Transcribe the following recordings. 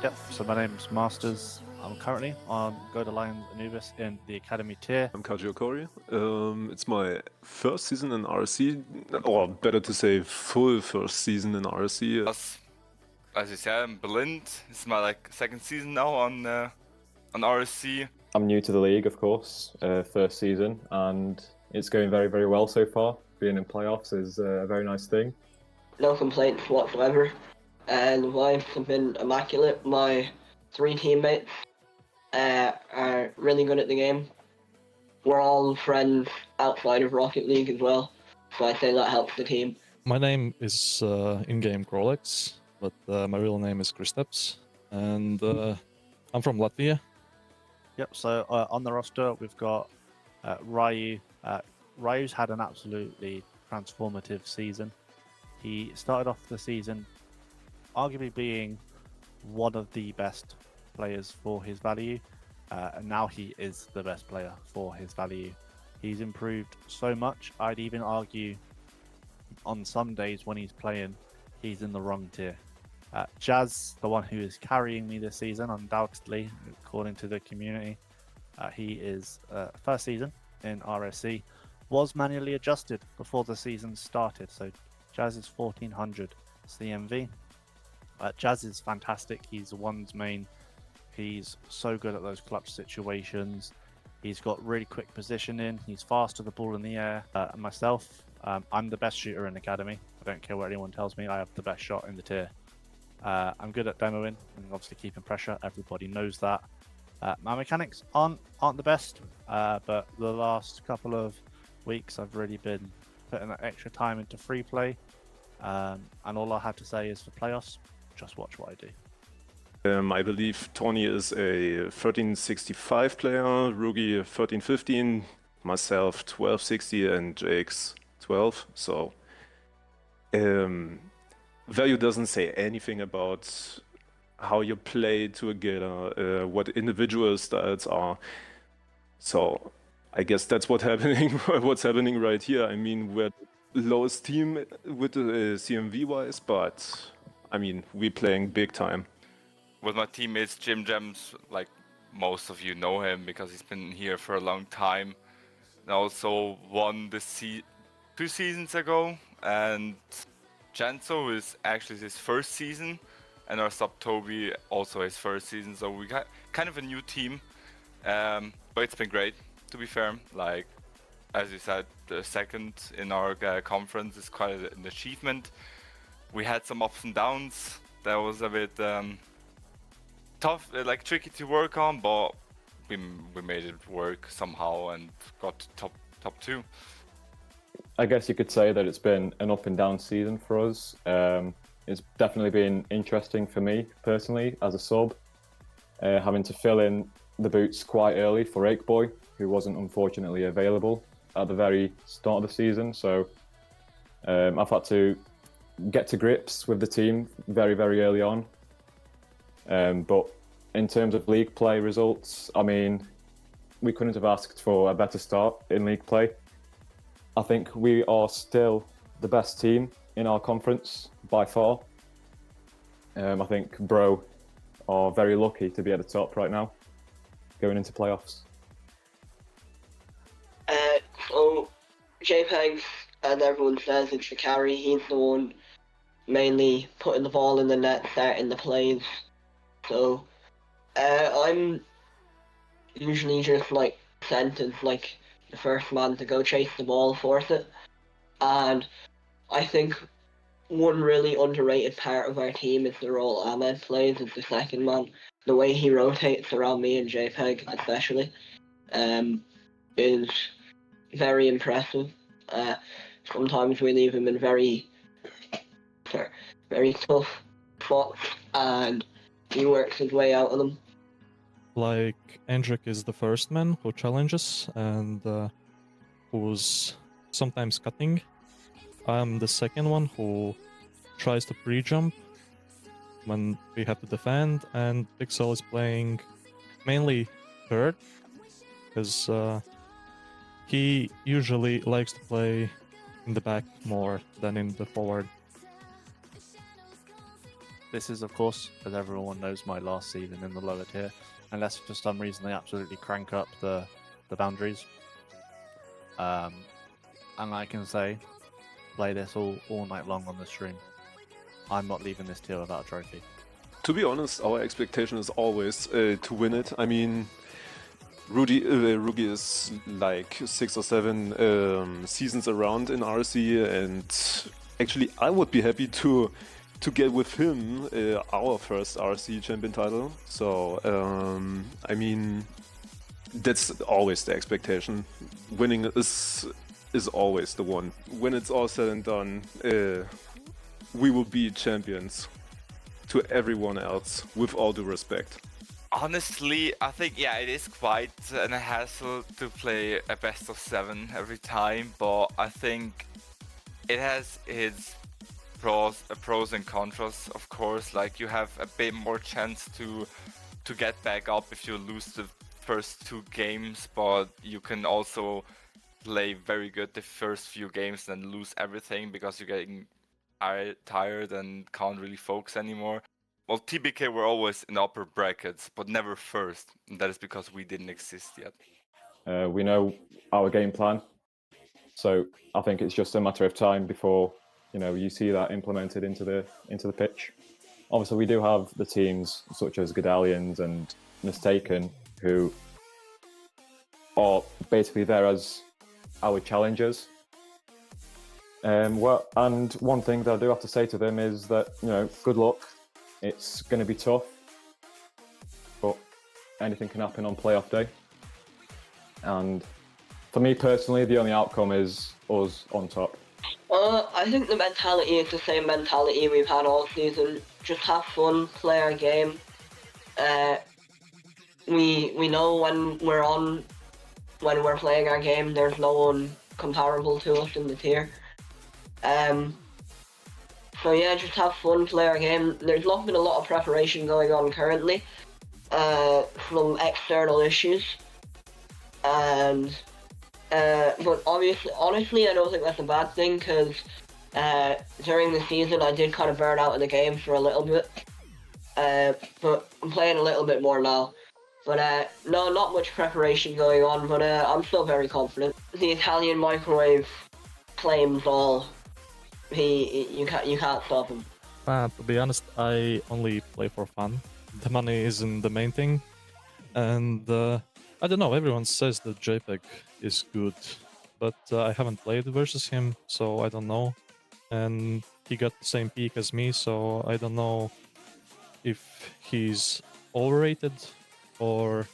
Yep, so my name's Masters. I'm currently on Go the Lions Anubis in the Academy tier. I'm Kaji Okori. It's my first season in RSC, or better to say full first season in RSC. As you said, I'm Blind. It's my second season now on RSC. I'm new to the league, of course, first season, and it's going very, very well so far. Being in playoffs is a very nice thing. No complaints whatsoever, and vibes have been immaculate. My three teammates are really good at the game. We're all friends outside of Rocket League as well, so I'd say that helps the team. My name is in-game Grolex, but my real name is Kristaps, and I'm from Latvia. Yep, so on the roster we've got Ryu. Ryu's had an absolutely transformative season. He started off the season arguably being one of the best players for his value, and now he is the best player for his value. He's improved so much. I'd even argue on some days when he's playing, he's in the wrong tier. Jazz, the one who is carrying me this season, undoubtedly, according to the community, he is first season in RSC, was manually adjusted before the season started, so Jazz is 1400 CMV. Jazz is fantastic. He's one's main. He's so good at those clutch situations. He's got really quick positioning. He's fast with the ball in the air. And myself, I'm the best shooter in Academy. I don't care what anyone tells me. I have the best shot in the tier. I'm good at demoing and obviously keeping pressure. Everybody knows that. My mechanics aren't the best, but the last couple of weeks I've really been putting that extra time into free play. And all I have to say is for playoffs, just watch what I do. I believe Tony is a 1365 player, Rugi 1315, myself 1260, and Jake's 12. So value doesn't say anything about how you play together, what individual styles are. So I guess that's what's happening right here. I mean, we're the lowest team with the CMV wise, but I mean, we're playing big time. With my teammates, Jim Gems, like most of you know him because he's been here for a long time. And also won this 2 seasons ago. And Janso is actually his first season, and our sub Toby also his first season. So we got kind of a new team, but it's been great. To be fair, like as you said, the second in our conference is quite an achievement. We had some ups and downs. That was a bit tough, tricky to work on, but we made it work somehow and got to top 2. I guess you could say that it's been an up and down season for us. It's definitely been interesting for me personally as a sub, having to fill in the boots quite early for Akeboy, who wasn't unfortunately available at the very start of the season. So I've had to get to grips with the team very, very early on. But in terms of league play results, I mean, we couldn't have asked for a better start in league play. I think we are still the best team in our conference by far. I think Bro are very lucky to be at the top right now, going into playoffs. So JPEG, as everyone says, it's the carry. He's the one mainly putting the ball in the net, starting the plays. So I'm usually just sent as the first man to go chase the ball, force it. And I think one really underrated part of our team is the role Ahmed plays as the second man. The way he rotates around me and JPEG especially is very impressive. Sometimes we leave him in very tough spots and he works his way out of them. Like, Andrik is the first man who challenges and who's sometimes cutting. I'm the second one who tries to pre-jump when we have to defend, and Pixel is playing mainly third, because he usually likes to play in the back more than in the forward. This is, of course, as everyone knows, my last season in the lower tier, unless for some reason they absolutely crank up the boundaries. And I can say, play this all night long on the stream. I'm not leaving this tier without a trophy. To be honest, our expectation is always to win it. I mean, Rugi is like 6 or 7 seasons around in RC, and actually I would be happy to get with him our first RC champion title. So I mean, that's always the expectation. Winning is always the one. When it's all said and done, we will be champions to everyone else, with all due respect. Honestly, I think, yeah, it is quite a hassle to play a best of 7 every time, but I think it has its pros and cons, of course. Like, you have a bit more chance to get back up if you lose the first 2 games, but you can also play very good the first few games and lose everything because you're getting tired and can't really focus anymore. Well, TBK were always in the upper brackets, but never first. And that is because we didn't exist yet. We know our game plan, so I think it's just a matter of time before you see that implemented into the pitch. Obviously, we do have the teams such as Godalians and Mistaken, who are basically there as our challengers. And one thing that I do have to say to them is that good luck. It's going to be tough, but anything can happen on playoff day. And for me personally, the only outcome is us on top. I think the mentality is the same mentality we've had all season. Just have fun, play our game. We know when we're playing our game, there's no one comparable to us in the tier. So yeah, just have fun, play our game. There's not been a lot of preparation going on currently from external issues, and but honestly, I don't think that's a bad thing, because during the season I did kind of burn out of the game for a little bit, but I'm playing a little bit more now. But no, not much preparation going on, but I'm still very confident. The Italian microwave claims all. You can't stop him. To be honest, I only play for fun. The money isn't the main thing, and I don't know. Everyone says that JPEG is good, but I haven't played versus him, so I don't know. And he got the same peak as me, so I don't know if he's overrated or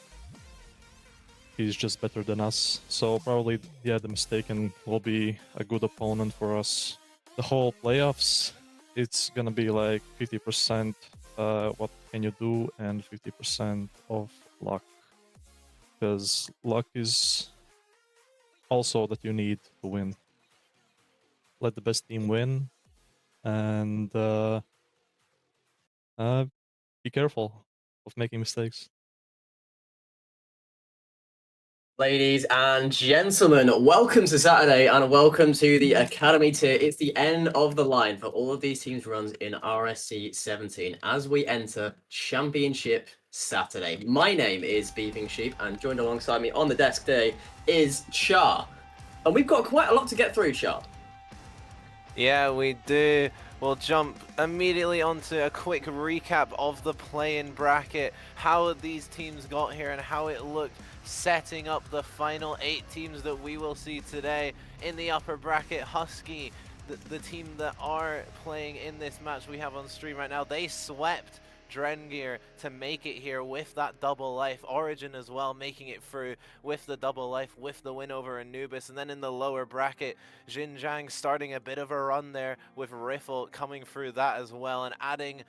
he's just better than us. So probably, yeah, the Mistaken will be a good opponent for us. The whole playoffs, it's gonna be like 50% what can you do and 50% of luck, because luck is also that you need to win. Let the best team win, and be careful of making mistakes. Ladies and gentlemen, welcome to Saturday and welcome to the Academy tier. It's the end of the line for all of these teams' runs in RSC 17 as we enter Championship Saturday. My name is Beeping Sheep, and joined alongside me on the desk today is Char. And we've got quite a lot to get through, Char. Yeah, we do. We'll jump immediately onto a quick recap of the play-in bracket, how these teams got here and how it looked, setting up the final 8 teams that we will see today. In the upper bracket, Husky, the team that are playing in this match we have on stream right now, they swept Drengir to make it here with that double life. Origin as well making it through with the double life, with the win over Anubis. And then in the lower bracket, Xinjiang starting a bit of a run there with Riffle coming through that as well, and adding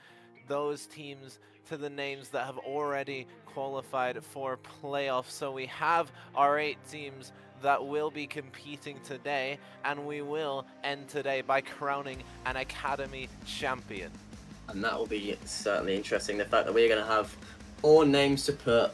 those teams to the names that have already qualified for playoffs. So we have our 8 teams that will be competing today, and we will end today by crowning an Academy champion. And that will be certainly interesting, the fact that we're going to have all names to put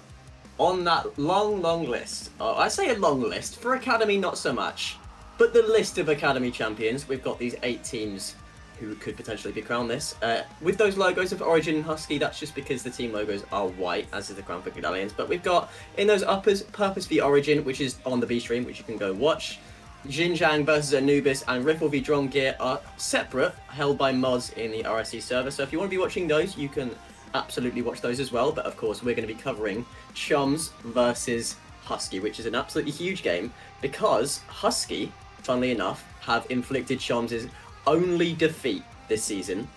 on that long list. I say a long list, for Academy not so much, but the list of Academy champions. We've got these 8 teams who could potentially be crowned this. With those logos of Origin and Husky, that's just because the team logos are white, as is the Crown Vic medallions. But we've got in those uppers Purpose v Origin, which is on the B stream, which you can go watch. Xinjiang versus Anubis and Riffle v Drone Gear are separate, held by mods in the RSC server. So if you want to be watching those, you can absolutely watch those as well. But of course, we're going to be covering Chums versus Husky, which is an absolutely huge game because Husky, funnily enough, have inflicted Chums' only defeat this season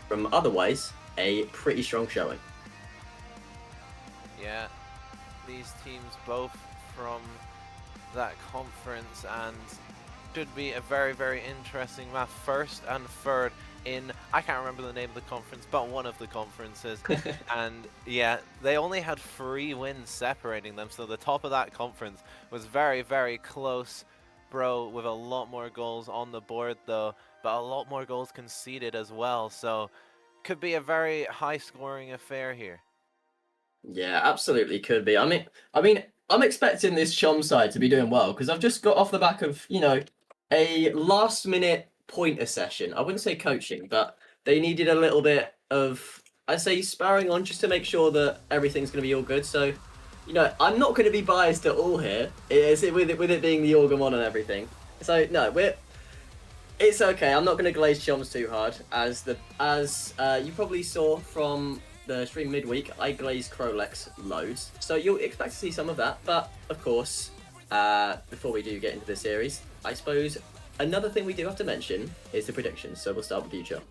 from otherwise a pretty strong showing. Yeah, these teams both from that conference and should be a very, very interesting match. First and third in, I can't remember the name of the conference, but one of the conferences. And yeah, they only had 3 wins separating them, so the top of that conference was very, very close, bro, with a lot more goals on the board though, but a lot more goals conceded as well, so could be a very high scoring affair here. Yeah, absolutely could be. I mean, I'm expecting this Chum side to be doing well because I've just got off the back of, you know, a last-minute pointer session. I wouldn't say coaching, but they needed a little bit of, I'd say, sparring on just to make sure that everything's going to be all good. So, you know, I'm not going to be biased at all here. With it being the Orgamon and everything. So no, it's okay. I'm not going to glaze Chums too hard, as you probably saw from the stream midweek, I glazed Crolex loads, so you'll expect to see some of that. But of course, before we do get into the series, I suppose another thing we do have to mention is the predictions. So we'll start with you, Joe.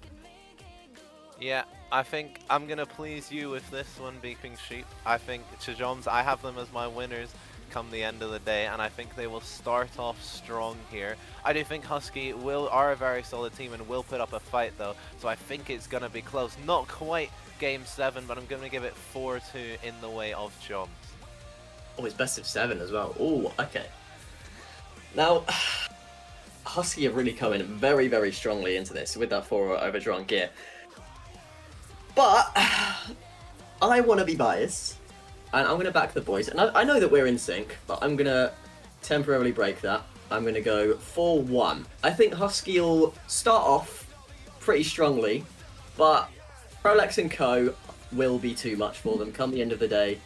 Yeah, I think I'm gonna please you with this one, Beeping Sheep. I think Chajoms, I have them as my winners come the end of the day, and I think they will start off strong here. I do think Husky are a very solid team and will put up a fight though, so I think it's gonna be close. Not quite Game 7, but I'm going to give it 4-2 in the way of Chums. Oh, it's best of 7 as well. Oh, okay. Now, Husky have really come in very, very strongly into this with that 4 over Drone Gear. But I want to be biased, and I'm going to back the boys. And I know that we're in sync, but I'm going to temporarily break that. I'm going to go 4-1. I think Husky will start off pretty strongly, but Prolex and Co will be too much for them come the end of the day,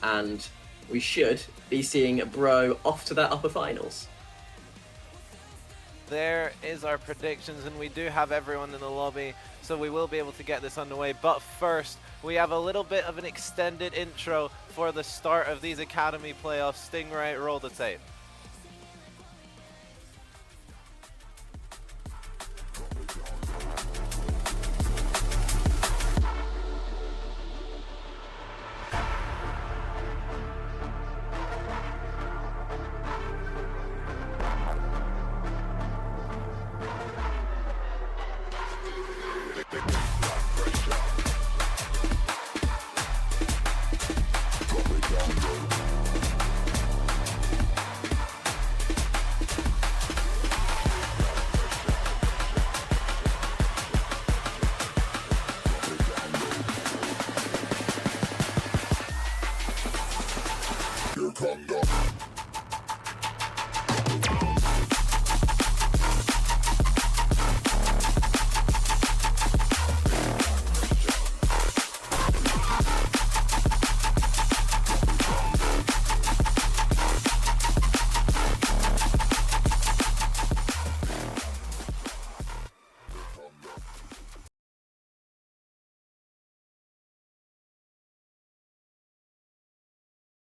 and we should be seeing Bro off to that upper finals. There is our predictions, and we do have everyone in the lobby, so we will be able to get this underway. But first, we have a little bit of an extended intro for the start of these Academy playoffs. Stingray, roll the tape.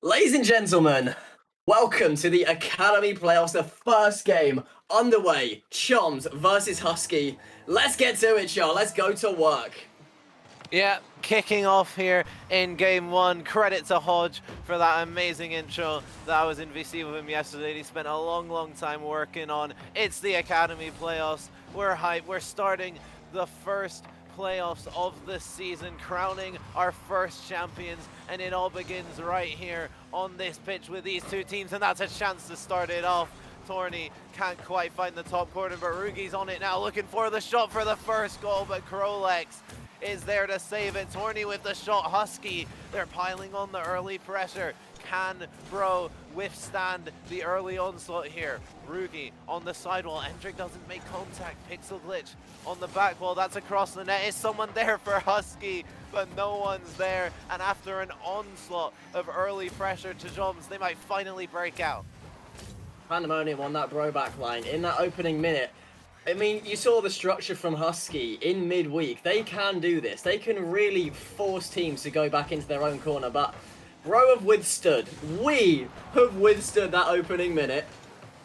Ladies and gentlemen, welcome to the Academy Playoffs, the first game underway. Chums versus Husky. Let's get to it, y'all. Let's go to work. Yeah, kicking off here in Game 1. Credit to Hodge for that amazing intro that I was in VC with him yesterday. He spent a long, long time working on. It's the Academy Playoffs. We're hyped. We're starting the first playoffs of the season, crowning our first champions, and it all begins right here on this pitch with these two teams, and that's a chance to start it off. Torny can't quite find the top corner, but Rugi's on it now, looking for the shot for the first goal, but Crolex is there to save it. Torny with the shot. Husky, they're piling on the early pressure. Can Bro withstand the early onslaught here. Rugi on the sidewall. Endrick doesn't make contact. Pixel Glitch on the back wall. That's across the net. Is someone there for Husky? But no one's there. And after an onslaught of early pressure to Joms, they might finally break out. Pandemonium on that bro back line in that opening minute. I mean, you saw the structure from Husky in midweek. They can do this. They can really force teams to go back into their own corner. But Bro have withstood. We have withstood that opening minute.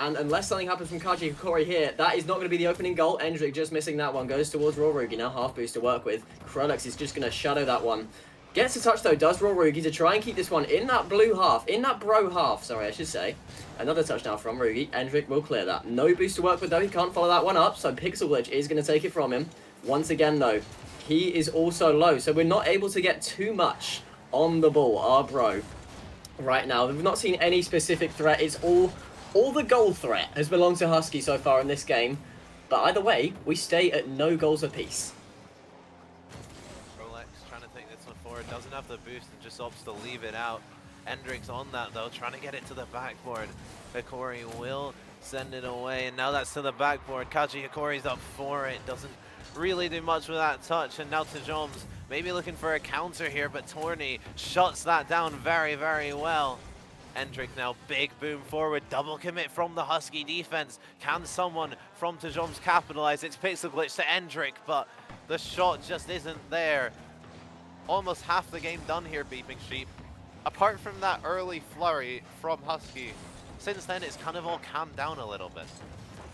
And unless something happens from Kaji Hikori here, that is not going to be the opening goal. Endrick just missing that one. Goes towards Rorugi now. Half boost to work with. Krollex is just going to shadow that one. Gets a touch though, does Rorugi to try and keep this one in that blue half. In that bro half, sorry, I should say. Another touch now from Rugi. Endrick will clear that. No boost to work with though. He can't follow that one up. So Pixel Glitch is going to take it from him. Once again though, he is also low. So we're not able to get too much on the ball, our bro. Right now, we've not seen any specific threat. It's all the goal threat has belonged to Husky so far in this game. But either way, we stay at no goals apiece. Trying to take this one forward, doesn't have the boost and just opts to leave it out. Endrick's on that though, trying to get it to the backboard. Hikori will send it away, and now that's to the backboard. Kaji Hikori's up for it, doesn't really do much with that touch, and now to Joms, maybe looking for a counter here, but Torny shuts that down very, very well. Endrick now, big boom forward, double commit from the Husky defense. Can someone from Tajoms capitalize? It's Pixel Glitch to Endrick, but the shot just isn't there. Almost half the game done here, Beeping Sheep. Apart from that early flurry from Husky, since then it's kind of all calmed down a little bit.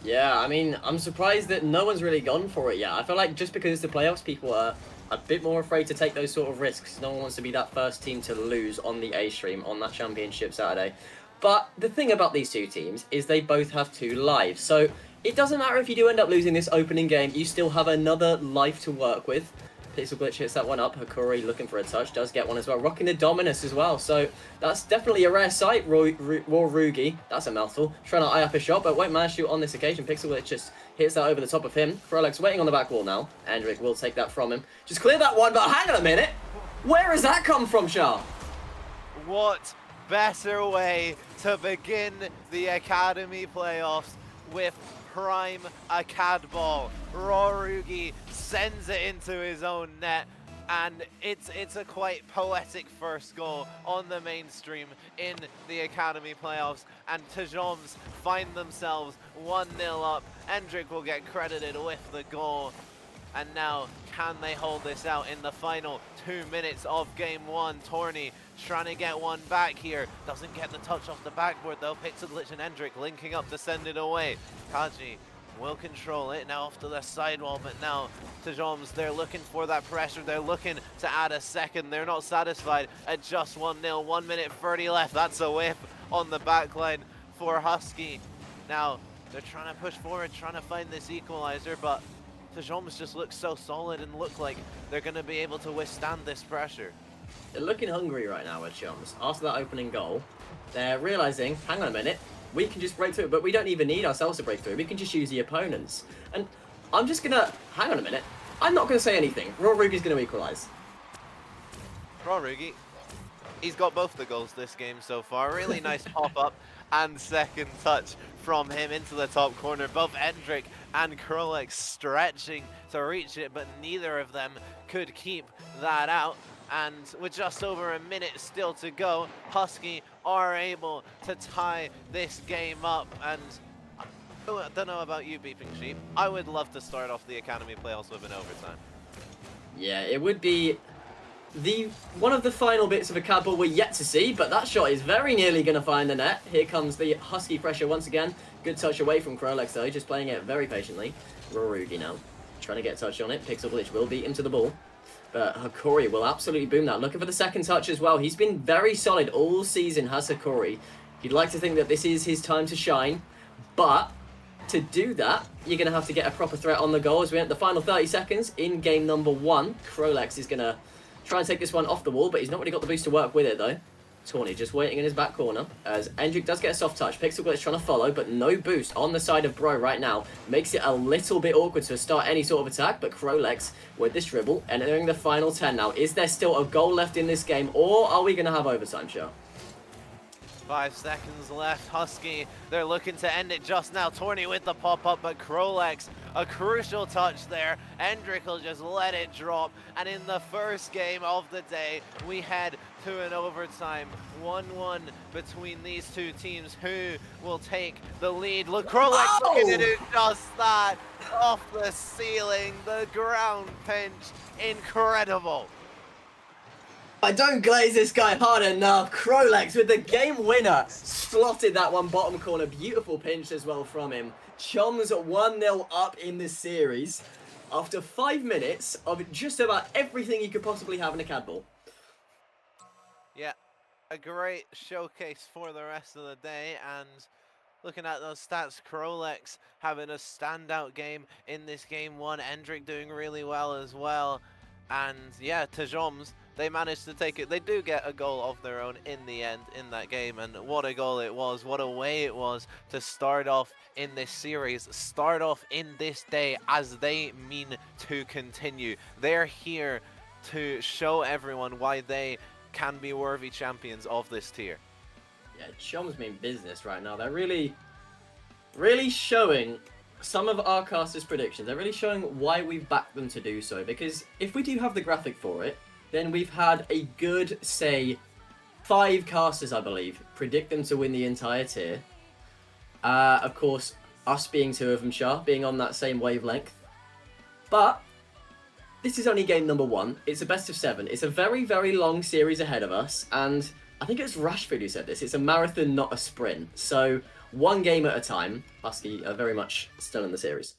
Yeah, I mean, I'm surprised that no one's really gone for it yet. I feel like just because it's the playoffs, people are a bit more afraid to take those sort of risks. No one wants to be that first team to lose on the A stream on that championship Saturday. But the thing about these two teams is they both have 2 lives. So it doesn't matter if you do end up losing this opening game, you still have another life to work with. Pixel Glitch hits that one up. Hikori looking for a touch, does get one as well. Rocking the Dominus as well. So that's definitely a rare sight. Rorugi, that's a mouthful. Trying to eye up a shot, but won't manage to on this occasion. Pixel Glitch just hits that over the top of him. Krollex waiting on the back wall now. Endrick will take that from him. Just clear that one, but hang on a minute. Where has that come from, Shah? What better way to begin the Academy playoffs with prime Acad ball. Rorugi sends it into his own net, and it's a quite poetic first goal on the mainstream in the Academy playoffs, and Tajoms find themselves 1-0 up. Endrick will get credited with the goal, and now can they hold this out in the final 2 minutes of game 1? Torny trying to get one back here, doesn't get the touch off the backboard though. Pixel Glitch and Endrick linking up to send it away. Kaji will control it now off to the sidewall, but now Tajoms, they're looking for that pressure, they're looking to add a second, they're not satisfied at just 1-0, 1 minute 30 left. That's a whiff on the back line for Husky. Now they're trying to push forward, trying to find this equalizer, but Tajoms just look so solid and look like they're going to be able to withstand this pressure. They're looking hungry right now, Joms. After that opening goal, they're realizing, hang on a minute, we can just break through, but we don't even need ourselves to break through. We can just use the opponents. And I'm just gonna, hang on a minute, I'm not gonna say anything. Rorugi's gonna equalize. Rorugi, he's got both the goals this game so far. Really nice pop-up and second touch from him into the top corner. Both Endrick and Krollex stretching to reach it, but neither of them could keep that out. And with just over a minute still to go, Husky are able to tie this game up. And I don't know about you, Beeping Sheep, I would love to start off the Academy playoffs with an overtime. Yeah, it would be one of the final bits of a cab ball we're yet to see, but that shot is very nearly going to find the net. Here comes the Husky pressure once again. Good touch away from Krollex though, just playing it very patiently. Rorugi now, trying to get a touch on it. Pixel Glitch will beat him to the ball. But Hikori will absolutely boom that. Looking for the second touch as well. He's been very solid all season, has Hikori. You'd like to think that this is his time to shine. But to do that, you're going to have to get a proper threat on the goal. As we enter the final 30 seconds in game number 1. Krollex is going to try and take this one off the wall, but he's not really got the boost to work with it though. Torny just waiting in his back corner as Endrick does get a soft touch. Pixel Glitch trying to follow, but no boost on the side of Bro right now. Makes it a little bit awkward to start any sort of attack, but Krollex with this dribble entering the final 10 now. Is there still a goal left in this game, or are we going to have overtime, Joe? 5 seconds left. Husky, they're looking to end it just now. Torny with the pop-up, but Krolex, a crucial touch there. Endrick will just let it drop. And in the first game of the day, we head to an overtime. 1-1 between these two teams. Who will take the lead? Look, Krolex looking to do just that. Off the ceiling, the ground pinch. Incredible. I don't glaze this guy hard enough. Krolex with the game winner. Slotted that one bottom corner. Beautiful pinch as well from him. Choms 1-0 up in the series after 5 minutes of just about everything you could possibly have in a CAD ball. Yeah, a great showcase for the rest of the day. And looking at those stats, Krolex having a standout game in this game 1. Endrick doing really well as well. And yeah, Tajoms, they managed to take it. They do get a goal of their own in the end in that game, and what a goal it was. What a way it was to start off in this series, start off in this day as they mean to continue. They're here to show everyone why they can be worthy champions of this tier. Yeah, Choms mean business right now. They're really showing some of our casters' predictions. They're really showing why we've backed them to do so, because if we do have the graphic for it, then we've had a good, say, 5 casters, I believe, predict them to win the entire tier. Of course, us being 2 of them, Shah, being on that same wavelength. But this is only game number 1. It's a best of 7. It's a very, very long series ahead of us, and I think it was Rashford who said this. It's a marathon, not a sprint. So 1 game at a time. Husky are very much still in the series.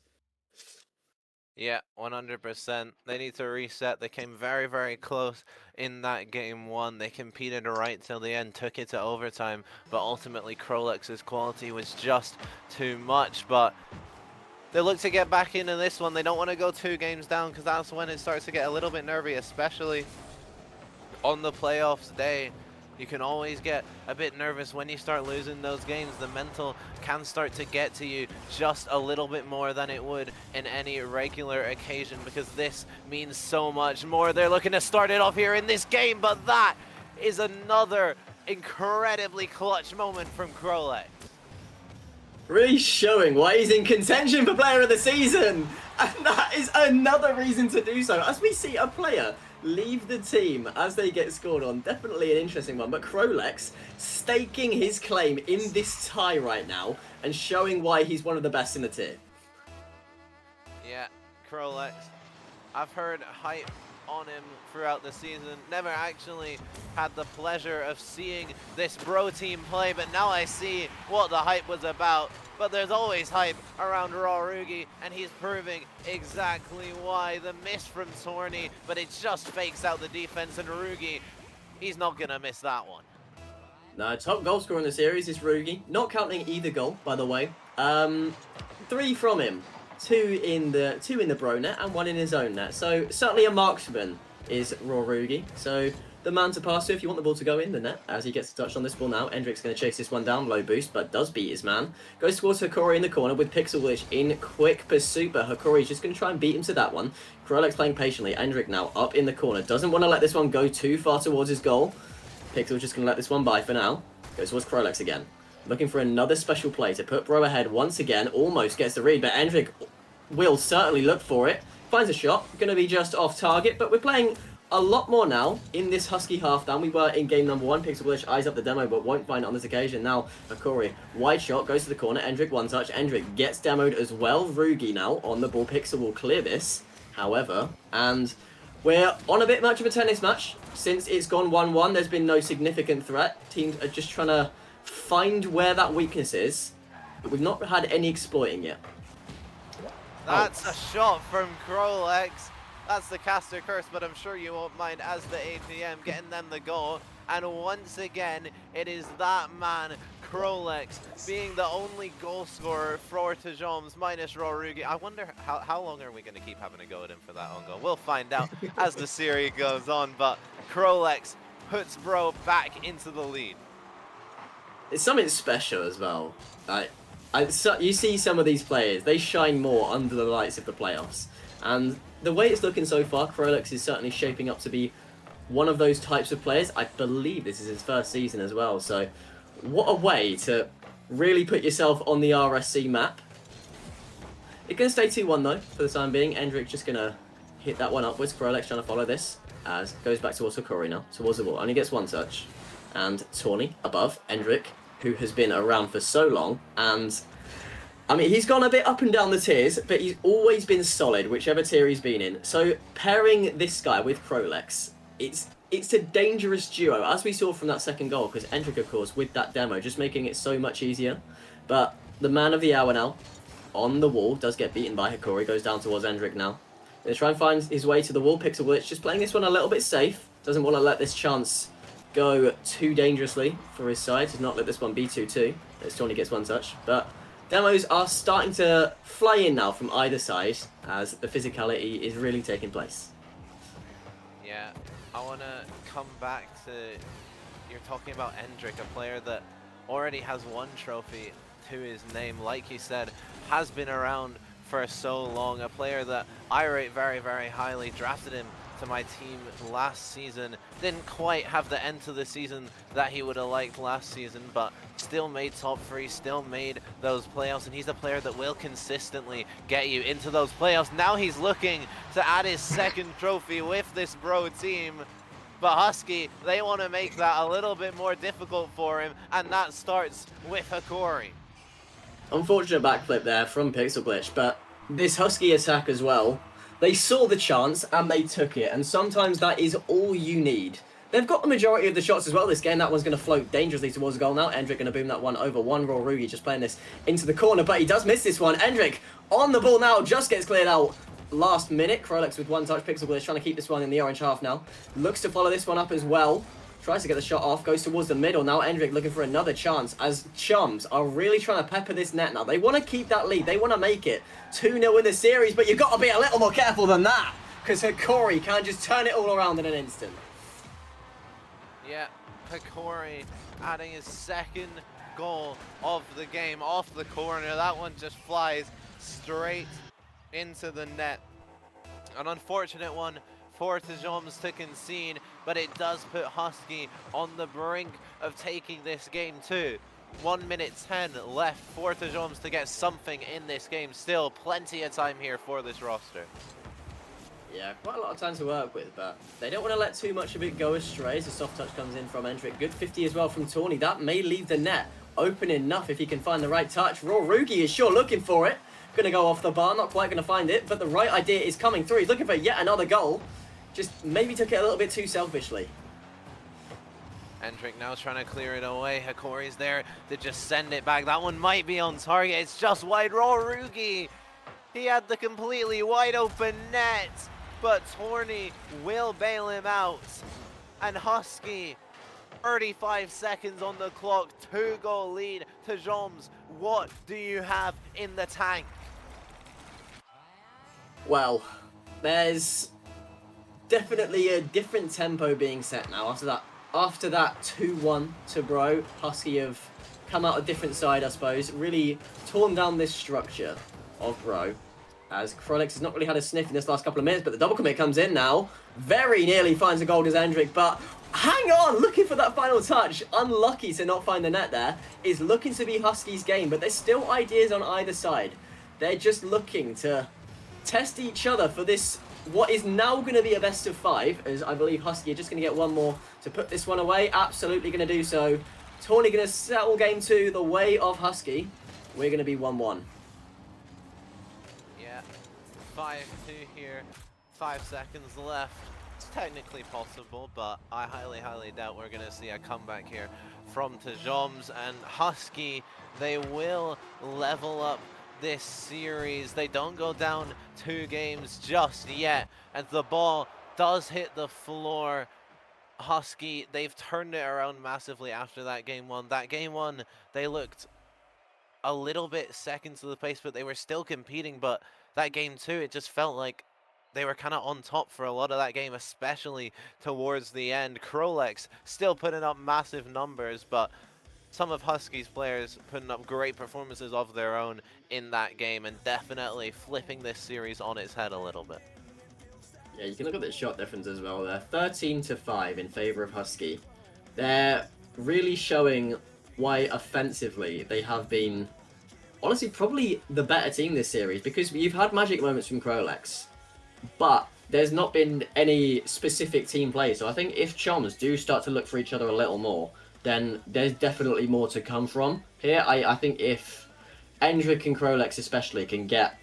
Yeah, 100%. They need to reset. They came very, very close in that game 1. They competed right till the end, took it to overtime, but ultimately Krolex's quality was just too much. But they look to get back into this one. They don't want to go 2 games down, because that's when it starts to get a little bit nervy, especially on the playoffs day. You can always get a bit nervous when you start losing those games. The mental can start to get to you just a little bit more than it would in any regular occasion, because this means so much more. They're looking to start it off here in this game, but that is another incredibly clutch moment from Krolex. Really showing why he's in contention for player of the season. And that is another reason to do so. As we see a player leave the team as they get scored on. Definitely an interesting one, but Krolex staking his claim in this tie right now and showing why he's one of the best in the tier. Yeah, Krolex. I've heard hype on him throughout the season. Never actually had the pleasure of seeing this bro team play, but now I see what the hype was about. But there's always hype around Rugi, and he's proving exactly why. The miss from Torny, but it just fakes out the defense, and Rugi, he's not gonna miss that one. No, top goal scorer in the series is Rugi, not counting either goal, by the way. 3 from him, 2 in the bro net and 1 in his own net. So certainly a marksman is Rugi. So the man to pass to if you want the ball to go in the net. As he gets touched on this ball now, Endrick's going to chase this one down, low boost, but does beat his man. Goes towards Hikori in the corner with Pixel Wish in quick pursuit, but Hikori's just going to try and beat him to that one. Krolex playing patiently. Endrick now up in the corner. Doesn't want to let this one go too far towards his goal. Pixel's just going to let this one by for now. Goes towards Krolex again. Looking for another special play to put bro ahead once again. Almost gets the read, but Endrick will certainly look for it. Finds a shot. Going to be just off target, but we're playing a lot more now in this Husky half down. We were in game number 1. Pixel Wish eyes up the demo, but won't find it on this occasion. Now, Hikori, wide shot, goes to the corner. Endrick one touch. Endrick gets demoed as well. Rugi now on the ball. Pixel will clear this, however, and we're on a bit much of a tennis match. Since it's gone 1-1, there's been no significant threat. Teams are just trying to find where that weakness is, but we've not had any exploiting yet. That's a shot from Krolex. That's the caster curse, but I'm sure you won't mind as the APM getting them the goal. And once again, it is that man, Krolex, being the only goal scorer for Tajoms minus Rugi. I wonder how long are we going to keep having a go at him for that own goal? We'll find out as the series goes on, but Krolex puts bro back into the lead. It's something special as well. You see some of these players, they shine more under the lights of the playoffs. And the way it's looking so far, Krolex is certainly shaping up to be one of those types of players. I believe this is his first season as well, so what a way to really put yourself on the RSC map. It's going to stay 2-1 though, for the time being. Endrick just going to hit that one upwards. Krolex trying to follow this, as it goes back towards Hakori now, towards the wall. Only gets one touch. And Tawny above Endrick, who has been around for so long. And, I mean, he's gone a bit up and down the tiers, but he's always been solid, whichever tier he's been in. So, pairing this guy with Krolex, it's a dangerous duo, as we saw from that second goal, because Endrick, of course, with that demo, just making it so much easier. But the man of the hour now, on the wall, does get beaten by Hakori, goes down towards Endrick now. Gonna try and find his way to the wall, picks a glitch, just playing this one a little bit safe. Doesn't want to let this chance go too dangerously for his side, does not let this one be 2-2, as Tawny gets one touch. But demos are starting to fly in now from either side, as the physicality is really taking place. Yeah, I want to come back to, you're talking about Endrick, a player that already has one trophy to his name, like you said, has been around for so long, a player that I rate very, very highly, drafted him to my team last season, didn't quite have the end to the season that he would have liked last season, but still made top 3, still made those playoffs, and he's a player that will consistently get you into those playoffs. Now he's looking to add his second trophy with this bro team, but Husky, they want to make that a little bit more difficult for him, and that starts with Hakori. Unfortunate backflip there from Pixel Glitch, but this Husky attack as well, they saw the chance and they took it, and sometimes that is all you need. They've got the majority of the shots as well this game. That one's going to float dangerously towards the goal now. Endrick going to boom that one over one. Rugi just playing this into the corner, but he does miss this one. Endrick on the ball now, just gets cleared out last minute. Krolex with one touch. Pixel Glitch trying to keep this one in the orange half now. Looks to follow this one up as well. Tries to get the shot off, goes towards the middle. Now Endrick looking for another chance, as Chums are really trying to pepper this net now. They want to keep that lead. They want to make it 2-0 in the series, but you've got to be a little more careful than that, because Hakori can just turn it all around in an instant. Yeah, Hakori adding his second goal of the game off the corner. That one just flies straight into the net. An unfortunate one for Tajoms to concede, but it does put Husky on the brink of taking this game too. 1 minute 10 left for Tajoms to get something in this game. Still plenty of time here for this roster. Yeah, quite a lot of time to work with, but they don't want to let too much of it go astray as a soft touch comes in from Endrick. Good 50 as well from Tawny. That may leave the net open enough if he can find the right touch. Rugi is sure looking for it. Going to go off the bar, not quite going to find it, but the right idea is coming through. He's looking for yet another goal. Just maybe took it a little bit too selfishly. Endrick now trying to clear it away. Hakori's there to just send it back. That one might be on target. It's just wide. Rugi, he had the completely wide open net, but Tawny will bail him out. And Husky, 35 seconds on the clock, 2-goal lead. Tajoms, what do you have in the tank? Well, there's definitely a different tempo being set now. After that 2-1 to Bro, Husky have come out a different side, I suppose. Really torn down this structure of Bro, as Krolex has not really had a sniff in this last couple of minutes, but the double commit comes in now. Very nearly finds a goal as Endrick, but hang on, looking for that final touch. Unlucky to not find the net there. Is looking to be Husky's game, but there's still ideas on either side. They're just looking to test each other for this, what is now going to be a best of 5, as I believe Husky are just going to get one more to put this one away. Absolutely going to do so. Tawny going to settle game 2 the way of Husky. We're going to be 1-1. Yeah, 5-2 here, 5 seconds left. It's technically possible, but I highly, highly doubt we're going to see a comeback here from Tajoms. And Husky, they will level up this series. They don't go down 2 games just yet, and the ball does hit the floor. Husky, they've turned it around massively after that game 1. That game 1, they looked a little bit second to the pace, but they were still competing. But that game 2, it just felt like they were kind of on top for a lot of that game, especially towards the end. Krolex still putting up massive numbers, but some of Husky's players putting up great performances of their own in that game, and definitely flipping this series on its head a little bit. Yeah, you can look at the shot difference as well there. 13-5 in favor of Husky. They're really showing why offensively they have been, honestly, probably the better team this series, because you've had magic moments from Krolex, but there's not been any specific team play. So I think if Choms do start to look for each other a little more, then there's definitely more to come from here. I think if Endrick and Krolex especially can get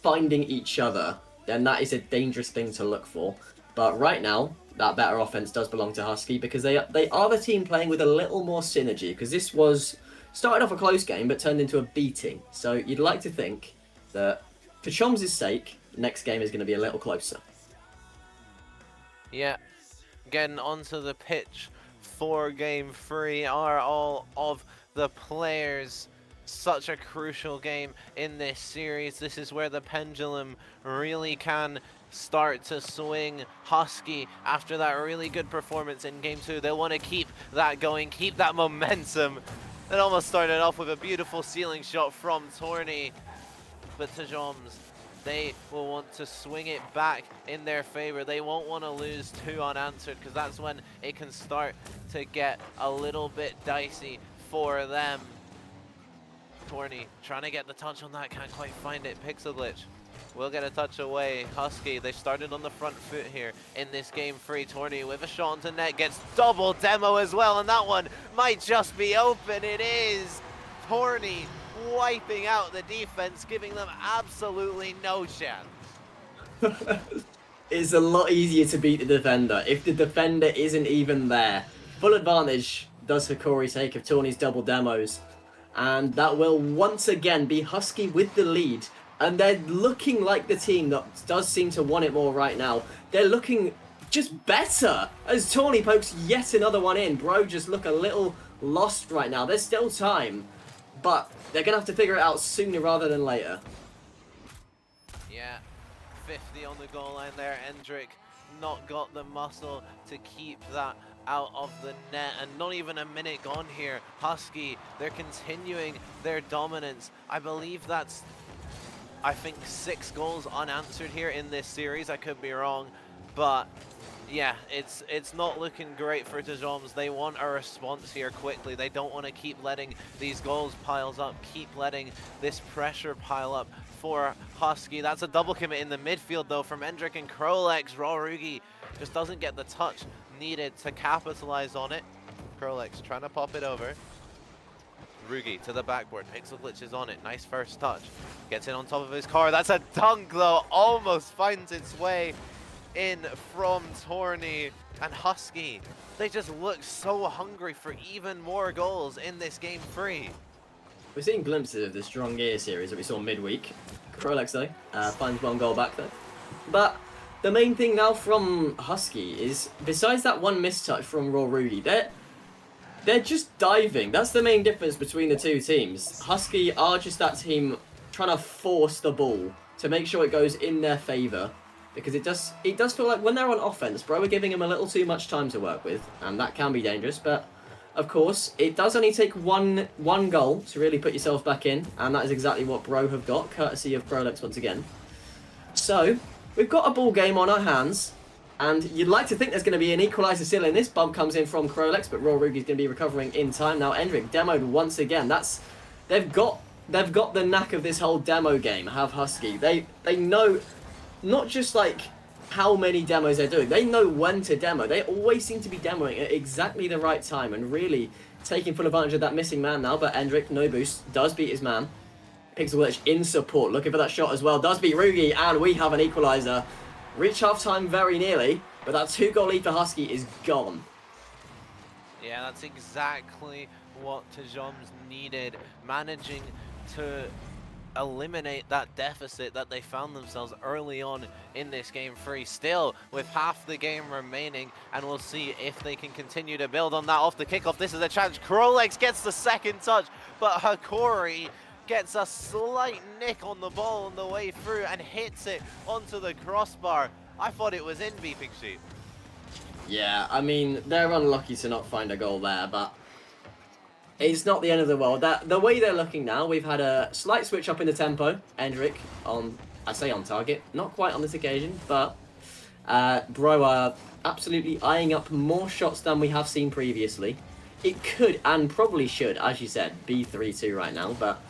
finding each other, then that is a dangerous thing to look for. But right now, that better offense does belong to Husky, because they are the team playing with a little more synergy, because this was started off a close game but turned into a beating. So you'd like to think that for Choms' sake, next game is going to be a little closer. Yeah, getting onto the pitch for game 3 are all of the players. Such a crucial game in this series. This is where the pendulum really can start to swing. Husky, after that really good performance in game 2, they'll want to keep that going, keep that momentum. It almost started off with a beautiful ceiling shot from Torny, but Tajoms, they will want to swing it back in their favor. They won't want to lose 2 unanswered, because that's when it can start to get a little bit dicey for them. Torny trying to get the touch on that, can't quite find it. Pixel Glitch will get a touch away. Husky, they started on the front foot here in this game 3. Torny with a shot onto net, gets double demo as well, and that one might just be open. It is. Torny wiping out the defense, giving them absolutely no chance. It's a lot easier to beat the defender if the defender isn't even there. Full advantage does Hakori take of Torny's double demos, and that will once again be Husky with the lead. And they're looking like the team that does seem to want it more right now. They're looking just better as Torny pokes yet another one in. Bro just look a little lost right now. There's still time, but they're going to have to figure it out sooner rather than later. Yeah, 50 on the goal line there. Endrick not got the muscle to keep that out of the net, and not even a minute gone here. Husky, they're continuing their dominance. I believe that's, I think, 6 goals unanswered here in this series. I could be wrong, but yeah, it's not looking great for Tajoms. They want a response here quickly. They don't want to keep letting these goals piles up, keep letting this pressure pile up for Husky. That's a double commit in the midfield though from Endrick and Krolex. Rugi just doesn't get the touch needed to capitalize on it. Krolex trying to pop it over. Rugi to the backboard. Pixel Glitch is on it. Nice first touch. Gets in on top of his car. That's a dunk though. Almost finds its way in from Torny. And Husky, they just look so hungry for even more goals in this game 3. We're seeing glimpses of the strong gear series that we saw midweek. Krolex though finds 1 goal back though. But the main thing now from Husky is, besides that one mistouch from Rugi, they're just diving. That's the main difference between the two teams. Husky are just that team trying to force the ball to make sure it goes in their favour, because it does feel like when they're on offense, bro, we're giving them a little too much time to work with, and that can be dangerous. But of course, it does only take one goal to really put yourself back in, and that is exactly what Bro have got, courtesy of Krolex once again. So we've got a ball game on our hands, and you'd like to think there's going to be an equaliser still in this. Bump comes in from Krolex, but Rugi's going to be recovering in time. Now Endrick demoed once again. They've got the knack of this whole demo game, have Husky. They know not just like how many demos they're doing, they know when to demo. They always seem to be demoing at exactly the right time and really taking full advantage of that missing man now. But Endrick, no boost, does beat his man. Pixel Glitch in support, looking for that shot as well, does beat Rugi, and we have an equaliser. Reach half-time very nearly, but that 2-goal lead for Husky is gone. Yeah, that's exactly what Tajoms needed, managing to eliminate that deficit that they found themselves early on in this game 3, still with half the game remaining, and we'll see if they can continue to build on that off the kickoff. This is a chance. Krolex gets the second touch, but Hakori gets a slight nick on the ball on the way through and hits it onto the crossbar. I thought it was in, Beeping Sheep. Yeah, I mean, they're unlucky to not find a goal there, but it's not the end of the world. The way they're looking now, we've had a slight switch up in the tempo. Endrick on target, not quite on this occasion, but Bro are absolutely eyeing up more shots than we have seen previously. it could and probably should, as you said, be 3-2 right now, but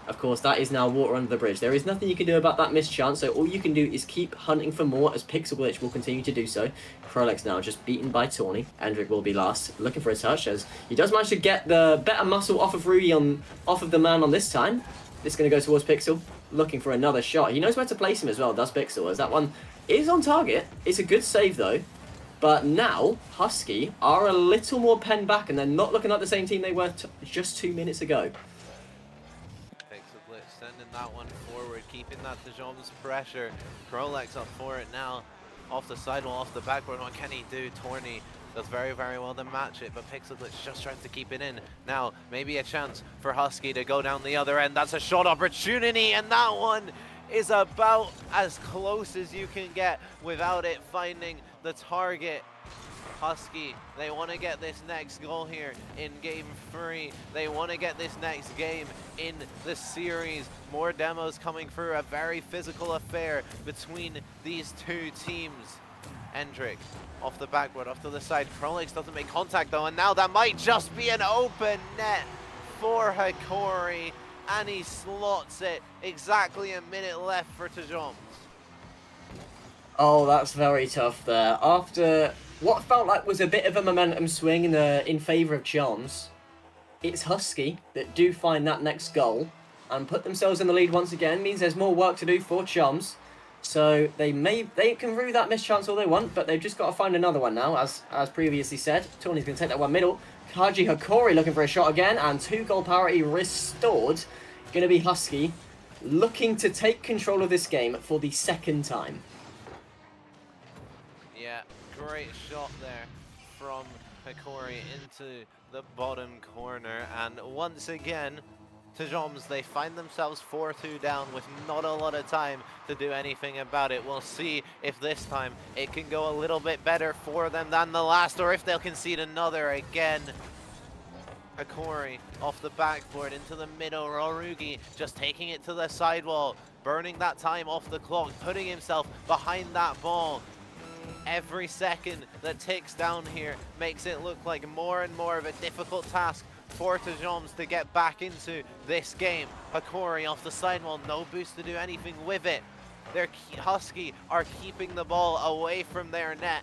of course that is now water under the bridge. There is nothing you can do about that missed chance, so all you can do is keep hunting for more, as Pixel Glitch will continue to do so. Krolex now just beaten by Tawny. Endrick will be last, looking for a touch, as he does manage to get the better muscle off of Rudy off of the man on this time. This is going to go towards Pixel, looking for another shot. He knows where to place him as well, does Pixel, as that one is on target. It's a good save though. But now, Husky are a little more penned back, and they're not looking like the same team they were just 2 minutes ago. Pixel Glitch sending that one forward, keeping that Tajom's pressure. Krolex up for it now. Off the sidewall, off the backboard. What can he do? Torny does very, very well to match it, but Pixel Glitch just trying to keep it in. Now, maybe a chance for Husky to go down the other end. That's a shot opportunity, and that one is about as close as you can get without it finding the target. Husky, they want to get this next goal here in game 3. They want to get this next game in the series. More demos coming through, a very physical affair between these two teams. Endrick off the backboard, off to the side. Krolex doesn't make contact though, and now that might just be an open net for Hikori, and he slots it. Exactly a minute left for Tajoms. Oh, that's very tough there. After what felt like was a bit of a momentum swing in favour of Choms, it's Husky that do find that next goal and put themselves in the lead once again. Means there's more work to do for Choms. So they can rue that missed chance all they want, but they've just got to find another one now, as previously said. Tawny's going to take that one middle. Kaji Hikori looking for a shot again, and 2-goal parity restored. Going to be Husky looking to take control of this game for the second time. Yeah, great shot there from Hikori into the bottom corner, and once again, Tajoms, they find themselves 4-2 down with not a lot of time to do anything about it. We'll see if this time it can go a little bit better for them than the last, or if they'll concede another again. Hikori off the backboard into the middle. Rorugi just taking it to the sidewall, burning that time off the clock, putting himself behind that ball. Every second that ticks down here makes it look like more and more of a difficult task for Tajoms to get back into this game. Hikori off the sidewall, no boost to do anything with it. Husky are keeping the ball away from their net.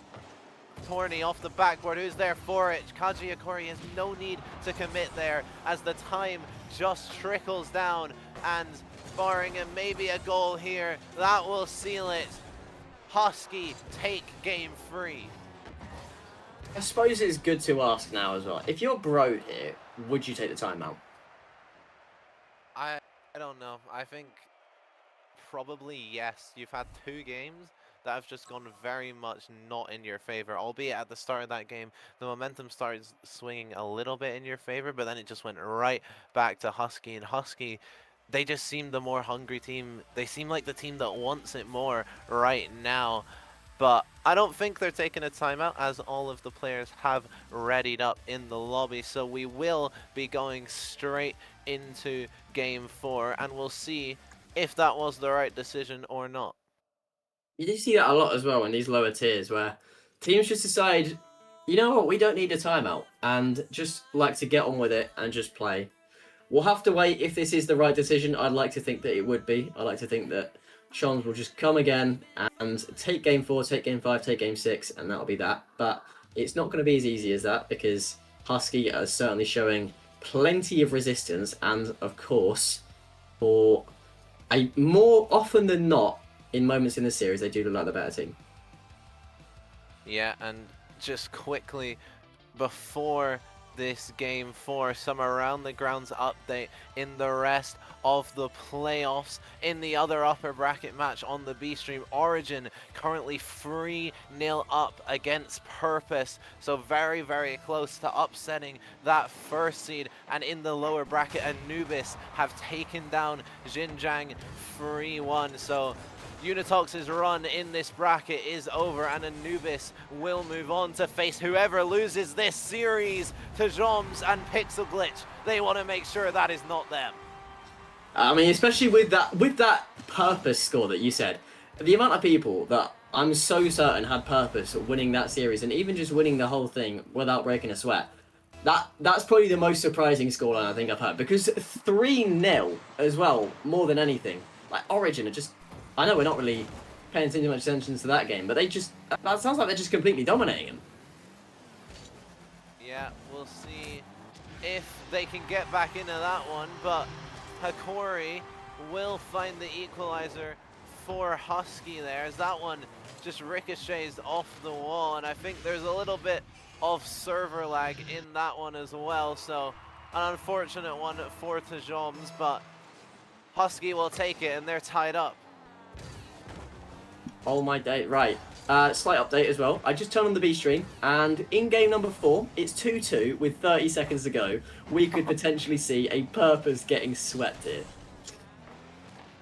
Torny off the backboard, who's there for it? Kaji Hikori has no need to commit there as the time just trickles down, and barring maybe a goal here, that will seal it. Husky take game 3. I suppose it's good to ask now as well. If you're Broad here, would you take the timeout? I don't know. I think probably yes. You've had 2 games that have just gone very much not in your favor, albeit at the start of that game the momentum started swinging a little bit in your favor, but then it just went right back to Husky, and Husky, they just seem the more hungry team. They seem like the team that wants it more right now. But I don't think they're taking a timeout, as all of the players have readied up in the lobby. So we will be going straight into game 4, and we'll see if that was the right decision or not. You do see that a lot as well in these lower tiers, where teams just decide, you know what, we don't need a timeout, and just like to get on with it and just play. We'll have to wait if this is the right decision. I'd like to think that it would be. I'd like to think that Choms will just come again and take game 4, take game 5, take game 6, and that'll be that. But it's not going to be as easy as that, because Husky are certainly showing plenty of resistance, and of course, for more often than not, in moments in the series, they do look like the better team. Yeah, and just quickly, before this game 4, some around the grounds update in the rest of the playoffs. In the other upper bracket match on the B stream, Origin currently 3-0 up against Purpose, so very, very close to upsetting that first seed. And in the lower bracket, Anubis have taken down Xinjiang 3-1, so Unitox's run in this bracket is over, and Anubis will move on to face whoever loses this series. Tajoms and Pixel Glitch, they want to make sure that is not them. I mean, especially with that Purpose score that you said, the amount of people that I'm so certain had Purpose winning that series, and even just winning the whole thing without breaking a sweat. That's probably the most surprising scoreline I think I've had, because 3-0 as well, more than anything. Like Origin are just, I know we're not really paying too much attention to that game, but that sounds like they're just completely dominating him. Yeah, we'll see if they can get back into that one, but Hakori will find the equalizer for Husky there, as that one just ricochets off the wall, and I think there's a little bit of server lag in that one as well, so an unfortunate one for Tajoms, but Husky will take it and they're tied up. Oh my day, right. Slight update as well. I just turned on the B stream, and in game number 4, it's 2-2 with 30 seconds to go. We could potentially see a purpose getting swept here.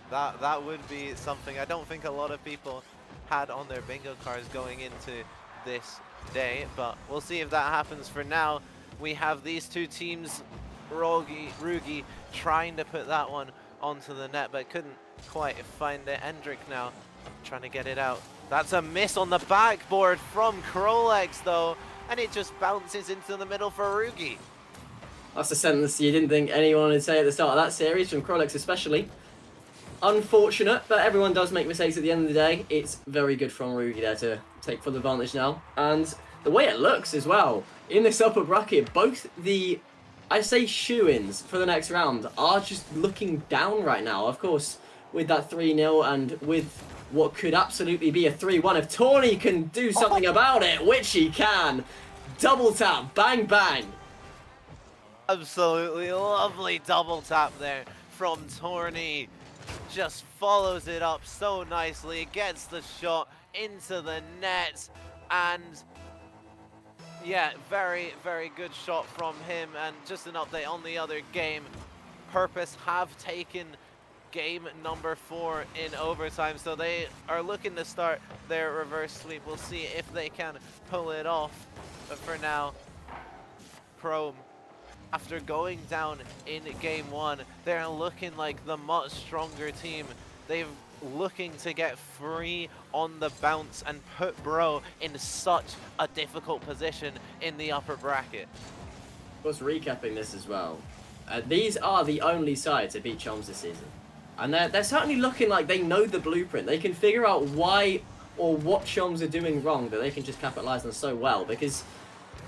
That would be something I don't think a lot of people had on their bingo cards going into this day, but we'll see if that happens. For now, we have these two teams, Rugi trying to put that one onto the net, but couldn't quite find it. Endrick now trying to get it out. That's a miss on the backboard from Krolex though, and it just bounces into the middle for Rugi. That's a sentence you didn't think anyone would say at the start of that series, from Krolex especially. Unfortunate, but everyone does make mistakes at the end of the day. It's very good from Rugi there to take full advantage now. And the way it looks as well, in this upper bracket, both the, I say shoo-ins for the next round are just looking down right now. Of course, with that 3-0 and with what could absolutely be a 3-1, if Tawny can do something about it, which he can. Double tap, bang, bang. Absolutely lovely double tap there from Tawny. Just follows it up so nicely, gets the shot into the net, and yeah, very, very good shot from him. And just an update on the other game, Purpose have taken game number 4 in overtime, so they are looking to start their reverse sweep. We'll see if they can pull it off, but for now, Chrome, after going down in game 1, they're looking like the much stronger team. They're looking to get free on the bounce and put Bro in such a difficult position in the upper bracket. Of course, recapping this as well, these are the only side to beat Choms this season. And they're certainly looking like they know the blueprint. They can figure out why or what Choms are doing wrong that they can just capitalize on so well, because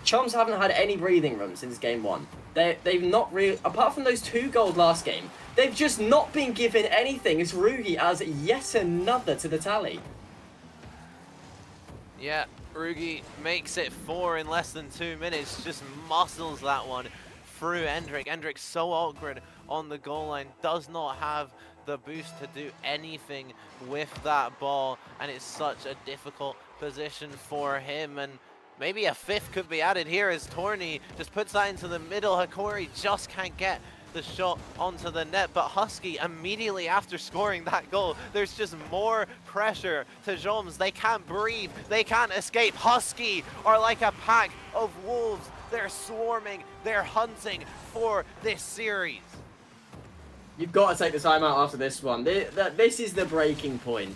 Choms haven't had any breathing room since game 1. They've not really, apart from those 2 gold last game, they've just not been given anything, as Rugi adds yet another to the tally. Yeah, Rugi makes it 4 in less than 2 minutes, just muscles that one through Endrick. Endrick so awkward on the goal line, does not have the boost to do anything with that ball, and it's such a difficult position for him. And maybe a 5th could be added here as Torny just puts that into the middle. Hakori just can't get the shot onto the net, but Husky immediately after scoring that goal, there's just more pressure to Joms. They can't breathe, they can't escape. Husky are like a pack of wolves. They're swarming, they're hunting for this series. You've got to take the time out after this one. This is the breaking point.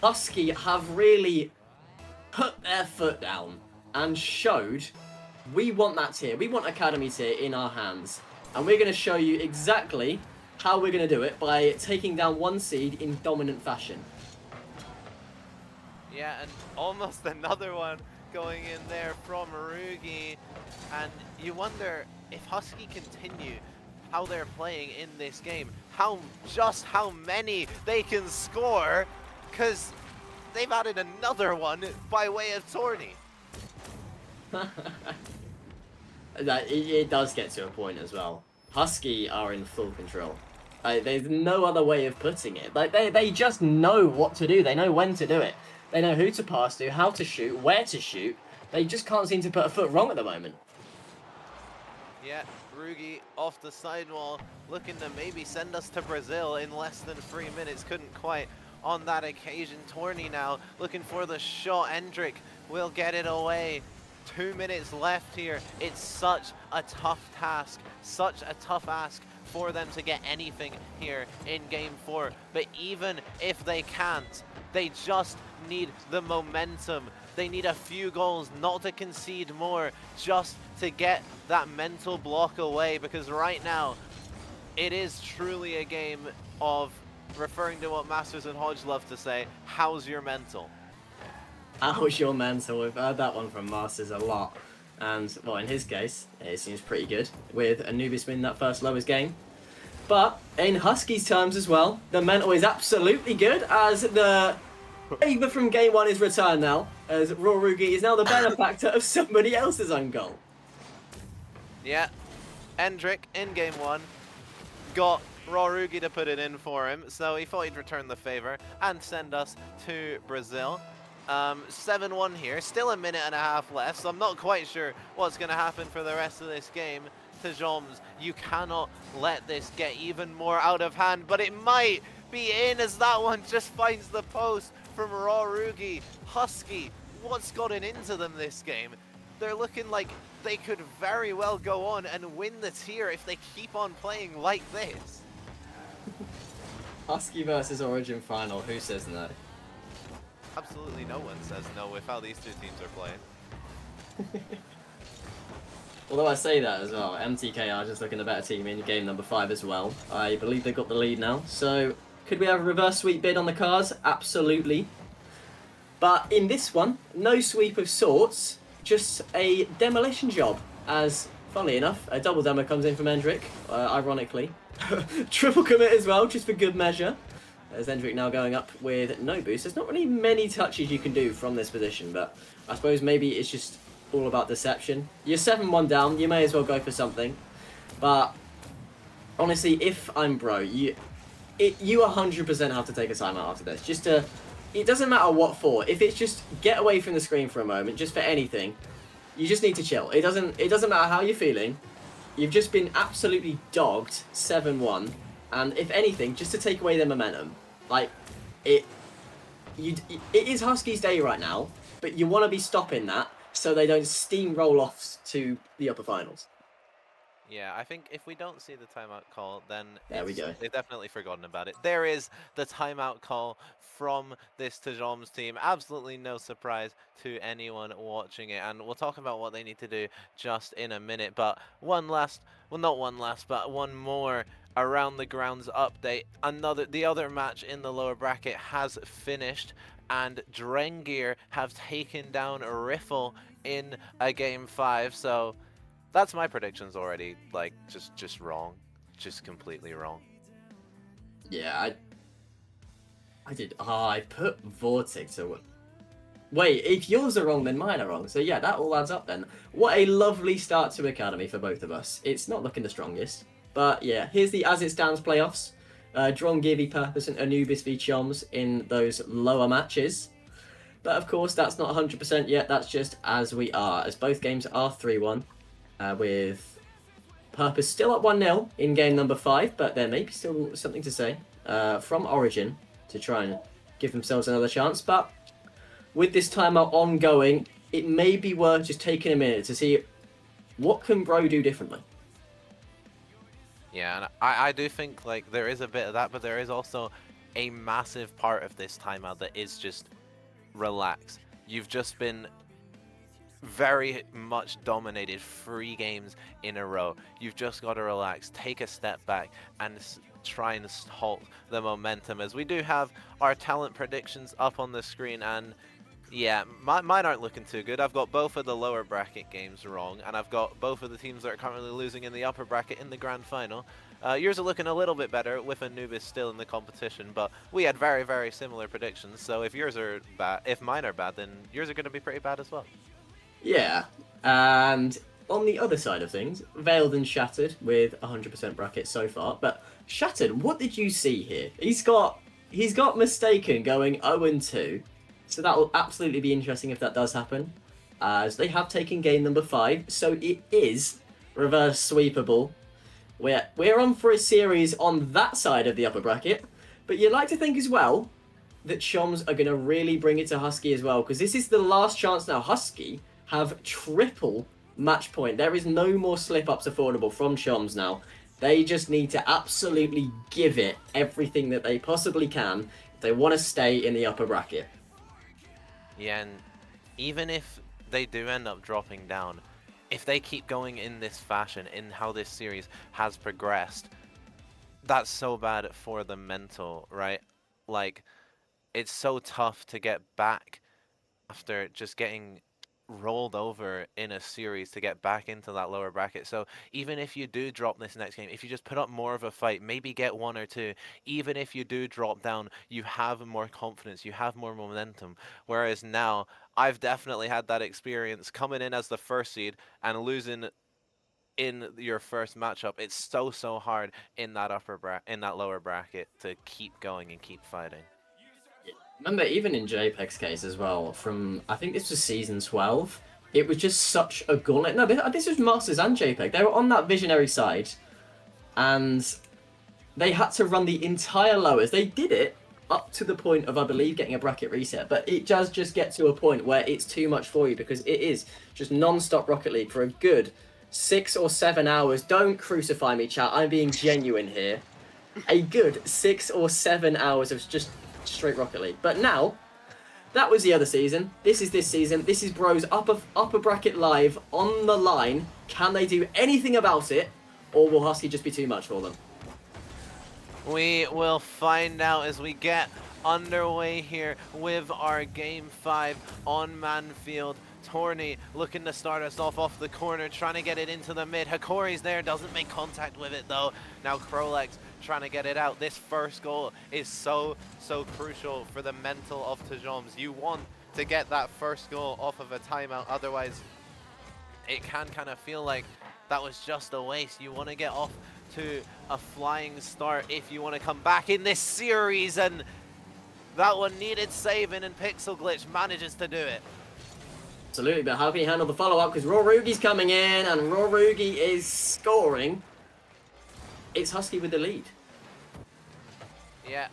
Husky have really put their foot down and showed we want that tier. We want Academy tier in our hands. And we're going to show you exactly how we're going to do it by taking down 1 seed in dominant fashion. Yeah, and almost another one going in there from Rugi. And you wonder if Husky continue how they're playing in this game, how many they can score, because they've added another one by way of Torny. It does get to a point as well. Husky are in full control. There's no other way of putting it. Like they just know what to do. They know when to do it. They know who to pass to, how to shoot, where to shoot. They just can't seem to put a foot wrong at the moment. Yeah, Rugi off the sidewall, looking to maybe send us to Brazil in less than 3 minutes. Couldn't quite on that occasion. Torny now looking for the shot. Endrick will get it away. 2 minutes left here. It's such a tough task, such a tough ask for them to get anything here in game 4. But even if they can't, they just need the momentum They need a few goals, not to concede more, just to get that mental block away, because right now, it is truly a game of, referring to what Masters and Hodge love to say, how's your mental? How's your mental? We've heard that one from Masters a lot. And, well, in his case, it seems pretty good, with Anubis winning that first lowest game. But, in Husky's terms as well, the mental is absolutely good, as the favour from game 1 is returned now, as Rorugi is now the benefactor of somebody else's own goal. Yeah, Endrick in game 1 got Rorugi to put it in for him, so he thought he'd return the favour and send us to Brazil. 7-1 here, still a minute and a half left, so I'm not quite sure what's going to happen for the rest of this game. Tajoms, you cannot let this get even more out of hand, but it might be in as that one just finds the post from Rorugi. Husky, what's gotten into them this game? They're looking like they could very well go on and win the tier if they keep on playing like this. Husky versus Origin final, who says no? Absolutely no one says no with how these two teams are playing. Although I say that as well, MTK are just looking a better team in game number 5 as well. I believe they've got the lead now, so could we have a reverse sweep bid on the cards? Absolutely. But in this one, no sweep of sorts, just a demolition job, as, funnily enough, a double demo comes in from Endrick, ironically. Triple commit as well, just for good measure. As Endrick now going up with no boost. There's not really many touches you can do from this position, but I suppose maybe it's just all about deception. You're 7-1 down, you may as well go for something. But honestly, if I'm Bro, you 100% have to take a timeout after this. Just to, it doesn't matter what for. If it's just get away from the screen for a moment, just for anything, you just need to chill. It doesn't matter how you're feeling. You've just been absolutely dogged 7-1, and if anything, just to take away the momentum. Like, it is Husky's day right now, but you want to be stopping that so they don't steamroll off to the upper finals. Yeah, I think if we don't see the timeout call, then there we go. They've definitely forgotten about it. There is the timeout call from this Tajoms team. Absolutely no surprise to anyone watching it. And we'll talk about what they need to do just in a minute. But one more around the grounds update. The other match in the lower bracket has finished, and Drengir have taken down Riffle in a game 5. So that's my predictions already, like, just wrong. Just completely wrong. Yeah, I did. I put Vortex. So wait, if yours are wrong, then mine are wrong. So yeah, that all adds up then. What a lovely start to Academy for both of us. It's not looking the strongest. But yeah, here's the as it stands playoffs. Drongir v Purpose and Anubis v Choms in those lower matches. But of course, that's not 100% yet. That's just as we are, as both games are 3-1. With Purpose still up 1-0 in game number 5, but there may be still something to say from Origin to try and give themselves another chance. But with this timeout ongoing, it may be worth just taking a minute to see what can Bro do differently. Yeah, and I do think like there is a bit of that, but there is also a massive part of this timeout that is just relax. You've just been very much dominated 3 games in a row. You've just got to relax, take a step back, and try and halt the momentum. As we do have our talent predictions up on the screen, and yeah, mine aren't looking too good. I've got both of the lower bracket games wrong, and I've got both of the teams that are currently losing in the upper bracket in the grand final. Yours are looking a little bit better with Anubis still in the competition, but we had very, very similar predictions. So if yours are bad, if mine are bad, then yours are going to be pretty bad as well. Yeah, and on the other side of things, Veiled and Shattered with 100% bracket so far. But Shattered, what did you see here? He's got Mistaken going 0-2, so that will absolutely be interesting if that does happen, as they have taken game number 5, so it is reverse sweepable. We're on for a series on that side of the upper bracket, but you'd like to think as well that Choms are going to really bring it to Husky as well, because this is the last chance now. Husky have triple match point. There is no more slip-ups affordable from Choms now. They just need to absolutely give it everything that they possibly can if they want to stay in the upper bracket. Yeah, and even if they do end up dropping down, if they keep going in this fashion, in how this series has progressed, that's so bad for the mental, right? Like, it's so tough to get back after just getting rolled over in a series to get back into that lower bracket. So even if you do drop this next game, if you just put up more of a fight, maybe get 1 or 2, even if you do drop down, you have more confidence, you have more momentum. Whereas now, I've definitely had that experience coming in as the first seed and losing in your first matchup. It's so hard in that lower bracket to keep going and keep fighting. Remember, even in JPEG's case as well, from I think this was season 12, it was just such a gauntlet. No, this was Masters and JPEG. They were on that visionary side, and they had to run the entire lowers. They did it up to the point of, I believe, getting a bracket reset, but it does just get to a point where it's too much for you because it is just non-stop Rocket League for a good 6 or 7 hours. Don't crucify me, chat. I'm being genuine here. A good 6 or 7 hours of just straight Rocket League. But now, that was the other season. This is this season. This is Bros upper bracket live on the line. Can they do anything about it, or will Husky just be too much for them? We will find out as we get underway here with our Game 5 on Manfield. Torny looking to start us off the corner, trying to get it into the mid. Hikori's there, doesn't make contact with it though. Now Krolex trying to get it out. This first goal is so crucial for the mental of Tajoms. You want to get that first goal off of a timeout, otherwise it can kind of feel like that was just a waste. You want to get off to a flying start if you want to come back in this series, and that one needed saving, and Pixel Glitch manages to do it. Absolutely, but how can he handle the follow-up? Because Rorugi's coming in, and Rorugi is scoring. It's Husky with the lead. Yeah,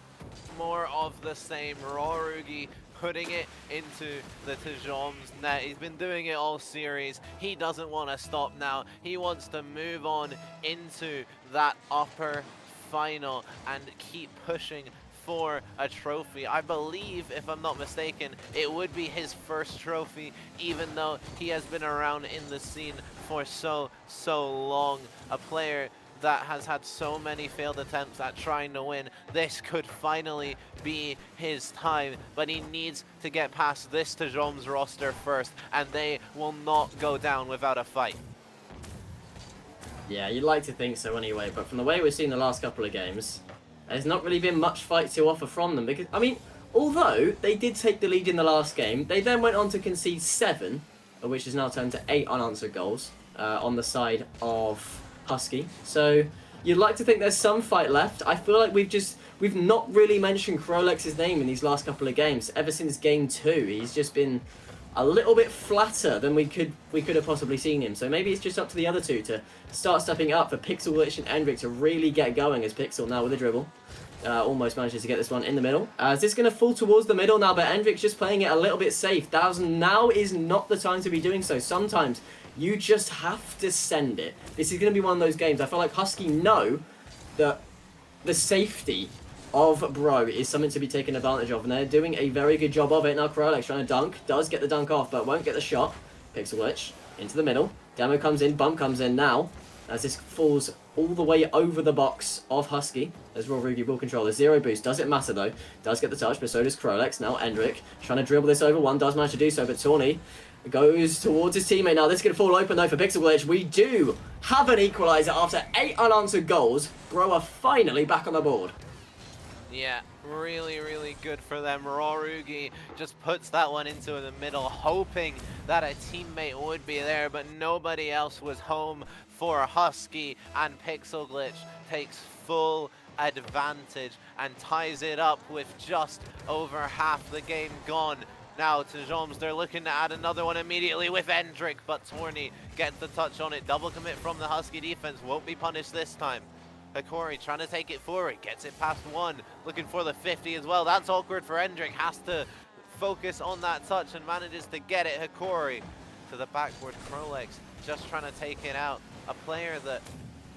more of the same. Rorugi putting it into the Tajoms net. He's been doing it all series. He doesn't want to stop now. He wants to move on into that upper final and keep pushing for a trophy. I believe, if I'm not mistaken, it would be his first trophy, even though he has been around in the scene for so long. A player that has had so many failed attempts at trying to win. This could finally be his time, but he needs to get past this Tajoms roster first, and they will not go down without a fight. Yeah, you'd like to think so anyway, but from the way we've seen the last couple of games, there's not really been much fight to offer from them. Because, I mean, although they did take the lead in the last game, they then went on to concede 7, which has now turned to 8 unanswered goals on the side of Husky. So you'd like to think there's some fight left. I feel like we've not really mentioned Krolex's name in these last couple of games. Ever since game 2, he's just been a little bit flatter than we could have possibly seen him. So maybe it's just up to the other two to start stepping up for Pixel Glitch and Endrick to really get going, as Pixel now with a dribble. Almost manages to get this one in the middle. Is this going to fall towards the middle now, but Endrick's just playing it a little bit safe. 1000 now is not the time to be doing so. Sometimes you just have to send it. This is going to be one of those games. I feel like Husky know that the safety of Bro is something to be taken advantage of, and they're doing a very good job of it. Now Krolex trying to dunk, does get the dunk off, but won't get the shot. Pixel Glitch into the middle. Demo comes in, Bump comes in now, as this falls all the way over the box of Husky, as Rorugi will control the 0 boost. Doesn't matter though, does get the touch, but so does Krolex. Now Endrick trying to dribble this over one, does manage to do so, but Tawny goes towards his teammate. Now this is going to fall open though for Pixel Glitch. We do have an equaliser after 8 unanswered goals. Bro are finally back on the board. Yeah, really good for them. Rorugi just puts that one into the middle, hoping that a teammate would be there, but nobody else was home for Husky, and Pixel Glitch takes full advantage and ties it up with just over half the game gone. Now Tajoms, they're looking to add another one immediately with Endrick, but Torny gets the touch on it. Double commit from the Husky defense, won't be punished this time. Hikori trying to take it forward, gets it past one, looking for the 50 as well. That's awkward for Endrick, has to focus on that touch and manages to get it. Hikori to the backward. Krolex just trying to take it out. A player that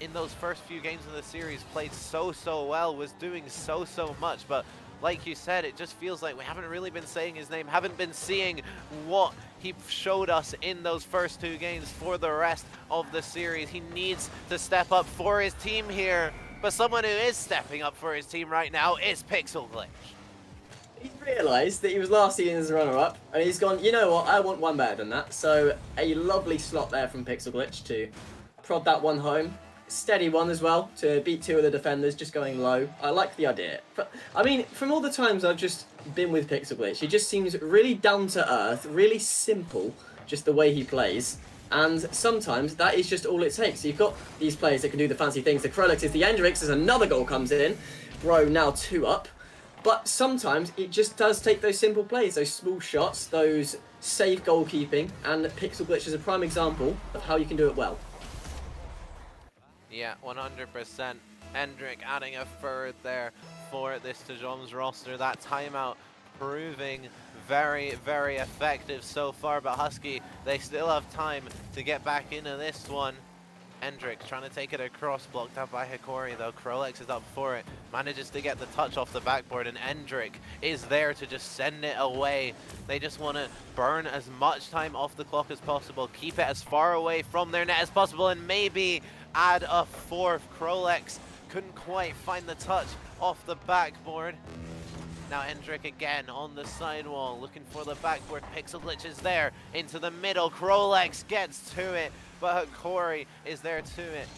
in those first few games of the series played so well, was doing so much, but like you said, it just feels like we haven't really been saying his name, haven't been seeing what he showed us in those first 2 games for the rest of the series. He needs to step up for his team here, but someone who is stepping up for his team right now is Pixel Glitch. He's realised that he was last season's runner-up, and he's gone, you know what, I want one better than that. So a lovely slot there from Pixel Glitch to prod that one home. Steady one as well, to beat 2 of the defenders, just going low. I like the idea. But, I mean, from all the times I've just been with Pixel Glitch, he just seems really down to earth, really simple, just the way he plays. And sometimes that is just all it takes. You've got these players that can do the fancy things. The Krolix is the Endrix as another goal comes in. Bro now 2 up. But sometimes it just does take those simple plays, those small shots, those safe goalkeeping, and Pixel Glitch is a prime example of how you can do it well. Yeah, 100%. Endrick adding a third there for this Tajom's roster. That timeout proving very, very effective so far, but Husky, they still have time to get back into this one. Endrick trying to take it across, blocked out by Hikori though. Krolex is up for it, manages to get the touch off the backboard, and Endrick is there to just send it away. They just want to burn as much time off the clock as possible, keep it as far away from their net as possible, and maybe add a 4th. Krolex couldn't quite find the touch off the backboard. Now Endrick again on the sidewall, looking for the backboard. Pixel Glitch is there, into the middle. Krolex gets to it, but Hikori is there to it.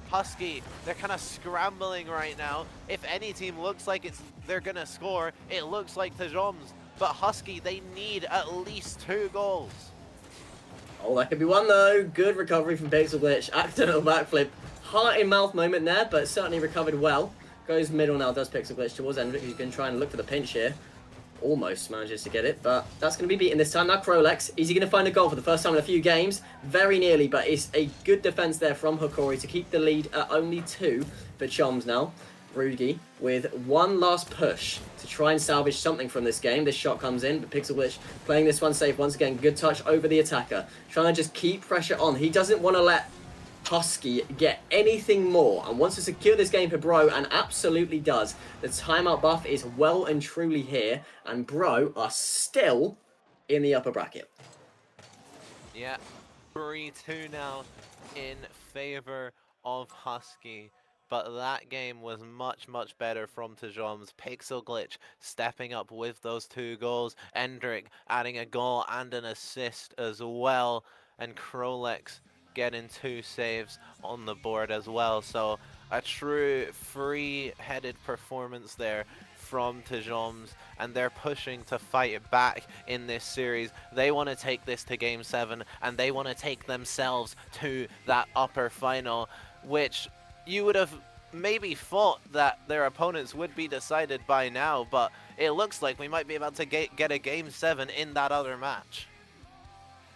Husky, they're kind of scrambling right now. If any team looks like they're going to score, it looks like Tajom's. But Husky, they need at least 2 goals. Oh, that could be one though. Good recovery from Pixel Glitch. Accidental backflip. Heart in mouth moment there, but certainly recovered well. Goes middle now, does Pixel Glitch towards Endrick, who's been trying to look for the pinch here. Almost manages to get it, but that's going to be beaten this time. Now Krolex, is he going to find a goal for the first time in a few games? Very nearly, but it's a good defense there from Hikori to keep the lead at only 2 for Choms now. Rugi with one last push to try and salvage something from this game. This shot comes in, but Pixel Glitch playing this one safe once again. Good touch over the attacker. Trying to just keep pressure on. He doesn't want to let Husky get anything more and wants to secure this game for Bro, and absolutely does. The timeout buff is well and truly here, and Bro are still in the upper bracket. Yeah, 3-2 now in favor of Husky. But that game was much, much better from Tajom's. Pixel Glitch stepping up with those 2 goals. Endrick adding a goal and an assist as well. And Krolex getting 2 saves on the board as well. So a true free-headed performance there from Tajom's, and they're pushing to fight it back in this series. They want to take this to Game 7, and they want to take themselves to that upper final, which you would have maybe thought that their opponents would be decided by now, but it looks like we might be about to get a Game 7 in that other match.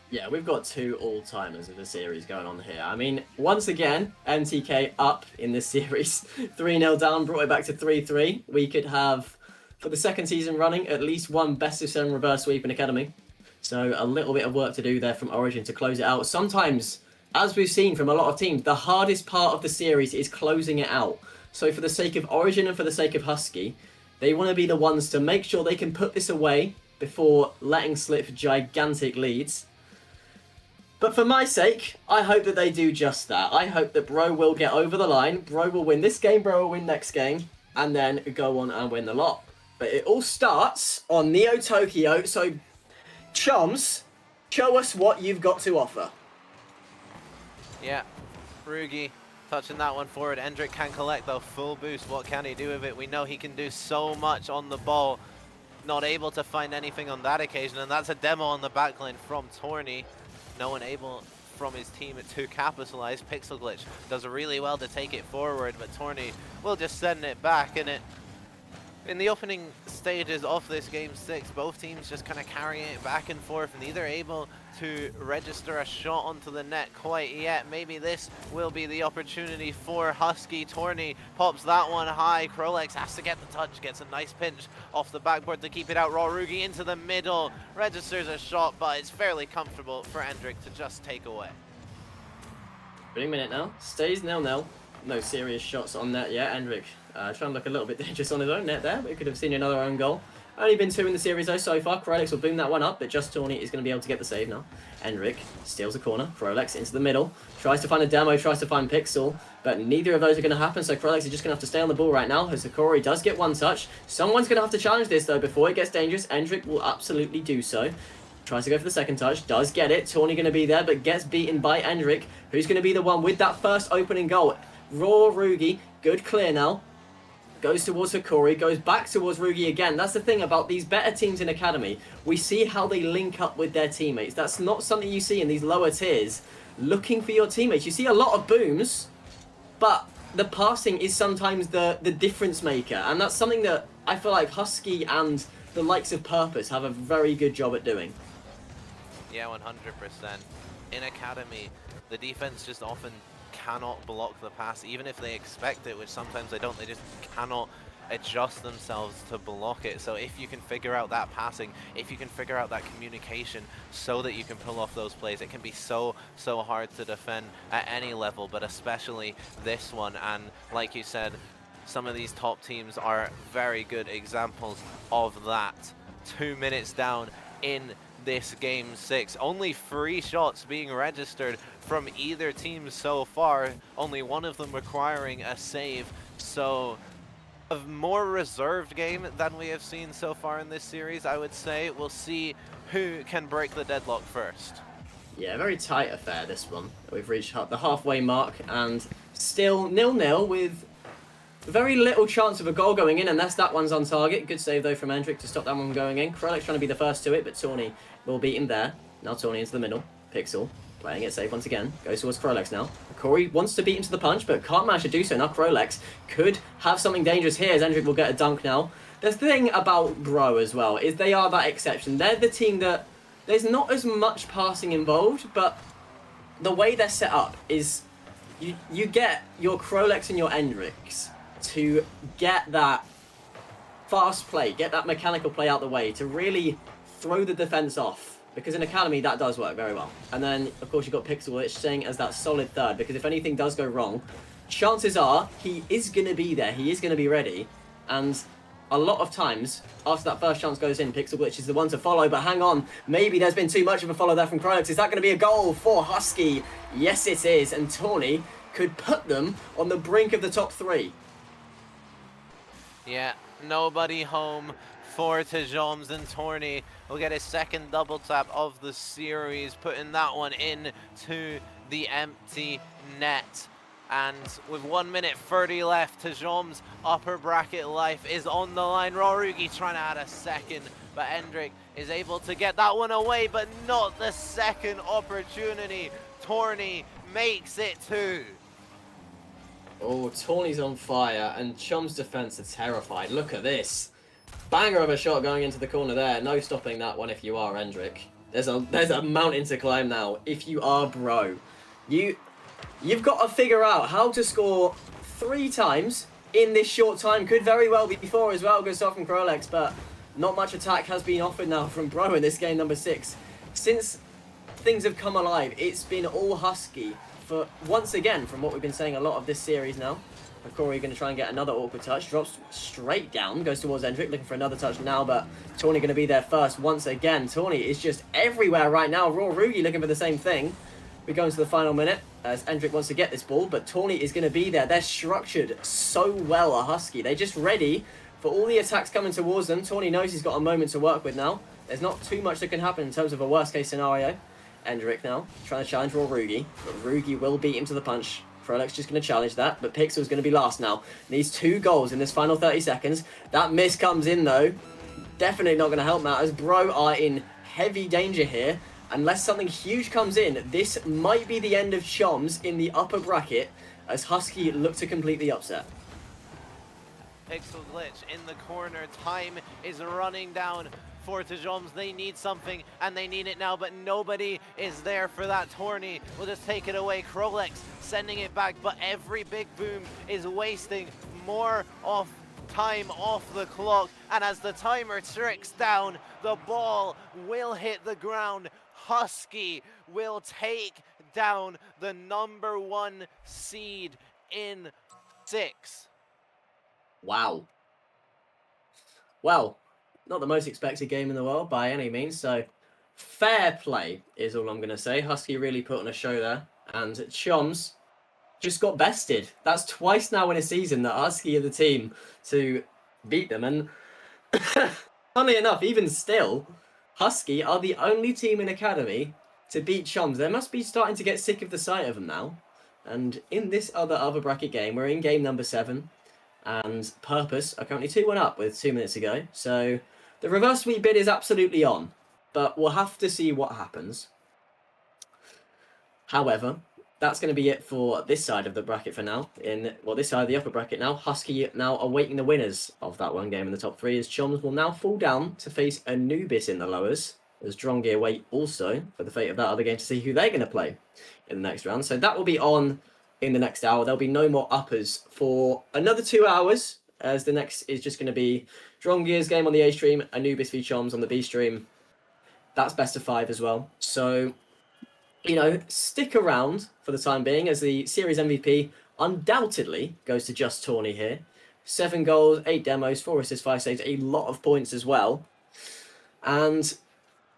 Yeah, we've got 2 all-timers of the series going on here. I mean, once again, MTK up in this series. 3-0 down, brought it back to 3-3. We could have, for the second season running, at least one best-of-7 reverse sweep in Academy. So a little bit of work to do there from Origin to close it out. Sometimes, as we've seen from a lot of teams, the hardest part of the series is closing it out. So for the sake of Origin and for the sake of Husky, they want to be the ones to make sure they can put this away before letting slip gigantic leads. But for my sake, I hope that they do just that. I hope that Bro will get over the line, Bro will win this game, Bro will win next game, and then go on and win the lot. But it all starts on Neo Tokyo, so Choms, show us what you've got to offer. Yeah, Rugi touching that one forward. Endrick can collect though, full boost. What can he do with it? We know he can do so much on the ball. Not able to find anything on that occasion, and that's a demo on the backline from Torny. No one able from his team to capitalize. Pixel Glitch does really well to take it forward, but Torny will just send it back, and in the opening stages of this Game 6, both teams just kind of carrying it back and forth, neither able to register a shot onto the net quite yet. Maybe this will be the opportunity for Husky. Torny pops that one high. Krolex has to get the touch, gets a nice pinch off the backboard to keep it out. Raw Rugi into the middle, registers a shot, but it's fairly comfortable for Endrick to just take away. Winning minute now, stays 0-0. No serious shots on net yet. Endrick trying to look a little bit dangerous on his own net there, but he could have seen another own goal. Only been 2 in the series though so far. Krolex will boom that one up, but just Tawny is going to be able to get the save now. Endrick steals a corner. Krolex into the middle. Tries to find a demo, tries to find Pixel, but neither of those are going to happen, so Krolex is just going to have to stay on the ball right now. Hisakori does get one touch. Someone's going to have to challenge this though before it gets dangerous. Endrick will absolutely do so. Tries to go for the second touch, does get it. Tawny going to be there, but gets beaten by Endrick, who's going to be the one with that first opening goal. Raw Rugi, good clear now. Goes towards Hikori, goes back towards Rugi again. That's the thing about these better teams in Academy. We see how they link up with their teammates. That's not something you see in these lower tiers. Looking for your teammates. You see a lot of booms, but the passing is sometimes the difference maker. And that's something that I feel like Husky and the likes of Purpose have a very good job at doing. Yeah, 100%. In Academy, the defense just often cannot block the pass, even if they expect it, which sometimes they don't. They just cannot adjust themselves to block it. So if you can figure out that passing, if you can figure out that communication so that you can pull off those plays, it can be so hard to defend at any level, but especially this one. And like you said, some of these top teams are very good examples of that. 2 minutes down in this game 6. Only 3 shots being registered from either team so far, only one of them requiring a save. So a more reserved game than we have seen so far in this series, I would say. We'll see who can break the deadlock first. Yeah, very tight affair, this one. We've reached the halfway mark and still 0-0 with very little chance of a goal going in, unless that one's on target. Good save though from Endrick to stop that one going in. Krolex trying to be the first to it, but Tawny will beat him there. Now Tawny into the middle. Pixel playing it safe once again. Goes towards Krolex now. Corey wants to beat him to the punch, but can't manage to do so. Now Krolex could have something dangerous here as Endrick will get a dunk now. The thing about Bro as well is they are that exception. They're the team that there's not as much passing involved, but the way they're set up is you get your Krolex and your Endricks to get that fast play, get that mechanical play out the way, to really throw the defense off. Because in Academy, that does work very well. And then, of course, you've got Pixel, which staying as that solid third, because if anything does go wrong, chances are he is going to be there, he is going to be ready. And a lot of times, after that first chance goes in, Pixel Glitch is the one to follow, but hang on, maybe there's been too much of a follow there from Krolex. Is that going to be a goal for Husky? Yes, it is, and Tawny could put them on the brink of the top 3. Yeah, nobody home for Tejoms, and Tawny will get his second double tap of the series, putting that one into the empty net. And with 1 minute 30 left, Tejoms' upper bracket life is on the line. Rorugi trying to add a second, but Endrick is able to get that one away, but not the second opportunity. Tawny makes it 2. Oh, Tawny's on fire, and Chum's defense are terrified. Look at this. Banger of a shot going into the corner there. No stopping that one if you are Endrick. There's a mountain to climb now. If you are Bro, you've got to figure out how to score 3 times in this short time. Could very well be 4 as well. Good stuff from Krolex, but not much attack has been offered now from Bro in this game number 6. Since things have come alive, it's been all Husky. For once again, from what we've been saying a lot of this series now. Corey going to try and get another awkward touch. Drops straight down. Goes towards Endrick. Looking for another touch now, but Tawny going to be there first once again. Tawny is just everywhere right now. Raw Rugi looking for the same thing. We go into the final minute as Endrick wants to get this ball, but Tawny is going to be there. They're structured so well, a Husky. They're just ready for all the attacks coming towards them. Tawny knows he's got a moment to work with now. There's not too much that can happen in terms of a worst case scenario. Endrick now trying to challenge Raw Rugi, but Rugi will beat him to the punch. Krolex just going to challenge that, but Pixel's going to be last now. Needs 2 goals in this final 30 seconds. That miss comes in though. Definitely not going to help matters. Bro are in heavy danger here. Unless something huge comes in, this might be the end of Choms in the upper bracket as Husky look to complete the upset. Pixel Glitch in the corner. Time is running down for Tejoms. They need something, and they need it now, but nobody is there for that. Tawny will just take it away. Krolex sending it back, but every big boom is wasting more of time off the clock, and as the timer ticks down, the ball will hit the ground. Husky will take down the number 1 seed in 6. Wow. Well, not the most expected game in the world by any means. So fair play is all I'm going to say. Husky really put on a show there. And Choms just got bested. That's twice now in a season that Husky are the team to beat them. And funnily enough, even still, Husky are the only team in Academy to beat Choms. They must be starting to get sick of the sight of them now. And in this other bracket game, we're in game number 7. And Purpose are currently 2-1 up with 2 minutes to go. So the reverse sweep bid is absolutely on. But we'll have to see what happens. However, that's going to be it for this side of the bracket for now. This side of the upper bracket now. Husky now awaiting the winners of that one game in the top 3, as Choms will now fall down to face Anubis in the lowers, as Drongir wait also for the fate of that other game to see who they're going to play in the next round. So that will be on in the next hour. There'll be no more uppers for another 2 hours, as the next is just going to be Drongir's game on the A stream, Anubis v Choms on the B stream. That's best of 5 as well. So, you know, stick around for the time being, as the series MVP undoubtedly goes to Just Tawny here. 7 goals, 8 demos, 4 assists, 5 saves, a lot of points as well. And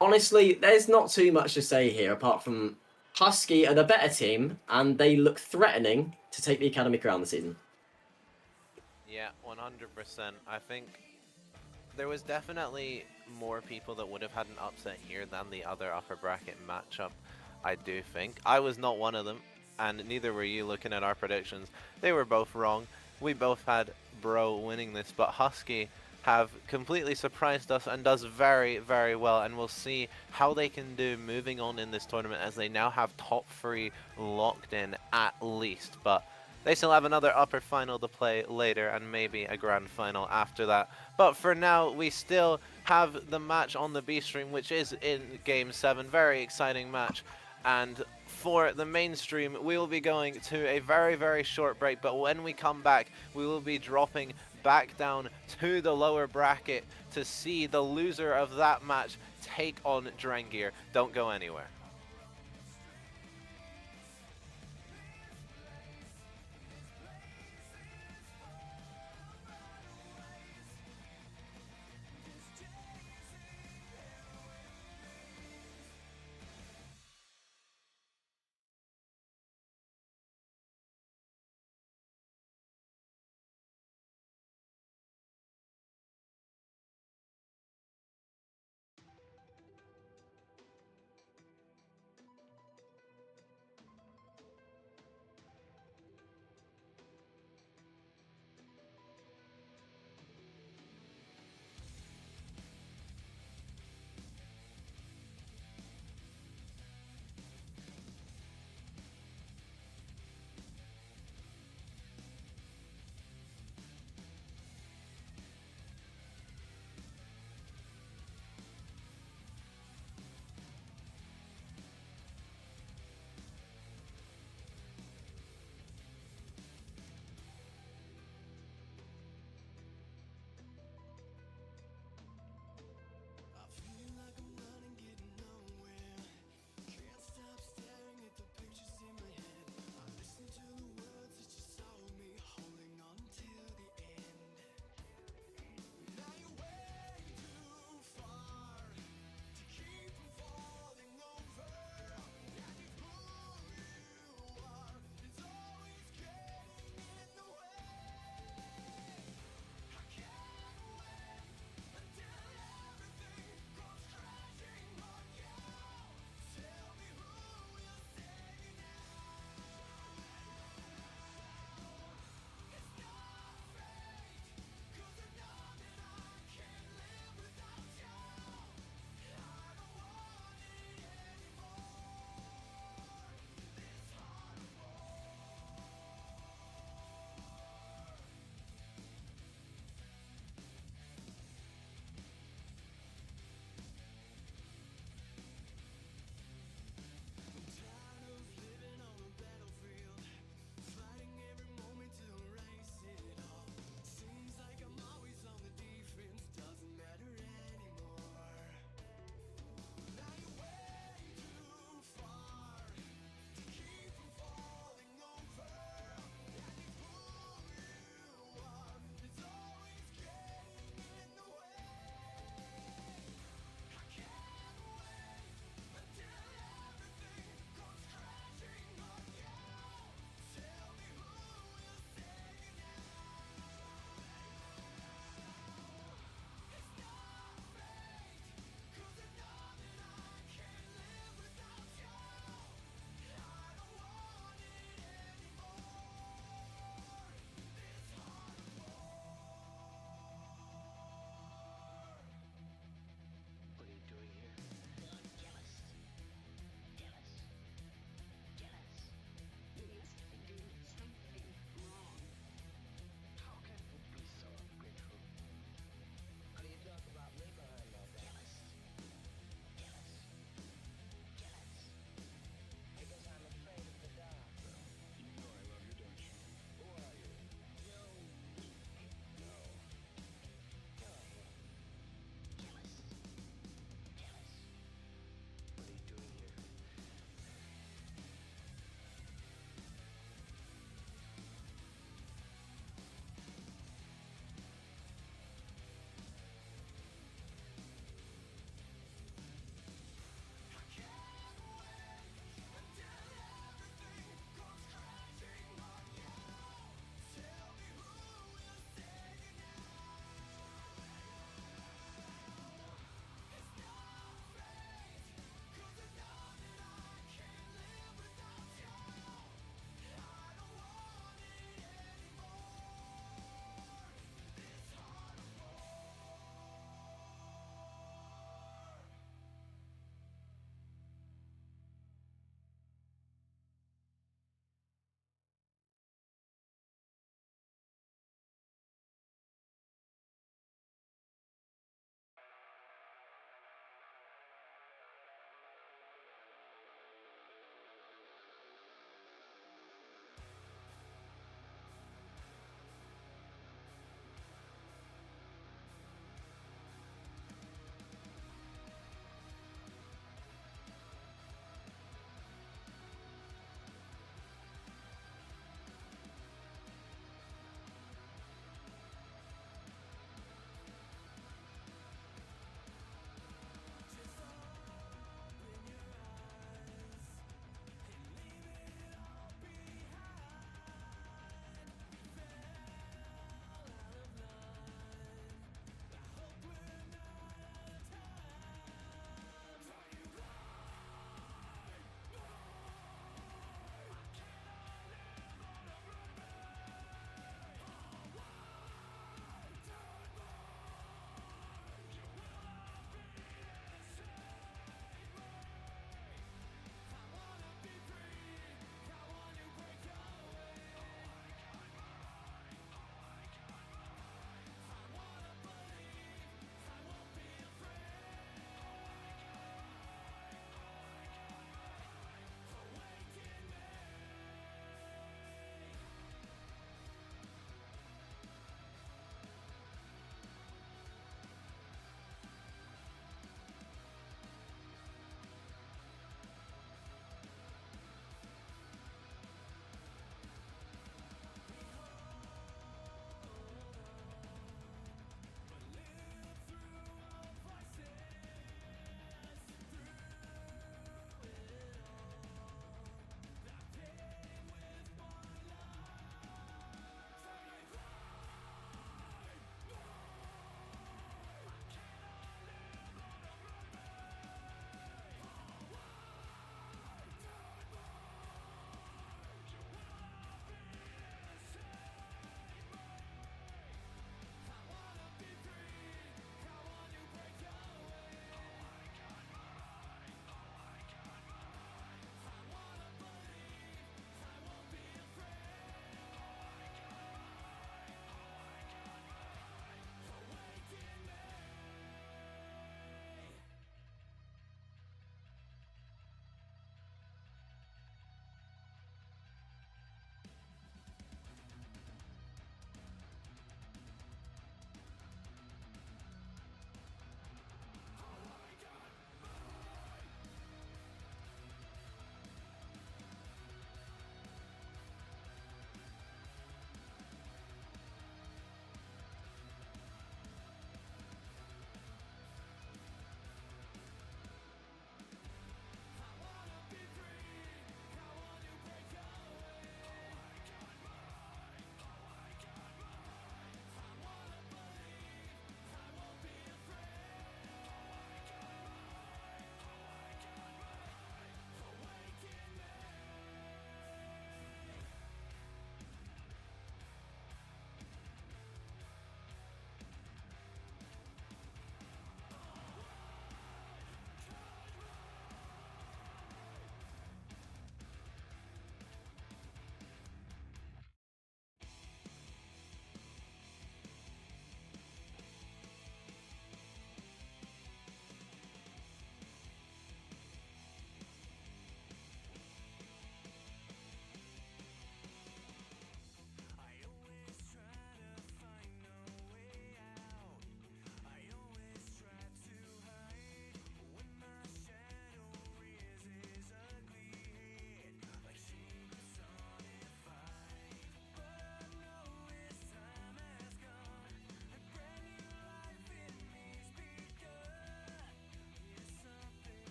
honestly, there's not too much to say here apart from Husky are the better team, and they look threatening to take the Academy crown this season. Yeah, 100%. I think there was definitely more people that would have had an upset here than the other upper bracket matchup, I do think. I was not one of them, and neither were you looking at our predictions. They were both wrong. We both had Bro winning this, but Husky have completely surprised us and does very, very well, and we'll see how they can do moving on in this tournament, as they now have top 3 locked in at least. But they still have another upper final to play later, and maybe a grand final after that. But for now, we still have the match on the B stream, which is in Game 7. Very exciting match. And for the mainstream, we will be going to a very, very short break. But when we come back, we will be dropping back down to the lower bracket to see the loser of that match take on Drengir. Don't go anywhere.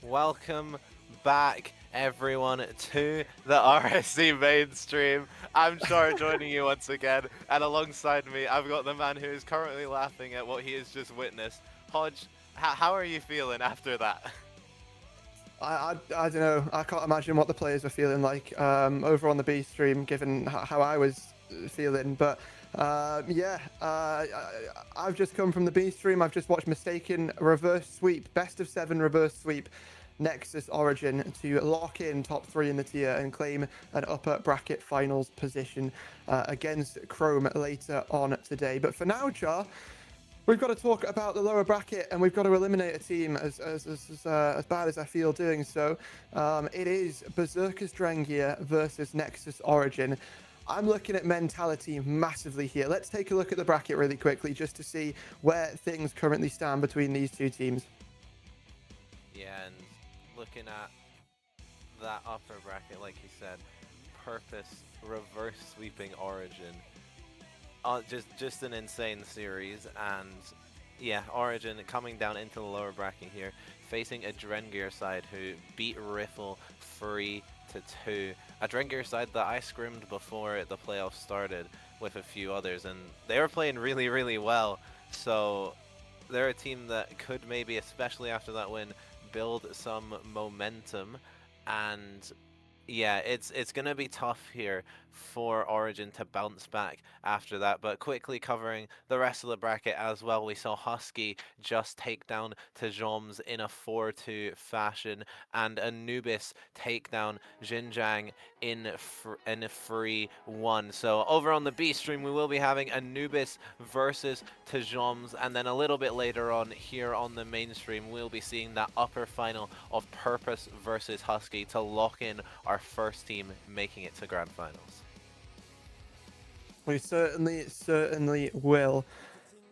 Welcome back, everyone, to the RSC mainstream. I'm Char joining you once again, and alongside me, I've got the man who is currently laughing at what he has just witnessed. Hodge, how are you feeling after that? I don't know. I can't imagine what the players were feeling like over on the B stream, given how I was feeling. But yeah, I've just come from the B stream. I've just watched Mistaken reverse sweep, best of 7 reverse sweep, Nexus Origin to lock in top 3 in the tier and claim an upper bracket finals position against Chrome later on today. But for now, Char, we've got to talk about the lower bracket, and we've got to eliminate a team as bad as I feel doing so. It is Berserkers Drengir versus Nexus Origin. I'm looking at mentality massively here. Let's take a look at the bracket really quickly just to see where things currently stand between these two teams. Yeah, and looking at that upper bracket, like you said, Purpose reverse sweeping Origin. Just an insane series, and yeah, Origin coming down into the lower bracket here, facing a Drengir side who beat Riffle 3-2. A Drengir side that I scrimmed before the playoffs started with a few others, and they were playing really, really well. So they're a team that could maybe, especially after that win, build some momentum. And yeah, it's gonna be tough here for Origin to bounce back after that. But quickly covering the rest of the bracket as well, we saw Husky just take down Tajoms in a 4-2 fashion, and Anubis take down Xinjiang in a 3-1. So over on the B stream, we will be having Anubis versus Tajoms, and then a little bit later on here on the mainstream, we'll be seeing that upper final of Purpose versus Husky to lock in our first team making it to Grand Finals. We certainly will.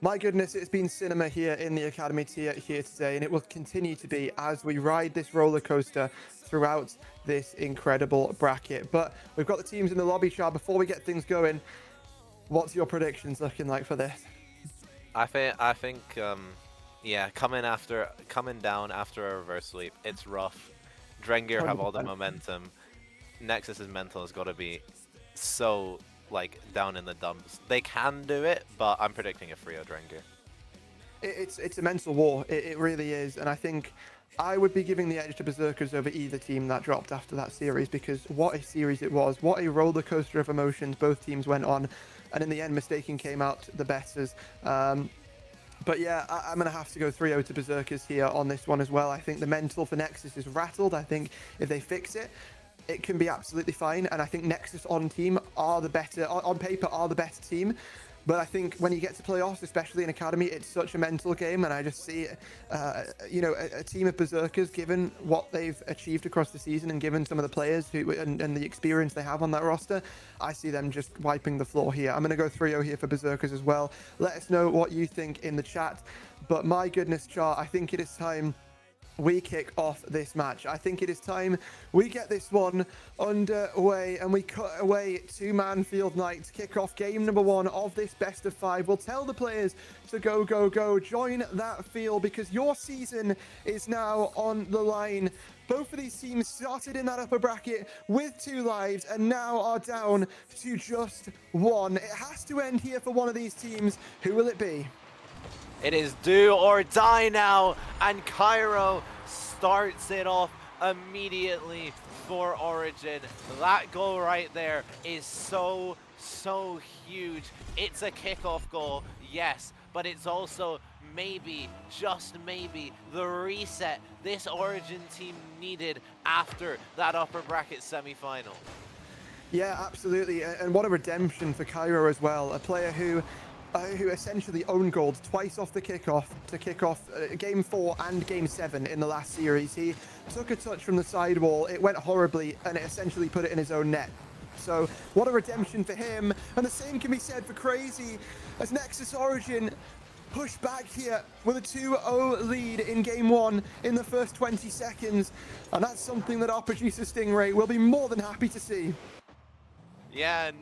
My goodness, it's been cinema here in the Academy tier here today, and it will continue to be as we ride this roller coaster throughout this incredible bracket. But we've got the teams in the lobby, Char. Before we get things going, what's your predictions looking like for this? I think yeah, coming down after a reverse sweep, it's rough. Drengir have all the momentum. Nexus's mental has got to be so like down in the dumps. They can do it, but I'm predicting a 3-0 Drengir. It's a mental war. It really is, and I think I would be giving the edge to Berserkers over either team that dropped after that series, because what a series it was. What a roller coaster of emotions both teams went on, and in the end, Mistaken came out the betters. But yeah, I'm going to have to go 3-0 to Berserkers here on this one as well. I think the mental for Nexus is rattled. I think if they fix it, it can be absolutely fine. And I think Nexus on paper are the better team. But I think when you get to playoffs, especially in Academy, it's such a mental game. And I just see, a team of Berserkers, given what they've achieved across the season and given some of the players and the experience they have on that roster, I see them just wiping the floor here. I'm going to go 3-0 here for Berserkers as well. Let us know what you think in the chat. But my goodness, Char, I think it is time we kick off this match. I think it is time we get this one underway, and we cut away to Manfield Night to kick off game number 1 of this best of 5. We'll tell the players to go, join that field, because your season is now on the line. Both of these teams started in that upper bracket with 2 lives and now are down to just 1. It has to end here for one of these teams. Who will it be? It is do or die now, and Cairo starts it off immediately for Origin. That goal right there is so huge. It's a kickoff goal, yes, but it's also maybe, just maybe, the reset this Origin team needed after that upper bracket semi-final. Yeah, absolutely, and what a redemption for Cairo as well. A player who essentially own goaled twice off the kickoff to kick off Game 4 and Game 7 in the last series. He took a touch from the sidewall, it went horribly, and it essentially put it in his own net. So what a redemption for him, and the same can be said for Crazy, as Nexus Origin push back here with a 2-0 lead in Game 1 in the first 20 seconds, and that's something that our producer Stingray will be more than happy to see. Yeah, and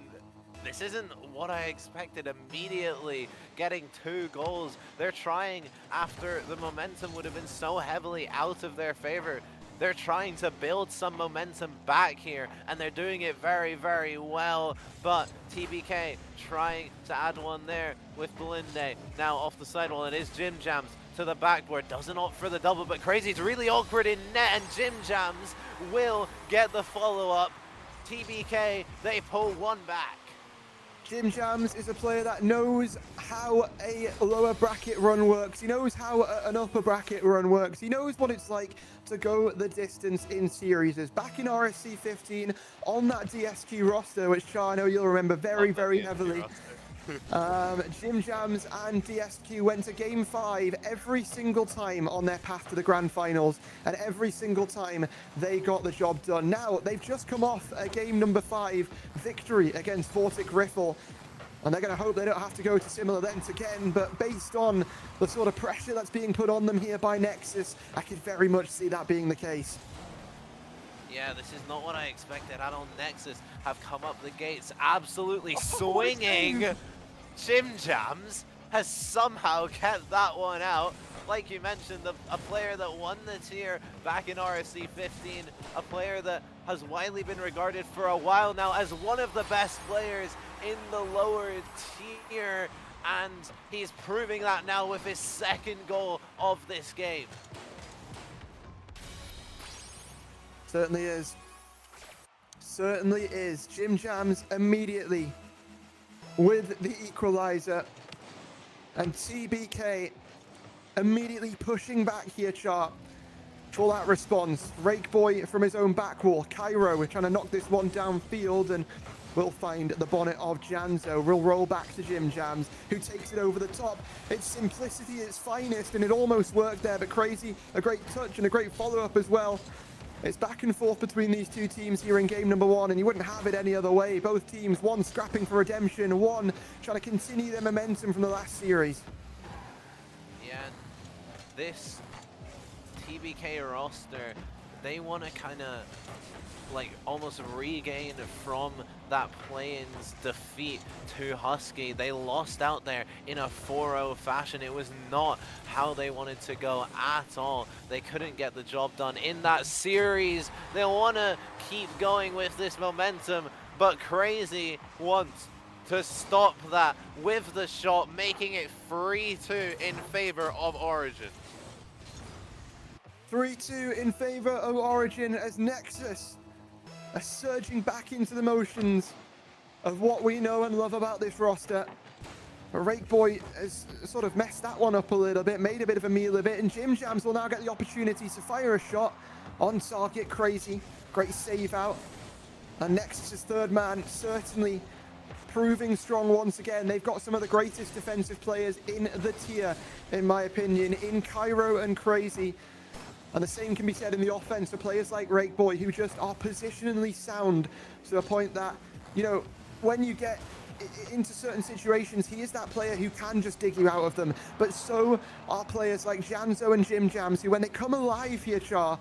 this isn't what I expected. Immediately getting 2 goals. They're trying after the momentum would have been so heavily out of their favor. They're trying to build some momentum back here, and they're doing it very, very well. But TBK trying to add one there with Blinde. Now off the sidewall, it is Jim Jams to the backboard. Doesn't opt for the double, but Crazy's really awkward in net, and Jim Jams will get the follow-up. TBK, they pull one back. Jim Jams is a player that knows how a lower bracket run works. He knows how an upper bracket run works. He knows what it's like to go the distance in series. Back in RSC 15 on that DSQ roster, which Char, I know you'll remember very, very heavily. Jim Jams and DSQ went to Game 5 every single time on their path to the Grand Finals, and every single time they got the job done. Now, they've just come off a game number 5 victory against Vortic Riffle, and they're going to hope they don't have to go to similar lengths again, but based on the sort of pressure that's being put on them here by Nexus, I could very much see that being the case. Yeah, this is not what I expected. Adon Nexus have come up the gates absolutely swinging. Jim Jams has somehow kept that one out. Like you mentioned, a player that won the tier back in RSC 15, a player that has widely been regarded for a while now as one of the best players in the lower tier, and he's proving that now with his second goal of this game. Certainly is. Certainly is. Jim Jams immediately with the equalizer, and TBK immediately pushing back here, Char, for that response. Rakeboy from his own back wall. Cairo trying to knock this one downfield, and will find the bonnet of Janzo. Will roll back to Jim Jams, who takes it over the top. It's simplicity at its finest, and it almost worked there, but Crazy, a great touch and a great follow-up as well. It's back and forth between these two teams here in game number 1, and you wouldn't have it any other way. Both teams, one scrapping for redemption, one trying to continue their momentum from the last series. Yeah, this TBK roster, they want to kind of like almost regain from that play-in's defeat to Husky. They lost out there in a 4-0 fashion. It was not how they wanted to go at all. They couldn't get the job done in that series. They want to keep going with this momentum, but Crazy wants to stop that with the shot, making it 3-2 in favor of Origin. 3-2 in favor of Origin as Nexus are surging back into the motions of what we know and love about this roster. But Rakeboy has sort of messed that one up a little bit, made a bit of a meal of it, and Jim Jams will now get the opportunity to fire a shot on target. Crazy, great save out. And Nexus's third man certainly proving strong once again. They've got some of the greatest defensive players in the tier, in my opinion, in Cairo and Crazy. And the same can be said in the offense for players like Rakeboy, who just are positionally sound to the point that, you know, when you get into certain situations, he is that player who can just dig you out of them. But so are players like Janzo and Jim Jams, who when they come alive here, Char,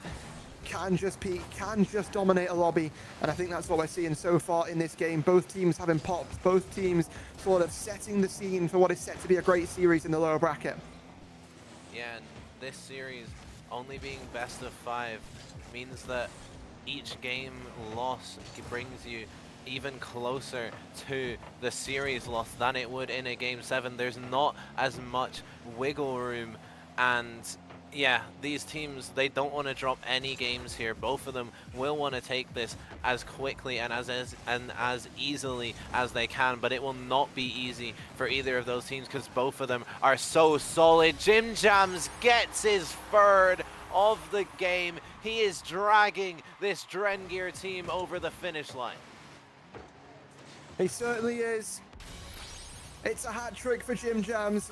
can just peak, can just dominate a lobby. And I think that's what we're seeing so far in this game. Both teams having popped, both teams sort of setting the scene for what is set to be a great series in the lower bracket. Yeah, and this series only being best of 5 means that each game loss brings you even closer to the series loss than it would in a game 7. There's not as much wiggle room, and yeah, these teams, they don't want to drop any games here. Both of them will want to take this as quickly and as easily as they can, but it will not be easy for either of those teams because both of them are so solid. Jim Jams gets his third of the game. He is dragging this Drengir team over the finish line. He certainly is. It's a hat trick for Jim Jams.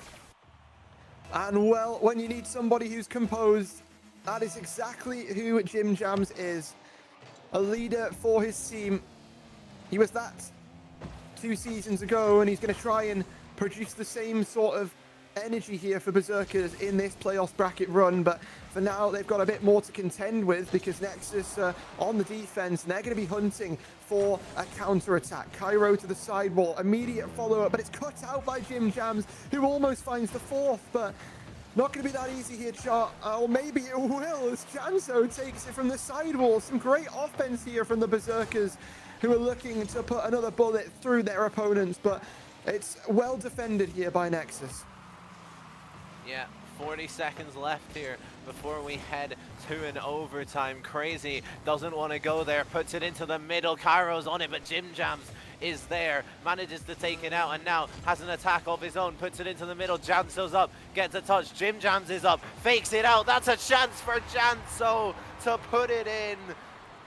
And well, when you need somebody who's composed, that is exactly who Jim Jams is. A leader for his team. He was that 2 seasons ago, and he's going to try and produce the same sort of energy here for Berserkers in this playoffs bracket run. But for now, they've got a bit more to contend with because Nexus on the defense, and they're going to be hunting for a counter-attack. Cairo to the sidewall, immediate follow-up, but it's cut out by Jim Jams, who almost finds the 4th, but Not going to be that easy here, Chart. Or maybe it will, as Janso takes it from the sidewall. Some great offense here from the Berserkers, who are looking to put another bullet through their opponents, but it's well defended here by Nexus. Yeah, 40 seconds left here before we head to an overtime. Crazy doesn't want to go there, puts it into the middle. Cairo's on it, but Jim Jams is there, manages to take it out, and now has an attack of his own, puts it into the middle. Janso's up, gets a touch. Jim Jams is up, fakes it out. That's a chance for Janso to put it in.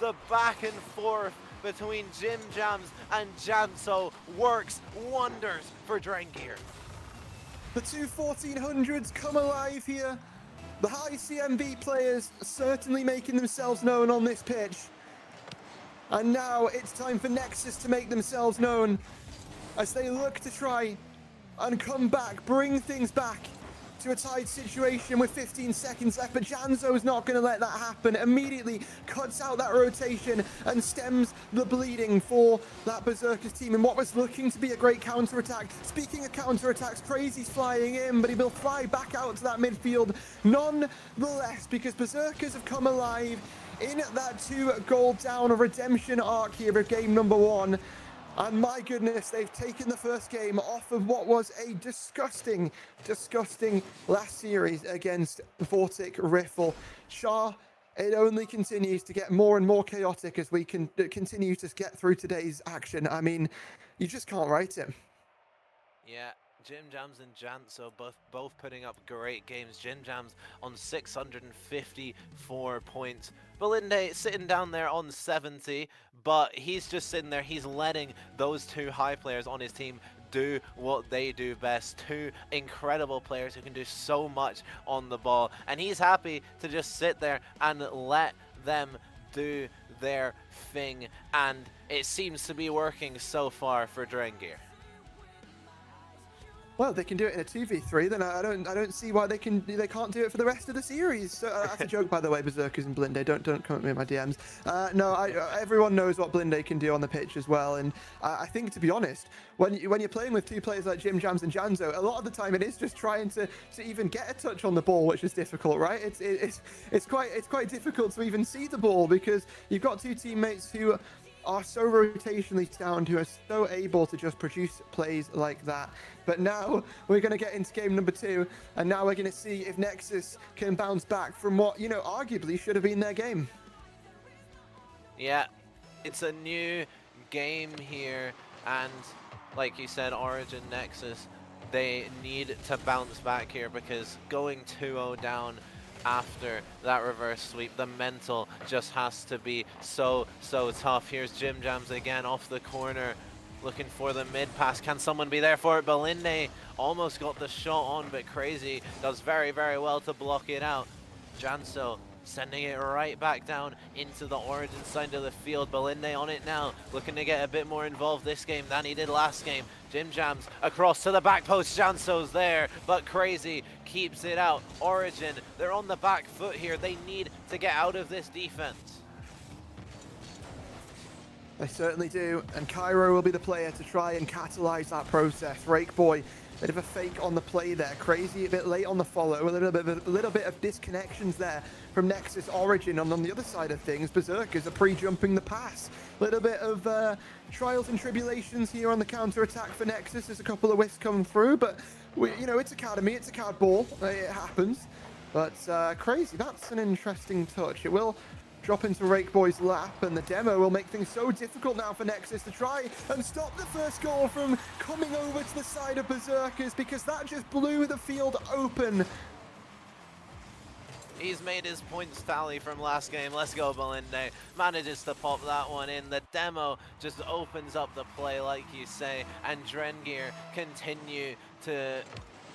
The back and forth between Jim Jams and Janso works wonders for Drengir. The two 1400s come alive here. The high CMV players certainly making themselves known on this pitch. And now it's time for Nexus to make themselves known as they look to try and come back, bring things back to a tied situation with 15 seconds left, but Janso's not going to let that happen. Immediately cuts out that rotation and stems the bleeding for that Berserkers team in what was looking to be a great counter-attack. Speaking of counter-attacks, Crazy's flying in, but he will fly back out to that midfield nonetheless, because Berserkers have come alive in that 2-goal down redemption arc here of game number 1. And my goodness, they've taken the first game off of what was a disgusting last series against Vortic Riffle. Shah, it only continues to get more and more chaotic as we can continue to get through today's action. I mean, you just can't write it. Yeah, Jim Jams and Janso both putting up great games. Jim Jams on 654 points. Belinde sitting down there on 70, but he's just sitting there. He's letting those two high players on his team do what they do best. Two incredible players who can do so much on the ball, and he's happy to just sit there and let them do their thing, and it seems to be working so far for Drengir. Well, they can do it in a 2v3, then I don't see why they can't do it for the rest of the series. So, that's a joke, by the way, Berserkers and Blinde. Don't come at me in my DMs. No, everyone knows what Blinde can do on the pitch as well, and I think, to be honest, when you're playing with two players like Jim Jams and Janso, a lot of the time it is just trying to even get a touch on the ball, which is difficult, right? It's quite difficult to even see the ball because you've got two teammates who are so rotationally sound, who are so able to just produce plays like that. But now we're going to get into game number 2, and now we're going to see if Nexus can bounce back from what, arguably should have been their game. Yeah, it's a new game here, and like you said, Origin Nexus, they need to bounce back here because going 2-0 down after that reverse sweep, the mental just has to be so tough. Here's Jim Jams again off the corner, looking for the mid pass. Can someone be there for it? Belinde almost got the shot on, but Crazy does very well to block it out. Janso sending it right back down into the Origin side of the field. Belinde on it now, looking to get a bit more involved this game than he did last game. Jim Jams across to the back post. Janso's there, but Crazy keeps it out. Origin, they're on the back foot here. They need to get out of this defense. They certainly do, and Cairo will be the player to try and catalyze that process. Rakeboy, bit of a fake on the play there. Crazy a bit late on the follow. A little bit of disconnections there from Nexus Origin. And on the other side of things, Berserkers are pre-jumping the pass. A little bit of trials and tribulations here on the counter-attack for Nexus. There's a couple of whiffs coming through, but it's Academy, it's a card ball. It happens. But Crazy, that's an interesting touch. It will drop into Rakeboy's lap, and the demo will make things so difficult now for Nexus to try and stop the first goal from coming over to the side of Berserkers, because that just blew the field open. He's made his points tally from last game. Let's go, Belinde. Manages to pop that one in. The demo just opens up the play, like you say, and Drengir continue to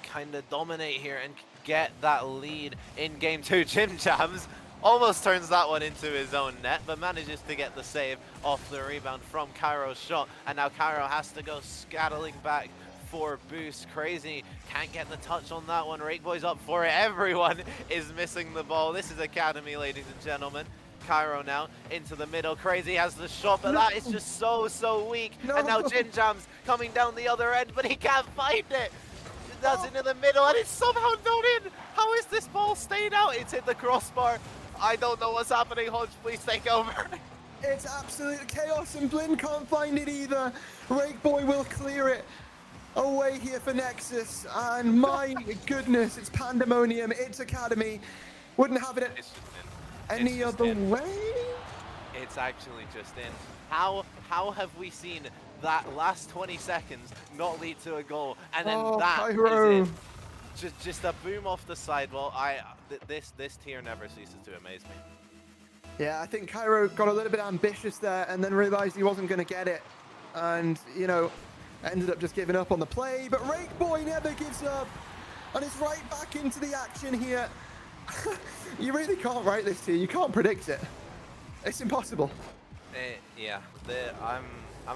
kind of dominate here and get that lead in game 2. Jim Jams almost turns that one into his own net, but manages to get the save off the rebound from Cairo's shot. And now Cairo has to go scattling back for boost. Crazy can't get the touch on that one. Rakeboy's up for it. Everyone is missing the ball. This is Academy, ladies and gentlemen. Cairo now into the middle. Crazy has the shot, but that is just so weak. And now Jim Jams coming down the other end, but he can't find it. that's into the middle, and it's somehow not in. How is this ball stayed out? It's hit the crossbar. I don't know what's happening. Hodge, please take over. It's absolute chaos, and Blinn can't find it either. Rakeboy will clear it away here for Nexus, and my goodness, it's pandemonium. It's Academy. Wouldn't have it It's just in. any other way. It's actually just in. How have we seen that last 20 seconds not lead to a goal, and then that Pyro. is in? Just a boom off the sidewall. This tier never ceases to amaze me. Yeah, I think Cairo got a little bit ambitious there and then realized he wasn't going to get it. And, you know, ended up just giving up on the play. But Rakeboy never gives up and is right back into the action here. You really can't write this tier. You can't predict it. It's impossible. Yeah, I'm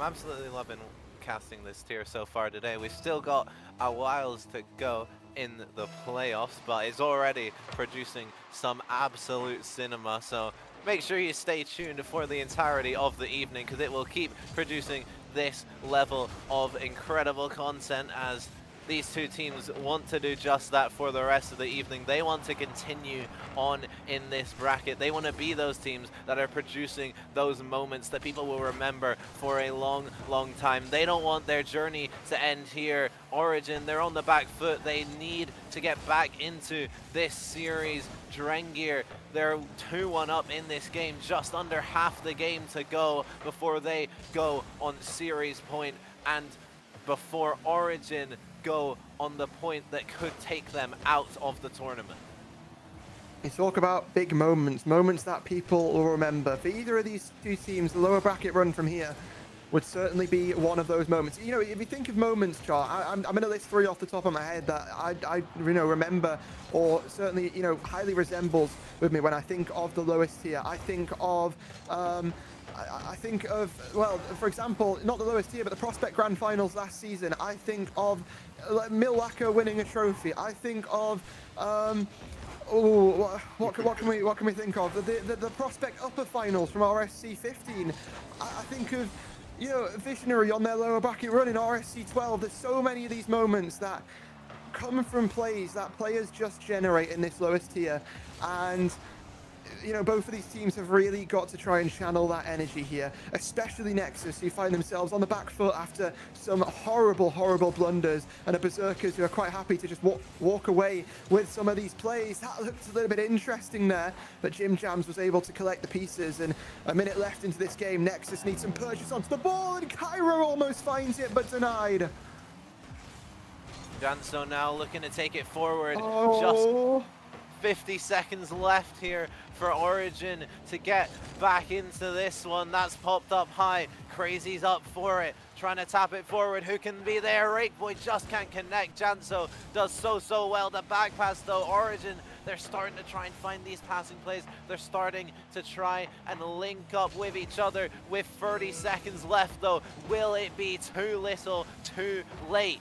absolutely loving casting this tier so far today. We've still got a whiles to go in the playoffs, but it's already producing some absolute cinema. So make sure you stay tuned for the entirety of the evening, because it will keep producing this level of incredible content as these two teams want to do just that for the rest of the evening. They want to continue on in this bracket. They want to be those teams that are producing those moments that people will remember for a long, long time. They don't want their journey to end here. Origin, they're on the back foot. They need to get back into this series. Drengir, they're 2-1 up in this game, just under half the game to go before they go on series point, and before Origin go on the point that could take them out of the tournament. You talk about big moments, moments that people will remember. For either of these two teams, the lower bracket run from here would certainly be one of those moments. You know, if you think of moments, Char, I'm going to list 3 off the top of my head that I remember, or certainly, highly resembles with me when I think of the lowest tier. I think of, well, for example, not the lowest tier, but the Prospect Grand Finals last season. I think of Milwaukee winning a trophy. I think of, what can we think of? The Prospect Upper Finals from RSC 15. I think of, Visionary on their lower bracket run in RSC 12. There's so many of these moments that come from plays that players just generate in this lowest tier, and both of these teams have really got to try and channel that energy here, especially Nexus, who find themselves on the back foot after some horrible, horrible blunders, and a Berserkers who are quite happy to just walk away with some of these plays. That looked a little bit interesting there, but Jim Jams was able to collect the pieces, and a minute left into this game, Nexus needs some purchase onto the ball, and Cairo almost finds it, but denied. Janso now looking to take it forward. Oh. Just 50 seconds left here for Origin to get back into this one. That's popped up high. Crazy's up for it, trying to tap it forward. Who can be there? Rakeboy just can't connect. Janso does so well. The back pass though, Origin, they're starting to try and find these passing plays. They're starting to try and link up with each other with 30 seconds left though. Will it be too little, too late?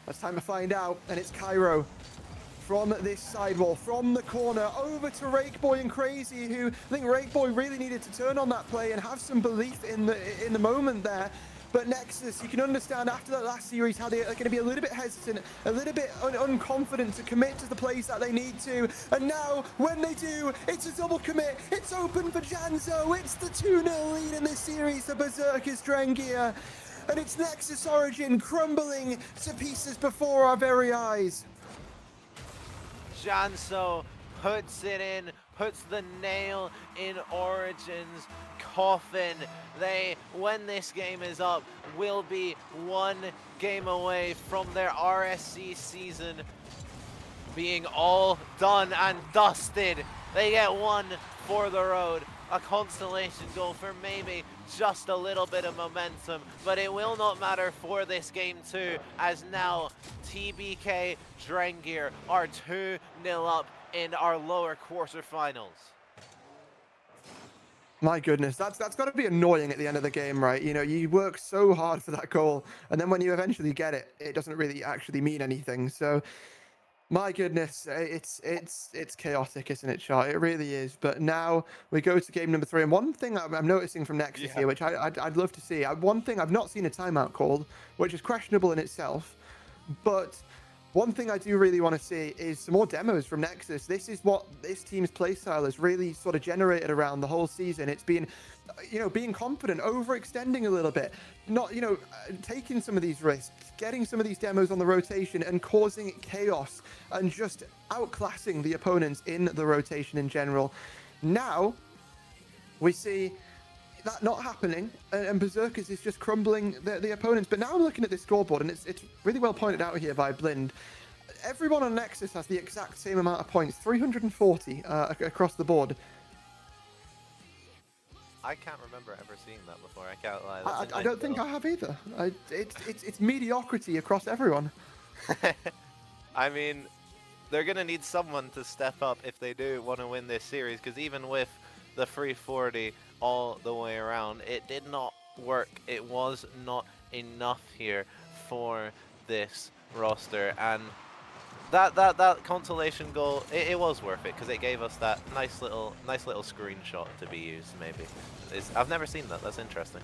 It's time to find out, and it's Cairo. From this sidewall, from the corner, over to Rakeboy and Crazy, who I think Rakeboy really needed to turn on that play and have some belief in the moment there. But Nexus, you can understand after that last series how they're going to be a little bit hesitant, a little bit unconfident to commit to the plays that they need to. And now, when they do, it's a double commit. It's open for Janso. It's the 2-0 lead in this series for Berserkers Drengir. And it's Nexus Origin crumbling to pieces before our very eyes. Janso puts it in, puts the nail in Origin's coffin. They, when this game is up, will be 1 game away from their RSC season being all done and dusted. They get 1 for the road. A consolation goal for maybe just a little bit of momentum, but it will not matter for this game too, as now TBK Drengir are 2-0 up in our lower quarterfinals. My goodness, that's got to be annoying at the end of the game, right? You work so hard for that goal, and then when you eventually get it, it doesn't really actually mean anything. So, my goodness, it's chaotic, isn't it, Char? It really is. But now we go to game number 3, and one thing I'm noticing from Nexus here, which I'd love to see, one thing I've not seen a timeout called, which is questionable in itself, But one thing I do really want to see is some more demos from Nexus. This is what this team's playstyle has really sort of generated around the whole season. It's been, being confident, overextending a little bit, not, taking some of these risks, getting some of these demos on the rotation and causing chaos and just outclassing the opponents in the rotation in general. Now, we see that not happening, and Berserkers is just crumbling the opponents. But now I'm looking at this scoreboard, and it's really well pointed out here by Blind. Everyone on Nexus has the exact same amount of points, 340 across the board. I can't remember ever seeing that before. I can't lie. I don't think I have either. It's mediocrity across everyone. I mean, they're gonna need someone to step up if they do want to win this series, because even with the 340 all the way around, it did not work. It was not enough here for this roster, and that consolation goal, it was worth it because it gave us that nice little screenshot to be used. Maybe I've never seen that. That's interesting.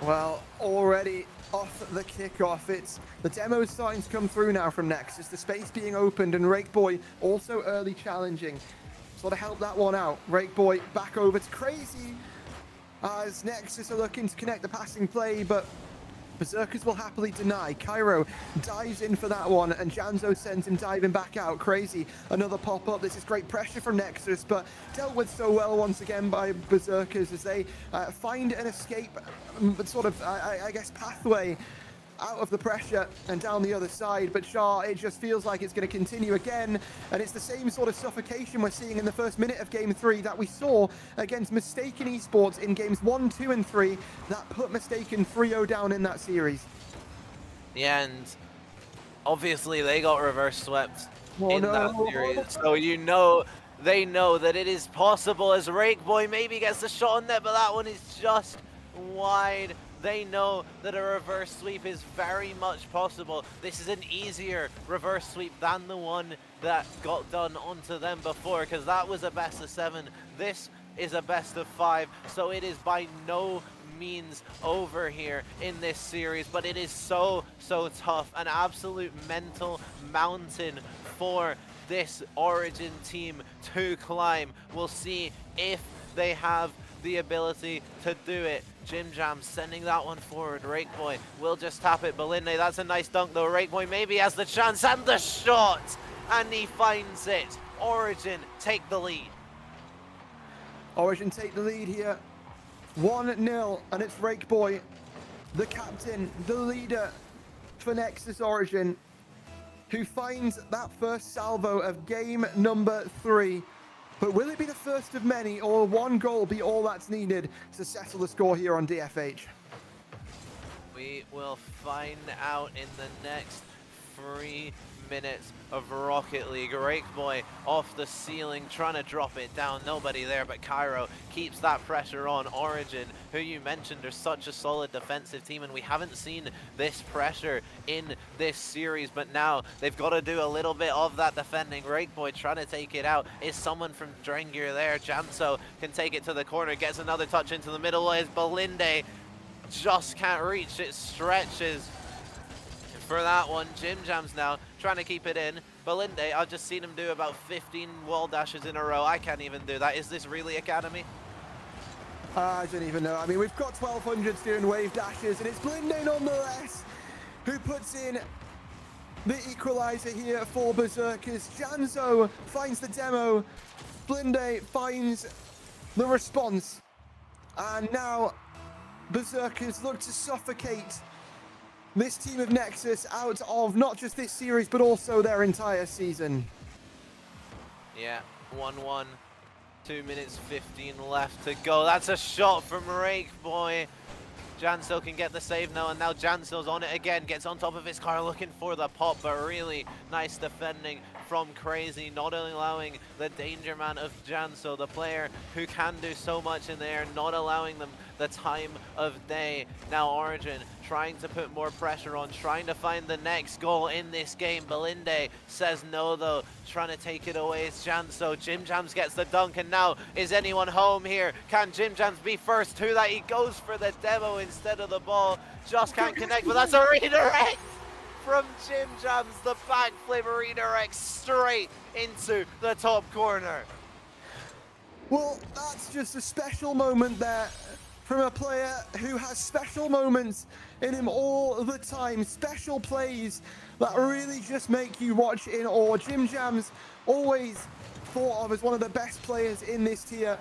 Well, already off the kickoff, it's the demos starting to come through now from Nexus. The space being opened, and Rakeboy also early challenging. Sort of help that one out. Rakeboy back over to Crazy as Nexus are looking to connect the passing play, but Berserkers will happily deny. Cairo dives in for that one, and Janzo sends him diving back out. Crazy, another pop-up. This is great pressure from Nexus, but dealt with so well once again by Berserkers as they find an escape, sort of, I guess, pathway out of the pressure and down the other side. But Shah, it just feels like it's going to continue again, and it's the same sort of suffocation we're seeing in the first minute of Game 3 that we saw against Mistaken Esports in Games 1, 2, and 3 that put Mistaken 3-0 down in that series. Yeah, and obviously they got reverse swept in that series, so they know that it is possible as Rakeboy maybe gets the shot on net, but that one is just wide. They know that a reverse sweep is very much possible. This is an easier reverse sweep than the one that got done onto them before, because that was a best of 7. This is a best of 5, so it is by no means over here in this series, but it is so tough. An absolute mental mountain for this Origin team to climb. We'll see if they have the ability to do it. Jim Jam sending that one forward. Rakeboy will just tap it. Belinde, that's a nice dunk though. Rakeboy maybe has the chance and the shot, and he finds it. Origin take the lead. Origin take the lead here. 1-0, and it's Rakeboy, the captain, the leader for Nexus Origin, who finds that first salvo of game number 3. But will it be the first of many, or one goal be all that's needed to settle the score here on DFH? We will find out in the next 3 minutes of Rocket League. Rakeboy off the ceiling, trying to drop it down. Nobody there, but Cairo keeps that pressure on. Origin, who you mentioned are such a solid defensive team, and we haven't seen this pressure in this series, but now they've got to do a little bit of that defending. Rakeboy trying to take it out. Is someone from Drengir there? Janso can take it to the corner, gets another touch into the middle. Is Belinde, just can't reach. It stretches for that one. Jim Jam's now trying to keep it in. Belinde, I've just seen him do about 15 wall dashes in a row. I can't even do that. Is this really Academy? I don't even know. I mean, we've got 1200s doing wave dashes, and it's Belinde nonetheless who puts in the equalizer here for Berserkers. Janzo finds the demo. Belinde finds the response. And now Berserkers look to suffocate this team of Nexus out of not just this series, but also their entire season. Yeah, 1-1. 2 minutes 15 left to go. That's a shot from Rakeboy. Janso can get the save now, and now Janso's on it again. Gets on top of his car looking for the pop, but really nice defending from Crazy, not allowing the danger man of Janso, the player who can do so much in the air, not allowing them the time of day. Now Origin trying to put more pressure on, trying to find the next goal in this game. Belinde says no though, trying to take it away. It's Janso. Jim Jams gets the dunk, and now is anyone home here? Can Jim Jams be first to that? He goes for the demo instead of the ball. Just can't connect, but that's a redirect from Jim Jams, the backflip redirects straight into the top corner. Well, that's just a special moment there from a player who has special moments in him all the time. Special plays that really just make you watch in awe. Jim Jams, always thought of as one of the best players in this tier,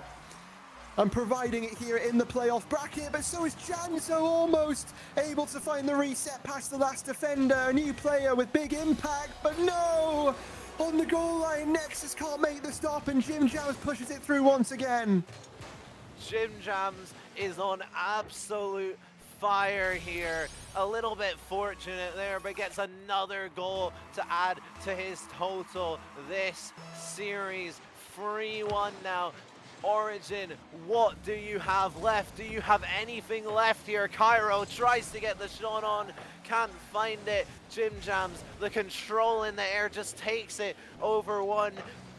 and providing it here in the playoff bracket, but so is Janzo, almost able to find the reset past the last defender. A new player with big impact, but no! On the goal line, Nexus can't make the stop, and Jim Jams pushes it through once again. Jim Jams is on absolute fire here. A little bit fortunate there, but gets another goal to add to his total. This series, 3-1 now. Origin, what do you have left? Do you have anything left here? Cairo tries to get the shot on, can't find it. Jim Jams, the control in the air, just takes it over one,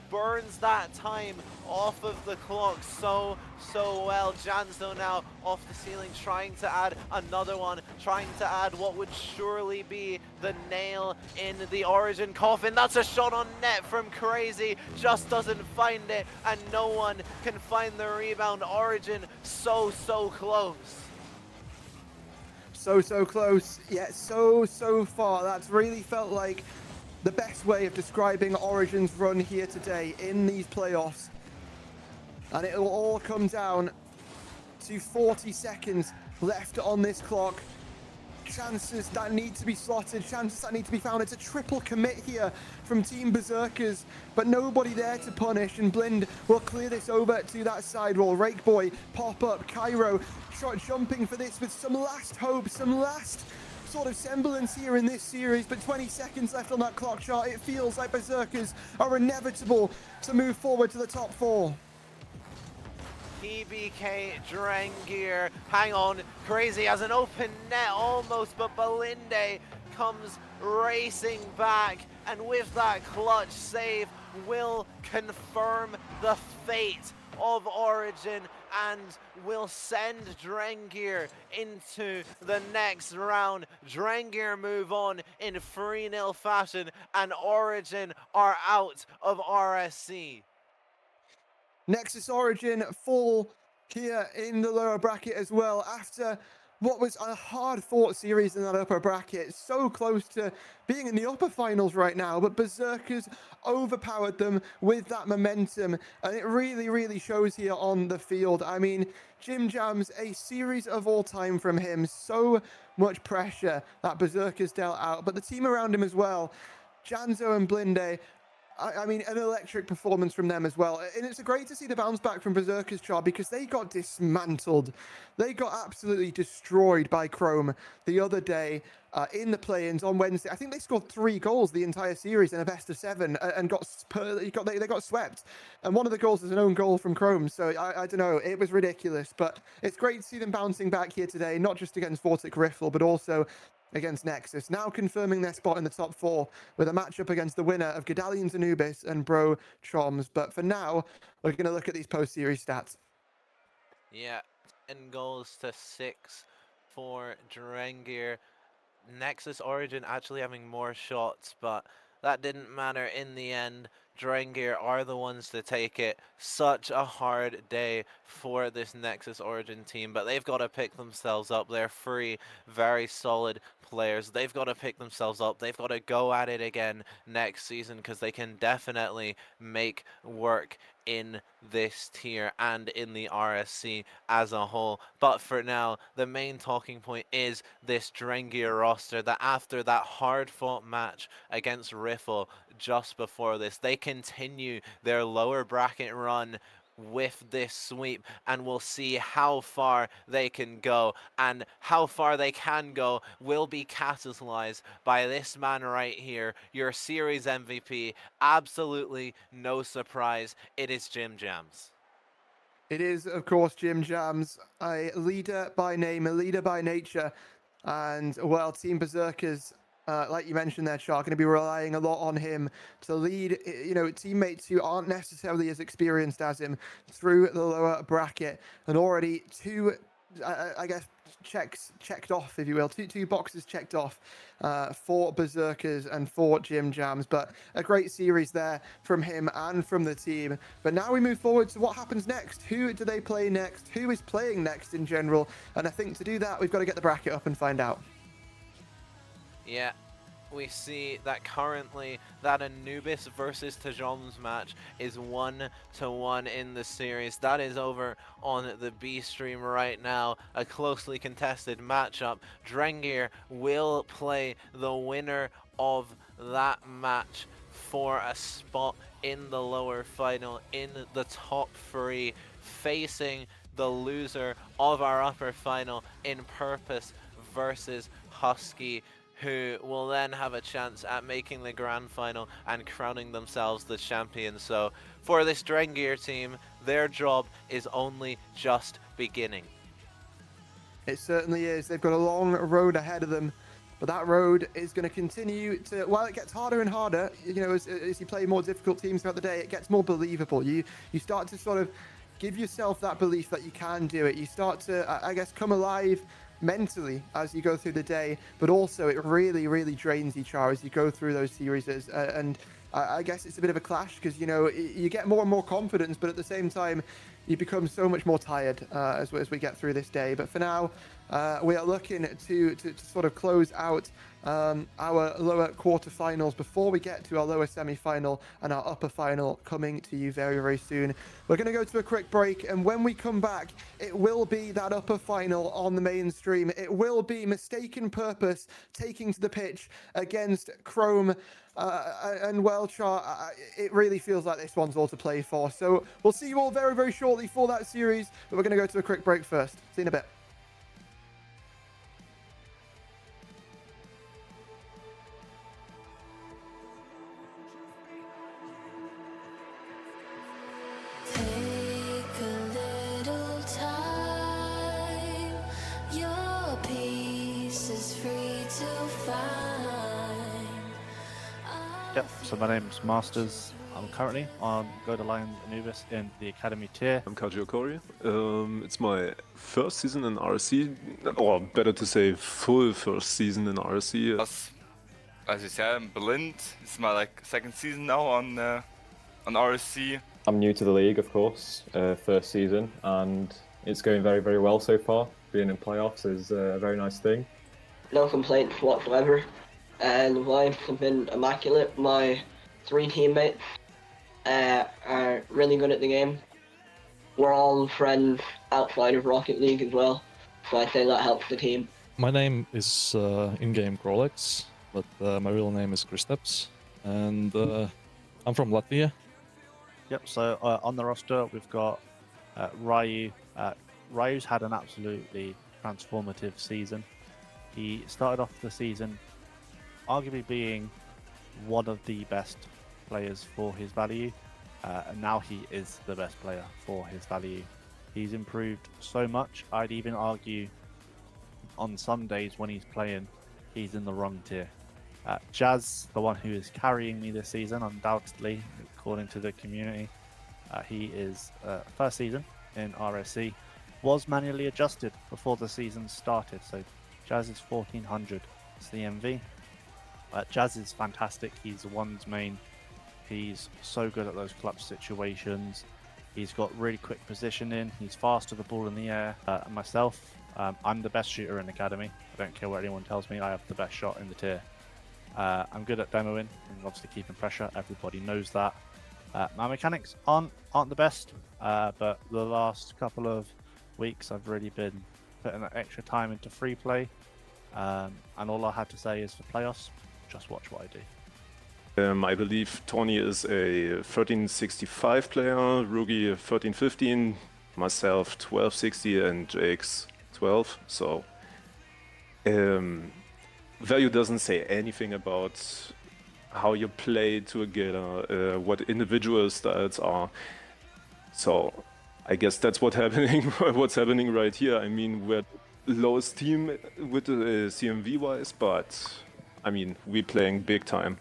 burns that time off of the clock so well. Janzo now off the ceiling, trying to add another one, trying to add what would surely be the nail in the Origin coffin. That's a shot on net from Crazy, just doesn't find it, and no one can find the rebound. Origin so close. So close, yet so far. That's really felt like the best way of describing Origin's run here today in these playoffs. And it will all come down to 40 seconds left on this clock. Chances that need to be slotted, chances that need to be found. It's a triple commit here from Team Berserkers, but nobody there to punish, and Blind will clear this over to that side wall. Rakeboy, pop up, Cairo jumping for this with some last hope, some last sort of semblance here in this series, but 20 seconds left on that clock chart. It feels like Berserkers are inevitable to move forward to the top four. PBK Drengir, hang on, Crazy has an open net almost, but Belinde comes racing back, and with that clutch save will confirm the fate of Origin and will send Drengir into the next round. Drengir move on in 3-0 fashion, and Origin are out of RSC. Nexus Origin fall here in the lower bracket as well, after what was a hard-fought series in that upper bracket. So close to being in the upper finals right now, but Berserkers overpowered them with that momentum, and it really shows here on the field. I mean, Jim Jams, a series of all time from him. So much pressure that Berserkers dealt out, but the team around him as well. Janzo and Blinde, I mean, an electric performance from them as well. And it's great to see the bounce back from Berserkers, Char, because they got dismantled. They got absolutely destroyed by Chrome the other day in the play-ins on Wednesday. I think they scored 3 goals the entire series in a best of 7 and they got swept. And one of the goals is an own goal from Chrome. So I don't know, it was ridiculous. But it's great to see them bouncing back here today, not just against Vortic Riffle, but also against Nexus, now confirming their spot in the top 4 with a matchup against the winner of Gedalians Anubis and Bro Choms. But for now, we're going to look at these post-series stats. Yeah, 10 goals to 6 for Drengir. Nexus Origin actually having more shots, but that didn't matter in the end. Drengir are the ones to take it. Such a hard day for this Nexus Origin team, but they've got to pick themselves up. They're 3 very solid players. They've got to pick themselves up. They've got to go at it again next season, because they can definitely make work in this tier and in the RSC as a whole. But for now, the main talking point is this Drengir roster, that after that hard-fought match against Riffle just before this, they continue their lower bracket run with this sweep, and we'll see how far they can go, and how far they can go will be catalyzed by this man right here, your series MVP. Absolutely no surprise, it is Jim Jams. It is, of course, Jim Jams, a leader by name, a leader by nature, and, well, Team Berserkers, like you mentioned there, Char, going to be relying a lot on him to lead, you know, teammates who aren't necessarily as experienced as him through the lower bracket. And already 2 I guess checked off, if you will. Two boxes checked off for Berserkers and for Jim Jams, but a great series there from him and from the team. But now we move forward to what happens next. Who do they play next? Who is playing next in general? And I think to do that, we've got to get the bracket up and find out. Yeah, we see that currently that Anubis versus Tajom's match is 1-1 in the series. That is over on the B stream right now. A closely contested matchup. Drengir will play the winner of that match for a spot in the lower final in the top 3, facing the loser of our upper final in Purpose versus Husky, who will then have a chance at making the grand final and crowning themselves the champions. So for this Drengir team, their job is only just beginning. It certainly is. They've got a long road ahead of them, but that road is going to continue to, while it gets harder and harder, you know, as you play more difficult teams throughout the day, it gets more believable. You start to sort of give yourself that belief that you can do it. You start to, I guess, come alive mentally as you go through the day, but also it really drains each hour as you go through those series. And I guess it's a bit of a clash because, you know, you get more and more confidence, but at the same time, you become so much more tired as we get through this day. But for now, we are looking to sort of close out our lower quarterfinals before we get to our lower semi-final and our upper final coming to you very soon. We're going to go to a quick break, and when we come back, it will be that upper final on the mainstream. It will be Mistaken Purpose taking to the pitch against Chrome and Welchar. It really feels like this one's all to play for. So we'll see you all very shortly for that series, but we're going to go to a quick break first. See you in a bit. Yep, so my name's Masters. I'm currently on Go to Lions Anubis in the Academy tier. I'm Kaji Okori. It's my first season in RSC, or better to say full first season in RSC. As you said, I'm Blind. It's my second season now on RSC. I'm new to the league, of course, first season, and it's going very well so far. Being in playoffs is a very nice thing. No complaints whatsoever, and vibes have been immaculate. My 3 teammates are really good at the game. We're all friends outside of Rocket League as well, so I say that helps the team. My name is in-game Grolex, but my real name is Kristaps, and I'm from Latvia. Yep, so on the roster we've got Ryu. Ryu's had an absolutely transformative season. He started off the season arguably being one of the best players for his value, and now he is the best player for his value. He's improved so much, I'd even argue on some days when he's playing, he's in the wrong tier. Jazz, the one who is carrying me this season, undoubtedly, according to the community, he is first season in RSC, was manually adjusted before the season started, so Jazz is 1400 CMV. Jazz is fantastic. He's the one's main. He's so good at those clutch situations. He's got really quick positioning. He's fast with the ball in the air. And myself, I'm the best shooter in Academy. I don't care what anyone tells me. I have the best shot in the tier. I'm good at demoing and obviously keeping pressure. Everybody knows that. My mechanics aren't the best, but the last couple of weeks I've really been putting that extra time into free play. And all I had to say is for playoffs, just watch what I do. I believe Tony is a 1365 player, Rugi 1315, myself 1260, and Jake's 12. So value doesn't say anything about how you play together, what individual styles are. So I guess that's what's happening right here. I mean, we're lowest team with the CMV wise, but I mean, we're playing big time.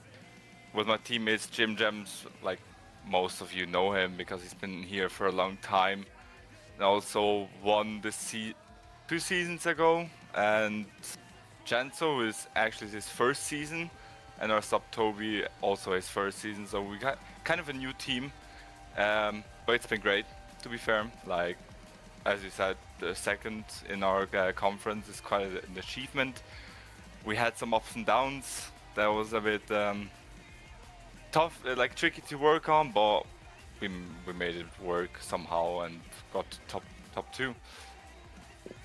With my teammates, Jim Gems, most of you know him because he's been here for a long time. And also won the 2 seasons ago, and Janso is actually his first season, and our sub Toby also his first season. So we got kind of a new team, but it's been great. To be fair, like as you said, the second in our conference is quite an achievement. We had some ups and downs. That was a bit tough, like tricky to work on, but we made it work somehow and got to top 2.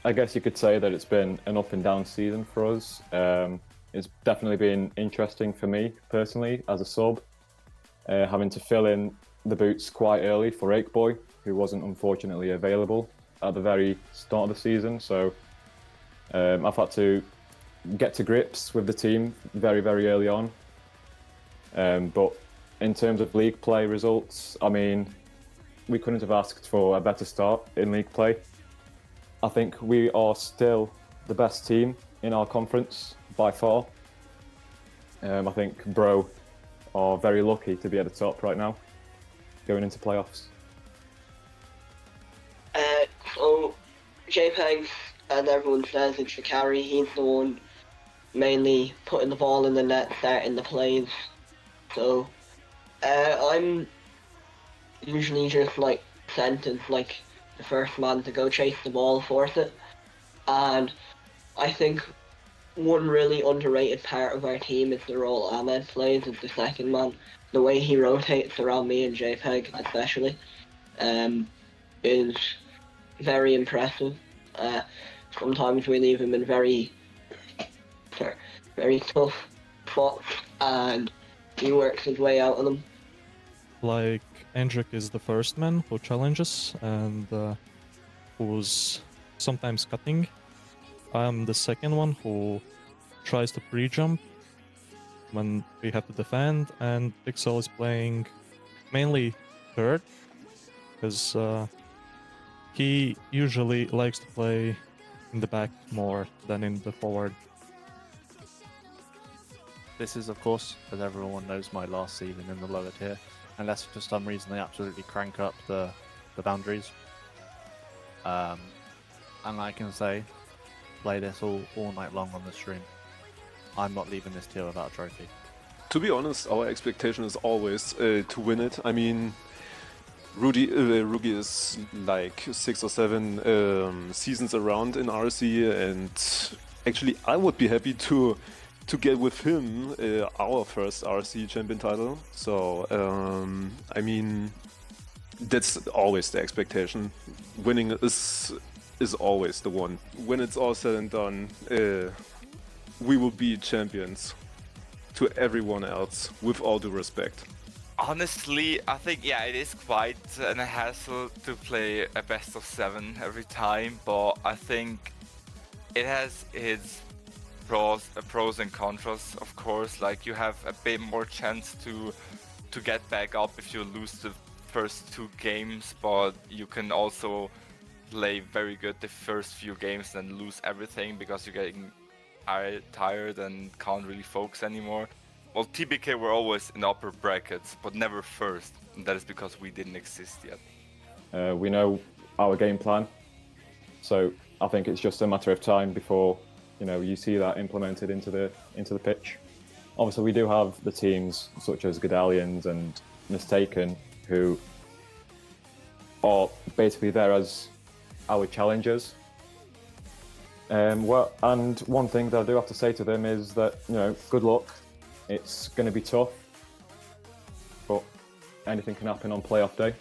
I guess you could say that it's been an up and down season for us. It's definitely been interesting for me personally as a sub, having to fill in the boots quite early for Akeboy, who wasn't unfortunately available at the very start of the season. So I've had to get to grips with the team very, very early on. But in terms of league play results, I mean, we couldn't have asked for a better start in league play. I think we are still the best team in our conference by far. I think Bro are very lucky to be at the top right now, going into playoffs. So JPEG, as everyone says, it's the carry. He's the one mainly putting the ball in the net, starting the plays. So I'm usually just like sent as like the first man to go chase the ball, force it. And I think one really underrated part of our team is the role Ahmed plays as the second man. The way he rotates around me and JPEG especially is very impressive. Sometimes we leave him in very tough spots and he works his way out of them. Like, Endrick is the first man who challenges and who's sometimes cutting. I'm the second one who tries to pre-jump when we have to defend, and Pixel is playing mainly third, because he usually likes to play in the back more than in the forward. This is, of course, as everyone knows, my last season in the lower tier, unless for some reason they absolutely crank up the boundaries. And I can say, play this all night long on the stream. I'm not leaving this tier without a trophy. To be honest, our expectation is always to win it. I mean, Rugi is like 6 or 7 seasons around in RC, and actually I would be happy to get with him our first RC champion title. So I mean, that's always the expectation. Winning is always the one. When it's all said and done, we will be champions to everyone else, with all due respect. Honestly, I think, yeah, it is quite a hassle to play a best of 7 every time, but I think it has its pros and cons, of course. Like, you have a bit more chance to get back up if you lose the first 2 games, but you can also play very good the first few games and lose everything because you're getting tired and can't really focus anymore. Well, TBK were always in the upper brackets, but never first, and that is because we didn't exist yet. We know our game plan, so I think it's just a matter of time before you see that implemented into the pitch. Obviously, we do have the teams such as Godalians and Mistaken, who are basically there as our challengers. And one thing that I do have to say to them is that good luck. It's going to be tough, but anything can happen on playoff day.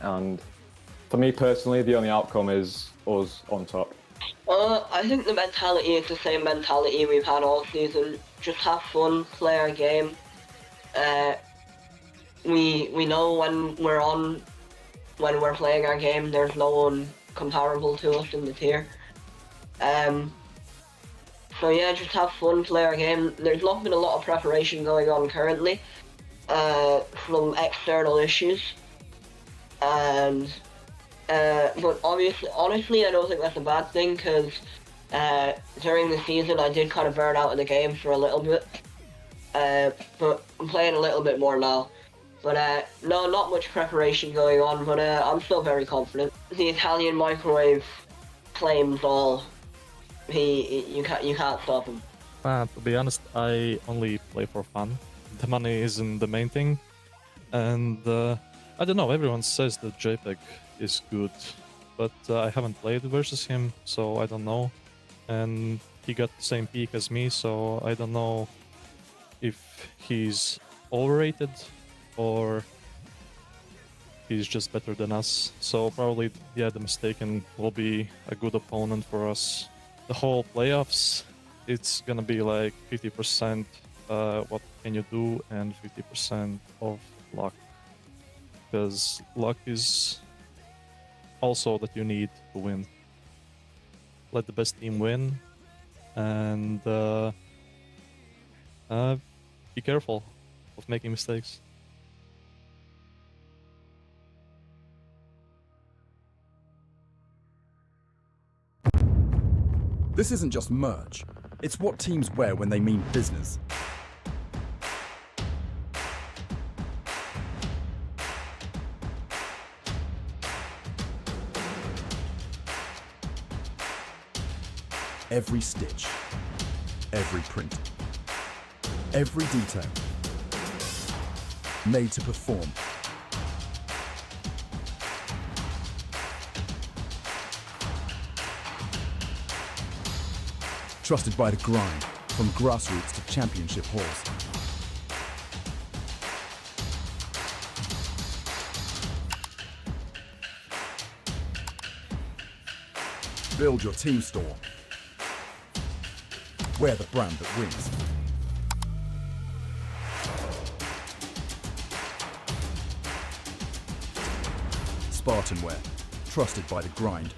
And for me personally, the only outcome is us on top. I think the mentality is the same mentality we've had all season. Just have fun, play our game. We know when we're playing our game, there's no one comparable to us in the tier. So yeah, just have fun, play our game. There's not been a lot of preparation going on currently from external issues, and but honestly, I don't think that's a bad thing, because during the season I did kind of burn out of the game for a little bit, but I'm playing a little bit more now. But no, not much preparation going on, but I'm still very confident. The Italian microwave claims all. You can't stop him. To be honest, I only play for fun. The money isn't the main thing. And I don't know, everyone says that JPEG is good, but I haven't played versus him, so I don't know. And he got the same peak as me, so I don't know if he's overrated or he's just better than us. So probably, yeah, the Mistaken will be a good opponent for us. The whole playoffs, it's gonna be like 50% what can you do and 50% of luck. Because luck is also that you need to win. Let the best team win, and be careful of making mistakes. This isn't just merch, it's what teams wear when they mean business. Every stitch, every print, every detail, made to perform. Trusted by the grind, from grassroots to championship halls. Build your team store. Wear the brand that wins. SpartanWare, trusted by the grind.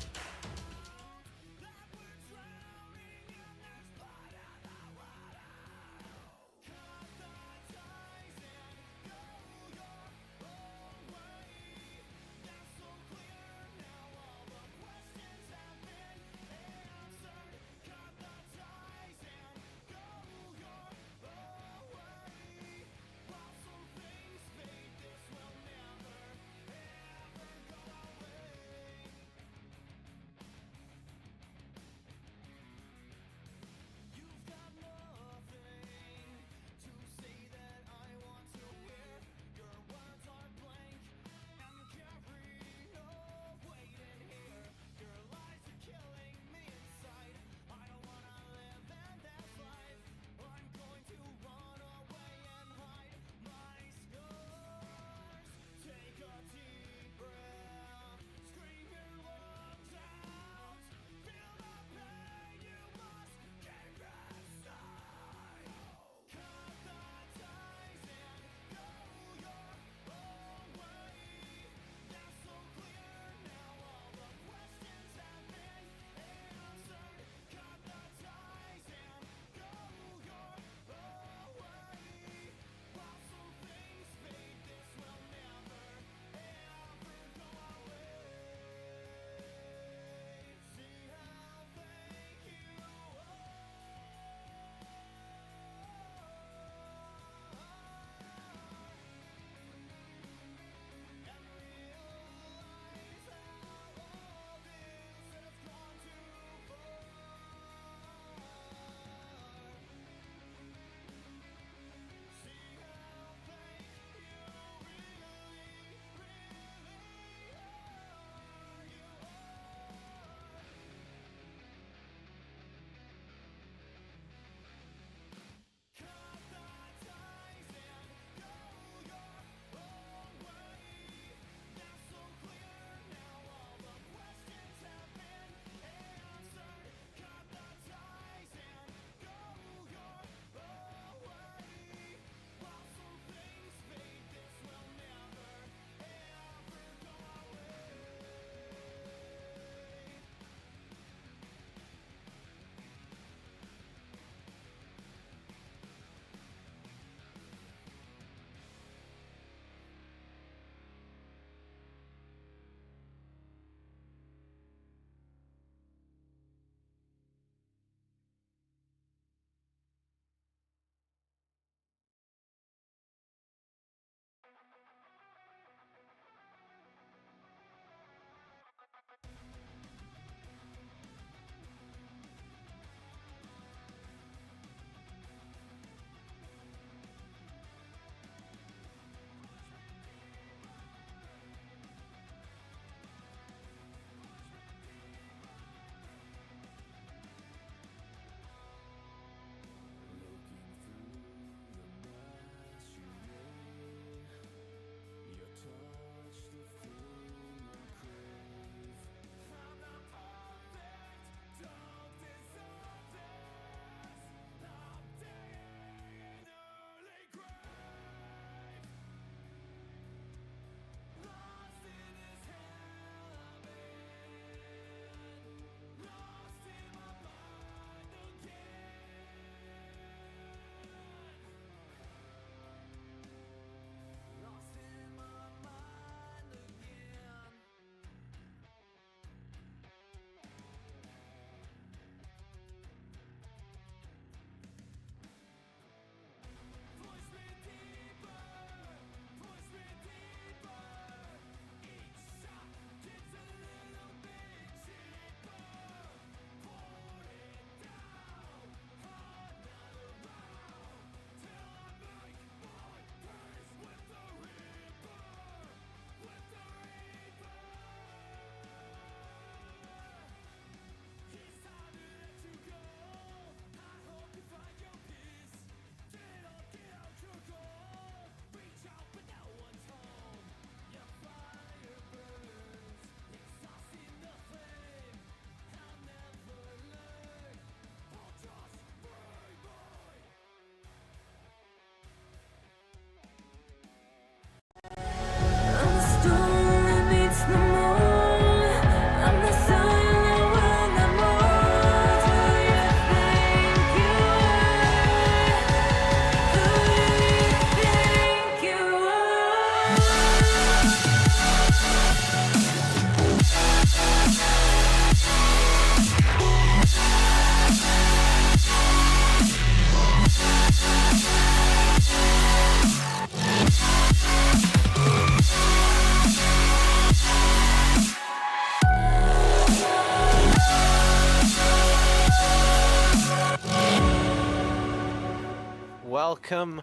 welcome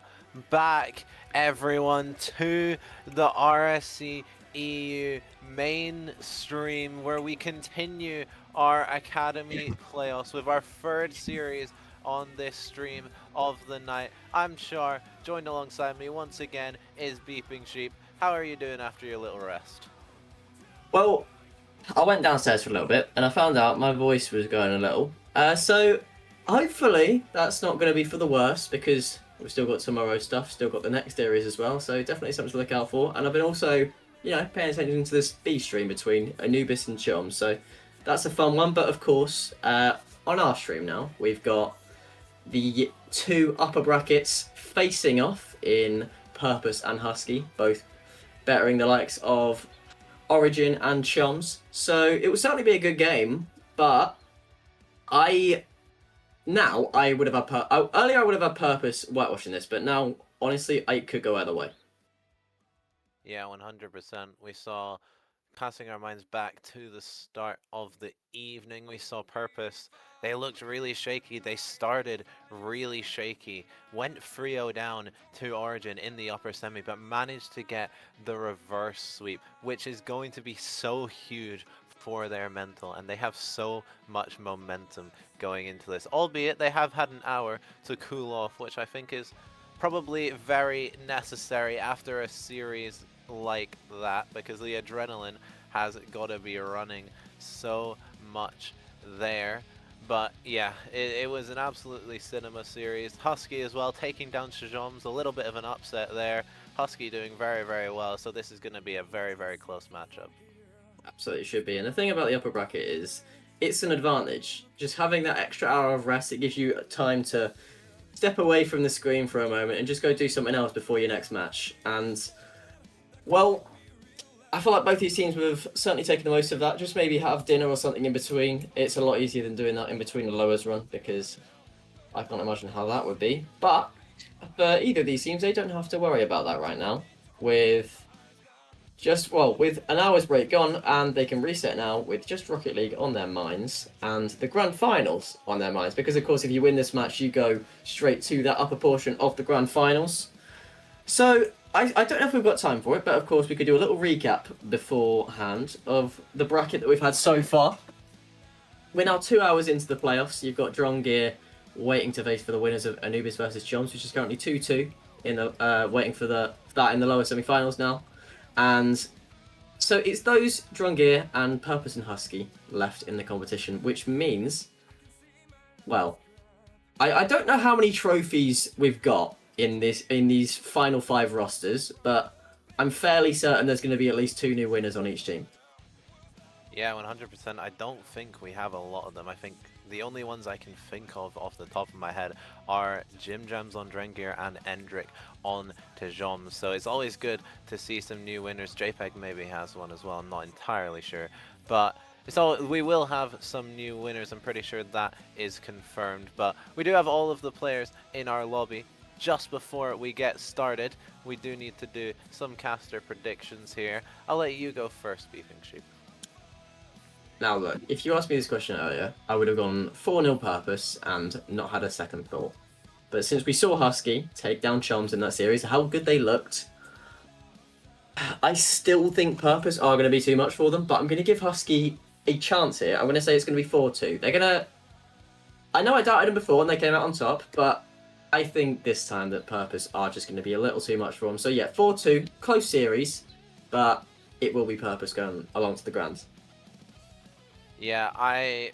back, everyone, to the rsc-eu main stream, where we continue our Academy playoffs with our third series on this stream of the night. I'm Char, joined alongside me once again is Beeping Sheep. How are you doing after your little rest? Well, I went downstairs for a little bit and I found out my voice was going a little. So hopefully that's not going to be for the worst, because we've still got tomorrow's stuff, still got the next series as well. So definitely something to look out for. And I've been also, paying attention to this B stream between Anubis and Chom. So that's a fun one. But of course, on our stream now, we've got the two upper brackets facing off in Purpose and Husky, both bettering the likes of Origin and Choms. So it will certainly be a good game, but earlier I would have had Purpose whitewashing this, but now honestly it could go either way. Yeah, 100%. We saw, passing our minds back to the start of the evening, we saw Purpose. They looked really shaky. They started really shaky. Went 3-0 down to Origin in the upper semi, but managed to get the reverse sweep, which is going to be so huge for their mental. And they have so much momentum going into this, albeit they have had an hour to cool off, which I think is probably very necessary after a series like that, because the adrenaline has got to be running so much there. But yeah, it was an absolutely cinema series. Husky as well, taking down Shajoms, a little bit of an upset there. Husky doing very, very well, so this is going to be a very, very close matchup. Absolutely should be. And the thing about the upper bracket is, it's an advantage. Just having that extra hour of rest, it gives you time to step away from the screen for a moment and just go do something else before your next match. And, well, I feel like both these teams would have certainly taken the most of that. Just maybe have dinner or something in between. It's a lot easier than doing that in between the lowers run, because I can't imagine how that would be. But for either of these teams, they don't have to worry about that right now. With an hour's break gone, and they can reset now with just Rocket League on their minds and the grand finals on their minds. Because of course, if you win this match, you go straight to that upper portion of the grand finals. So I don't know if we've got time for it, but of course we could do a little recap beforehand of the bracket that we've had so far. We're now 2 hours into the playoffs. You've got Drongir waiting to face for the winners of Anubis versus Choms, which is currently 2-2 in the waiting for that in the lower semi-finals now. And so it's those Drongir and Purpose and Husky left in the competition, which means, well, I don't know how many trophies we've got in these final 5 rosters, but I'm fairly certain there's going to be at least 2 new winners on each team. Yeah, 100%. I don't think we have a lot of them. I think the only ones I can think of off the top of my head are Jim Jams on Drengir and Endrick on Tejom. So it's always good to see some new winners. JPEG maybe has one as well. I'm not entirely sure. But we will have some new winners. I'm pretty sure that is confirmed. But we do have all of the players in our lobby. Just before we get started, we do need to do some caster predictions here. I'll let you go first, Beefing Sheep. Now look, if you asked me this question earlier, I would have gone 4-0 Purpose and not had a second thought. But since we saw Husky take down Choms in that series, how good they looked, I still think Purpose are going to be too much for them, but I'm going to give Husky a chance here. I'm going to say it's going to be 4-2. I know I doubted them before and they came out on top, but I think this time that Purpose are just going to be a little too much for them. So yeah, 4-2, close series, but it will be Purpose going along to the Grands. Yeah, I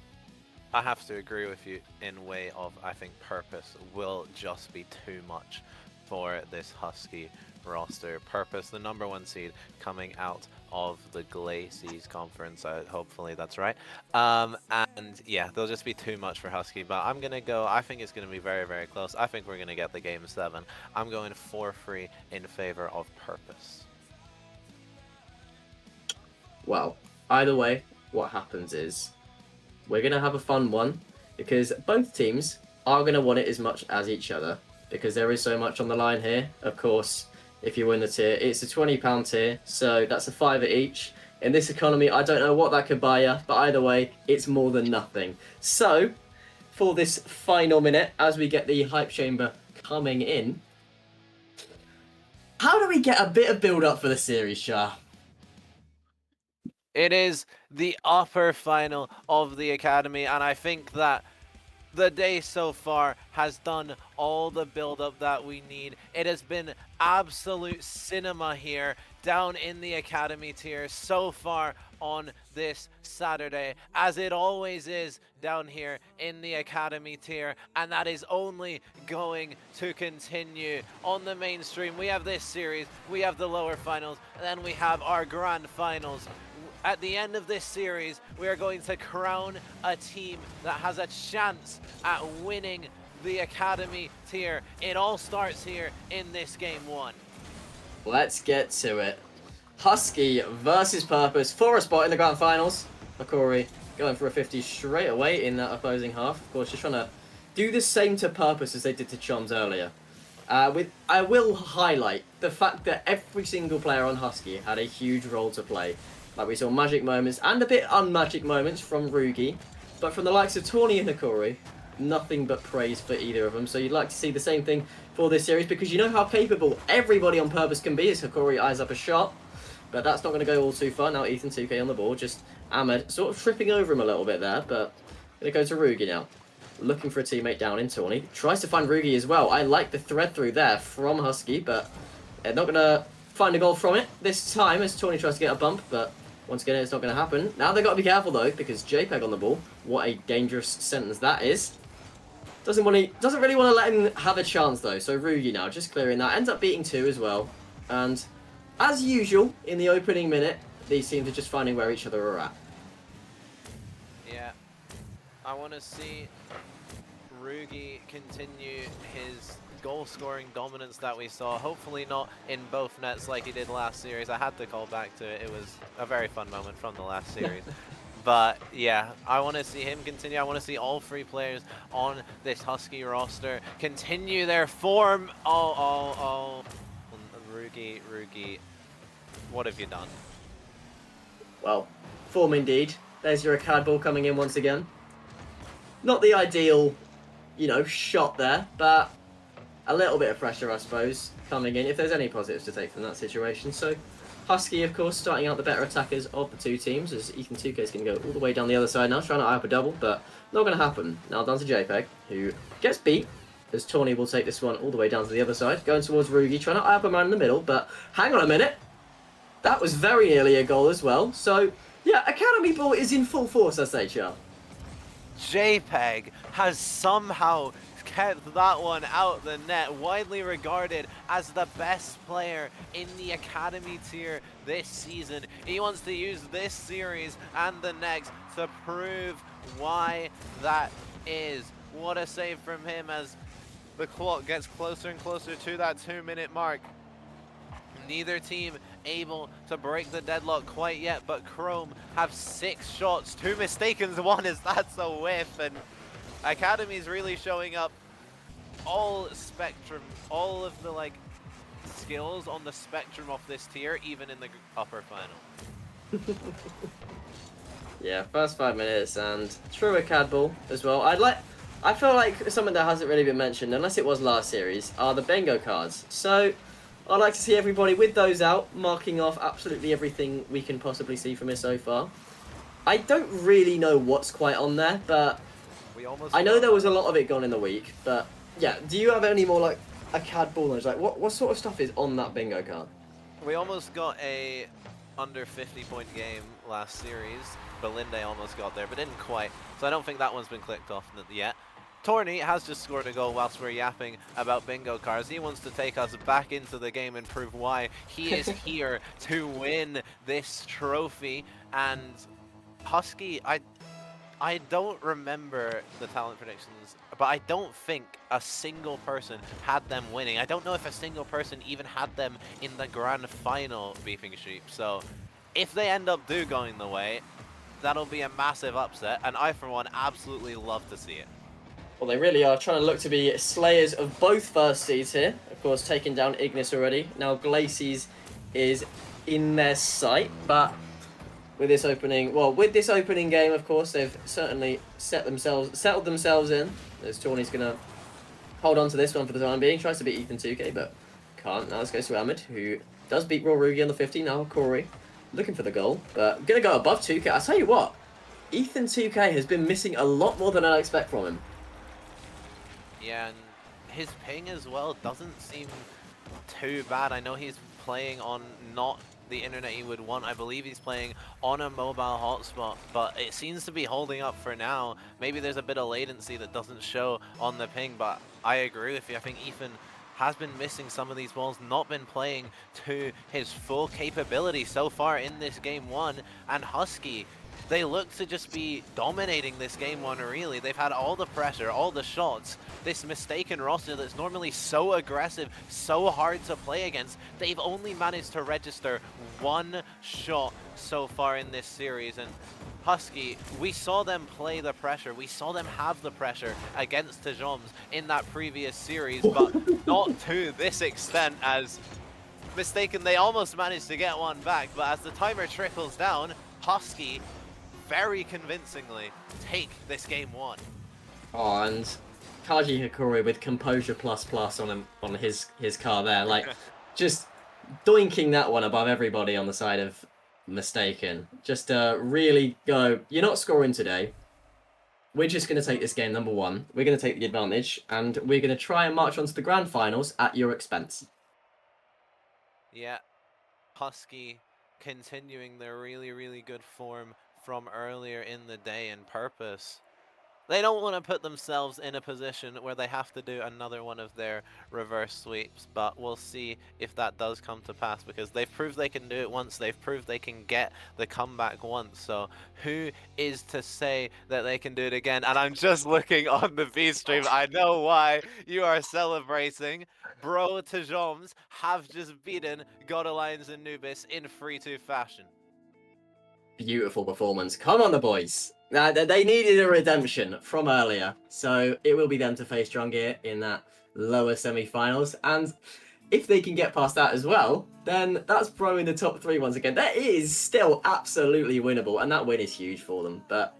have to agree with you in way of, I think Purpose will just be too much for this Husky roster. Purpose, the #1 seed coming out of the Glacies conference. Hopefully that's right. And yeah, they'll just be too much for Husky. But I'm going to go, I think it's going to be very, very close. I think we're going to get the game 7. I'm going 4-3 in favor of Purpose. Well, either way, what happens is we're going to have a fun one, because both teams are going to want it as much as each other, because there is so much on the line here. Of course, if you win the tier, it's a £20 tier, so that's a £5 each. In this economy, I don't know what that could buy you, but either way, it's more than nothing. So, for this final minute, as we get the hype chamber coming in, How do we get a bit of build-up for the series, Shah? It is the upper final of the Academy, and I think that the day so far has done all the build-up that we need. It has been absolute cinema here down in the Academy tier so far on this Saturday, as it always is down here in the Academy tier, and that is only going to continue. On the mainstream, we have this series, we have the lower finals, and then we have our grand finals. At the end of this series, we are going to crown a team that has a chance at winning the Academy tier. It all starts here in this game 1. Let's get to it. Husky versus Purpose for a spot in the grand finals. Akori going for a 50 straight away in that opposing half. Of course, just trying to do the same to Purpose as they did to Choms earlier. I will highlight the fact that every single player on Husky had a huge role to play. Like we saw magic moments and a bit unmagic moments from Rugi. But from the likes of Tawny and Akori, nothing but praise for either of them. So you'd like to see the same thing for this series, because you know how capable everybody on Purpose can be as Akori eyes up a shot. But that's not going to go all too far. Now Ethan 2K on the ball, just Ahmed sort of tripping over him a little bit there, but going to go to Rugi now. Looking for a teammate down in Tawny. Tries to find Rugi as well. I like the thread through there from Husky, but they're not going to find a goal from it this time as Tawny tries to get a bump, but once again, it's not going to happen. Now they've got to be careful though, because JPEG on the ball. What a dangerous sentence that is. Doesn't really want to let him have a chance though. So Rugi now just clearing that. Ends up beating 2 as well. And as usual, in the opening minute, these teams are just finding where each other are at. Yeah, I want to see Rugi continue his goal-scoring dominance that we saw. Hopefully not in both nets like he did last series. I had to call back to it. It was a very fun moment from the last series. But yeah, I want to see him continue. I want to see all 3 players on this Husky roster continue their form. Oh. Rugi, what have you done? Well, form indeed. There's your Acad ball coming in once again. Not the ideal, shot there, but a little bit of pressure, I suppose, coming in, if there's any positives to take from that situation. So, Husky, of course, starting out the better attackers of the 2 teams, as Ethan 2K is going to go all the way down the other side now, trying to eye up a double, but not going to happen. Now down to JPEG, who gets beat, as Tawny will take this one all the way down to the other side, going towards Rugi, trying to eye up a man in the middle, but hang on a minute. That was very nearly a goal as well. So, yeah, Academy ball is in full force, I say, Charles. JPEG has somehow kept that one out the net, widely regarded as the best player in the Academy tier this season. He wants to use this series and the next to prove why that is. What a save from him as the clock gets closer and closer to that 2-minute mark. Neither team able to break the deadlock quite yet, but Chrome have 6 shots, 2 mistaken, 1 is that's a whiff, and Academy's really showing up all spectrum, all of the skills on the spectrum of this tier, even in the upper final. Yeah, first 5 minutes and true Acad ball as well. I feel like something that hasn't really been mentioned, unless it was last series, are the bingo cards. So I'd like to see everybody with those out, marking off absolutely everything we can possibly see from it so far. I don't really know what's quite on there, but I know there was a lot of it gone in the week. But yeah, do you have any more Acad ball knowledge? What sort of stuff is on that bingo card? We almost got a under 50-point game last series. Belinde almost got there, but didn't quite. So I don't think that one's been clicked off yet. Torny has just scored a goal whilst we're yapping about bingo cards. He wants to take us back into the game and prove why he is here to win this trophy. And Husky, I don't remember the talent predictions, but I don't think a single person had them winning. I don't know if a single person even had them in the grand final, Beefing Sheep. So if they end up going the way, that'll be a massive upset, and I, for one, absolutely love to see it. Well, they really are trying to look to be slayers of both first seeds here. Of course, taking down Ignis already. Now Glacies is in their sight, but with this opening game, of course, they've certainly settled themselves in. As Tawny's going to hold on to this one for the time being. Tries to beat Ethan 2K, but can't. Now let's go to Ahmed, who does beat Rorugi on the 50. Now Corey looking for the goal, but going to go above 2K. I'll tell you what, Ethan 2K has been missing a lot more than I expect from him. Yeah, and his ping as well doesn't seem too bad. I know he's playing on not the internet you would want. I believe he's playing on a mobile hotspot, but it seems to be holding up for now. Maybe there's a bit of latency that doesn't show on the ping, but I agree with you. I think Ethan has been missing some of these balls, not been playing to his full capability so far in this game one, and Husky, they look to just be dominating this game one, really. They've had all the pressure, all the shots. This Mistaken roster that's normally so aggressive, so hard to play against, they've only managed to register one shot so far in this series. And Husky, we saw them play the pressure. We saw them have the pressure against Tajoms in that previous series, but not to this extent. As Mistaken, they almost managed to get one back, but as the timer trickles down, Husky very convincingly take this game one. Oh, and Kaji Hikori with composure plus on him, on his car there, like just doinking that one above everybody on the side of Mistaken. Just really go, you're not scoring today. We're just going to take this game number one. We're going to take the advantage, and we're going to try and march on to the grand finals at your expense. Yeah, Husky continuing their really good form from earlier in the day in purpose. They don't want to put themselves in a position where they have to do another one of their reverse sweeps, but we'll see if that does come to pass, because they've proved they can do it once, they've proved they can get the comeback once, so who is to say that they can do it again? And I'm just looking on the V stream, I know why you are celebrating. Bro Tajoms have just beaten God Alliance and Nubis in 3-2 fashion. Beautiful performance. Come on, the boys. They needed a redemption from earlier, so it will be them to face Drongir in that lower semi-finals. And if they can get past that as well, then that's Bro in the top three once again. That is still absolutely winnable, and that win is huge for them. But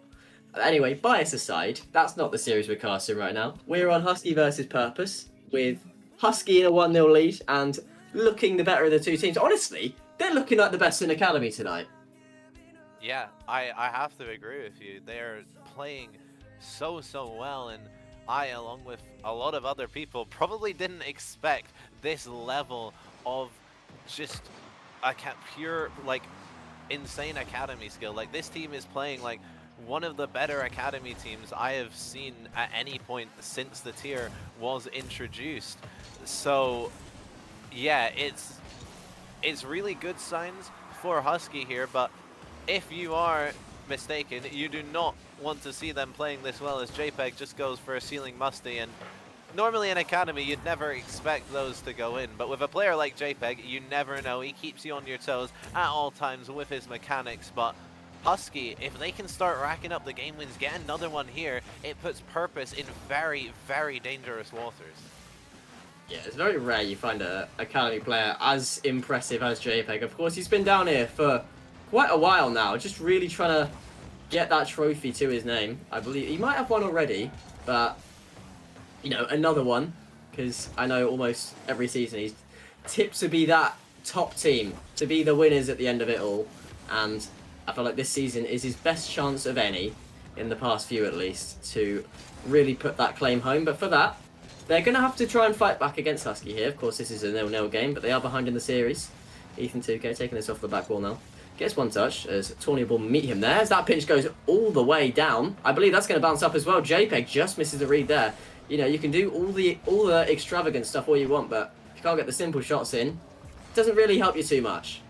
anyway, bias aside, that's not the series we're casting right now. We're on Husky versus Purpose, with Husky in a 1-0 lead and looking the better of the two teams. Honestly, they're looking like the best in Academy tonight. Yeah, I have to agree with you. They're playing so well, and I, along with a lot of other people, probably didn't expect this level of just a pure, like, insane Academy skill. Like, this team is playing like one of the better Academy teams I have seen at any point since the tier was introduced. So, yeah, it's really good signs for Husky here, but if you are mistaken, you do not want to see them playing this well, as JPEG just goes for a ceiling musty, and normally in Academy you'd never expect those to go in, but with a player like JPEG, you never know. He keeps you on your toes at all times with his mechanics, but Husky, if they can start racking up the game wins, get another one here, it puts Purpose in very dangerous waters. Yeah, it's very rare you find a Academy player as impressive as JPEG. Of course, he's been down here for quite a while now, just really trying to get that trophy to his name. I believe he might have one already, but, you know, another one, because I know almost every season he's tipped to be that top team, to be the winners at the end of it all, and I feel like this season is his best chance of any, in the past few at least, to really put that claim home. But for that, they're going to have to try and fight back against Husky here. Of course, this is a 0-0 game, but they are behind in the series. Ethan 2K taking this off the back wall now. Gets one touch as Tawny will meet him there. As that pinch goes all the way down. I believe that's going to bounce up as well. JPEG just misses the read there. You know, you can do all the extravagant stuff all you want, but if you can't get the simple shots in, it doesn't really help you too much.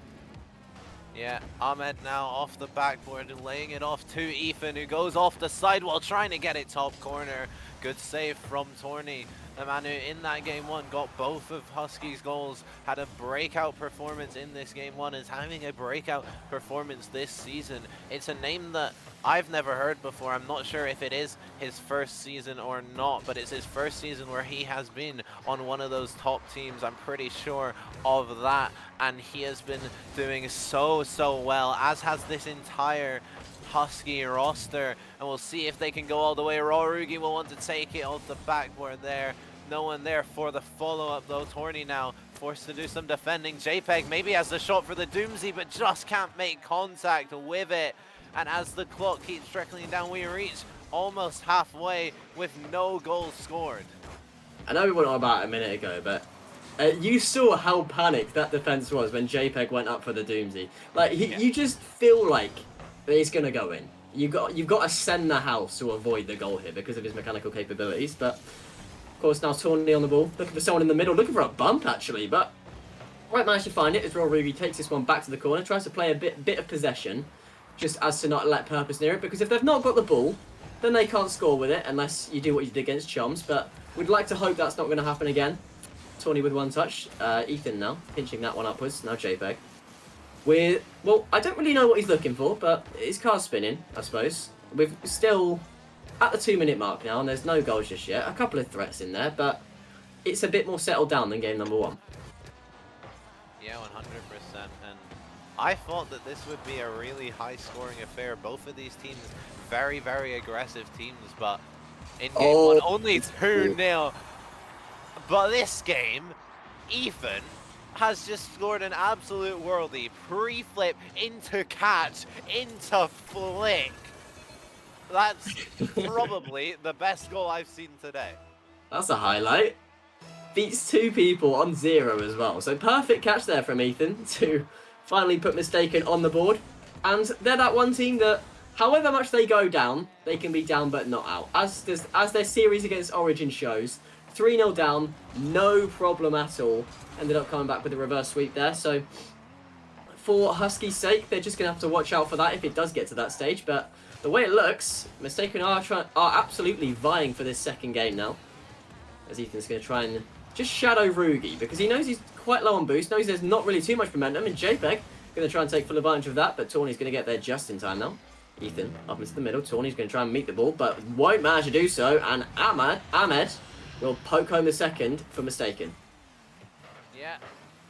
Yeah, Ahmed now off the backboard and laying it off to Ethan, who goes off the side while trying to get it top corner. Good save from Torny. The man who in that game one got both of Husky's goals, had a breakout performance in this game one, is having a breakout performance this season. It's a name that I've never heard before. I'm not sure if it is his first season or not, but it's his first season where he has been on one of those top teams. I'm pretty sure of that, and he has been doing so well, as has this entire Husky roster, and we'll see if they can go all the way. Rorugi will want to take it off the backboard there. No one there for the follow-up though. Torny now forced to do some defending. JPEG maybe has the shot for the Doomsy, but just can't make contact with it. And as the clock keeps trickling down, we reach almost halfway with no goals scored. I know we went on about it a minute ago, but you saw how panicked that defense was when JPEG went up for the Doomsy. Like, you just feel like he's going to go in. You've got to send the house to avoid the goal here because of his mechanical capabilities. But, of course, now Tawny on the ball, looking for someone in the middle, looking for a bump, actually. But right, managed to find it as Rugi takes this one back to the corner, tries to play a bit of possession, just as to not let Purpose near it. Because if they've not got the ball, then they can't score with it unless you do what you did against Choms. But we'd like to hope that's not going to happen again. Tawny with one touch. Ethan now, pinching that one upwards. Now JPEG. Well, I don't really know what he's looking for, but his car's spinning, I suppose. We're still at the 2-minute mark now, and there's no goals just yet. A couple of threats in there, but it's a bit more settled down than game number 1. Yeah, 100%. And I thought that this would be a really high-scoring affair. Both of these teams, very, very aggressive teams, but in game 1, only 2-0. But this game, Ethan has just scored an absolute worldie. Pre-flip into catch, into flick. That's probably the best goal I've seen today. That's a highlight. Beats 2 people on 0 as well. So perfect catch there from Ethan to finally put Mistaken on the board. And they're that one team that, however much they go down, they can be down but not out. As their series against Origin shows, 3-0 down, no problem at all. Ended up coming back with a reverse sweep there. So for Husky's sake, they're just going to have to watch out for that if it does get to that stage. But the way it looks, Mistaken are absolutely vying for this second game now. As Ethan's going to try and just shadow Rugi, because he knows he's quite low on boost, knows there's not really too much momentum, and JPEG going to try and take full advantage of that, but Tawny's going to get there just in time now. Ethan up into the middle, Tawny's going to try and meet the ball, but won't manage to do so, and Ahmed will poke home the second for Mistaken. Yeah,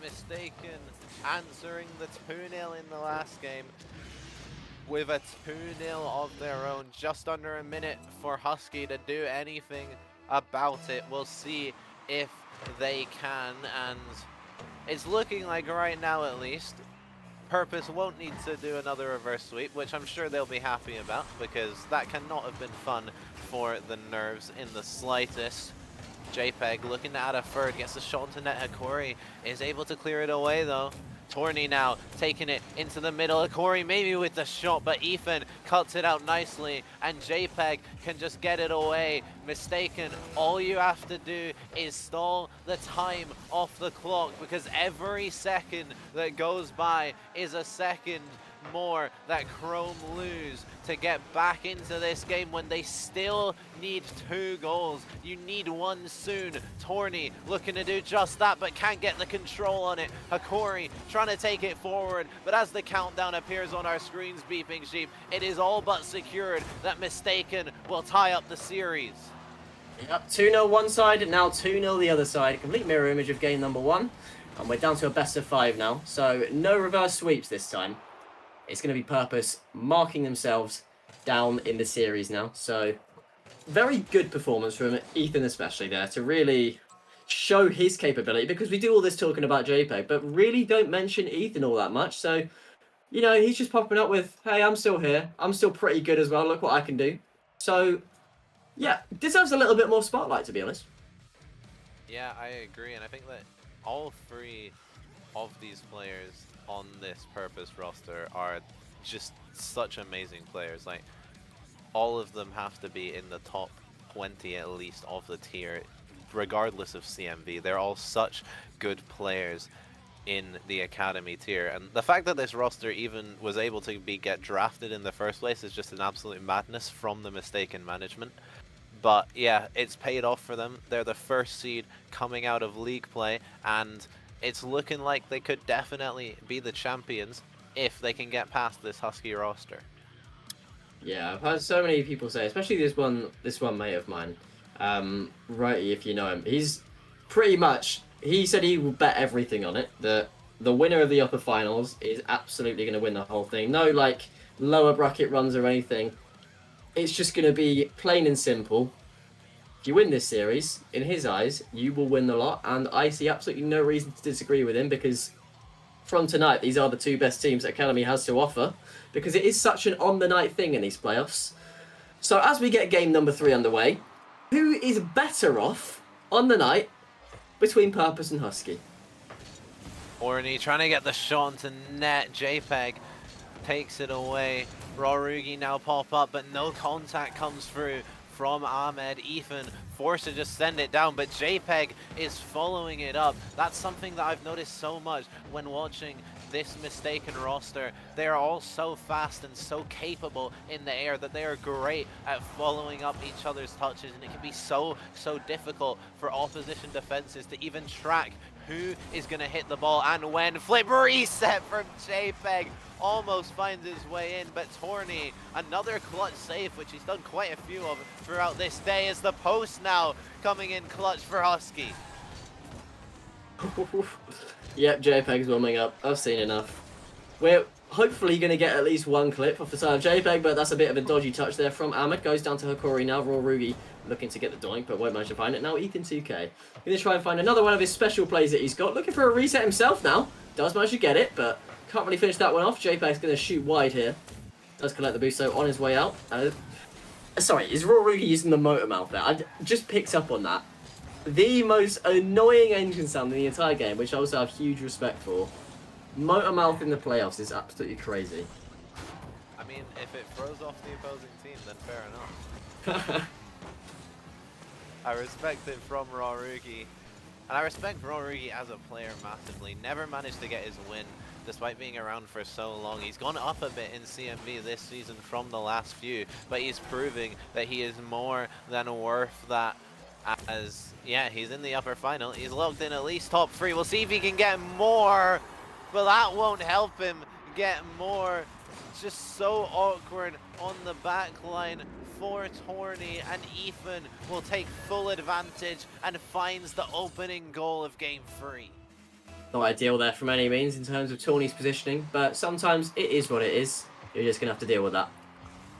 Mistaken answering the 2-0 in the last game with a 2-0 of their own. Just under a minute for Husky to do anything about it. We'll see if they can, and it's looking like right now at least Purpose won't need to do another reverse sweep, which I'm sure they'll be happy about, because that cannot have been fun for the nerves in the slightest. JPEG looking to add a third, gets the shot into net. Hakori is able to clear it away though. Torny now taking it into the middle. Hakori maybe with the shot, but Ethan cuts it out nicely, and JPEG can just get it away. Mistaken, all you have to do is stall the time off the clock, because every second that goes by is a second more that Chrome lose to get back into this game when they still need 2 goals. You need one soon. Torny looking to do just that, but can't get the control on it. Hakori trying to take it forward, but as the countdown appears on our screens beeping sheep, it is all but secured that Mistaken will tie up the series. Yep, 2-0 one side, now 2-0 the other side. Complete mirror image of game number 1. And we're down to a best of 5 now, so no reverse sweeps this time. It's going to be Purpose marking themselves down in the series now. So, very good performance from Ethan especially there to really show his capability, because we do all this talking about JPEG, but really don't mention Ethan all that much. So, you know, he's just popping up with, hey, I'm still here. I'm still pretty good as well. Look what I can do. So, yeah, deserves a little bit more spotlight, to be honest. Yeah, I agree, and I think that all 3 of these players on this Purpose roster are just such amazing players. Like, all of them have to be in the top 20 at least of the tier, regardless of CMV. They're all such good players in the academy tier, and the fact that this roster even was able to get drafted in the first place is just an absolute madness from the Mistaken management. But yeah, it's paid off for them. They're the first seed coming out of league play, and it's looking like they could definitely be the champions if they can get past this Husky roster. Yeah, I've heard so many people say, especially this one mate of mine, Righty, if you know him, he's pretty much, he said he will bet everything on it, that the winner of the upper finals is absolutely going to win the whole thing. No, like, lower bracket runs or anything. It's just going to be plain and simple. If you win this series, in his eyes, you will win the lot, and I see absolutely no reason to disagree with him because from tonight, these are the two best teams that Academy has to offer because it is such an on-the-night thing in these playoffs. So as we get game number 3 underway, who is better off on the night between Purpose and Husky? Orny trying to get the shot into net. JPEG takes it away. Rorugi now pop up, but no contact comes through from Ahmed. Ethan forced to just send it down, but JPEG is following it up. That's something that I've noticed so much when watching this Mistaken roster. They are all so fast and so capable in the air that they are great at following up each other's touches, and it can be so difficult for opposition defenses to even track who is going to hit the ball and when. Flip reset from JPEG. Almost finds his way in, but Torny, another clutch save, which he's done quite a few of throughout this day, is the post now coming in clutch for Husky. Yep, JPEG's warming up. I've seen enough. We're hopefully going to get at least one clip off the side of JPEG, but that's a bit of a dodgy touch there from Ahmed. Goes down to Hikori now. Rorugi looking to get the doink, but won't manage to find it. Now Ethan 2K. Going to try and find another one of his special plays that he's got. Looking for a reset himself now. Does manage to get it, but can't really finish that one off. JPEG's going to shoot wide here. Does collect the boost, so on his way out. Sorry, is Rorugi using the motor mouth there? I just picked up on that. The most annoying engine sound in the entire game, which I also have huge respect for. Motor mouth in the playoffs is absolutely crazy. I mean, if it throws off the opposing team, then fair enough. I respect it from Rorugi. And I respect Rorugi as a player massively. Never managed to get his win despite being around for so long. He's gone up a bit in CMV this season from the last few, but he's proving that he is more than worth that. As, yeah, he's in the upper final. He's locked in at least top 3. We'll see if he can get more, but that won't help him get more. Just so awkward on the back line for Torny, and Ethan will take full advantage and finds the opening goal of game 3. Not ideal there from any means in terms of Torny's positioning, but sometimes it is what it is. You're just going to have to deal with that.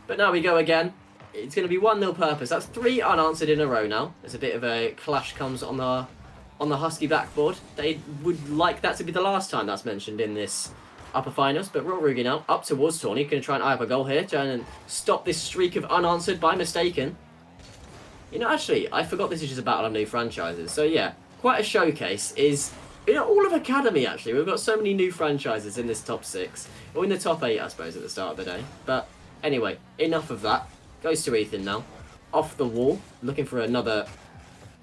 But now we go again. It's going to be 1-0 Purpose. That's 3 unanswered in a row now. There's a bit of a clash comes on the Husky backboard. They would like that to be the last time that's mentioned in this upper finals, but Rorugi now up towards Torny. Going to try and eye up a goal here, trying and stop this streak of unanswered by Mistaken. You know, actually, I forgot this is just a battle of new franchises. So yeah, quite a showcase is, you know, all of Academy actually. We've got so many new franchises in this top 6, or in the top 8, I suppose, at the start of the day. But anyway, enough of that. Goes to Ethan now. Off the wall, looking for another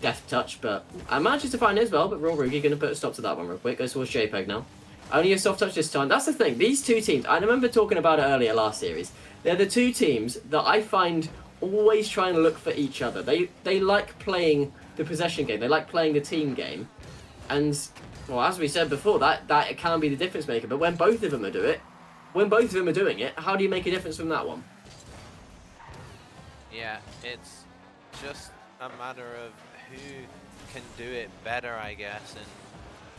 death touch, but I manages to find it as well, but Rorugi going to put a stop to that one real quick. Goes towards JPEG now. Only a soft touch this time. That's the thing. These two teams, I remember talking about it earlier last series. They're the two teams that I find always trying to look for each other. They like playing the possession game. They like playing the team game. And, well, as we said before, that can be the difference maker. But when both of them are doing it, how do you make a difference from that one? Yeah, it's just a matter of who can do it better, I guess, and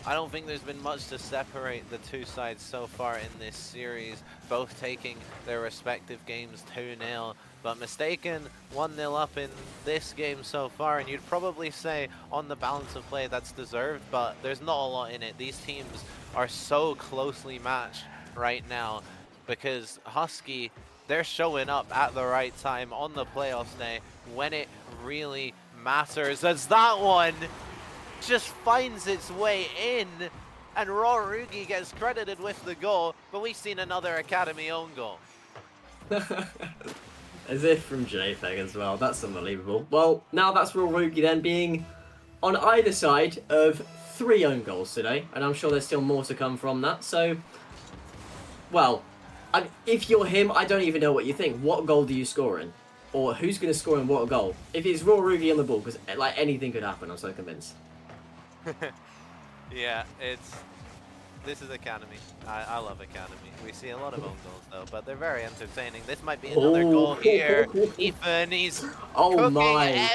I don't think there's been much to separate the two sides so far in this series, both taking their respective games 2-0, but Mistaken 1-0 up in this game so far, and you'd probably say on the balance of play that's deserved, but there's not a lot in it. These teams are so closely matched right now because Husky, they're showing up at the right time on the playoffs day when it really matters, as that one just finds its way in, and Rorugi gets credited with the goal, but we've seen another Academy own goal. As if from JPEG as well. That's unbelievable. Well, now that's Rorugi then being on either side of 3 own goals today, and I'm sure there's still more to come from that. So, well, if you're him, I don't even know what you think. What goal do you score in? Or who's going to score in what goal? If it's Rorugi on the ball, because like anything could happen, I'm so convinced. Yeah, this is Academy. I love Academy. We see a lot of own goals though, but they're very entertaining. This might be another goal here. Ethan, he's cooking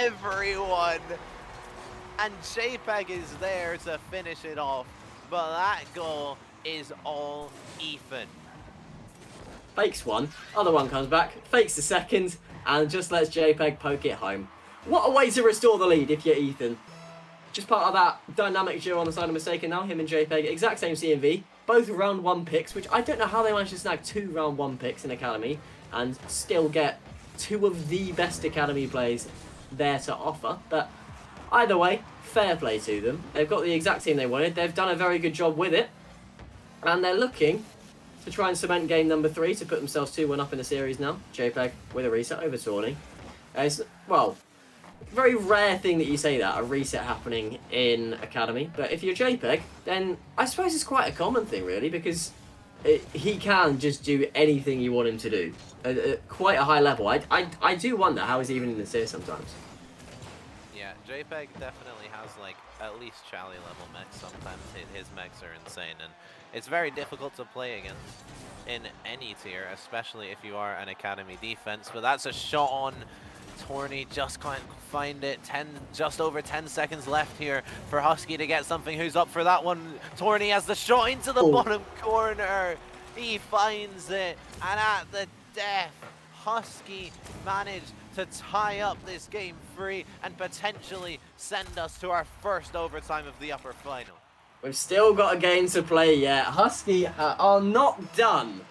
everyone. And JPEG is there to finish it off, but that goal is all Ethan. Fakes one, other one comes back, fakes the second, and just lets JPEG poke it home. What a way to restore the lead if you're Ethan. Just part of that dynamic duo on the side of Mistaken now, him and JPEG, exact same CMV, both round 1 picks, which I don't know how they managed to snag 2 round 1 picks in Academy and still get 2 of the best Academy players there to offer. But either way, fair play to them. They've got the exact team they wanted, they've done a very good job with it, and they're looking to try and cement game number 3 to put themselves 2-1 up in the series now. JPEG with a reset over Tawny. It's, well, very rare thing that you say that, a reset happening in Academy. But if you're JPEG, then I suppose it's quite a common thing, really, because he can just do anything you want him to do at quite a high level. I do wonder how he's even in this here sometimes. Yeah, JPEG definitely has like at least Charlie level mechs. Sometimes his mechs are insane, and it's very difficult to play against in any tier, especially if you are an Academy defense. But that's a shot on Torny, just can't find it. Just over 10 seconds left here for Husky to get something. Who's up for that one? Torny has the shot into the bottom corner. He finds it, and at the death, Husky managed to tie up this game free and potentially send us to our first overtime of the upper final. We've still got a game to play yet. Husky are not done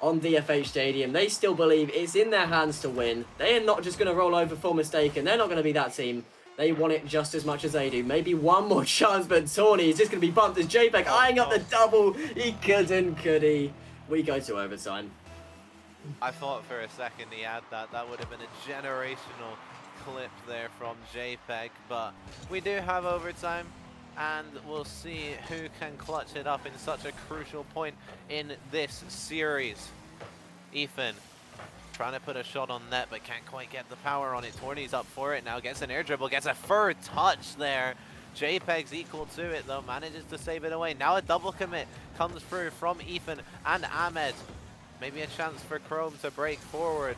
on DFH Stadium. They still believe it's in their hands to win. They are not just going to roll over for Mistaken. They're not going to be that team. They want it just as much as they do. Maybe one more chance, but Tawny is just going to be bumped as JPEG eyeing up the double. He couldn't, could he? We go to overtime. I thought for a second he had that. That would have been a generational clip there from JPEG, but we do have overtime, and we'll see who can clutch it up in such a crucial point in this series. Ethan trying to put a shot on net, but can't quite get the power on it. Torny's up for it now, gets an air dribble, gets a third touch there. JPEG's equal to it though, manages to save it away. Now a double commit comes through from Ethan and Ahmed. Maybe a chance for Chrome to break forward.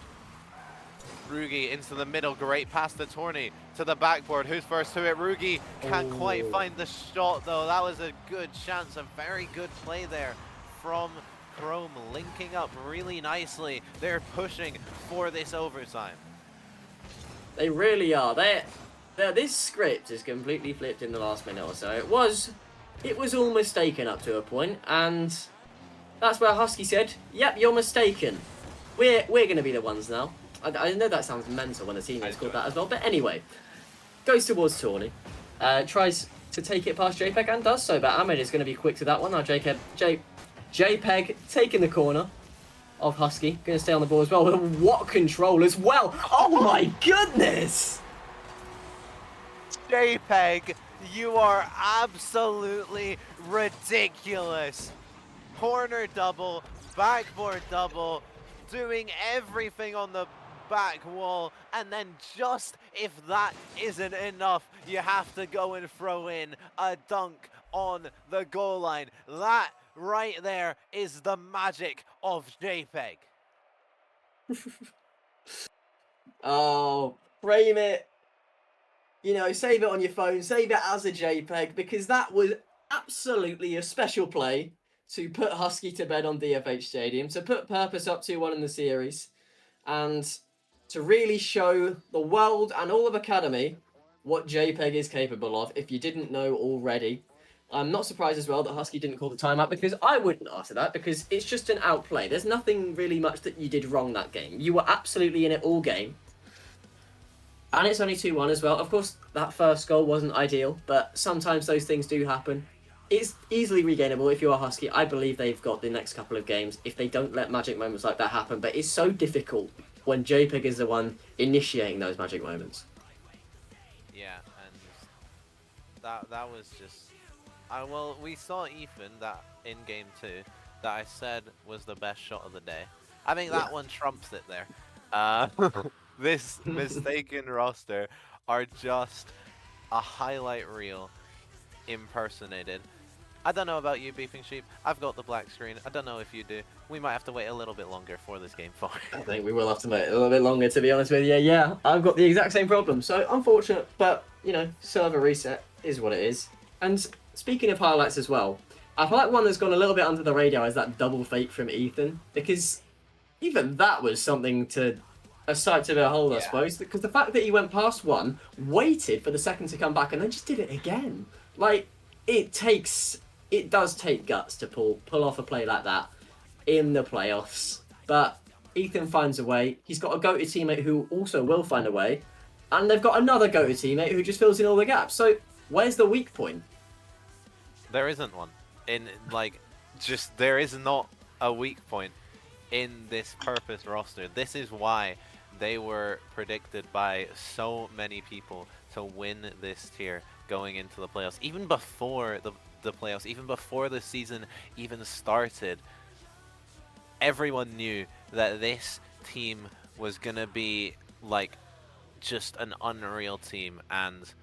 Rugi into the middle, great pass to Torny, to the backboard. Who's first to it? Rugi can't quite find the shot though. That was a good chance, a very good play there from Chrome, linking up really nicely. They're pushing for this overtime. They really are. This script is completely flipped in the last minute or so. It was all mistaken up to a point, and that's where Husky said, "Yep, you're mistaken. We're going to be the ones now." I know that sounds mental when the team is called that as well, but anyway, goes towards Tawny, tries to take it past JPEG and does so, but Ahmed is going to be quick to that one. Now JPEG taking the corner of Husky, going to stay on the ball as well. What control as well! Oh my goodness! JPEG, you are absolutely ridiculous. Corner double, backboard double, doing everything on the back wall, and then just if that isn't enough, you have to go and throw in a dunk on the goal line. That right there is the magic of JPEG. Oh, frame it. You know, save it on your phone, save it as a JPEG, because that was absolutely a special play to put Husky to bed on DFH Stadium, to put Purpose up 2-1 in the series, and to really show the world and all of Academy what JPEG is capable of, if you didn't know already. I'm not surprised as well that Husky didn't call the timeout, because I wouldn't after that, because it's just an outplay. There's nothing really much that you did wrong that game. You were absolutely in it all game. And it's only 2-1 as well. Of course, that first goal wasn't ideal, but sometimes those things do happen. It's easily regainable if you are Husky. I believe they've got the next couple of games if they don't let magic moments like that happen, but it's so difficult when JPEG is the one initiating those magic moments. Yeah, and that was just... well, we saw Ethan that in game 2 that I said was the best shot of the day. I think that one trumps it there. This mistaken roster are just a highlight reel impersonated. I don't know about you, Beeping Sheep. I've got the black screen. I don't know if you do. We might have to wait a little bit longer for this game 4. I think we will have to wait a little bit longer, to be honest with you. Yeah, I've got the exact same problem. So, unfortunate, but, you know, server reset is what it is. And speaking of highlights as well, I feel like one that's gone a little bit under the radar is that double fake from Ethan, because even that was something to a sight to behold, I suppose, because the fact that he went past one, waited for the second to come back, and then just did it again. Like, it does take guts to pull off a play like that in the playoffs. But Ethan finds a way. He's got a go-to teammate who also will find a way, and they've got another go-to teammate who just fills in all the gaps. So where's the weak point? There isn't one. There is not a weak point in this Purpose roster. This is why they were predicted by so many people to win this tier going into the playoffs. Even before the playoffs, even before the season even started, everyone knew that this team was going to be like just an unreal team, and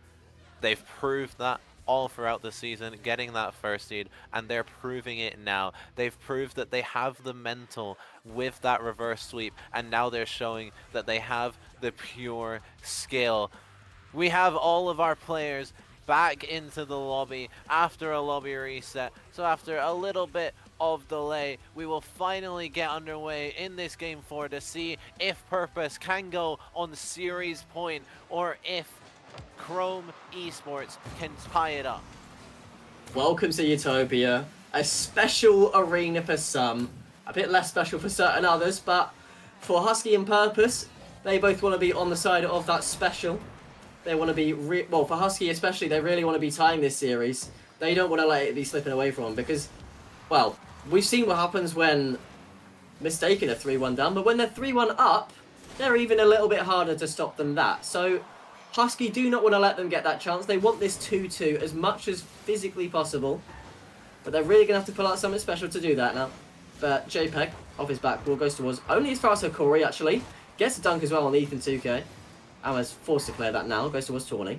they've proved that all throughout the season, getting that first seed, and they're proving it now. They've proved that they have the mental with that reverse sweep, and now they're showing that they have the pure skill. We have all of our players back into the lobby after a lobby reset, so after a little bit of delay, we will finally get underway in this game 4 to see if Purpose can go on series point, or if Chrome Esports can tie it up. Welcome to Utopia, a special arena for some, a bit less special for certain others, but for Husky and Purpose, they both want to be on the side of that special. They want to be, well, for Husky especially, they really want to be tying this series. They don't want to let it be slipping away from them because, well, we've seen what happens when Mistaken are 3-1 down, but when they're 3-1 up, they're even a little bit harder to stop than that. So Husky do not want to let them get that chance. They want this 2-2 as much as physically possible, but they're really going to have to pull out something special to do that now. But JPEG, off his back wall, goes towards only as far as Corey, actually. Gets a dunk as well on Ethan 2K. And was forced to clear that now. Goes towards Tawny,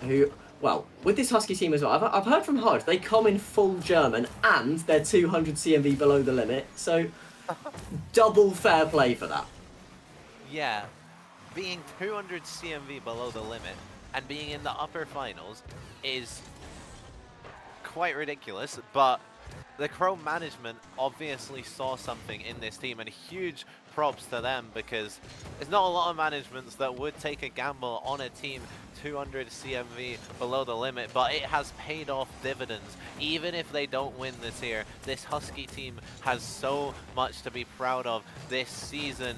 who, well, with this Husky team as well, I've heard from Hodge, they come in full German and they're 200 CMV below the limit. So, double fair play for that. Yeah, being 200 CMV below the limit and being in the upper finals is quite ridiculous, but the Chrome management obviously saw something in this team, and huge props to them, because there's not a lot of managements that would take a gamble on a team 200 CMV below the limit, but it has paid off dividends. Even if they don't win this year, this Husky team has so much to be proud of this season.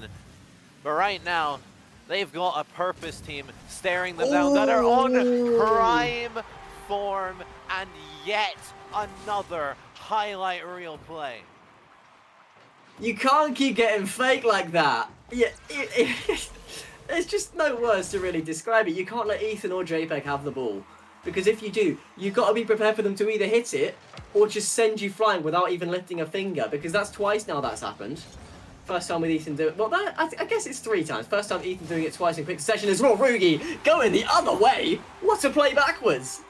But right now, they've got a Purpose team staring them down that are on prime form, and yet another highlight reel play. You can't keep getting fake like that. Yeah, there's just no words to really describe it. You can't let Ethan or JPEG have the ball, because if you do, you've got to be prepared for them to either hit it or just send you flying without even lifting a finger, because that's twice now that's happened. First time with Ethan doing it. Well, I guess it's 3 times. First time Ethan doing it twice in quick succession is Rugi going the other way. What a play backwards.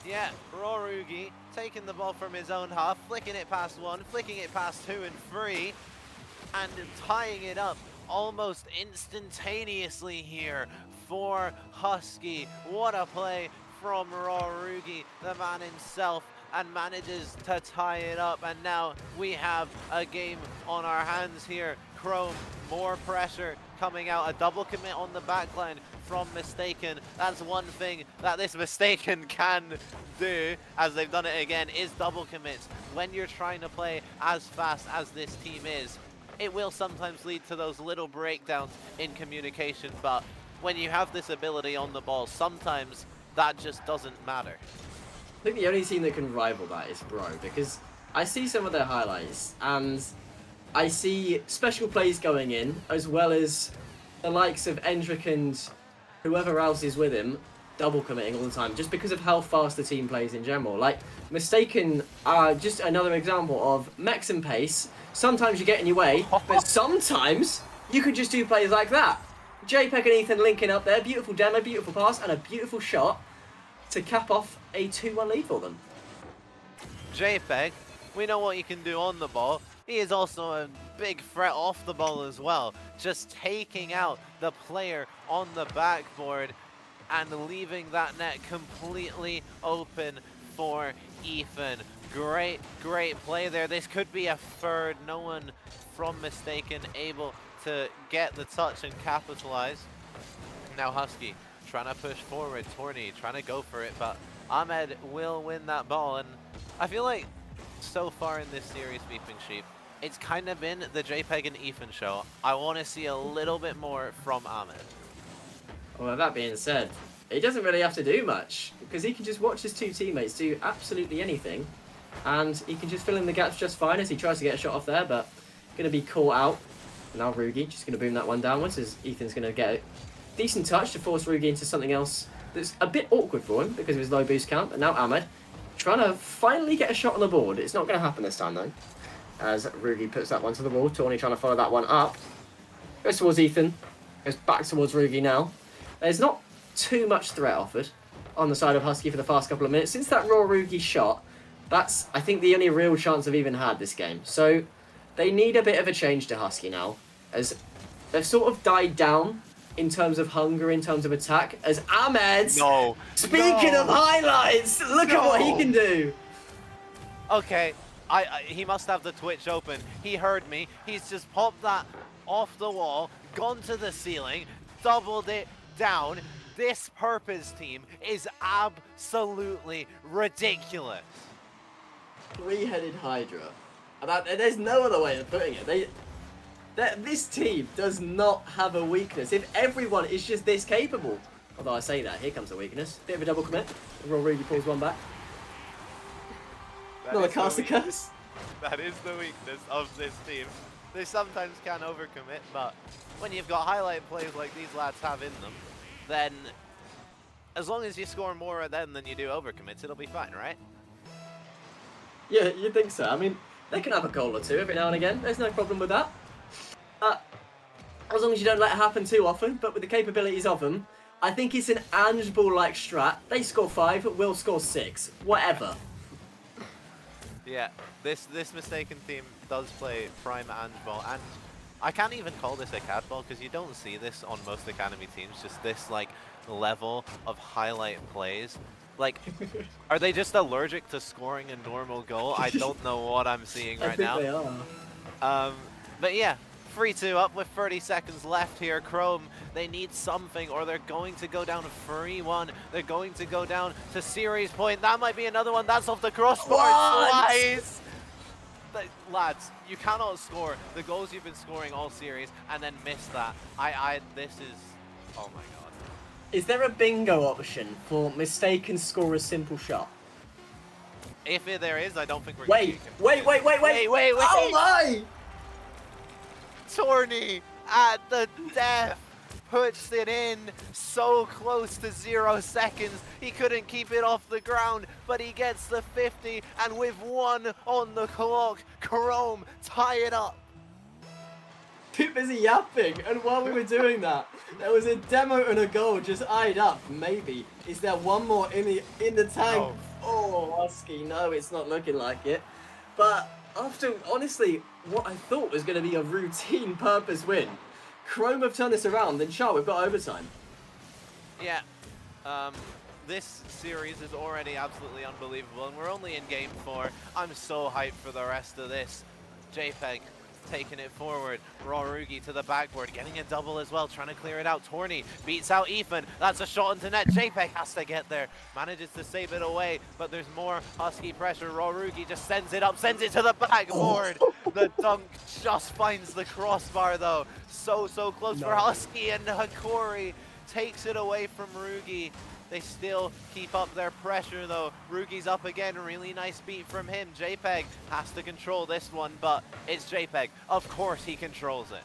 Yeah, Rugi taking the ball from his own half, flicking it past 1, flicking it past 2 and 3, and tying it up almost instantaneously here for Husky. What a play from Rugi, the man himself, and manages to tie it up. And now we have a game on our hands here. Chrome, more pressure coming out, a double commit on the backline from Mistaken. That's one thing that this Mistaken can do, as they've done it again, is double commits. When you're trying to play as fast as this team is, it will sometimes lead to those little breakdowns in communication, but when you have this ability on the ball, sometimes that just doesn't matter. I think the only team that can rival that is Bro, because I see some of their highlights and I see special plays going in, as well as the likes of Endrick and whoever else is with him double committing all the time, just because of how fast the team plays in general. Like, Mistaken are just another example of mechs and pace. Sometimes you get in your way, but sometimes you can just do plays like that. JPEG and Ethan linking up there, beautiful demo, beautiful pass, and a beautiful shot to cap off a 2-1 lead for them. JPEG, we know what you can do on the ball. He is also a big threat off the ball as well, just taking out the player on the backboard and leaving that net completely open for Ethan. Great play there. This could be a third. No one from Mistaken able to get the touch and capitalize. Now Husky trying to push forward, Torny trying to go for it, but Ahmed will win that ball. And I feel like so far in this series, Beeping Sheep, it's kind of been the JPEG and Ethan show. I want to see a little bit more from Ahmed. Well, that being said, he doesn't really have to do much, because he can just watch his two teammates do absolutely anything, and he can just fill in the gaps just fine as he tries to get a shot off there, but going to be caught out. Now Rugi just going to boom that one downwards as Ethan's going to get a decent touch to force Rugi into something else that's a bit awkward for him because of his low boost count. And now Ahmed trying to finally get a shot on the board. It's not going to happen this time though, as Rugi puts that one to the wall. Tawny trying to follow that one up. Goes towards Ethan. Goes back towards Rugi now. There's not too much threat offered on the side of Husky for the past couple of minutes. Since that raw Rugi shot, that's, I think, the only real chance I've even had this game. So they need a bit of a change to Husky now, as they've sort of died down in terms of hunger, in terms of attack, as Ahmed, speaking of highlights, look at what he can do. Okay, he must have the Twitch open. He heard me. He's just popped that off the wall, gone to the ceiling, doubled it down. This Purpose team is absolutely ridiculous. Three-headed Hydra. And there's no other way of putting it. This team does not have a weakness. If everyone is just this capable. Although I say that, here comes a weakness. Bit of a double commit. Raw Rugi pulls one back. Another caster curse. That is the weakness of this team. They sometimes can overcommit, but when you've got highlight plays like these lads have in them, then as long as you score more of them than you do overcommits, it'll be fine, right? Yeah, you'd think so. I mean, they can have a goal or two every now and again. There's no problem with that. As long as you don't let it happen too often, but with the capabilities of them, I think it's an Ange Ball-like strat. They score 5, we'll score 6. Whatever. Yeah, this Mistaken team does play prime Ange Ball, and I can't even call this a cat ball because you don't see this on most Academy teams, just this like level of highlight plays. Like, are they just allergic to scoring a normal goal? I don't know what I'm seeing right now. I think they are. But yeah, 3-2 up with 30 seconds left here. Chrome, they need something or they're going to go down 3-1. They're going to go down to series point. That might be another one. That's off the crossbar. Slice! Lads, you cannot score the goals you've been scoring all series and then miss that. This is, oh my god. Is there a bingo option for Mistaken score a simple shot? If there is, I don't think we're Wait. Oh my! Torny at the death puts it in so close to 0 seconds. He couldn't keep it off the ground, but he gets the 50, and with 1 on the clock, Chrome tie it up. Too busy yapping, and while we were doing that, there was a demo and a goal just eyed up. Maybe is there one more in the tank? Oh, Husky, no, it's not looking like it. But after honestly, what I thought was going to be a routine Purpose win, Chrome have turned this around. Then we've got overtime. Yeah, this series is already absolutely unbelievable, and we're only in game 4. I'm so hyped for the rest of this. JPEG taking it forward. Raw Rugi to the backboard, getting a double as well, trying to clear it out. Torny beats out Ethan. That's a shot into net. JPEG has to get there. Manages to save it away, but there's more Husky pressure. Raw Rugi just sends it up, sends it to the backboard. The dunk just finds the crossbar though. So close for Husky, and Hakori takes it away from Rugi. They still keep up their pressure though. Rugi's up again, really nice beat from him. JPEG has to control this one, but it's JPEG. Of course he controls it.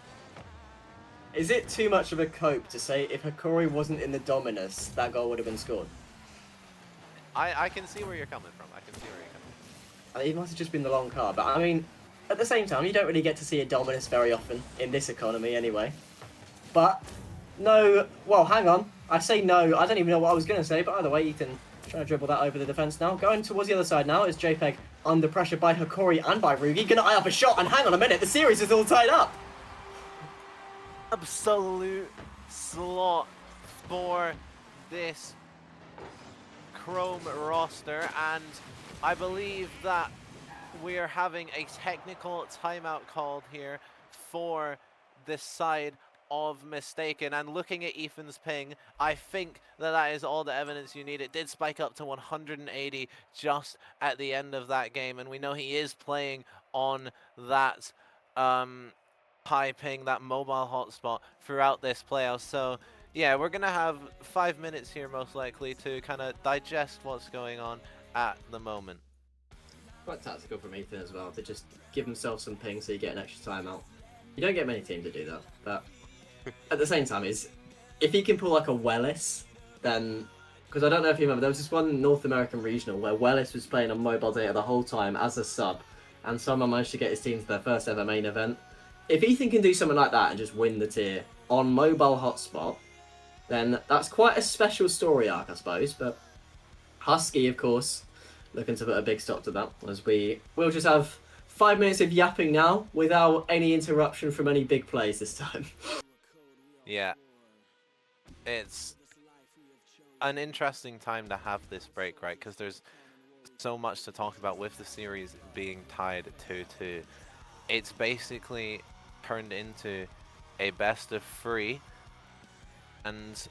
Is it too much of a cope to say if Hakori wasn't in the Dominus, that goal would have been scored? I can see where you're coming from. It must have just been the long car, but I mean, at the same time, you don't really get to see a Dominus very often in this economy anyway. But, no, well, hang on. I say no, I don't even know what I was going to say, but either way, Ethan trying to dribble that over the defence now. Going towards the other side now is JPEG under pressure by Hakori and by Rugi. Going to eye up a shot, and hang on a minute, the series is all tied up. Absolute slot for this Chrome roster, and I believe that we're having a technical timeout called here for this side of mistaken. And looking at Ethan's ping, I think that is all the evidence you need. It did spike up to 180 just at the end of that game, and we know he is playing on that high ping, that mobile hotspot throughout this playoff. So yeah, we're gonna have 5 minutes here most likely to kind of digest what's going on at the moment. Quite tactical from Ethan as well, to just give himself some ping so you get an extra timeout. You don't get many teams that do that, but at the same time, if he can pull like a Wellis, then, because I don't know if you remember, there was this one North American regional where Wellis was playing on mobile data the whole time as a sub, and someone managed to get his team to their first ever main event. If Ethan can do something like that and just win the tier on mobile hotspot, then that's quite a special story arc, I suppose. But Husky, of course, looking to put a big stop to that, as we'll just have 5 minutes of yapping now without any interruption from any big plays this time. Yeah, it's an interesting time to have this break, right? Because there's so much to talk about with the series being tied 2-2. It's basically turned into a best of 3, and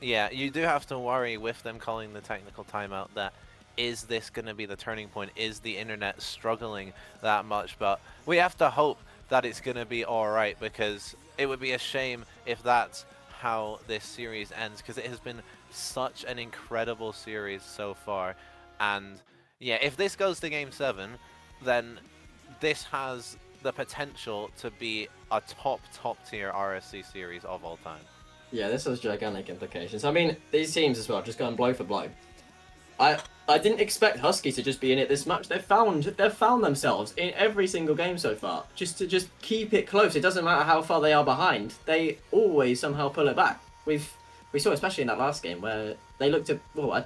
yeah, you do have to worry with them calling the technical timeout that is this going to be the turning point? Is the internet struggling that much? But we have to hope that it's going to be alright, because it would be a shame if that's how this series ends, because it has been such an incredible series so far. And yeah, if this goes to Game 7, then this has the potential to be a top tier RSC series of all time. Yeah, this has gigantic implications. I mean, these teams as well, just going blow for blow. I didn't expect Husky to just be in it this much. They've found themselves in every single game so far. Just to keep it close. It doesn't matter how far they are behind. They always somehow pull it back. We saw especially in that last game where they looked at, well, I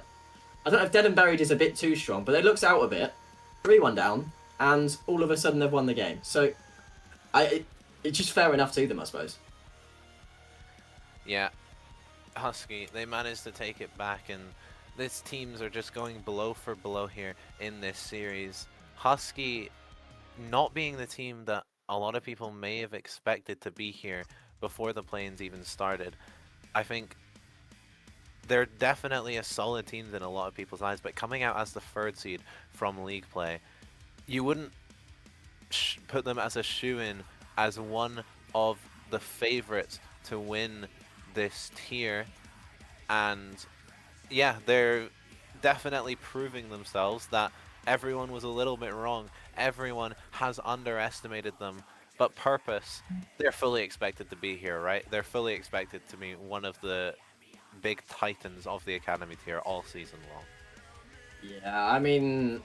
don't know if Dead and Buried is a bit too strong, but they looked out a bit, 3-1 down, and all of a sudden they've won the game. So it's just fair enough to them, I suppose. Yeah, Husky, they managed to take it back, and these teams are just going blow for blow here in this series. Husky not being the team that a lot of people may have expected to be here before the play-ins even started. I think they're definitely a solid team in a lot of people's eyes, but coming out as the 3rd seed from league play, you wouldn't put them as a shoo-in as one of the favorites to win this tier. And yeah, they're definitely proving themselves that everyone was a little bit wrong. Everyone has underestimated them. But Purpose, they're fully expected to be here, right? They're fully expected to be one of the big titans of the Academy tier all season long. Yeah, I mean,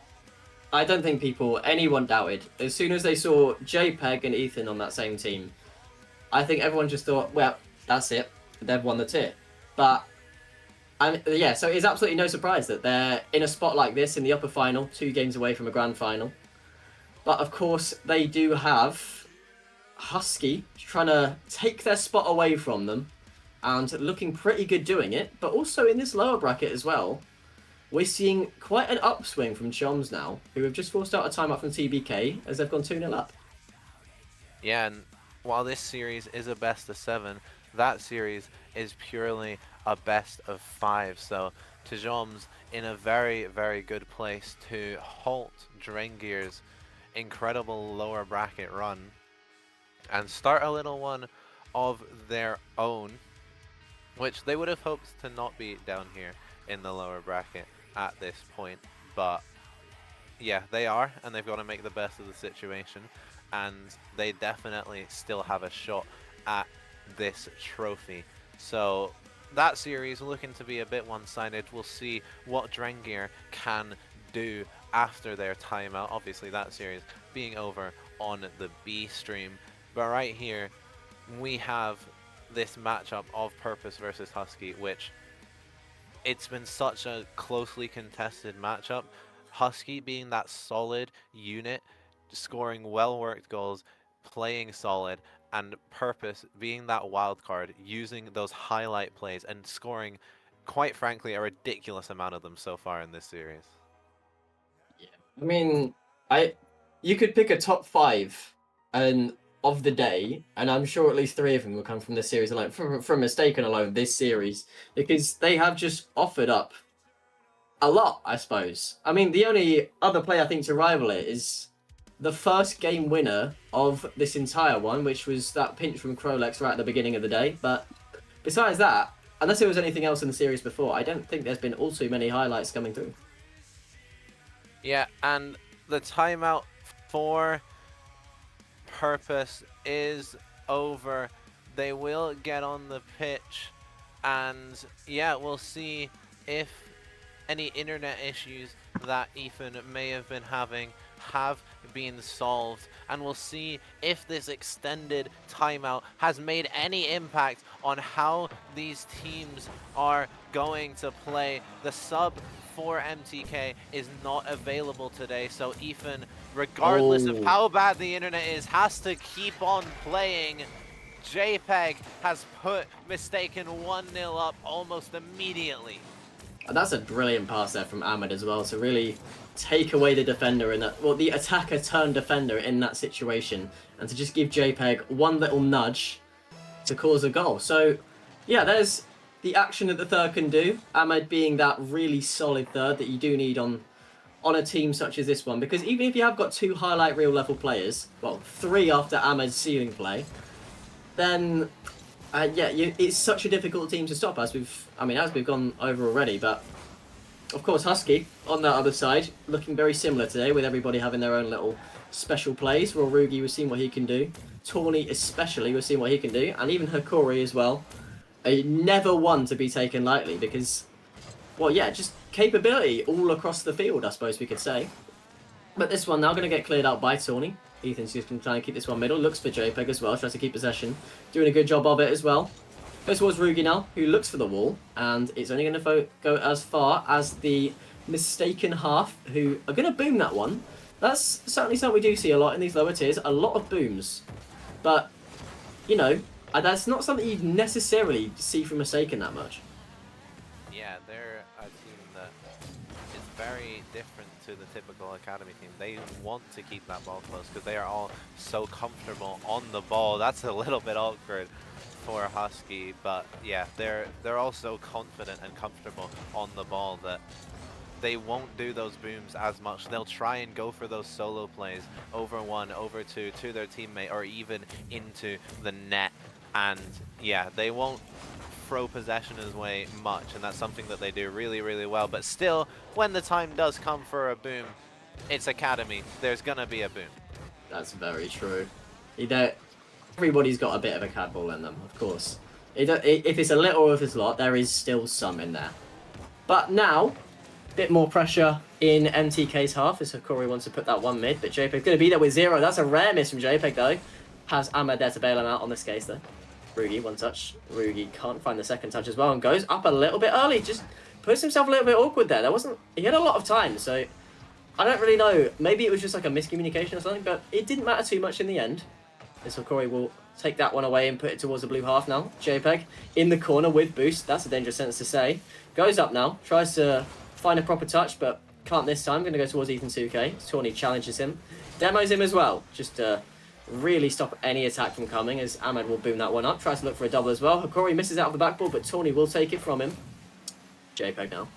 I don't think anyone doubted. As soon as they saw JPEG and Ethan on that same team, I think everyone just thought, well, that's it. They've won the tier. But yeah, so it's absolutely no surprise that they're in a spot like this in the upper final, 2 games away from a grand final. But of course, they do have Husky trying to take their spot away from them and looking pretty good doing it. But also in this lower bracket as well, we're seeing quite an upswing from Choms now, who have just forced out a timeout from TBK as they've gone 2-0 up. Yeah, and while this series is a best of 7, that series is purely a best of 5. So Tjom's in a very, very good place to halt Drengir's incredible lower bracket run and start a little one of their own, which they would have hoped to not be down here in the lower bracket at this point. But yeah, they are, and they've got to make the best of the situation, and they definitely still have a shot at this trophy. So that series looking to be a bit one-sided. We'll see what Drengir can do after their timeout. Obviously that series being over on the B stream. But right here we have this matchup of Purpose versus Husky, which it's been such a closely contested matchup. Husky being that solid unit, scoring well-worked goals, playing solid, and Purpose being that wild card, using those highlight plays and scoring, quite frankly, a ridiculous amount of them so far in this series. Yeah, I mean, you could pick a top 5, and of the day, and I'm sure at least 3 of them will come from this series alone, from Mistaken alone, this series, because they have just offered up a lot, I suppose. I mean, the only other player I think to rival it is the first game winner of this entire one, which was that pinch from Krolex right at the beginning of the day. But besides that, unless there was anything else in the series before, I don't think there's been all too many highlights coming through. Yeah, and the timeout for Purpose is over. They will get on the pitch, and yeah, we'll see if any internet issues that Ethan may have been having have been solved, and we'll see if this extended timeout has made any impact on how these teams are going to play. The sub for MTK is not available today, so Ethan, regardless of how bad the internet is, has to keep on playing. JPEG has put Mistaken 1-0 up almost immediately. And that's a brilliant pass there from Ahmed as well, to really take away the defender in that, well, the attacker turned defender in that situation, and to just give JPEG one little nudge to cause a goal. So, yeah, there's the action that the third can do. Ahmed being that really solid third that you do need on a team such as this one, because even if you have got 2 highlight reel level players, well, 3 after Ahmed's ceiling play, then yeah, it's such a difficult team to stop, as we've gone over already. But of course, Husky on that other side looking very similar today, with everybody having their own little special plays. Rugi, we've seen what he can do. Tawny especially, we've seen what he can do, and even Hikori as well. Never one to be taken lightly, because, well, yeah, just capability all across the field, I suppose we could say. But this one now going to get cleared out by Tawny. Ethan's just going to try and keep this one middle. Looks for JPEG as well. Tries to keep possession. Doing a good job of it as well. Goes towards Rugi now, who looks for the wall. And it's only going to go as far as the Mistaken half, who are going to boom that one. That's certainly something we do see a lot in these lower tiers. A lot of booms. But, you know, that's not something you'd necessarily see from Mistaken that much. Yeah, they're a team that is very different to the typical academy team. They want to keep that ball close because they are all so comfortable on the ball. That's a little bit awkward for Husky, but yeah, they're all so confident and comfortable on the ball that they won't do those booms as much. They'll try and go for those solo plays over 1, over 2 to their teammate, or even into the net. And yeah, they won't throw possession away much, and that's something that they do really, really well. But still, when the time does come for a boom, it's academy. There's gonna be a boom. That's very true. Everybody's got a bit of a cad ball in them, of course. If it's a little or if it's a lot, there is still some in there. But now, a bit more pressure in MTK's half, as Hikori wants to put that one mid, but JPEG's going to be there with 0. That's a rare miss from JPEG, though. Has Ahmed there to bail him out on this case, though. Rugi, one touch. Rugi can't find the second touch as well, and goes up a little bit early. Just puts himself a little bit awkward there. He had a lot of time, so I don't really know. Maybe it was just like a miscommunication or something, but it didn't matter too much in the end. As Hikori will take that one away and put it towards the blue half now. JPEG in the corner with boost. That's a dangerous sentence to say. Goes up now. Tries to find a proper touch, but can't this time. Going to go towards Ethan 2K. Tawny challenges him. Demos him as well. Just to really stop any attack from coming, as Ahmed will boom that one up. Tries to look for a double as well. Hikori misses out of the backboard, but Tawny will take it from him. JPEG now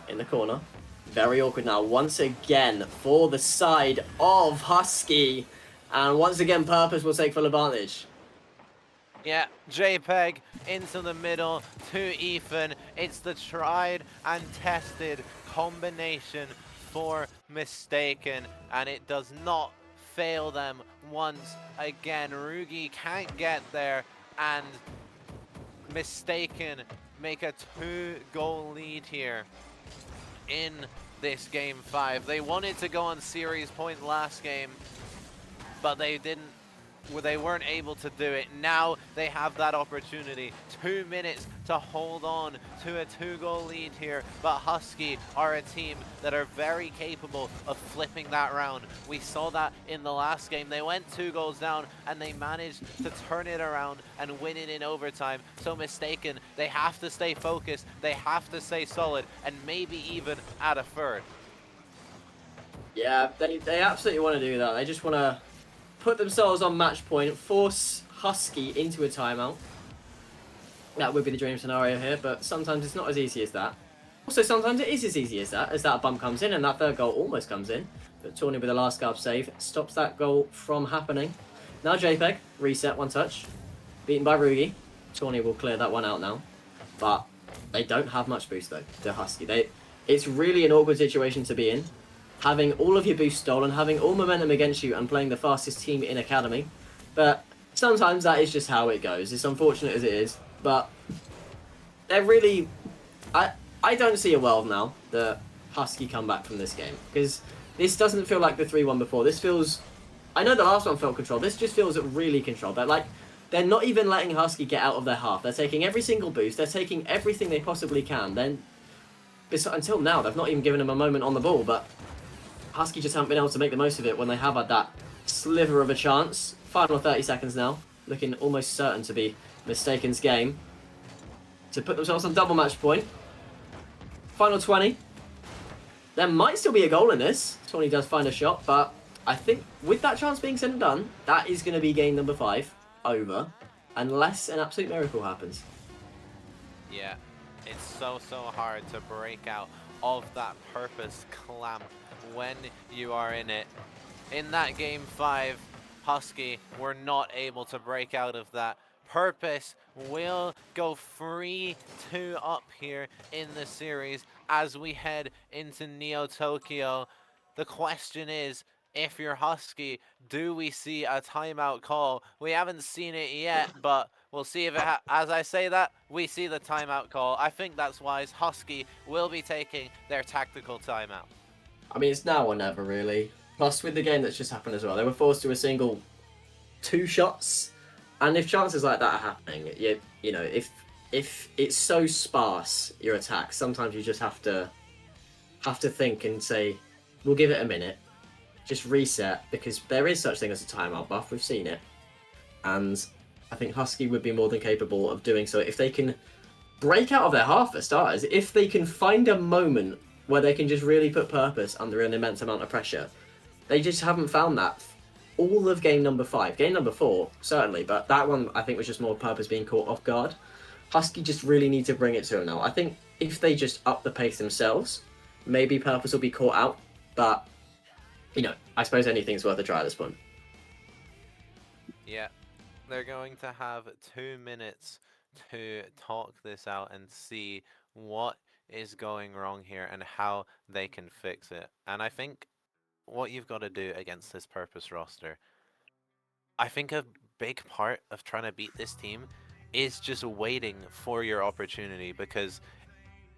in the corner. Very awkward now. Once again for the side of Husky. And once again, Purpose will take full advantage. Yeah, JPEG into the middle to Ethan. It's the tried and tested combination for Mistaken, and it does not fail them once again. Rugi can't get there, and Mistaken make a 2-goal lead here in this game 5. They wanted to go on series point last game, but they didn't. They weren't able to do it. Now they have that opportunity. 2 minutes to hold on to a 2-goal lead here. But Husky are a team that are very capable of flipping that round. We saw that in the last game. They went 2 goals down and they managed to turn it around and win it in overtime. So Mistaken, they have to stay focused. They have to stay solid and maybe even add a third. Yeah, they absolutely want to do that. They just want to put themselves on match point, force Husky into a timeout. That would be the dream scenario here, but sometimes it's not as easy as that. Also, sometimes it is as easy as that bump comes in, and that third goal almost comes in. But Tawny with the last guard save stops that goal from happening. Now JPEG, reset, one touch. Beaten by Rugi. Tawny will clear that one out now. But they don't have much boost, though, the Husky. It's really an awkward situation to be in. Having all of your boost stolen, having all momentum against you, and playing the fastest team in Academy. But sometimes that is just how it goes. It's unfortunate as it is. But they're really... I don't see a world now that Husky come back from this game. Because this doesn't feel like the 3-1 before. This feels... I know the last one felt controlled. This just feels really controlled. They're not even letting Husky get out of their half. They're taking every single boost. They're taking everything they possibly can. Then, until now, they've not even given them a moment on the ball. But Husky just haven't been able to make the most of it when they have had that sliver of a chance. Final 30 seconds now. Looking almost certain to be Mistaken's game. To put themselves on double match point. Final 20. There might still be a goal in this. Tawny does find a shot, but I think with that chance being said and done, that is going to be game number 5 over, unless an absolute miracle happens. Yeah, it's so hard to break out of that purpose clamp when you are in it. In that game 5, Husky were not able to break out of that. Purpose will go 3-2 up here in the series as we head into Neo Tokyo. The question is, if you're Husky, do we see a timeout call? We haven't seen it yet, but we'll see if it as I say that, we see the timeout call. I think that's wise. Husky will be taking their tactical timeout. I mean, it's now or never, really. Plus, with the game that's just happened as well, they were forced to a single 2 shots. And if chances like that are happening, you know, if it's so sparse, your attack, sometimes you just have to think and say, we'll give it a minute, just reset, because there is such thing as a timeout buff. We've seen it, and I think Husky would be more than capable of doing so if they can break out of their half for starters. If they can find a moment where they can just really put Purpose under an immense amount of pressure, they just haven't found that. All of game number 5, game number 4 certainly, but that one I think was just more Purpose being caught off guard. Husky just really need to bring it to them now. I think if they just up the pace themselves, maybe Purpose will be caught out, but you know, I suppose anything's worth a try at this point. Yeah, they're going to have 2 minutes to talk this out and see what is going wrong here and how they can fix it. And I think what you've got to do against this Purpose roster, I think a big part of trying to beat this team is just waiting for your opportunity, because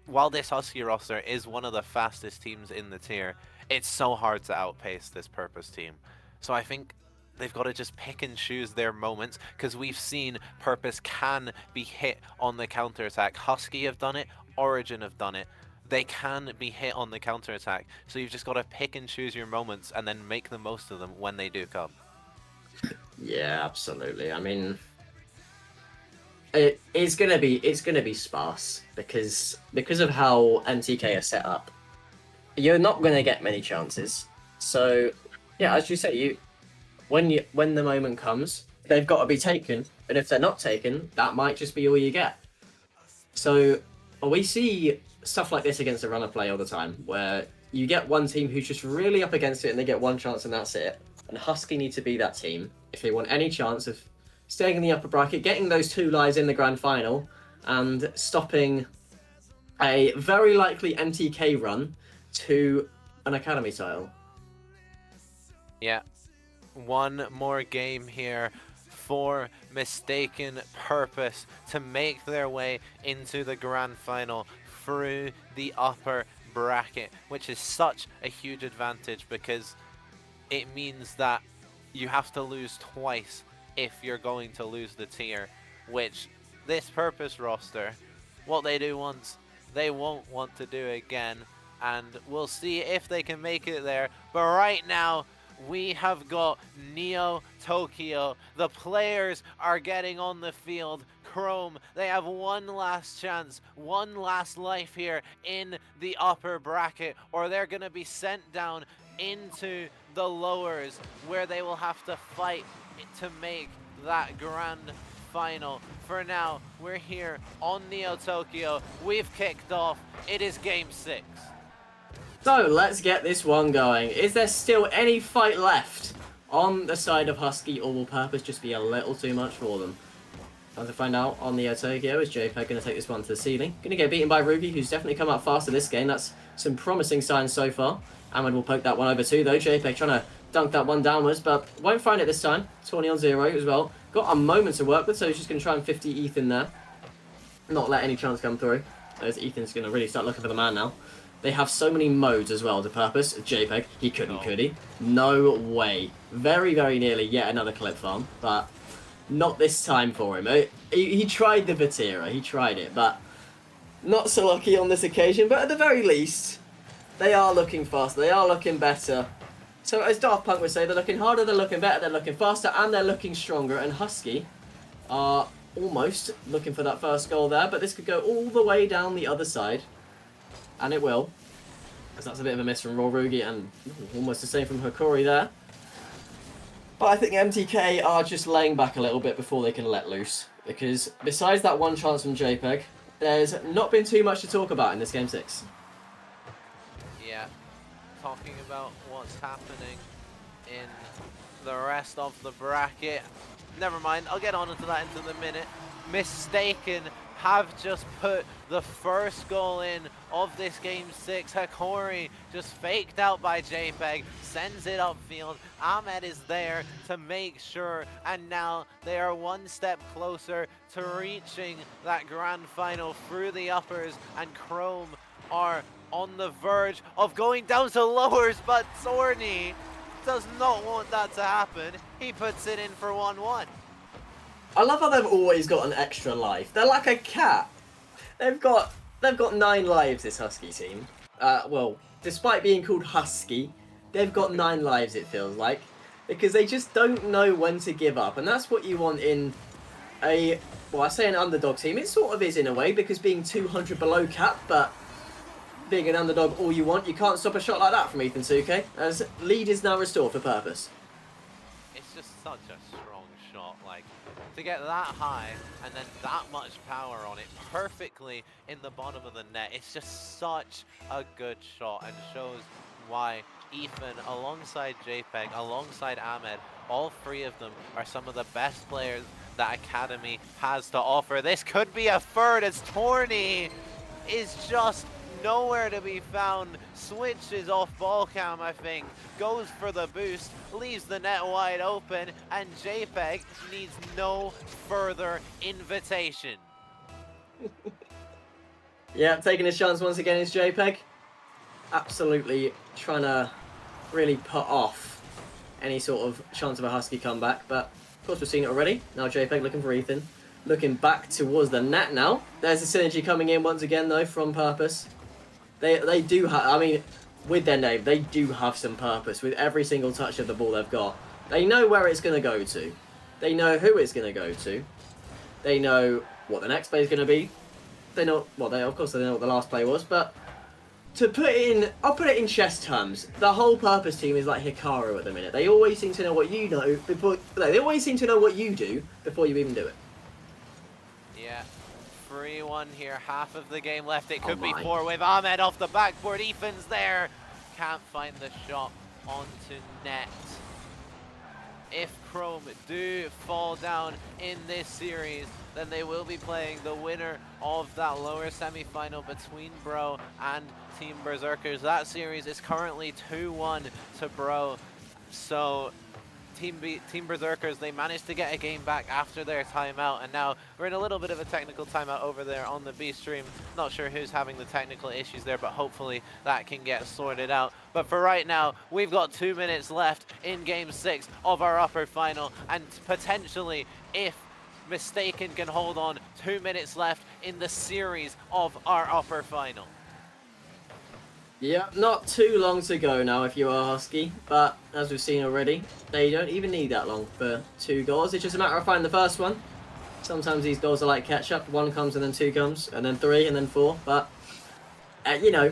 while this Husky roster is one of the fastest teams in the tier, it's so hard to outpace this Purpose team. So I think they've got to just pick and choose their moments, because we've seen Purpose can be hit on the counterattack. Husky have done it, Origin have done it. They can be hit on the counterattack. So you've just got to pick and choose your moments and then make the most of them when they do come. Yeah, absolutely. I mean, it's gonna be sparse because of how MTK are set up. You're not gonna get many chances. So yeah, as you say, when the moment comes, they've got to be taken. And if they're not taken, that might just be all you get. So we see stuff like this against a runner play all the time, where you get one team who's just really up against it and they get one chance and that's it. And Husky need to be that team if they want any chance of staying in the upper bracket, getting those 2 lives in the grand final, and stopping a very likely MTK run to an Academy title. Yeah, one more game here for Mistaken Purpose to make their way into the grand final through the upper bracket, which is such a huge advantage because it means that you have to lose twice if you're going to lose the tier, which this Purpose roster, what they do once, they won't want to do again, and we'll see if they can make it there. But right now, we have got Neo Tokyo. The players are getting on the field Chrome, they have one last chance, one last life here in the upper bracket, or they're going to be sent down into the lowers, where they will have to fight to make that grand final. For now, we're here on Neo Tokyo. We've kicked off. It is game 6. So let's get this one going. Is there still any fight left on the side of Husky, or will Purpose just be a little too much for them? Time to find out on Neo Tokyo. Is JPEG going to take this one to the ceiling? Going to get beaten by Rugi, who's definitely come out faster this game. That's some promising signs so far. Ahmed will poke that one over too, though. JPEG trying to dunk that one downwards, but won't find it this time. 20 on 0 as well. Got a moment to work with, so he's just going to try and 50 Ethan there. Not let any chance come through. As Ethan's going to really start looking for the man now. They have so many modes as well to Purpose. JPEG, he couldn't, could he? No way. Very, very nearly yet another clip farm, but not this time for him. He tried the Vatira, he tried it, but not so lucky on this occasion. But at the very least, they are looking faster, they are looking better. So as Daft Punk would say, they're looking harder, they're looking better, they're looking faster, and they're looking stronger. And Husky are almost looking for that first goal there, but this could go all the way down the other side. And it will. Because that's a bit of a miss from Rorugi, and almost the same from Hikori there. But I think MTK are just laying back a little bit before they can let loose. Because besides that one chance from JPEG, there's not been too much to talk about in this game 6. Yeah, talking about what's happening in the rest of the bracket. Never mind, I'll get on to that into a minute. Mistaken have just put the first goal in of this game 6. Hikori just faked out by JPEG, sends it upfield. Ahmed is there to make sure, and now they are one step closer to reaching that grand final through the uppers, and Chrome are on the verge of going down to lowers, but Zorni does not want that to happen. He puts it in for 1-1. I love how they've always got an extra life. They're like a cat. They've got 9 lives, this Husky team. Well, despite being called Husky, they've got 9 lives, it feels like. Because they just don't know when to give up. And that's what you want in a, well, I say an underdog team. It sort of is in a way, because being 200 below cap, but being an underdog all you want, you can't stop a shot like that from Ethan Suke. As lead is now restored for Purpose. It's just such a strong shot, like, to get that high and then that much power on it perfectly in the bottom of the net. It's just such a good shot, and shows why Ethan, alongside JPEG, alongside Ahmed, all 3 of them are some of the best players that Academy has to offer. This could be a third, as Torny is just nowhere to be found. Switches off ball cam, I think, goes for the boost, leaves the net wide open, and JPEG needs no further invitation. Yeah, taking his chance once again is JPEG. Absolutely trying to really put off any sort of chance of a Husky comeback, but of course we've seen it already. Now JPEG looking for Ethan, looking back towards the net now. There's the synergy coming in once again though from Purpose. They do have, I mean, with their name, they do have some purpose with every single touch of the ball they've got. They know where it's going to go to. They know who it's going to go to. They know what the next play is going to be. They know, well, of course they know what the last play was, but to put it in, I'll put it in chess terms. The whole Purpose team is like Hikaru at the minute. They always seem to know what you know before, they always seem to know what you do before you even do it. Yeah. 3-1 here, half of the game left. It could be 4 with Ahmed off the backboard. Ethan's there. Can't find the shot onto net. If Chrome do fall down in this series, then they will be playing the winner of that lower semi-final between Bro and Team Berserkers. That series is currently 2-1 to Bro. So Team Berserkers, they managed to get a game back after their timeout, and now we're in a little bit of a technical timeout over there on the B stream. Not sure who's having the technical issues there, but hopefully that can get sorted out. But for right now, we've got 2 minutes left in game 6 of our upper final, and potentially, if Mistaken can hold on, 2 minutes left in the series of our upper final. Yeah, not too long to go now if you are Husky, but as we've seen already, they don't even need that long for 2 goals. It's just a matter of finding the first one. Sometimes these goals are like ketchup. One comes and then two comes, and then three, and then four. But, you know,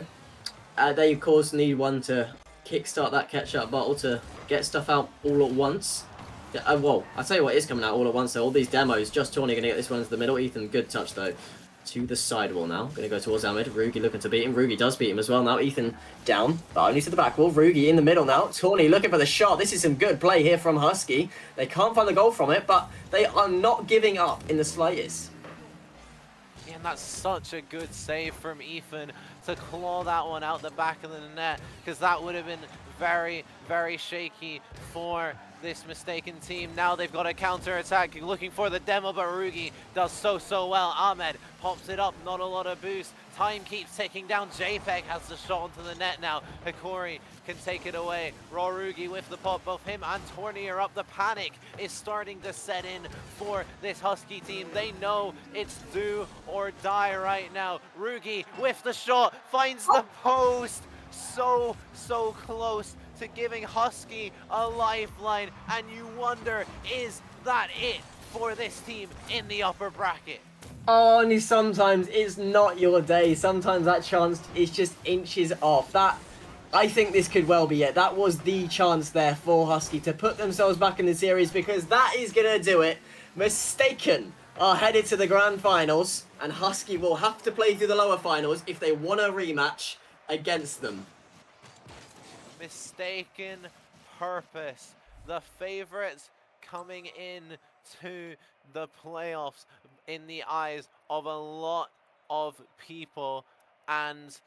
they of course need one to kickstart that ketchup bottle to get stuff out all at once. Well, I'll tell you what is coming out all at once, so all these demos. Just Tawny going to get this one into the middle. Ethan, good touch though. To the sidewall now. Going to go towards Ahmed. Rugi looking to beat him. Rugi does beat him as well now. Ethan down, but only to the back wall. Rugi in the middle now. Tawny looking for the shot. This is some good play here from Husky. They can't find the goal from it, but they are not giving up in the slightest. Yeah, and that's such a good save from Ethan to claw that one out the back of the net, because that would have been very, very shaky for this mistaken team. Now they've got a counter-attack looking for the demo, but Rugi does so well. Ahmed pops it up, not a lot of boost. Time keeps ticking down. JPEG has the shot onto the net now. Hikori can take it away. Raw Rugi with the pop. Both him and Torny are up. The panic is starting to set in for this Husky team. They know it's do or die right now. Rugi with the shot, finds the post. So close to giving Husky a lifeline, and you wonder, is that it for this team in the upper bracket? Oh, and sometimes it's not your day. Sometimes that chance is just inches off. I think this could well be it. That was the chance there for Husky to put themselves back in the series, because that is going to do it. Mistaken are headed to the grand finals, and Husky will have to play through the lower finals if they want a rematch against them. Mistaken purpose, the favorites coming in to the playoffs in the eyes of a lot of people, and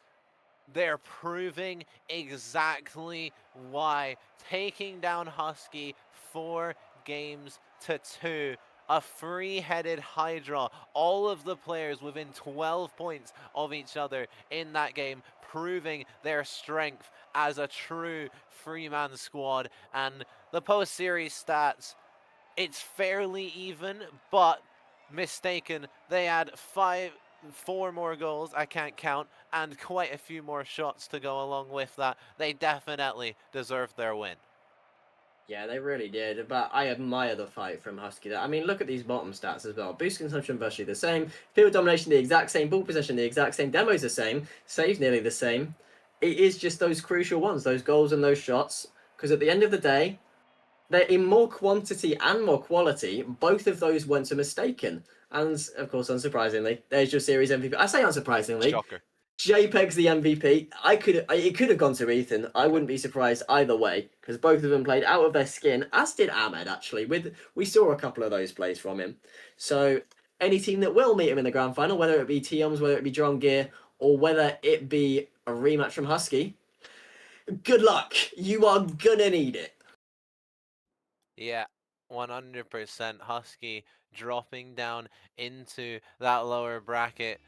they're proving exactly why. Taking down Husky 4-2, a free-headed Hydra, all of the players within 12 points of each other in that game, proving their strength as a true three-man squad. And the post-series stats, it's fairly even, but Mistaken, they had 4 more goals, I can't count, and quite a few more shots to go along with that. They definitely deserved their win. Yeah, they really did, but I admire the fight from Husky. I mean, look at these bottom stats as well. Boost consumption virtually the same, field domination the exact same, ball possession the exact same, demos the same, saves nearly the same. It is just those crucial ones, those goals and those shots, because at the end of the day, they're in more quantity and more quality. Both of those went to Mistaken. And, of course, unsurprisingly, there's your series MVP. I say unsurprisingly. Shocker. JPEG's the MVP. It could have gone to Ethan. I wouldn't be surprised either way, because both of them played out of their skin, as did Ahmed, actually. We saw a couple of those plays from him. So any team that will meet him in the grand final, whether it be TMs, whether it be John Gear, or whether it be a rematch from Husky, good luck. You are gonna need it. Yeah, 100% Husky dropping down into that lower bracket.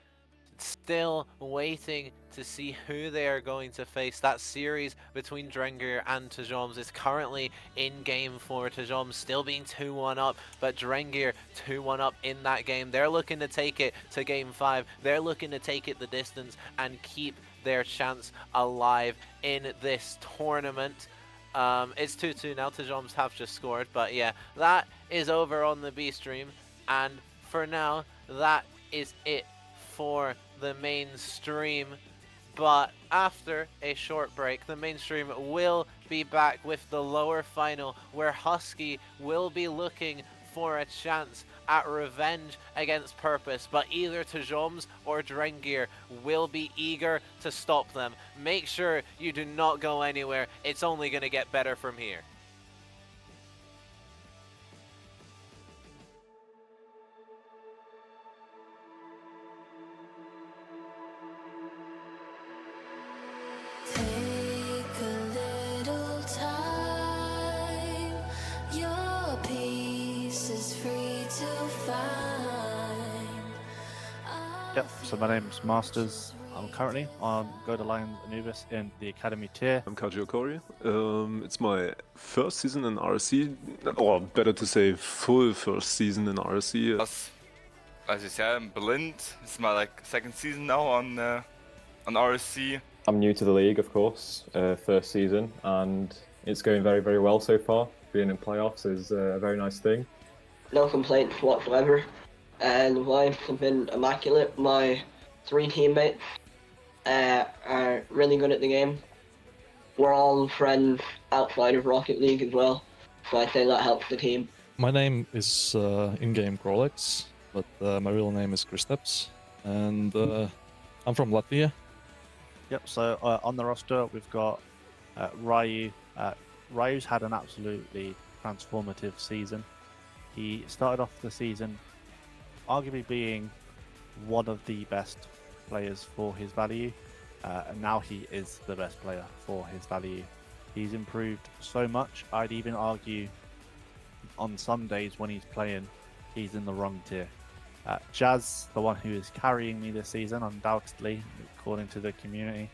Still waiting to see who they are going to face. That series between Drengir and Tajoms is currently in game 4. Tajoms still being 2-1 up, but Drengir 2-1 up in that game. They're looking to take it to game 5. They're looking to take it the distance and keep their chance alive in this tournament. It's 2-2 now. Tajoms have just scored, but yeah, that is over on the B stream, and for now, that is it for the main stream. But after a short break, the main stream will be back with the lower final, where Husky will be looking for a chance at revenge against Purpose, but either Tajoms or Drengir will be eager to stop them. Make sure you do not go anywhere. It's only going to get better from here. Yep, so my name's Masters. I'm currently on Go to Lions Anubis in the Academy tier. I'm Kaji Okori. It's my first season in RSC, or better to say full first season in RSC. As you said, I'm blind. It's my second season now on RSC. I'm new to the league, of course, first season, and it's going very, very well so far. Being in playoffs is a very nice thing. No complaints whatsoever. and the vibes have been immaculate. My 3 teammates are really good at the game. We're all friends outside of Rocket League as well, so I say that helps the team. My name is in-game Grolex, but my real name is Kristaps, and I'm from Latvia. Yep, so on the roster, we've got Ryu. Ryu's had an absolutely transformative season. He started off the season arguably being one of the best players for his value, and now he is the best player for his value. He's improved so much, I'd even argue on some days when he's playing, he's in the wrong tier. Jazz, the one who is carrying me this season, undoubtedly, according to the community,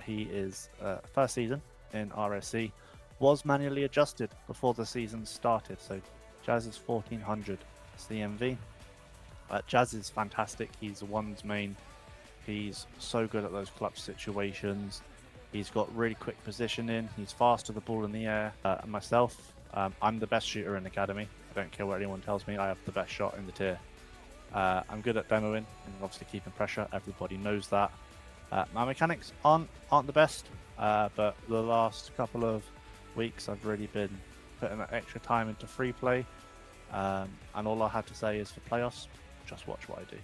he is first season in RSC, was manually adjusted before the season started, so Jazz is 1400 CMV. Jazz is fantastic. He's the one's main. He's so good at those clutch situations. He's got really quick positioning. He's fast with the ball in the air. And myself, I'm the best shooter in Academy. I don't care what anyone tells me. I have the best shot in the tier. I'm good at demoing and obviously keeping pressure. Everybody knows that. My mechanics aren't the best, but the last couple of weeks I've really been putting that extra time into free play. And all I have to say is for playoffs, just watch what I do.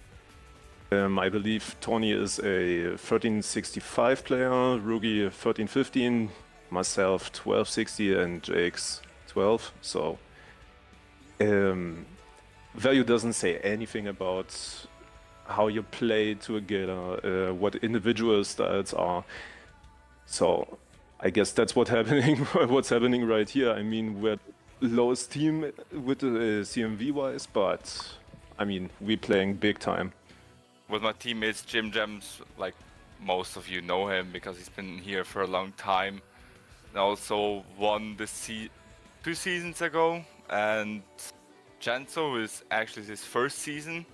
I believe Tony is a 1365 player, Rugi 1315, myself 1260, and Jake's 12. So value doesn't say anything about how you play together, what individual styles are. So I guess that's what's happening right here. I mean, we're lowest team with CMV wise, but I mean, we're playing big time. With my teammates, Jim Gems, like most of you know him because he's been here for a long time. And also won this 2 seasons ago, and Janso is actually his first season,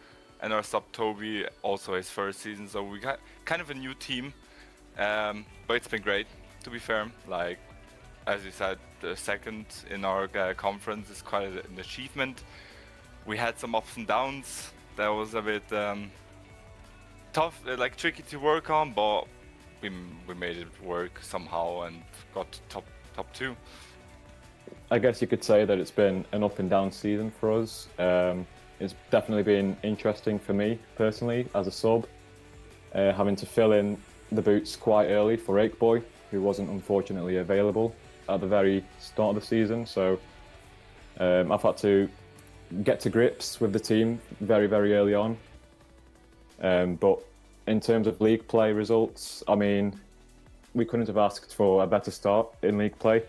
and our sub Toby also his first season. So we got kind of a new team, but it's been great. To be fair, like as you said, the second in our conference is quite an achievement. We had some ups and downs. That was a bit tough, like tricky to work on, but we made it work somehow and got to top 2. I guess you could say that it's been an up and down season for us. It's definitely been interesting for me personally as a sub, having to fill in the boots quite early for Akeboy, who wasn't unfortunately available at the very start of the season. So I've had to get to grips with the team very, very early on. But in terms of league play results, I mean, we couldn't have asked for a better start in league play.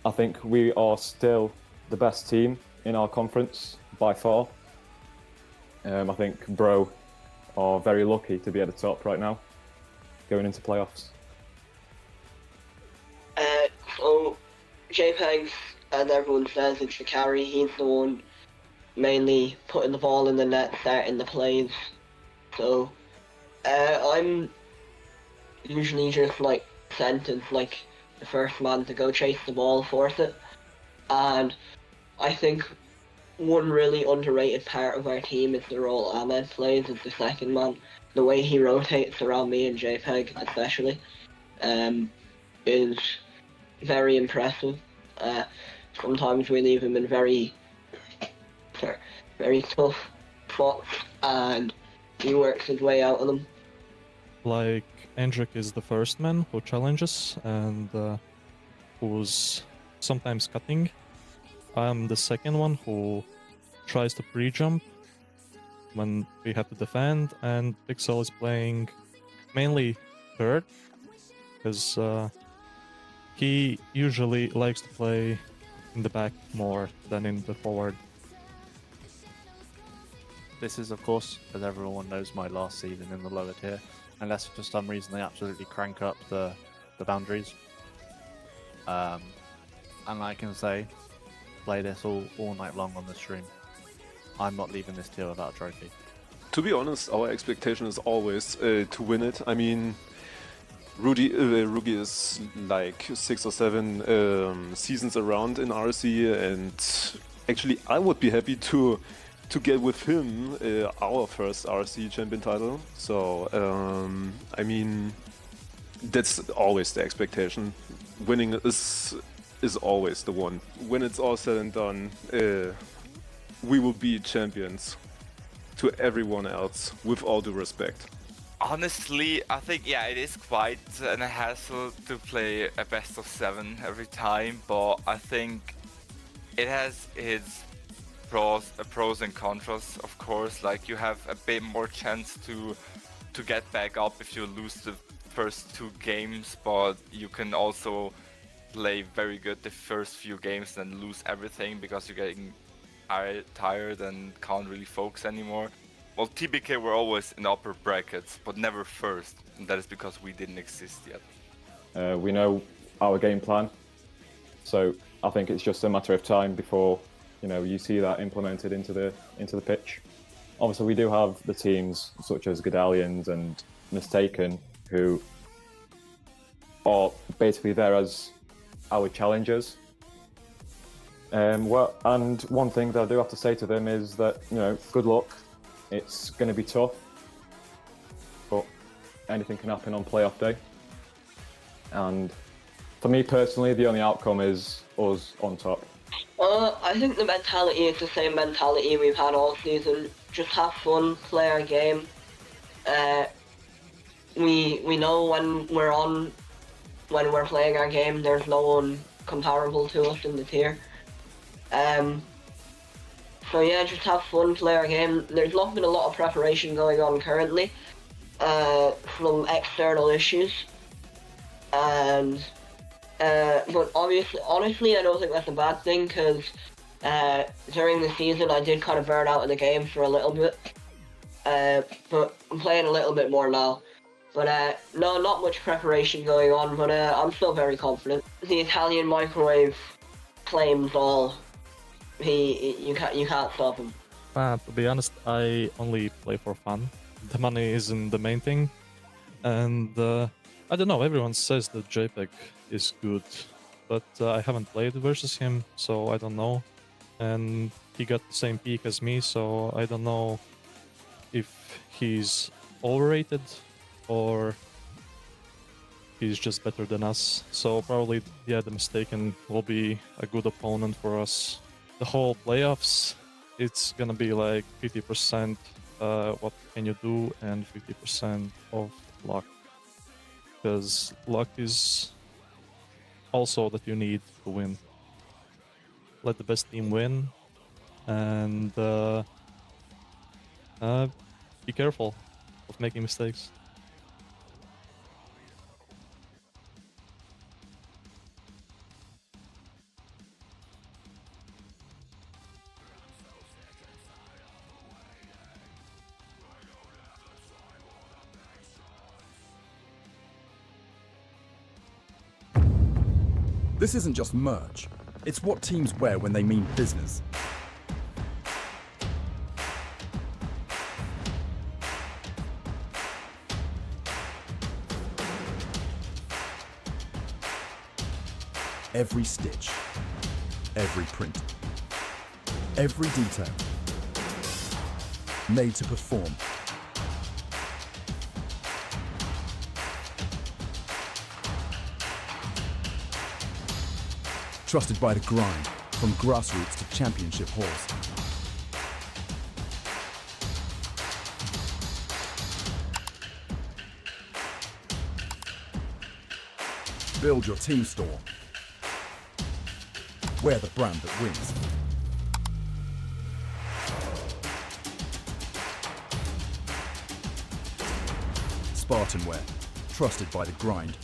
I think we are still the best team in our conference by far. I think Bro are very lucky to be at the top right now, going into playoffs. So JPEG, as everyone says, it's the carry. He's the one mainly putting the ball in the net, starting the plays. So I'm usually just like sent as like the first man to go chase the ball, force it. And I think one really underrated part of our team is the role Ahmed plays as the second man. The way he rotates around me and JPEG especially is very impressive. Sometimes we leave him in very tough spots and he works his way out of them. Like, Endrick is the first man who challenges and who's sometimes cutting. I'm the second one who tries to pre-jump when we have to defend, and Pixel is playing mainly third, because he usually likes to play in the back more than in the forward. This is, of course, as everyone knows, my last season in the lower tier, unless for some reason they absolutely crank up the boundaries. And I can say, play this all night long on the stream. I'm not leaving this tier without a trophy. To be honest, our expectation is always to win it. I mean, Rugi is like 6 or 7 seasons around in RC, and actually I would be happy to to get with him our first RSC champion title. So I mean, that's always the expectation. Winning is always the one. When it's all said and done, we will be champions to everyone else, with all due respect. Honestly, I think, yeah, it is quite a hassle to play a best of 7 every time, but I think it has its pros and cons, of course. Like, you have a bit more chance to get back up if you lose the first 2 games, but you can also play very good the first few games and lose everything because you're getting tired and can't really focus anymore. Well, TBK were always in the upper brackets, but never first, and that is because we didn't exist yet. We know our game plan, so I think it's just a matter of time before you see that implemented into the pitch. Obviously, we do have the teams such as Godalians and Mistaken, who are basically there as our challengers. And one thing that I do have to say to them is that good luck. It's going to be tough, but anything can happen on playoff day. And for me personally, the only outcome is us on top. I think the mentality is the same mentality we've had all season. Just have fun, play our game. We know when we're playing our game, there's no one comparable to us in the tier. So yeah, just have fun, play our game. There's not been a lot of preparation going on currently from external issues, and but honestly, I don't think that's a bad thing, because during the season I did kind of burn out of the game for a little bit, but I'm playing a little bit more now. But no, not much preparation going on, but I'm still very confident. The Italian microwave claims all. You can't stop him. To be honest, I only play for fun. The money isn't the main thing, and I don't know. Everyone says that JPEG is good, but I haven't played versus him, so I don't know. And he got the same peak as me, so I don't know if he's overrated or he's just better than us. So probably, yeah, the Mistaken will be a good opponent for us. The whole playoffs, it's gonna be like 50% what can you do and 50% of luck. Because luck is also that you need to win. Let the best team win, and be careful of making mistakes. This isn't just merch, it's what teams wear when they mean business. Every stitch, every print, every detail, made to perform. Trusted by the grind, from grassroots to championship halls. Build your team store. Wear the brand that wins. SpartanWare, trusted by the grind.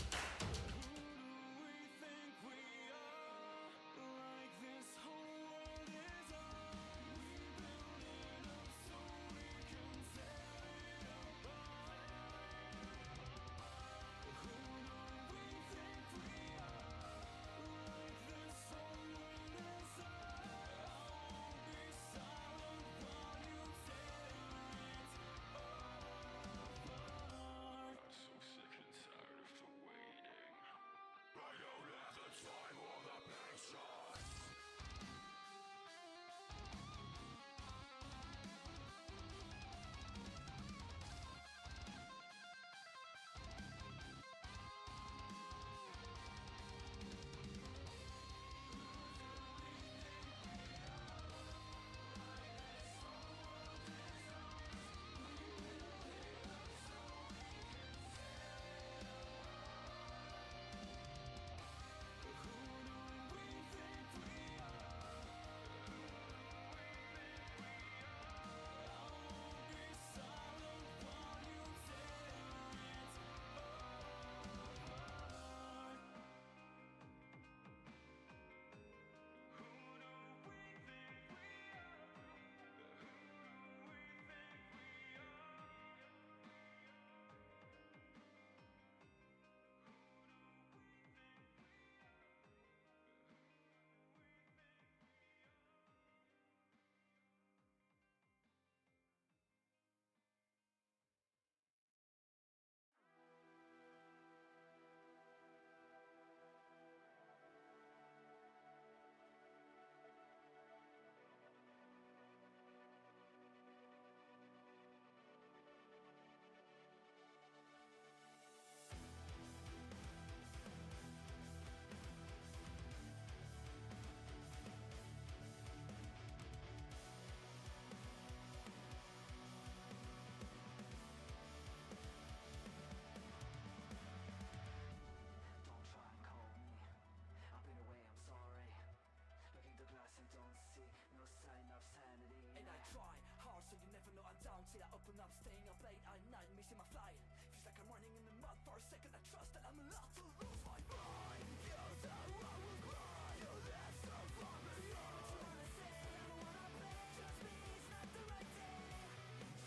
waking up, staying up late at night, missing my flight. Feels like I'm running in the mud for a second. I trust that I'm allowed to lose my mind. You said I was blind. You left so far beyond. What you wanna say? I don't wanna play. Trust me, it's not the right day.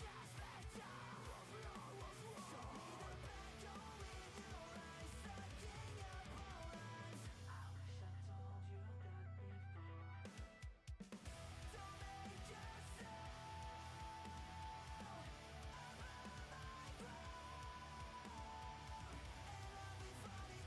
Just let go. Trust me, I was wrong. Show me the bad going in your eyes. Sucking up all lies. I wish I told you that before. Don't make yourself above my ground. And I'll be fighting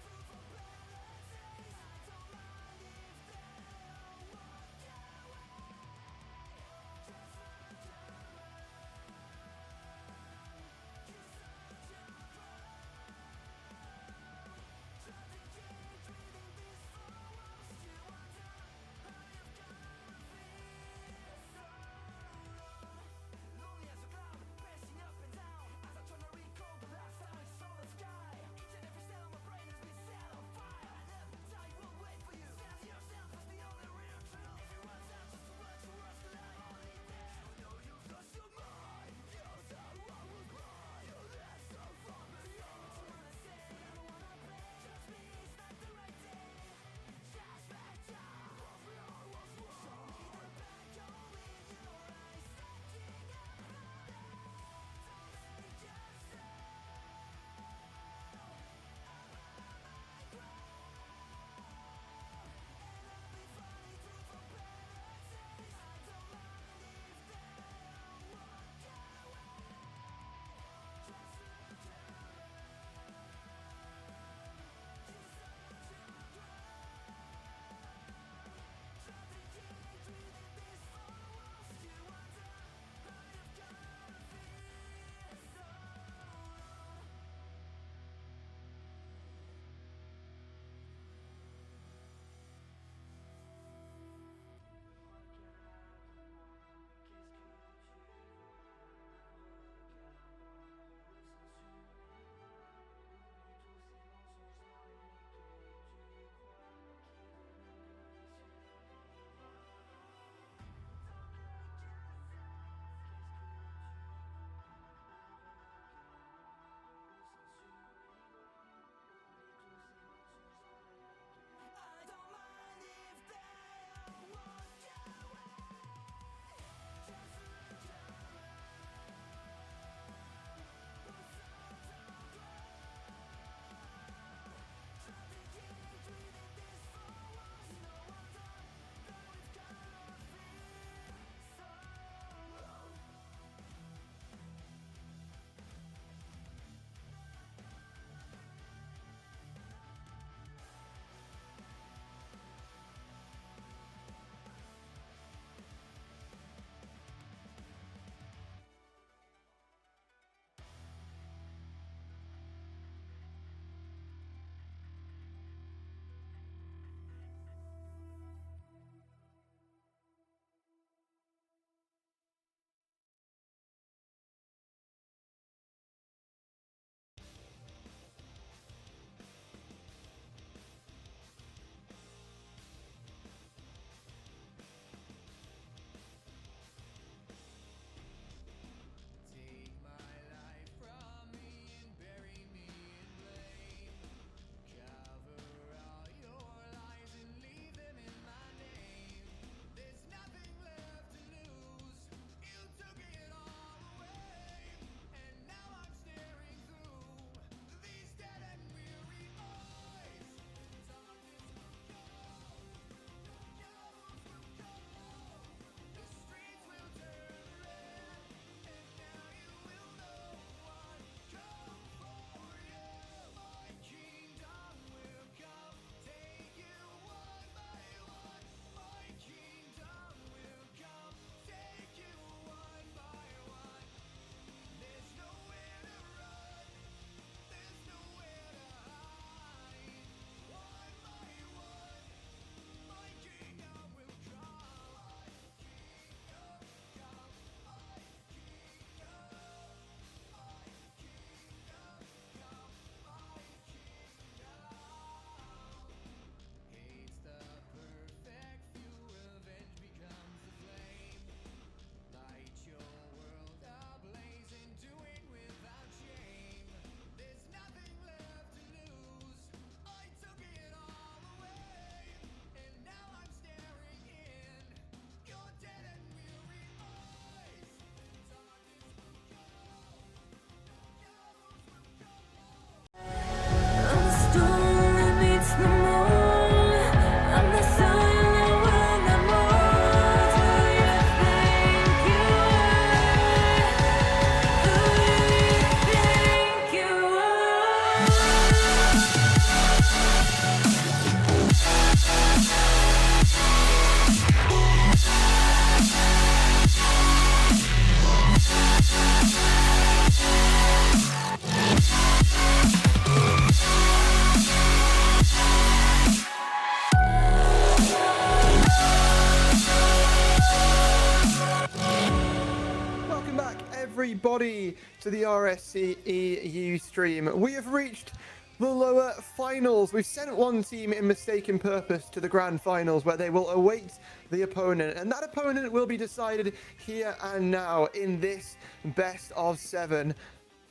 everybody to the rsc-eu stream. We have reached the lower finals. We've sent one team in mistaken purpose to the grand finals where they will await the opponent, and that opponent will be decided here and now in this best of 7.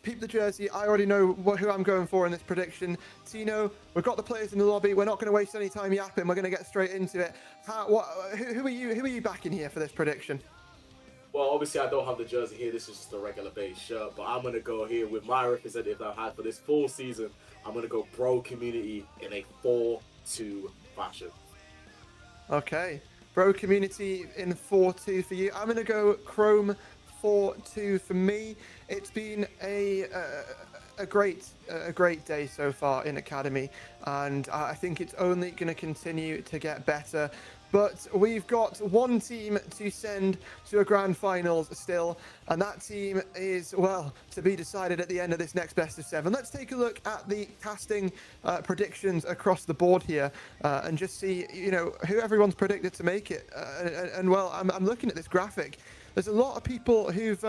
Peep the jersey. I already know who I'm going for in this prediction. Tino, we've got the players in the lobby. We're not going to waste any time yapping. We're going to get straight into it. Who are you backing here for this prediction? Well, obviously, I don't have the jersey here. This is just a regular base shirt. But I'm going to go here with my representative that I've had for this full season. I'm going to go Bro Community in a 4-2 fashion. Okay. Bro Community in 4-2 for you. I'm going to go Chrome 4-2 for me. It's been a great day so far in Academy, and I think it's only going to continue to get better. But we've got one team to send to a grand finals still, and that team is, well, to be decided at the end of this next best of 7. Let's take a look at the casting predictions across the board here, and just see, you know, who everyone's predicted to make it. And well, I'm looking at this graphic. There's a lot of people who've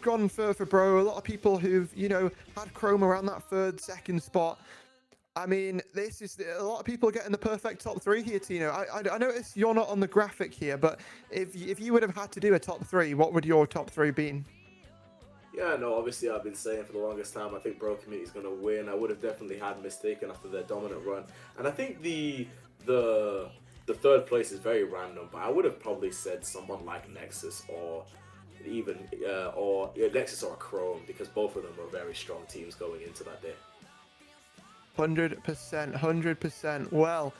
gone for Bro, a lot of people who've, you know, had Chrome around that 3rd, 2nd spot. I mean, this is a lot of people getting the perfect top 3 here, Tino. I notice you're not on the graphic here, but if you would have had to do a top 3, what would your top 3 been? Yeah, no, obviously I've been saying for the longest time I think Bro Community is going to win. I would have definitely had Mistaken after their dominant run. And I think the 3rd place is very random, but I would have probably said someone like Nexus or even Nexus or Chrome, because both of them were very strong teams going into that day. 100%. Well,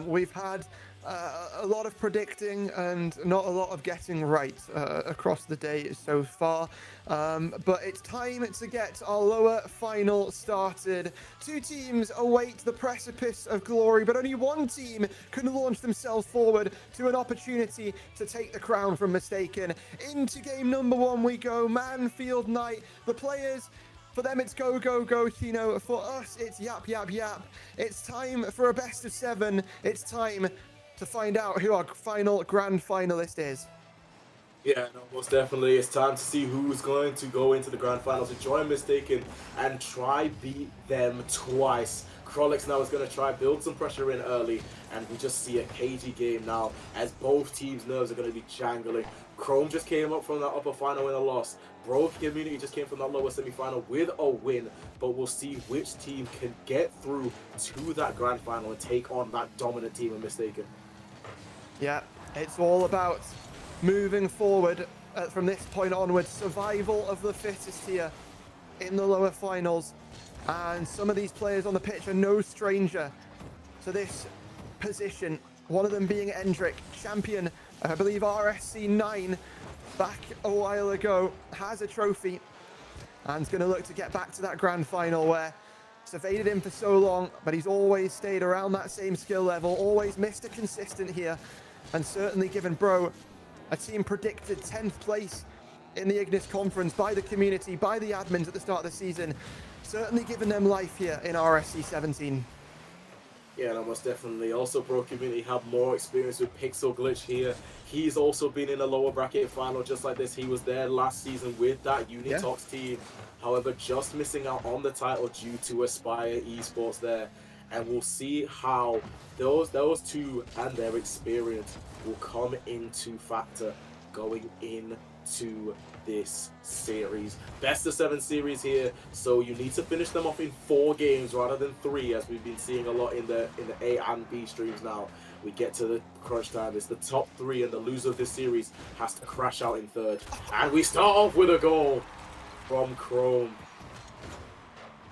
we've had a lot of predicting and not a lot of getting right across the day so far. But it's time to get our lower final started. 2 teams await the precipice of glory, but only one team can launch themselves forward to an opportunity to take the crown from Mistaken. Into game number 1 we go. Manfield Knight. The players, for them, it's go, go, go, Tino. For us, it's yap, yap, yap. It's time for a best of 7. It's time to find out who our final grand finalist is. Yeah, no, most definitely. It's time to see who's going to go into the grand finals and join Mistaken and try beat them twice. Krolix now is going to try build some pressure in early, and we just see a cagey game now as both teams' nerves are going to be jangling. Chrome just came up from that upper final in a loss. Bro Community just came from that lower semi-final with a win, but we'll see which team can get through to that grand final and take on that dominant team of Mistaken. Yeah, it's all about moving forward from this point onwards. Survival of the fittest here in the lower finals. And some of these players on the pitch are no stranger to this position. One of them being Endrick, champion, I believe RSC9 back a while ago, has a trophy and is going to look to get back to that grand final where it's evaded him for so long, but he's always stayed around that same skill level, always Mr. Consistent here, and certainly given Bro a team predicted 10th place in the Ignis conference by the community, by the admins at the start of the season, certainly giving them life here in RSC 17. Yeah, no, most definitely. Also, Bro Community have more experience with Pixel Glitch here. He's also been in a lower bracket final just like this. He was there last season with that Unitox team. However, just missing out on the title due to Aspire Esports there. And we'll see how those two and their experience will come into factor going into this series. Best of 7 series here, so you need to finish them off in 4 games rather than 3, as we've been seeing a lot in the A and B streams now. We get to the crunch time. It's the top 3, and the loser of this series has to crash out in 3rd. And we start off with a goal from Chrome.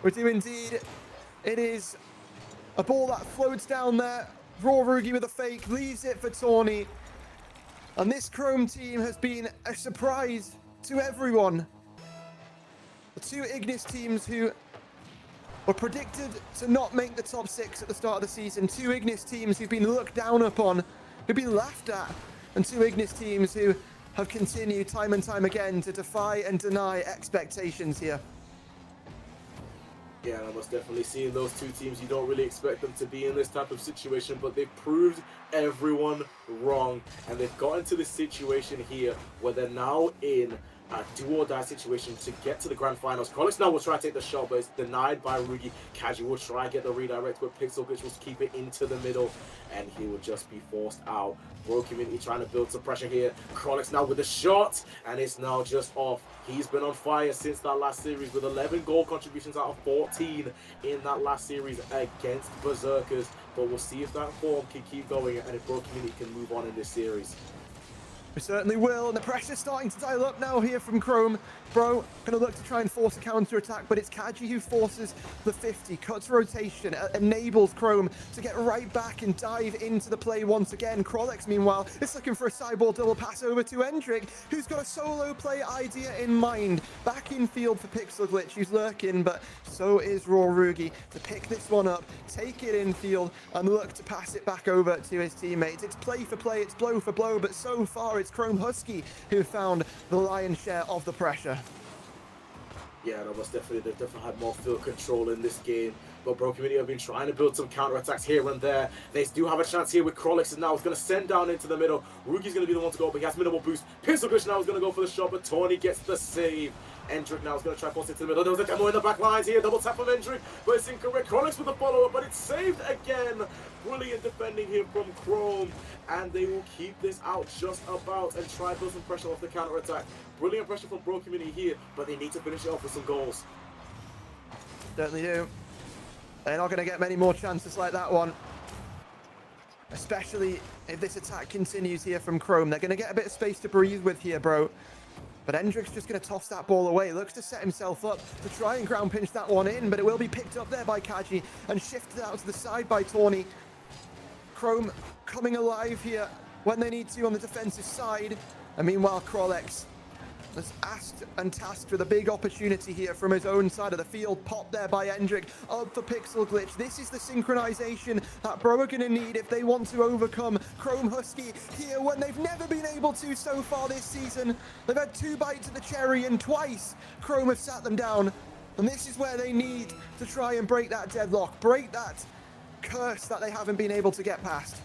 We do indeed. It is a ball that floats down there. Raw Rugi with a fake, leaves it for Tawny. And this Chrome team has been a surprise to everyone. The 2 Ignis teams who were predicted to not make the top 6 at the start of the season. 2 Ignis teams who've been looked down upon, who've been laughed at. And 2 Ignis teams who have continued time and time again to defy and deny expectations here. Yeah, and I most definitely seeing those 2 teams, you don't really expect them to be in this type of situation, but they've proved everyone wrong, and they've got into this situation here where they're now in a do-or-die situation to get to the grand finals. Krolix now will try to take the shot, but it's denied by Rugi. Kaji will try and get the redirect, but Pixel Glitch will keep it into the middle, and he will just be forced out. Bro Community trying to build some pressure here. Krolix now with the shot, and it's now just off. He's been on fire since that last series with 11 goal contributions out of 14 in that last series against Berserkers. But we'll see if that form can keep going and if Bro Community can move on in this series. We certainly will, and the pressure's starting to dial up now here from Chrome. Bro, gonna look to try and force a counter-attack, but it's Kaji who forces the 50, cuts rotation, enables Chrome to get right back and dive into the play once again. Krolix, meanwhile, is looking for a sideball double pass over to Endrick, who's got a solo play idea in mind. Back in field for Pixel Glitch, who's lurking, but so is Raw Rugi to pick this one up, take it in field, and look to pass it back over to his teammates. It's play for play, it's blow for blow, but so far it's Chrome Husky who found the lion's share of the pressure. Yeah, no, most definitely. They've definitely had more field control in this game. But Bro Community have been trying to build some counter-attacks here and there. They do have a chance here with Krolix, and now it's going to send down into the middle. Rugi's going to be the one to go, but he has minimal boost. Pixel Glitch now is going to go for the shot, but Tony gets the save. Endrick now is going to try to force it to the middle. There was a demo in the back lines here. Double tap from Endrick, but it's incorrect. Krolix with the follow-up, but it's saved again. Brilliant defending here from Chrome. And they will keep this out just about and try to build some pressure off the counter-attack. Brilliant pressure from Bro Community here, but they need to finish it off with some goals. Certainly do. They're not going to get many more chances like that one. Especially if this attack continues here from Chrome. They're going to get a bit of space to breathe with here, bro. But Endrick's just going to toss that ball away. Looks to set himself up to try and ground pinch that one in, but it will be picked up there by Kaji and shifted out to the side by Tawny. Chrome coming alive here when they need to on the defensive side. And meanwhile, Krolix was asked and tasked with a big opportunity here from his own side of the field. Popped there by Endrick, up for Pixel Glitch. This is the synchronization that Bro are going to need if they want to overcome Chrome Husky here when they've never been able to so far this season. They've had 2 bites of the cherry and twice Chrome have sat them down. And this is where they need to try and break that deadlock, break that curse that they haven't been able to get past.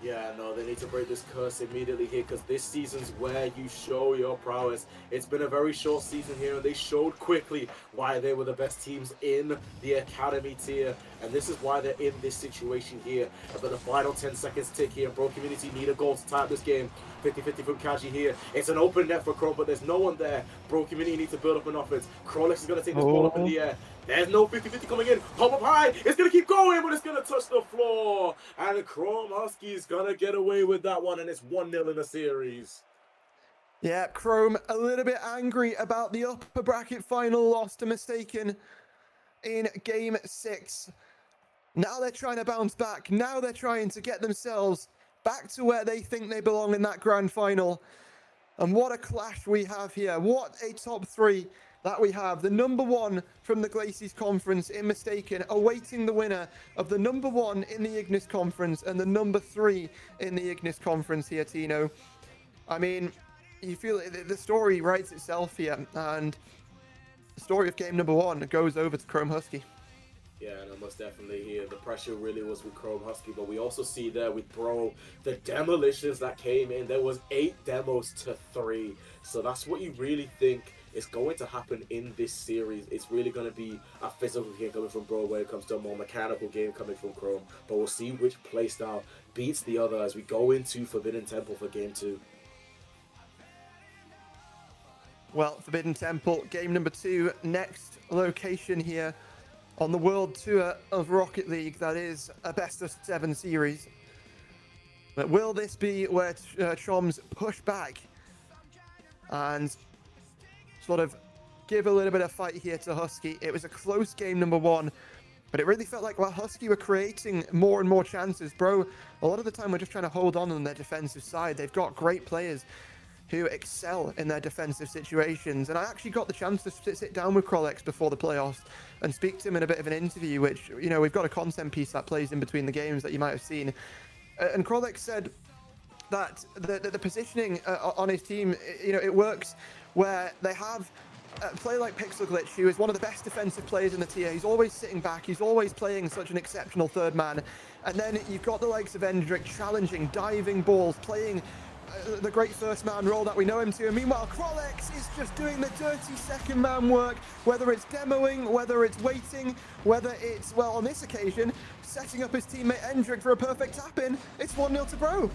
Yeah, no, they need to break this curse immediately here because this season's where you show your prowess. It's been a very short season here and they showed quickly why they were the best teams in the academy tier. And this is why they're in this situation here. But the final 10 seconds tick here. Bro Community need a goal to tie up this game. 50-50 from Kaji here. It's an open net for Chrome, but there's no one there. Bro Community need to build up an offense. Krolix is going to take this ball up in the air. There's no 50-50 coming in. Pop up high. It's going to keep going, but it's going to touch the floor. And Chrome Husky is going to get away with that one, and it's 1-0 in the series. Yeah, Chrome a little bit angry about the upper bracket final loss to Mistaken in Game 6. Now they're trying to bounce back. Now they're trying to get themselves back to where they think they belong in that grand final. And what a clash we have here. What a top 3 that we have. The number 1 from the Glacies Conference in Mistaken, awaiting the winner of the number 1 in the Ignis Conference and the number 3 in the Ignis Conference here, Tino. I mean, you feel the story writes itself here, and the story of game number 1 goes over to Chrome Husky. Yeah, no, most definitely here. The pressure really was with Chrome Husky, but we also see there with Bro, the demolitions that came in. There was 8 demos to 3. So that's what you really think is going to happen in this series. It's really going to be a physical game coming from Bro when it comes to a more mechanical game coming from Chrome. But we'll see which playstyle beats the other as we go into Forbidden Temple for game 2. Well, Forbidden Temple, game number 2, next location here on the World Tour of Rocket League. That is a best-of-7 series. But will this be where Choms push back and sort of give a little bit of fight here to Husky? It was a close game number 1, but it really felt like while Husky were creating more and more chances, Bro, a lot of the time we're just trying to hold on their defensive side. They've got great players who excel in their defensive situations. And I actually got the chance to sit down with Krolix before the playoffs and speak to him in a bit of an interview, which, you know, we've got a content piece that plays in between the games that you might have seen. And Krolix said that the positioning on his team, you know, it works where they have a player like Pixel Glitch, who is one of the best defensive players in the tier. He's always sitting back. He's always playing such an exceptional third man. And then you've got the likes of Endrick challenging, diving balls, playing the great first man role that we know him to. And meanwhile, Krolex is just doing the dirty second man work, whether it's demoing, whether it's waiting, whether it's, well, on this occasion, setting up his teammate Endrick for a perfect tap-in. It's 1-0 to Bro.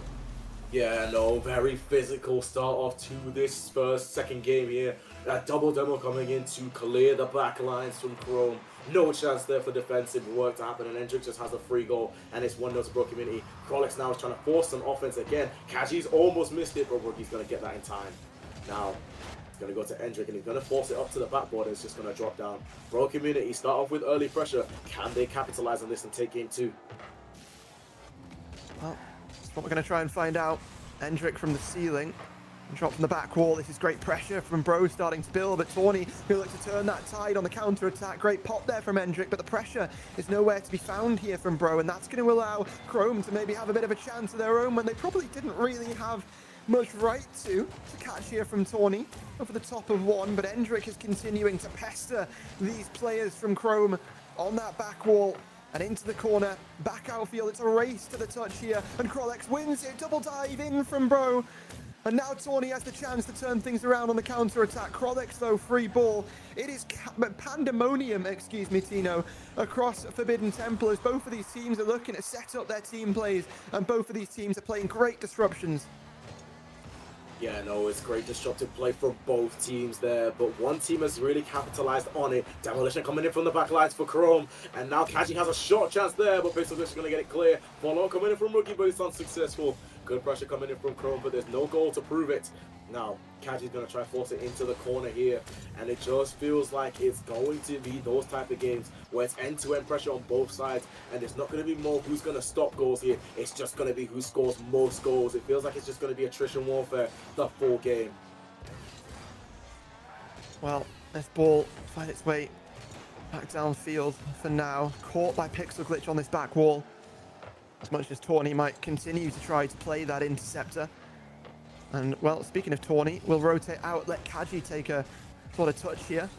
Yeah, no, very physical start off to this second game here. A double demo coming in to clear the back lines from Chrome. No chance there for defensive work to happen, and Endrick just has a free goal, and it's 1-0 to Bro Community. Krolex now is trying to force some offense again. Kaji's almost missed it, but Rookie's going to get that in time. Now, he's going to go to Endrick, and he's going to force it up to the backboard, and it's just going to drop down. Bro Community start off with early pressure. Can they capitalize on this and take game 2? Well, that's what we're going to try and find out. Endrick from the ceiling. Drop from the back wall. This is great pressure from Bro starting to build, but Tawny who looks to turn that tide on the counter attack. Great pop there from Endrick, but the pressure is nowhere to be found here from Bro, and that's going to allow Chrome to maybe have a bit of a chance of their own when they probably didn't really have much right to catch here from Tawny over the top of one. But Endrick is continuing to pester these players from Chrome on that back wall. And into the corner, back outfield. It's a race to the touch here, and Krolex wins it. Double dive in from Bro. And now Tawny has the chance to turn things around on the counter-attack. Krolex, though, free ball. It is pandemonium, excuse me, Tino, across Forbidden Temple, as both of these teams are looking to set up their team plays, and both of these teams are playing great disruptions. Yeah, no, it's great disruptive play for both teams there, but one team has really capitalized on it. Demolition coming in from the back lines for Chrome, and now Kaji has a short chance there, but Pixel Glitch is going to get it clear. Follow coming in from Rookie, but it's unsuccessful. Good pressure coming in from Chrome, but there's no goal to prove it. Now, Kaji's going to try to force it into the corner here, and it just feels like it's going to be those type of games where it's end-to-end pressure on both sides, and it's not going to be more who's going to stop goals here. It's just going to be who scores most goals. It feels like it's just going to be attrition warfare the full game. Well, this ball find its way back downfield for now. Caught by Pixel Glitch on this back wall. As much as Tawny might continue to try to play that interceptor. And, well, speaking of Tawny, we'll rotate out, let Kaji take a sort of touch here.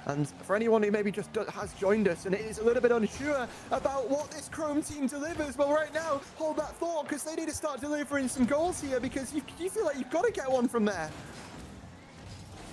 And for anyone who maybe just has joined us and is a little bit unsure about what this Chrome team delivers, well, right now, hold that thought, because they need to start delivering some goals here, because you feel like you've got to get one from there.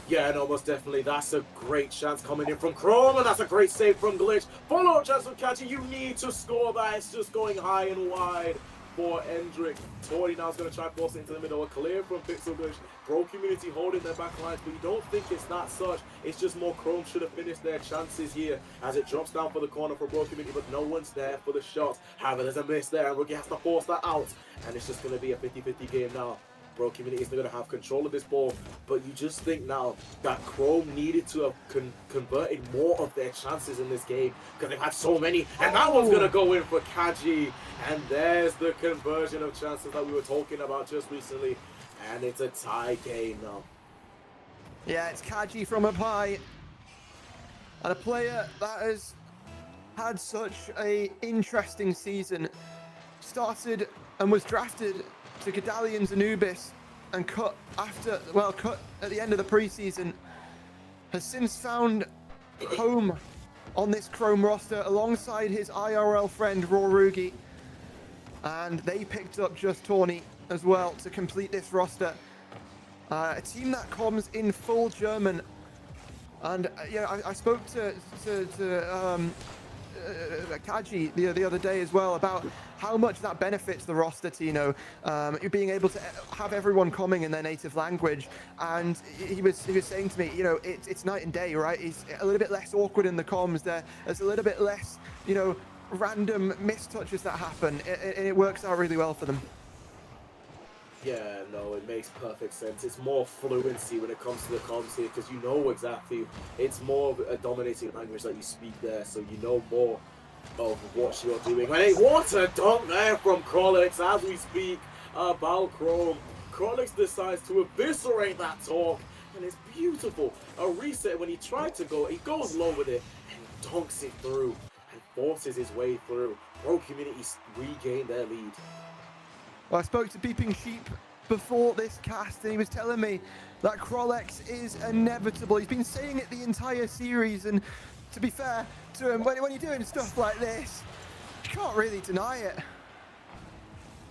Yeah, no, most definitely. That's a great chance coming in from Chrome, and that's a great save from Glitch. Follow-up chance from Kaji. You need to score that. It's just going high and wide for Endrick. Tawny now is going to try and force it into the middle. A clear from Pixel Glitch. Bro Community holding their back lines, but you don't think it's that such. It's just more Chrome should have finished their chances here as it drops down for the corner for Bro Community, but no one's there for the shot. However, there's a miss there, and Rookie has to force that out, and it's just going to be a 50-50 game now. Bro Community isn't going to have control of this ball, but you just think now that Chrome needed to have converted more of their chances in this game because they've had so many, and that one's going to go in for Kaji, and there's the conversion of chances that we were talking about just recently, and it's a tie game now. Yeah, it's Kaji from up high, and a player that has had such a interesting season. Started and was drafted to Gadalians Anubis and cut at the end of the preseason, has since found home on this Chrome roster alongside his IRL friend Rorugi, and they picked up just Tawny as well to complete this roster. A team that comes in full German, and I spoke to Kaji the other day as well about how much that benefits the roster, Tino, being able to have everyone coming in their native language. And he was saying to me, it's night and day, right? It's a little bit less awkward in the comms. There's a little bit less, random mistouches that happen, and it works out really well for them. Yeah, no, it makes perfect sense. It's more fluency when it comes to the comms here, because you know exactly, it's more of a dominating language that you speak there, so you know more of what you're doing. And hey, what a dunk there from Krolex as we speak about Chrome. Krolex decides to eviscerate that talk, and it's beautiful. A reset when he tried to go, he goes low with it and dunks it through and forces his way through. Bro Community regain their lead. Well, I spoke to Beeping Sheep before this cast, and he was telling me that Krolex is inevitable. He's been saying it the entire series, and to be fair to him, when you're doing stuff like this, you can't really deny it.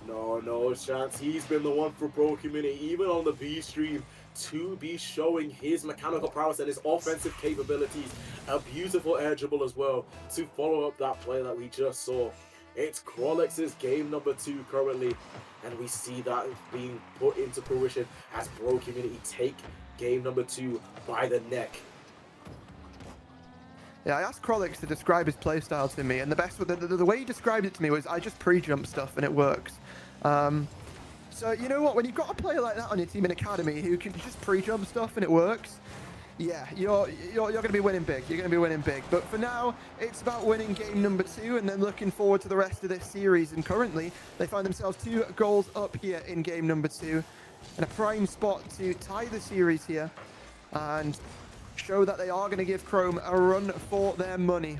No chance. He's been the one for Pro Community, even on the B stream, to be showing his mechanical prowess and his offensive capabilities. A beautiful air dribble as well to follow up that play that we just saw. It's Krolex's game number 2 currently, and we see that being put into fruition as Pro Community take game number 2 by the neck. Yeah, I asked Krolex to describe his playstyle to me, and the way he described it to me was, I just pre-jump stuff and it works. So you know what? When you've got a player like that on your team in Academy who can just pre-jump stuff and it works, yeah, you're going to be winning big. You're going to be winning big. But for now, it's about winning game number 2 and then looking forward to the rest of this series. And currently, they find themselves 2 goals up here in game number 2, and a prime spot to tie the series here and show that they are going to give Chrome a run for their money.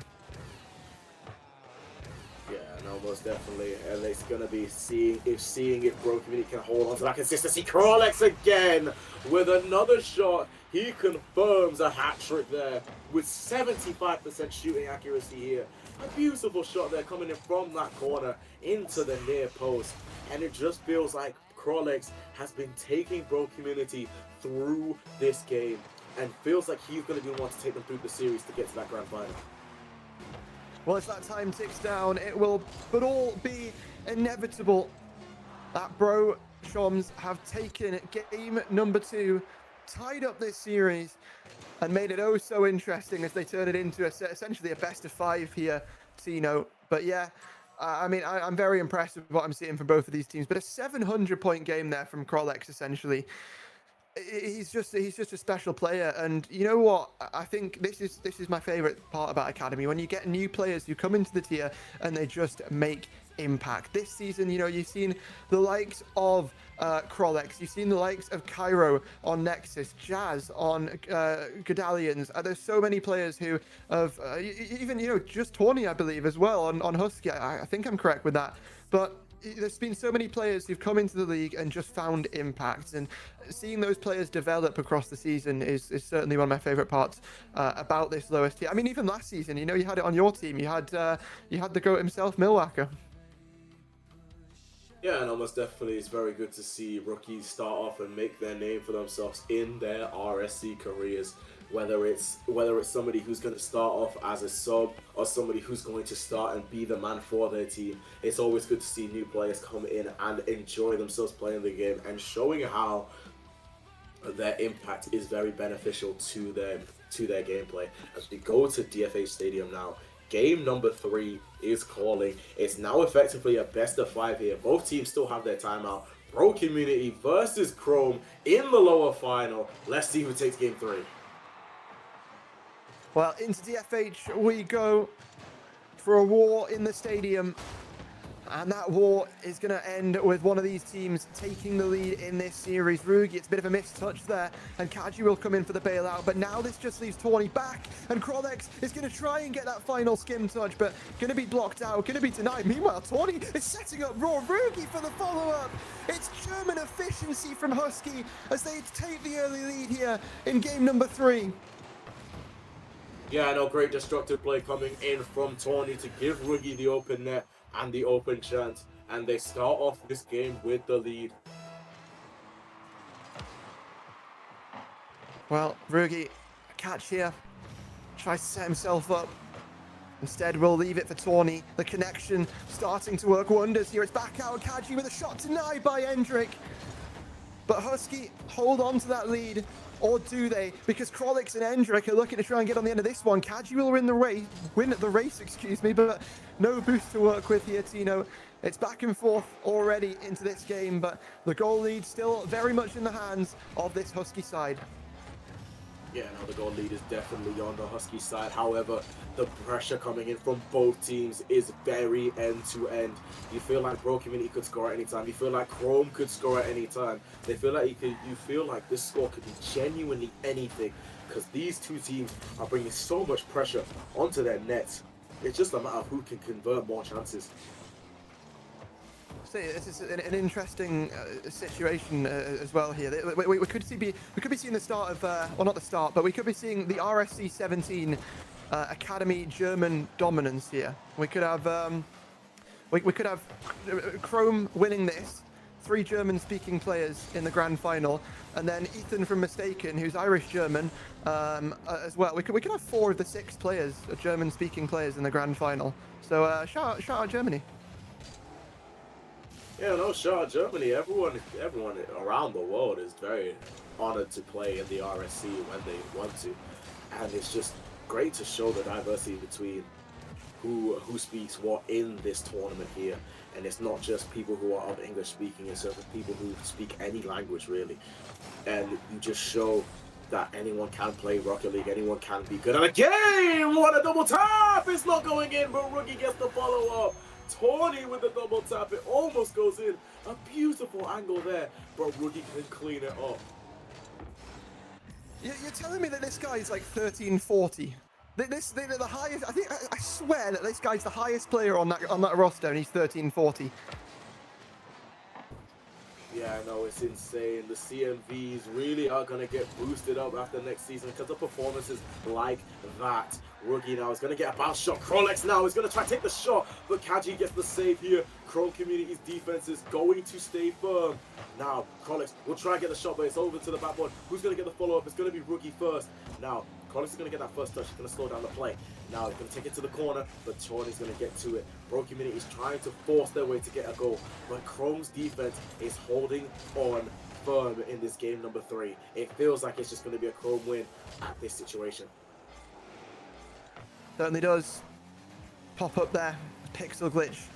Yeah, no, most definitely. And it's going to be seeing if Pro Community can hold on to that consistency. Krolex again with another shot. He confirms a hat trick there with 75% shooting accuracy here. A beautiful shot there coming in from that corner into the near post. And it just feels like Krolex has been taking Pro Community through this game and feels like he's going to be the one to take them through the series to get to that grand final. Well, as that time ticks down, it will but all be inevitable that Bro Shoms have taken game number 2, tied up this series, and made it oh so interesting as they turn it into essentially a best of 5 here, Tino. But yeah, I mean, I'm very impressed with what I'm seeing from both of these teams. But a 700-point game there from Krolex, essentially. He's just a special player, and you know what? I think this is my favorite part about Academy, when you get new players who come into the tier and they just make impact. This season, you know, you've seen the likes of Krolex, you've seen the likes of Cairo on Nexus, Jazz on Godalians. There's so many players who have even, you know, just Tawny, I believe, as well on Husky. I think I'm correct with that, but there's been so many players who've come into the league and just found impact, and seeing those players develop across the season is certainly one of my favorite parts about this lowest tier. I mean, even last season, you know, you had it on your team. You had the GOAT himself, Milwacker. Yeah, and almost definitely it's very good to see rookies start off and make their name for themselves in their RSC careers. Whether it's somebody who's going to start off as a sub or somebody who's going to start and be the man for their team, it's always good to see new players come in and enjoy themselves playing the game and showing how their impact is very beneficial to their gameplay. As we go to DFH Stadium now, game number 3 is calling. It's now effectively a best of 5 here. Both teams still have their timeout. Pro Community versus Chrome in the lower final. Let's see who takes game 3. Well, into DFH we go for a war in the stadium. And that war is going to end with one of these teams taking the lead in this series. Rugi, it's a bit of a missed touch there, and Kaji will come in for the bailout, but now this just leaves Tawny back, and Krolex is going to try and get that final skim touch, but going to be blocked out, going to be denied. Meanwhile, Tawny is setting up Raw Rugi for the follow-up. It's German efficiency from Husky as they take the early lead here in game number 3. Yeah, I know, great destructive play coming in from Tawny to give Rugi the open net and the open chance, and they start off this game with the lead. Well, Rugi, catch here, tries to set himself up. Instead, we'll leave it for Tawny. The connection starting to work wonders here. It's back out, Kaji with a shot denied by Hendrik. But Husky hold on to that lead, or do they? Because Krolex and Hendrik are looking to try and get on the end of this one. Kaji will win the race, but no boost to work with here, Tino. It's back and forth already into this game, but the goal lead still very much in the hands of this Husky side. Yeah, no, the goal lead is definitely on the Husky side. However, the pressure coming in from both teams is very end-to-end. You feel like Pro Community could score at any time. You feel like Chrome could score at any time. They feel like you feel like this score could be genuinely anything, because these two teams are bringing so much pressure onto their nets. It's just a matter of who can convert more chances. This is an interesting situation as well here. We could be seeing the start of well, not the start, but we could be seeing the RSC-17 Academy German dominance here. We could have We could have Chrome winning this, 3 German-speaking players in the grand final, and then Ethan from Mistaken, who's Irish-German, as well. We could have 4 of the 6 players, German-speaking players, in the grand final. So shout out Germany. Yeah, no, shout out Germany. Everyone around the world is very honored to play in the RSC when they want to, and it's just great to show the diversity between who speaks what in this tournament here. And it's not just people who are of English speaking, it's also people who speak any language really. And you just show that anyone can play Rocket League, anyone can be good at a game. What a double tap! It's not going in, but Rookie gets the follow up. Tawny with the double tap, it almost goes in. A beautiful angle there, but Rookie can clean it up. You're telling me that this guy is like 1340? The highest. I swear that this guy's the highest player on that roster, and he's 1340. Yeah, I know, it's insane. The CMVs really are going to get boosted up after next season because of performances like that. Rookie now is going to get a bounce shot. Krolex now is going to try to take the shot, but Kaji gets the save here. Chrome Community's defense is going to stay firm. Now, Krolex will try and get the shot, but it's over to the backboard. Who's going to get the follow-up? It's going to be Rookie first. Now, Krolex is going to get that first touch. He's going to slow down the play. Now, he's going to take it to the corner, but Tawny's going to get to it. Pro Community is trying to force their way to get a goal, but Chrome's defense is holding on firm in this game number 3. It feels like it's just going to be a Chrome win at this situation. Certainly does. Pop up there. Pixel glitch.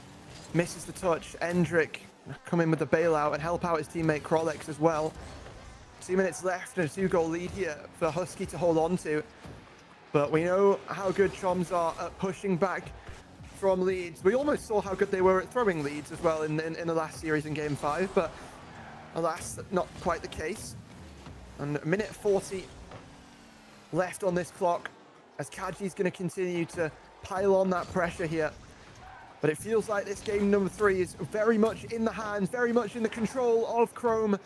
Misses the touch. Endrick come in with the bailout and help out his teammate Krolex as well. 2 minutes left and a 2-goal lead here for Husky to hold on to. But we know how good Choms are at pushing back from leads. We almost saw how good they were at throwing leads as well in the last series in Game 5, but alas, not quite the case. And a minute 40 left on this clock as Kaji's going to continue to pile on that pressure here. But it feels like this game number 3 is very much in the hands, very much in the control of Chrome.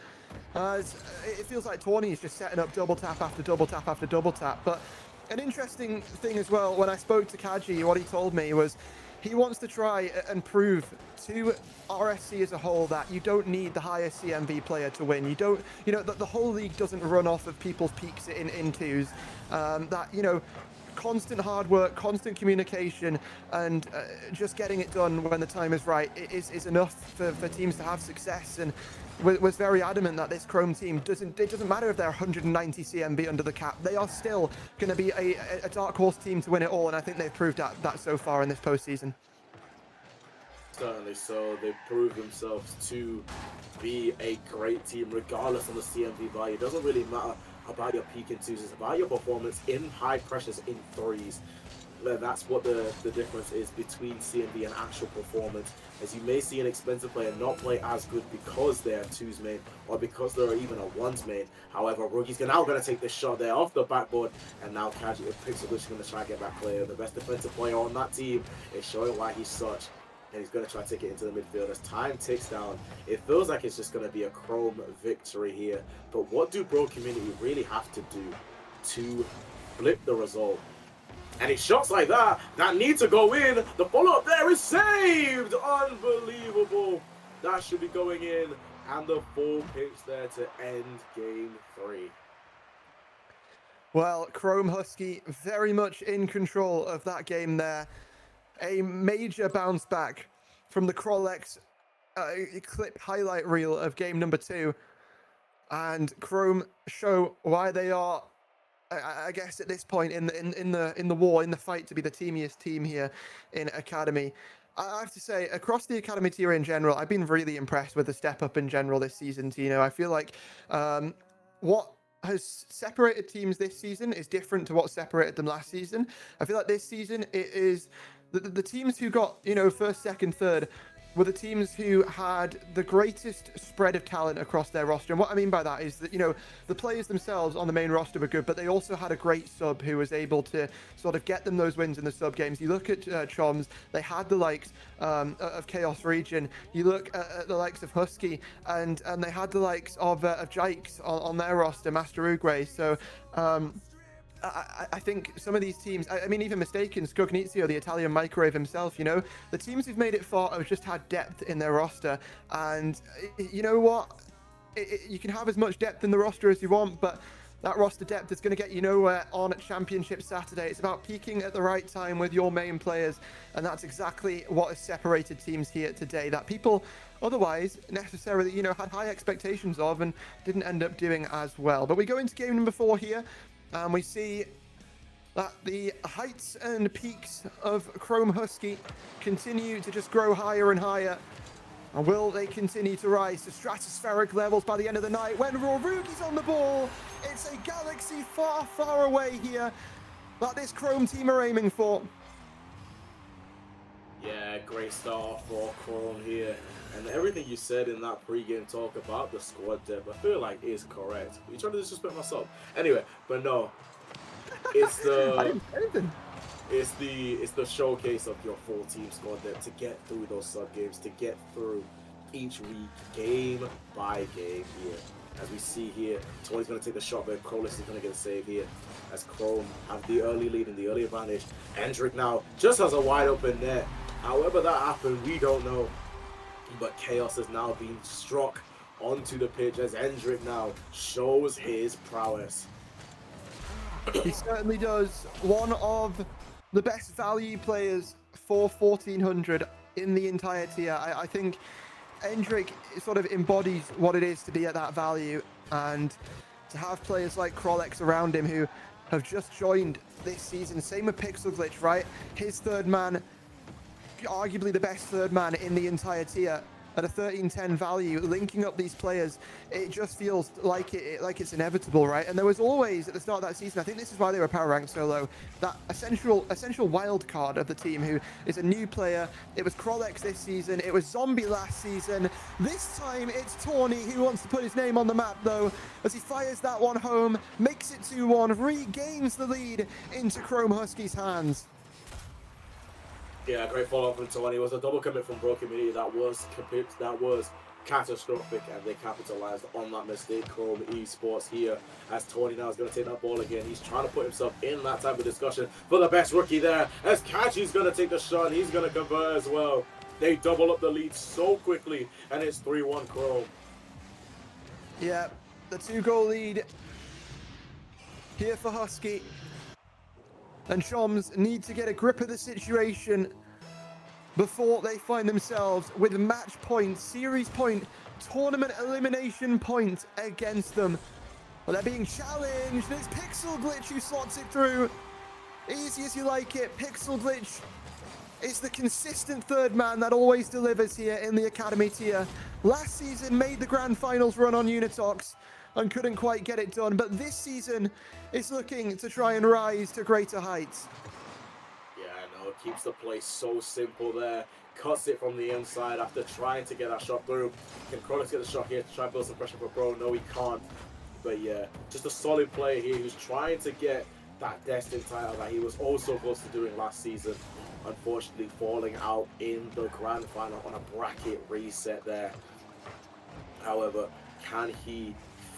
As it feels like Tawny is just setting up double tap after double tap after double tap. But an interesting thing as well, when I spoke to Kaji, what he told me was he wants to try and prove to RSC as a whole that you don't need the highest CMV player to win. You don't, the whole league doesn't run off of people's peaks in twos. Constant hard work, constant communication, and just getting it done when the time is right is enough for teams to have success. And was very adamant that this Chrome team it doesn't matter if they're 190 CMV under the cap, they are still going to be a dark horse team to win it all, and I think they've proved that so far in this postseason. Certainly so. They've proved themselves to be a great team regardless of the CMV value. It doesn't really matter about your peak in twos, it's about your performance in high pressures in threes. That's what the difference is between CMV and actual performance. As you may see an expensive player not play as good because they're twos main or because they're even a ones main. However, Rookie's now going to take this shot there off the backboard, and now Kaji picks up, which is going to try and get that player. The best defensive player on that team is showing why he's such. And he's going to try to take it into the midfield. As time ticks down, it feels like it's just going to be a Chrome victory here. But what do Pro Community really have to do to flip the result? And it's shots like that need to go in. The follow-up there is saved. Unbelievable. That should be going in. And the full pitch there to end Game 3. Well, Chrome Husky very much in control of that game there. A major bounce back from the Krolex clip highlight reel of game number 2. And Chrome show why they are, I guess, at this point in the war, in the fight to be the teamiest team here in Academy. I have to say, across the Academy tier in general, I've been really impressed with the step up in general this season. I feel like what has separated teams this season is different to what separated them last season. I feel like this season it is the teams who got, first, second, third were the teams who had the greatest spread of talent across their roster. And what I mean by that is that, the players themselves on the main roster were good, but they also had a great sub who was able to sort of get them those wins in the sub games. You look at Choms, they had the likes of Chaos Region. You look at the likes of Husky, and they had the likes of Jikes on their roster, Master Uruguay. So, I think some of these teams, I mean, even Mistaken, Scognizio, the Italian microwave himself, you know, the teams who've made it far have just had depth in their roster. And you know what? You can have as much depth in the roster as you want, but that roster depth is going to get you nowhere on Championship Saturday. It's about peaking at the right time with your main players, and that's exactly what has separated teams here today, that people otherwise necessarily, you know, had high expectations of and didn't end up doing as well. But we go into game number 4 here, and we see that the heights and peaks of Chrome Husky continue to just grow higher and higher. And will they continue to rise to stratospheric levels by the end of the night? When Rorugi's on the ball, it's a galaxy far, far away here that this Chrome team are aiming for. Yeah, great start for Chrome here. And everything you said in that pre-game talk about the squad depth, I feel like is correct. Are you trying to disrespect myself? Anyway, but no. It's the... I didn't say anything. It's the showcase of your full team squad depth to get through those sub games, to get through each week, game by game here. As we see here, Tony's going to take the shot, but Krolis is going to get a save here. As Chrome have the early lead and the early advantage. Endrick now just has a wide open net. However that happened, we don't know. But Chaos has now been struck onto the pitch as Endrick now shows his prowess. He certainly does. One of the best value players for 1400 in the entire tier. I think Endrick sort of embodies what it is to be at that value, and to have players like Krolex around him who have just joined this season. Same with Pixel Glitch, right? His third man, arguably the best third man in the entire tier at a 1310 value, linking up these players, it just feels like it's inevitable, right? And there was always at the start of that season, I think this is why they were power ranked so low, that essential wild card of the team who is a new player. It was Krolex this season, it was Zombie last season. This time it's Tawny who wants to put his name on the map though, as he fires that one home, makes it 2-1, regains the lead into Chrome Husky's hands. Yeah, great follow-up from Tony. It was a double commit from Bro Community that was catastrophic, and they capitalized on that mistake. Chrome Esports here, as Tony now is going to take that ball again. He's trying to put himself in that type of discussion for the best rookie there, as Kaji's going to take the shot. He's going to convert as well. They double up the lead so quickly, and it's 3-1 Chrome. Yeah, the 2-goal lead here for Husky. And Choms need to get a grip of the situation before they find themselves with match point, series point, tournament elimination point against them. Well, they're being challenged. It's Pixel Glitch who slots it through. Easy as you like it. Pixel Glitch is the consistent third man that always delivers here in the Academy tier. Last season made the grand finals run on Unitox and couldn't quite get it done, but this season is looking to try and rise to greater heights. Yeah, no, it keeps the play so simple there. Cuts it from the inside after trying to get that shot through. Can Kronos get the shot here to try and build some pressure for Bro? No, he can't. But yeah, just a solid player here who's trying to get that destined title that he was also close to doing last season. Unfortunately, falling out in the grand final on a bracket reset there. However, can he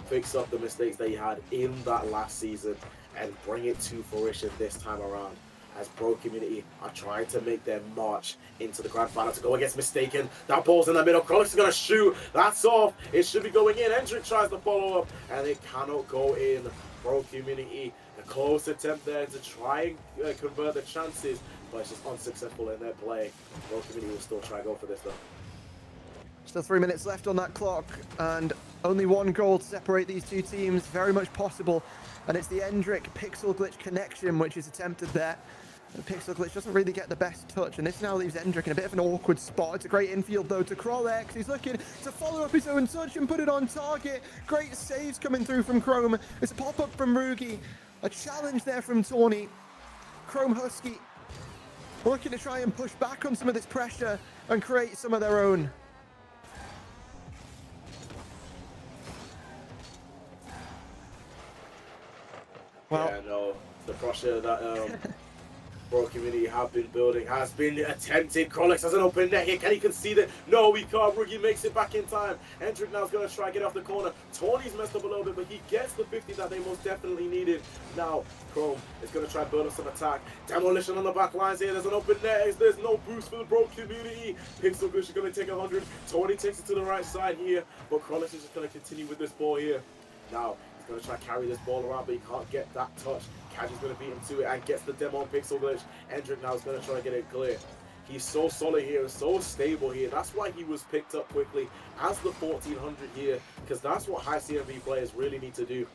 fix up the mistakes that he had in that last season and bring it to fruition this time around, as Pro Community are trying to make their march into the grand final to go against Mistaken. That ball's in the middle. Kronos is going to shoot. That's off. It should be going in. Endrick tries to follow up, and it cannot go in. Pro Community, a close attempt there to try and convert the chances, but it's just unsuccessful in their play. Pro Community will still try and go for this though. Still 3 minutes left on that clock, and only one goal to separate these two teams. Very much possible, and it's the Endrick Pixel Glitch connection which is attempted there. The Pixel Glitch doesn't really get the best touch, and this now leaves Endrick in a bit of an awkward spot. It's a great infield though to Krolex. He's looking to follow up his own touch and put it on target. Great saves coming through from Chrome. It's a pop-up from Rugi. A challenge there from Tawny. Chrome Husky looking to try and push back on some of this pressure and create some of their own. Well, yeah, no, the pressure that Bro Community have been building, has been attempted. Krolix has an open net here. Can he concede it? No, he can't. Rookie makes it back in time. Hendrik now's going to try and get off the corner. Tony's messed up a little bit, but he gets the 50 that they most definitely needed. Now, Chrome is going to try and build up some attack. Demolition on the back lines here. There's an open net. There's no boost for the Bro Community. Pixel Glitch is going to take 100. Tony takes it to the right side here, but Krolix is just going to continue with this ball here. Now, he's going to try and carry this ball around, but he can't get that touch. Kaji's going to beat him to it and gets the demo on Pixel Glitch. Hendrik now is going to try and get it clear. He's so solid here, so stable here. That's why he was picked up quickly as the 1400 here, because that's what high CMV players really need to do.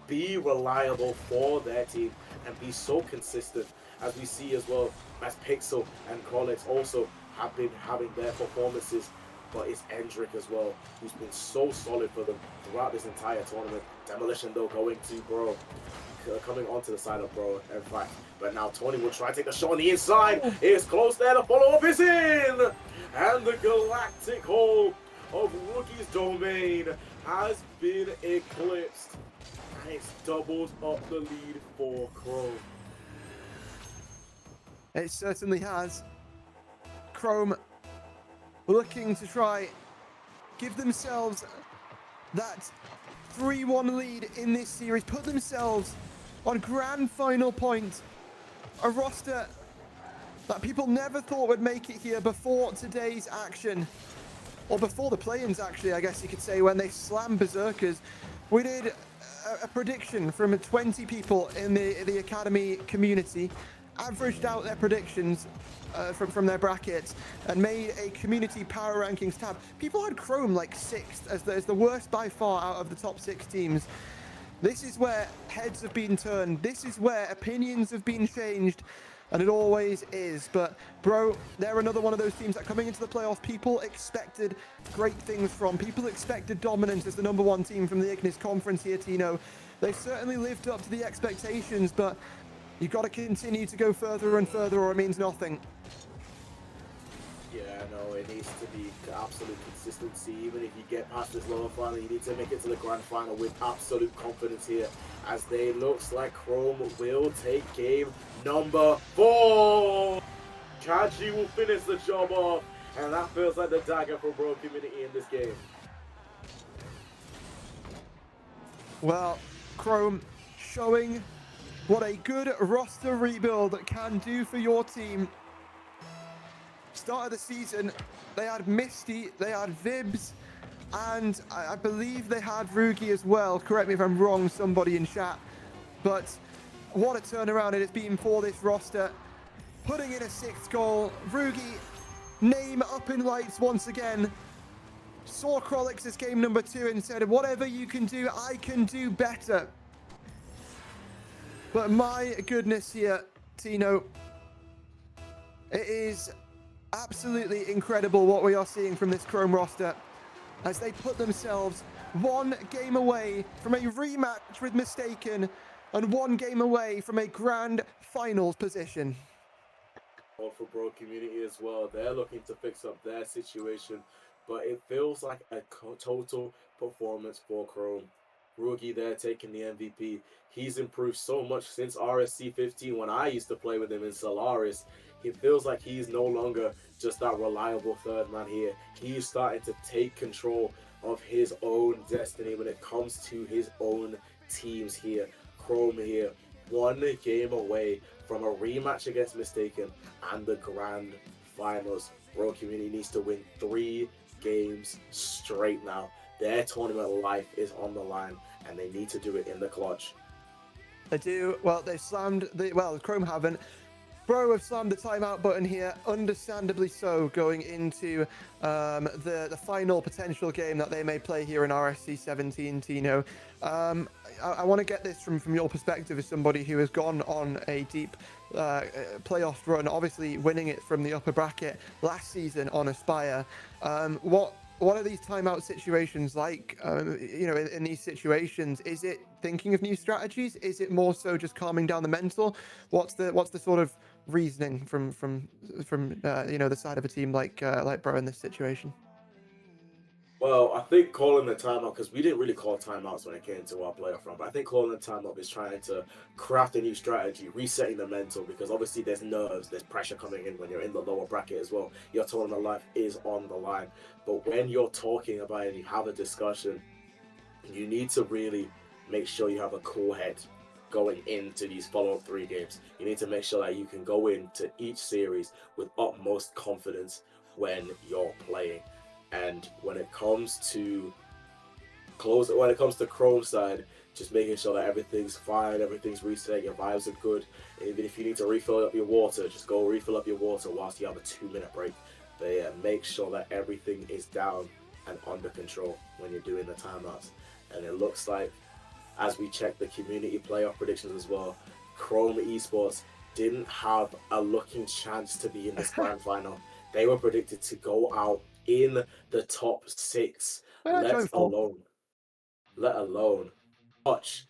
Be reliable for their team and be so consistent, as we see as well as Pixel and Krolix also have been having their performances. But it's Hendrik as well, who's been so solid for them throughout this entire tournament. Demolition though going to Bro, coming onto the side of Bro, in fact. But now Tony will try to take the shot on the inside. It's close there, the follow-up is in! And the galactic hole of Rookie's domain has been eclipsed. And it's doubled up the lead for Chrome. It certainly has. Chrome looking to try give themselves that 3-1 lead in this series, put themselves on grand final point. A roster that people never thought would make it here before today's action, or before the play-ins actually, I guess you could say, when they slammed Berserkers. We did a prediction from 20 people in the Academy community, averaged out their predictions from their brackets and made a community power rankings tab. People had Chrome like 6th as the worst by far out of the top 6 teams. This is where heads have been turned. This is where opinions have been changed, and it always is. But Bro, they're another one of those teams that coming into the playoffs, people expected great things from. People expected dominance as the #1 team from the Ignis Conference here, Tino. They've certainly lived up to the expectations, but you've got to continue to go further and further, or it means nothing. Yeah, no, it needs to be absolute consistency. Even if you get past this lower final, you need to make it to the grand final with absolute confidence here, as they looks like Chrome will take game number 4. Kaji will finish the job off, and that feels like the dagger for Bro Community in this game. Well, Chrome showing what a good roster rebuild can do for your team. Start of the season, they had Misty, they had Vibs, and I believe they had Rugi as well. Correct me if I'm wrong, somebody in chat. But what a turnaround it has been for this roster. Putting in a 6th goal. Rugi, name up in lights once again. Saw Krolix's game number 2 and said, whatever you can do, I can do better. But my goodness here, Tino, it is absolutely incredible what we are seeing from this Chrome roster as they put themselves 1 game away from a rematch with Mistaken and 1 game away from a grand finals position. For Bro Community as well, they're looking to fix up their situation, but it feels like a total performance for Chrome. Rookie there taking the MVP. He's improved so much since RSC 15 when I used to play with him in Solaris. It feels like he's no longer just that reliable 3rd man here. He's starting to take control of his own destiny when it comes to his own teams here. Chrome here, 1 game away from a rematch against Mistaken and the grand finals. Bro Community needs to win 3 games straight now. Their tournament life is on the line, and they need to do it in the clutch. They do. Well, they slammed the... Well, Chrome haven't. Bro have slammed the timeout button here, understandably so, going into the final potential game that they may play here in RSC 17, Tino. I want to get this from your perspective as somebody who has gone on a deep playoff run, obviously winning it from the upper bracket last season on Aspire. What are these timeout situations like? In these situations, is it thinking of new strategies? Is it more so just calming down the mental? What's the sort of reasoning from the side of a team like Bro in this situation? Well, I think calling the timeout, because we didn't really call timeouts when it came to our playoff run, but I think calling the timeout is trying to craft a new strategy, resetting the mental, because obviously there's nerves, there's pressure coming in when you're in the lower bracket as well. Your tournament life is on the line. But when you're talking about it and you have a discussion, you need to really make sure you have a cool head going into these follow-up 3 games. You need to make sure that you can go into each series with utmost confidence when you're playing. And when it comes to Chrome side, just making sure that everything's fine, everything's reset, your vibes are good. Even if you need to refill up your water, just go refill up your water whilst you have a 2-minute break. But yeah, make sure that everything is down and under control when you're doing the timeouts. And it looks like, as we check the community playoff predictions as well, Chrome Esports didn't have a looking chance to be in this grand final. They were predicted to go out in the top 6, let alone touch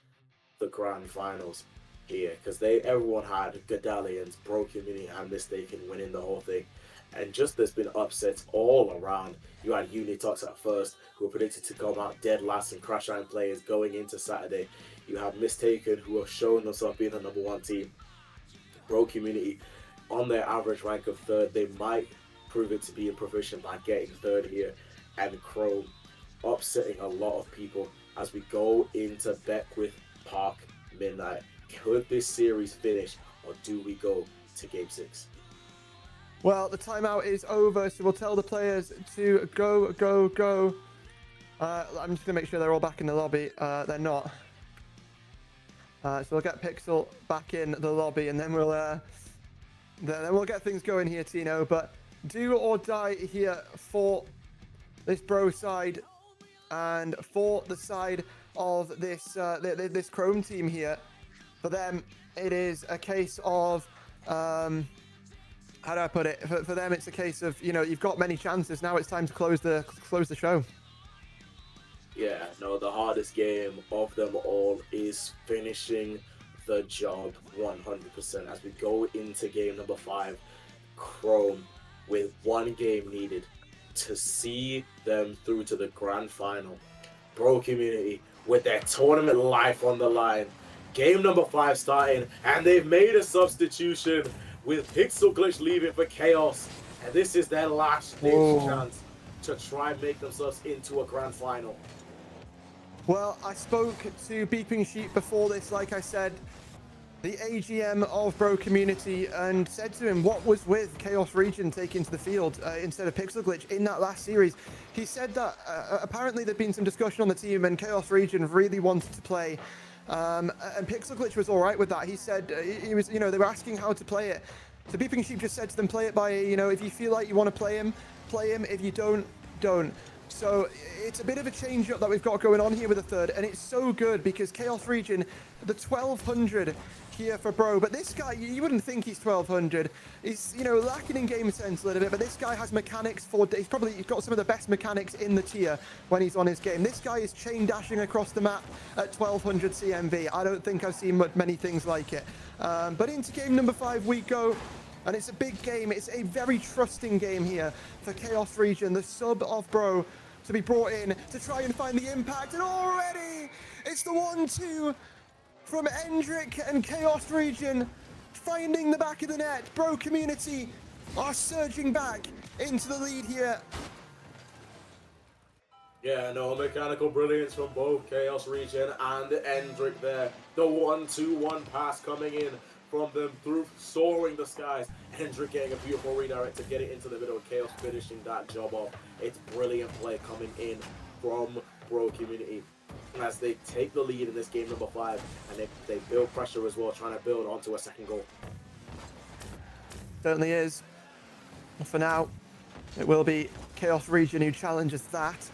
the grand finals here, because everyone had Godalians, Bro Community, and Mistaken winning the whole thing. And just there's been upsets all around. You had Unitox at first, who were predicted to come out dead last, and Crash Iron players going into Saturday. You have Mistaken, who have shown themselves being the #1 team. Bro Community, on their average rank of 3rd, they might prove it to be proficient by getting 3rd here. And Chrome upsetting a lot of people as we go into Beckwith Park midnight. Could this series finish, or do we go to Game 6? Well, the timeout is over, so we'll tell the players to go, go, go. I'm just going to make sure they're all back in the lobby. They're not. So we'll get Pixel back in the lobby, and then we'll get things going here, Tino. But do or die here for this Bro side and for the side of this this Chrome team here. For them, it is a case of how do I put it? For them, it's a case of, you've got many chances. Now it's time to close the show. Yeah, no, the hardest game of them all is finishing the job 100% as we go into game number 5. Chrome with 1 game needed to see them through to the grand final. Bro Community with their tournament life on the line. Game number 5 starting, and they've made a substitution with Pixel Glitch leaving for Chaos. And this is their last chance to try and make themselves into a grand final. Well, I spoke to Beeping Sheep before this, like I said, the AGM of Bro Community, and said to him what was with Chaos Region taking to the field instead of Pixel Glitch in that last series. He said that apparently there'd been some discussion on the team and Chaos Region really wanted to play. And Pixel Glitch was all right with that. He said he was, they were asking how to play it. So Beeping Sheep just said to them, play it by, if you feel like you want to play him, play him. If you don't, don't. So it's a bit of a change up that we've got going on here with the 3rd, and it's so good because Chaos Region, the 1200 here for Bro, but this guy, you wouldn't think he's 1200. He's, lacking in game sense a little bit, but this guy has mechanics he's got some of the best mechanics in the tier when he's on his game. This guy is chain dashing across the map at 1200 CMV. I don't think I've seen many things like it. But into game number 5 we go. And it's a big game. It's a very trusting game here for Chaos Region, the sub of Bro, to be brought in to try and find the impact. And already it's the 1-2 from Endrick and Chaos Region finding the back of the net. Bro Community are surging back into the lead here. Yeah, no, mechanical brilliance from both Chaos Region and Endrick there. The 1-2-1 pass coming in from them through soaring the skies. Hendrick getting a beautiful redirect to get it into the middle of Chaos, finishing that job off. It's brilliant play coming in from Bro Community as they take the lead in this game number 5, and they build pressure as well, trying to build onto a second goal. Certainly is. And for now, it will be Chaos Region who challenges that.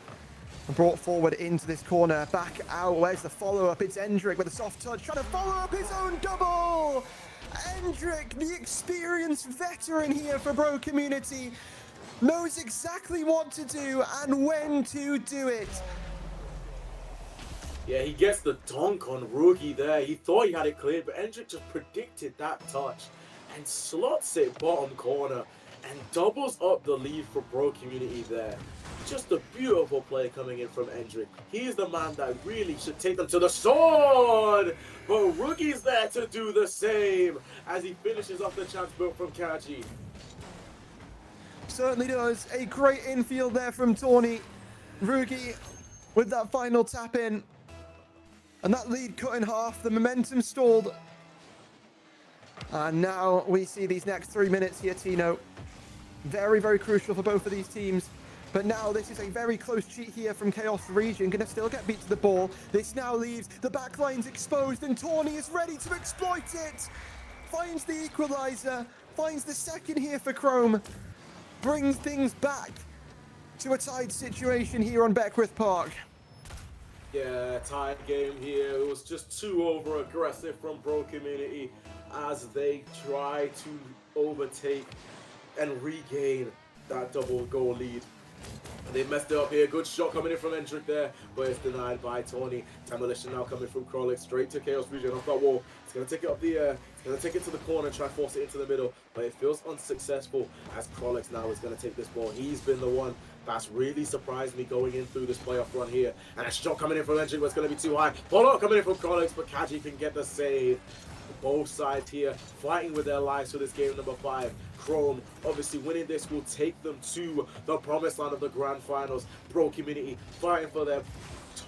And brought forward into this corner, back out. Where's the follow-up? It's Endrick with a soft touch, trying to follow up his own double! Endrick, the experienced veteran here for Bro Community, knows exactly what to do and when to do it. Yeah, he gets the dunk on Rookie there. He thought he had it cleared, but Endrick just predicted that touch and slots it bottom corner. and doubles up the lead for Bro Community there. Just a beautiful play coming in from Endrick. He's the man that really should take them to the sword. But Rookie's there to do the same as he finishes off the chance built from Kaji. Certainly does. A great infield there from Tawny. Rugi with that final tap in. And that lead cut in half. The momentum stalled. And now we see these next 3 minutes here, Tino. Very, very crucial for both of these teams. But now this is a very close cheat here from Chaos Region. Gonna still get beat to the ball. This now leaves the back line's exposed and Tawny is ready to exploit it. Finds the equalizer. Finds the second here for Chrome. Brings things back to a tied situation here on Beckwith Park. Yeah, tied game here. It was just too over aggressive from Bro Community as they try to overtake and regain that double goal lead. They messed it up here. Good shot coming in from Endrick there, but it's denied by Tony. Demolition now coming from Krolix straight to Chaos Region off that wall. It's going to take it up the air. It's going to take it to the corner and try to force it into the middle, but it feels unsuccessful as Krolix now is going to take this ball. He's been the one that's really surprised me going in through this playoff run here. And a shot coming in from Endrick, but it's going to be too high. Follow-up coming in from Krolix, but Kaji can get the save. Both sides here fighting with their lives for this game number 5. Chrome obviously winning this will take them to the promised land of the grand finals. Bro Community fighting for their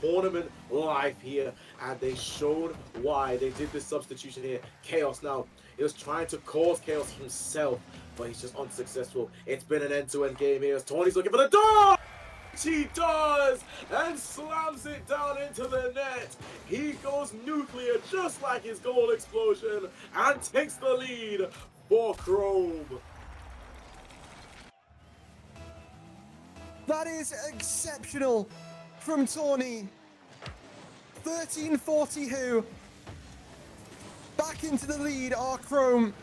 tournament life here, and they showed why they did this substitution here. Chaos now is trying to cause chaos himself, but he's just unsuccessful. It's been an end-to-end game here as Tony's looking for the door. He does, and slams it down into the net. He goes nuclear just like his goal explosion and takes the lead for Chrome. That is exceptional from Tawny. 1340 who. Back into the lead are Chrome.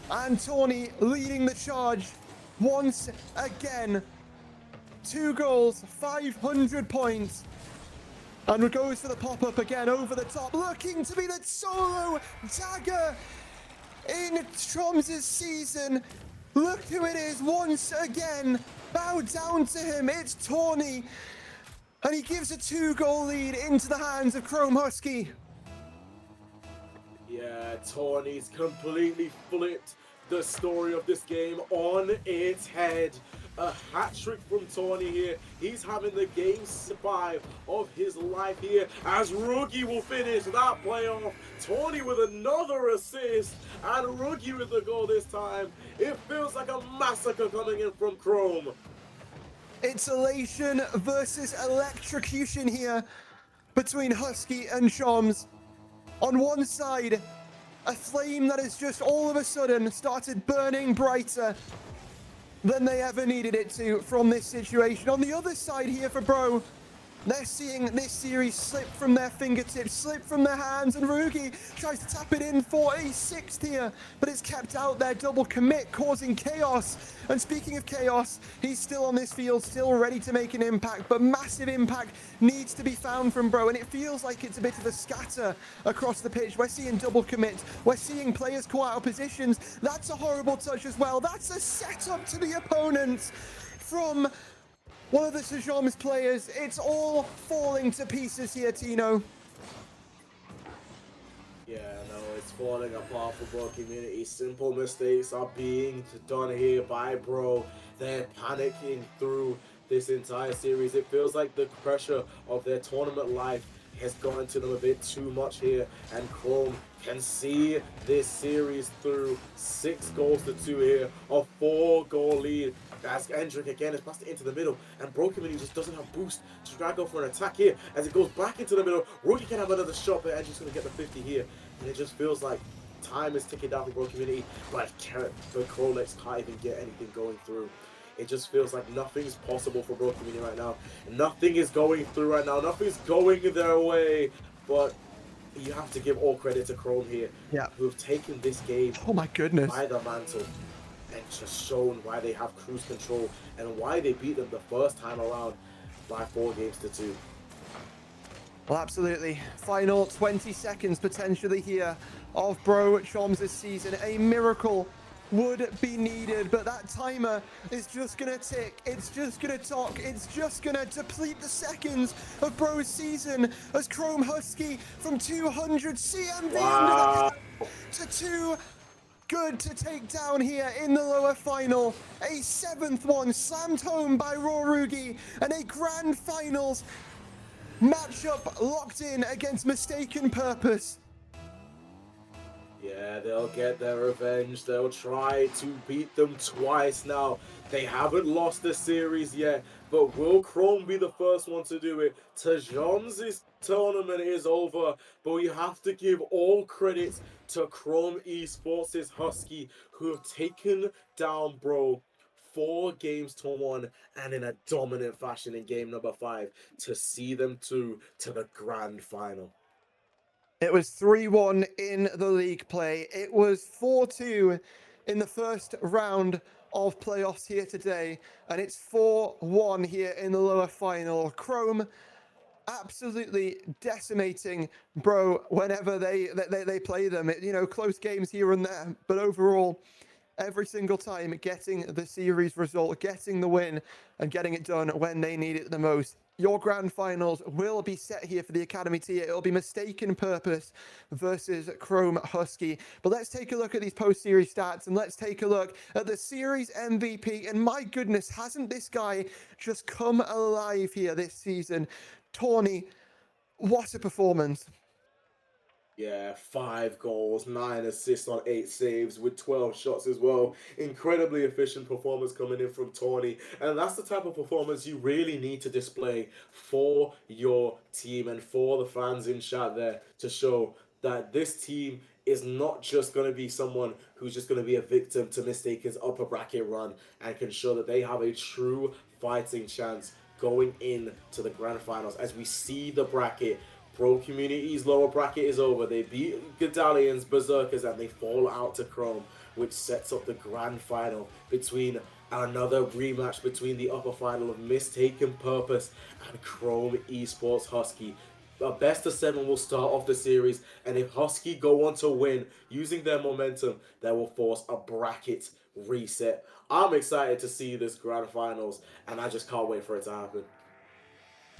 And Tawny leading the charge once again. 2 goals, 500 points. And goes for the pop-up again over the top, looking to be the solo dagger in Troms's season. Look who it is once again. Bow down to him, it's Tawny. And he gives a 2-goal lead into the hands of Chrome Husky. Yeah, Tawny's completely flipped the story of this game on its head. A hat-trick from Tawny here. He's having the game 5 of his life here as Rookie will finish that playoff. Tawny with another assist and Rookie with the goal this time. It feels like a massacre coming in from Chrome. It's elation versus electrocution here between Husky and Shoms. On one side, a flame that has just all of a sudden started burning brighter than they ever needed it to from this situation. On the other side here for Bro, they're seeing this series slip from their fingertips, slip from their hands, and Rugi tries to tap it in for a 6th here, but it's kept out there. Double commit, causing chaos. And speaking of chaos, he's still on this field, still ready to make an impact, but massive impact needs to be found from Bro, and it feels like it's a bit of a scatter across the pitch. We're seeing double commit, we're seeing players caught out of positions. That's a horrible touch as well. That's a setup to the opponents from one of the Sejom's players. It's all falling to pieces here, Tino. Yeah, no, it's falling apart for Bro Community. Simple mistakes are being done here by Bro. They're panicking through this entire series. It feels like the pressure of their tournament life has gotten to them a bit too much here, and Chrome can see this series through. 6 goals to 2 here, a 4-goal lead. As Endrick again is passed it into the middle, and Bro Community just doesn't have boost to try to go for an attack here. As it goes back into the middle, Rookie can have another shot, but Endrick's going to get the 50 here. And it just feels like time is ticking down for Bro Community, but Krolix can't even get anything going through. It just feels like nothing's possible for Bro Community right now. Nothing is going through right now. Nothing's going their way, but you have to give all credit to Chrome here, who have taken this game my goodness by the mantle and just shown why they have cruise control and why they beat them the first time around by 4 games to 2. Well, absolutely. Final 20 seconds potentially here of Bro Choms this season. A miracle would be needed, but that timer is just gonna tick, it's just gonna talk, it's just gonna deplete the seconds of Bro's season as Chrome Husky from 200 CMV under the cap to 2 good to take down here in the lower final. A 7th one slammed home by Rorugi, and a grand finals matchup locked in against Mistaken Purpose. Yeah, they'll get their revenge. They'll try to beat them twice now. They haven't lost the series yet, but will Chrome be the first one to do it? Tajon's tournament is over, but we have to give all credits to Chrome Esports' Husky, who have taken down Bro 4 games to 1 and in a dominant fashion in game number 5 to see them through to the grand final. It was 3-1 in the league play. It was 4-2 in the first round of playoffs here today, and it's 4-1 here in the lower final. Chrome absolutely decimating Bro whenever they play them. Close games here and there, but overall, every single time getting the series result, getting the win, and getting it done when they need it the most. Your grand finals will be set here for the Academy tier. It'll be Mistaken Purpose versus Chrome Husky. But let's take a look at these post-series stats, and let's take a look at the series MVP. And my goodness, hasn't this guy just come alive here this season? Tawny, what a performance. Yeah, 5 goals, 9 assists on 8 saves with 12 shots as well. Incredibly efficient performance coming in from Tawny. And that's the type of performance you really need to display for your team and for the fans in chat there to show that this team is not just going to be someone who's just going to be a victim to Mistaken's upper bracket run and can show that they have a true fighting chance going into the grand finals. As we see the bracket, Pro Community's lower bracket is over. They beat Gadalians, Berserkers, and they fall out to Chrome, which sets up the grand final between another rematch between the upper final of Mistaken Purpose and Chrome Esports Husky. A best of 7 will start off the series, and if Husky go on to win using their momentum, they will force a bracket reset. I'm excited to see this grand finals, and I just can't wait for it to happen.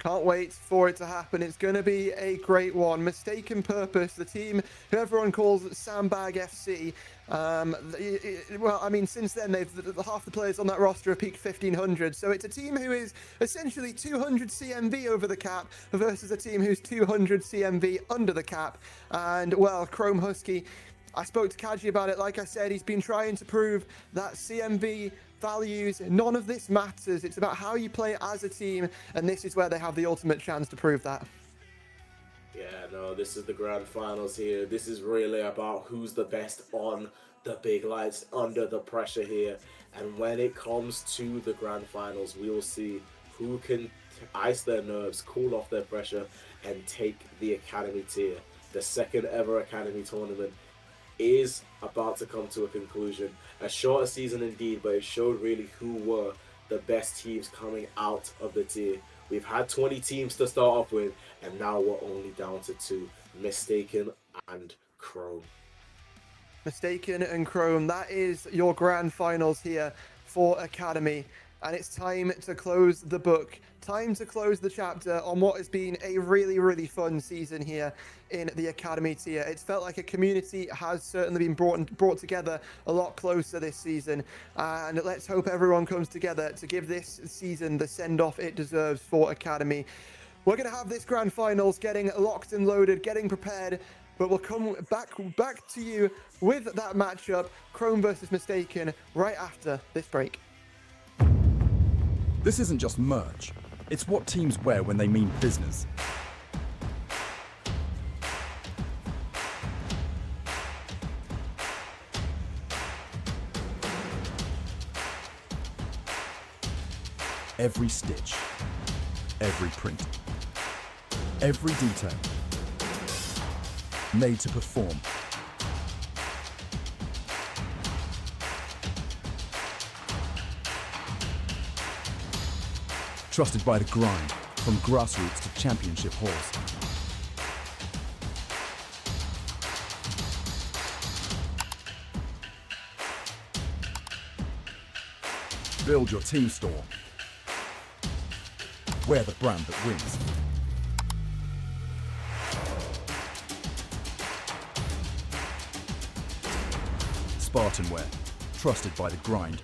Can't wait for it to happen. It's going to be a great one. Mistaken Purpose, the team who everyone calls Sandbag FC. Since then, half the players on that roster have peaked 1,500. So it's a team who is essentially 200 CMV over the cap versus a team who's 200 CMV under the cap. And, well, Chrome Husky, I spoke to Kaji about it. Like I said, he's been trying to prove that CMV values, none of this matters. It's about how you play as a team, and this is where they have the ultimate chance to prove that. Yeah, no, this is the grand finals here. This is really about who's the best on the big lights under the pressure here. And when it comes to the grand finals, we will see who can ice their nerves, cool off their pressure, and take the Academy tier. The second ever Academy tournament is about to come to a conclusion. A shorter season indeed, but it showed really who were the best teams coming out of the tier. We've had 20 teams to start off with, and now we're only down to 2, Mistaken and Chrome. Mistaken and Chrome, that is your grand finals here for Academy. And it's time to close the book. Time to close the chapter on what has been a really, really fun season here in the Academy tier. It's felt like a community has certainly been brought together a lot closer this season. And let's hope everyone comes together to give this season the send-off it deserves for Academy. We're going to have this grand finals getting locked and loaded, getting prepared. But we'll come back to you with that matchup, Chrome versus Mistaken, right after this break. This isn't just merch, it's what teams wear when they mean business. Every stitch, every print, every detail, made to perform. Trusted by the grind, from grassroots to championship halls. Build your team store. Wear the brand that wins. SpartanWare, trusted by the grind.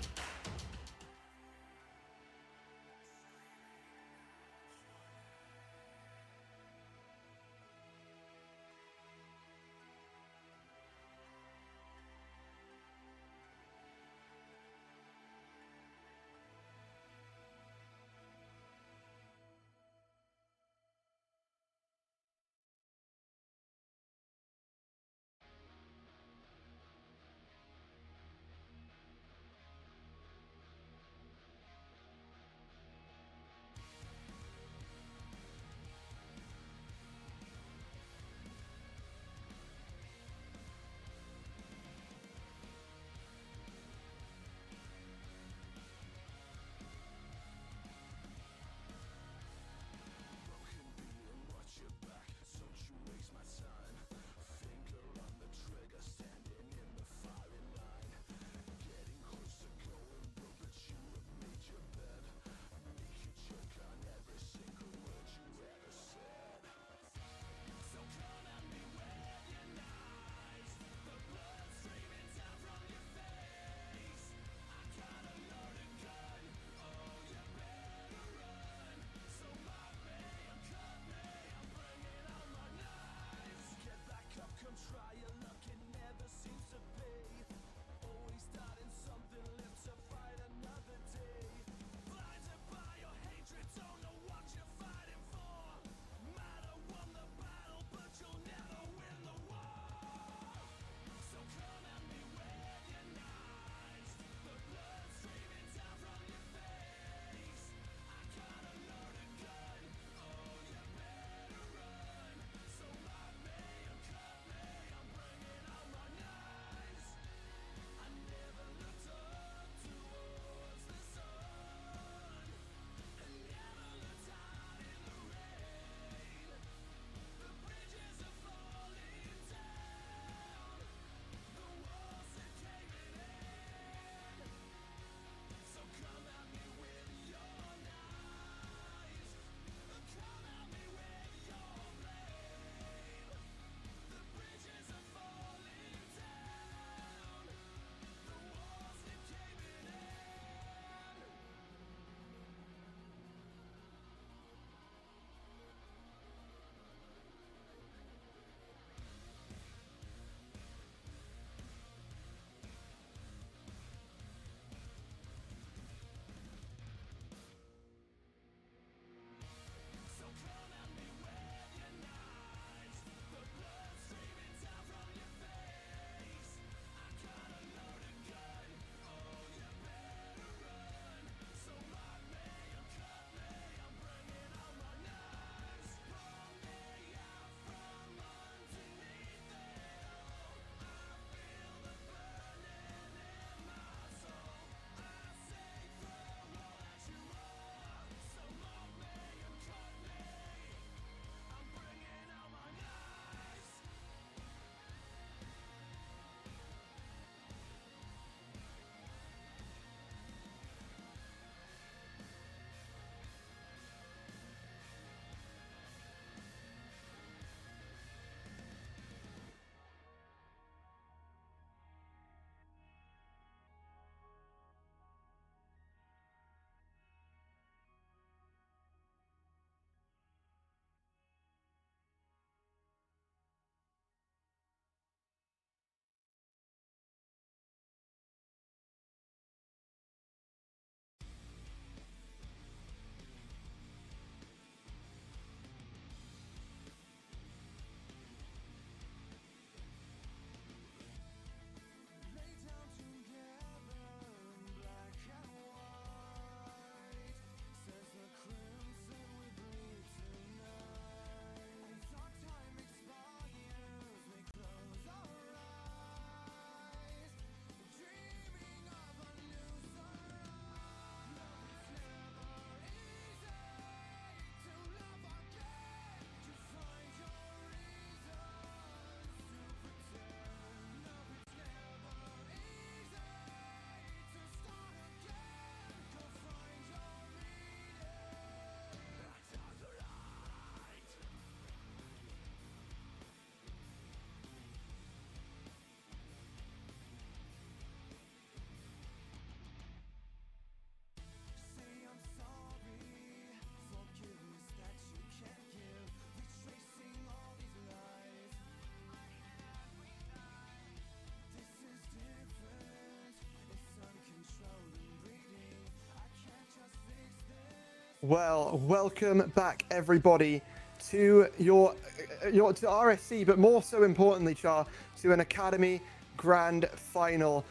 Well, welcome back, everybody, to your to RSC, but more so importantly, Char, to an Academy Grand Final.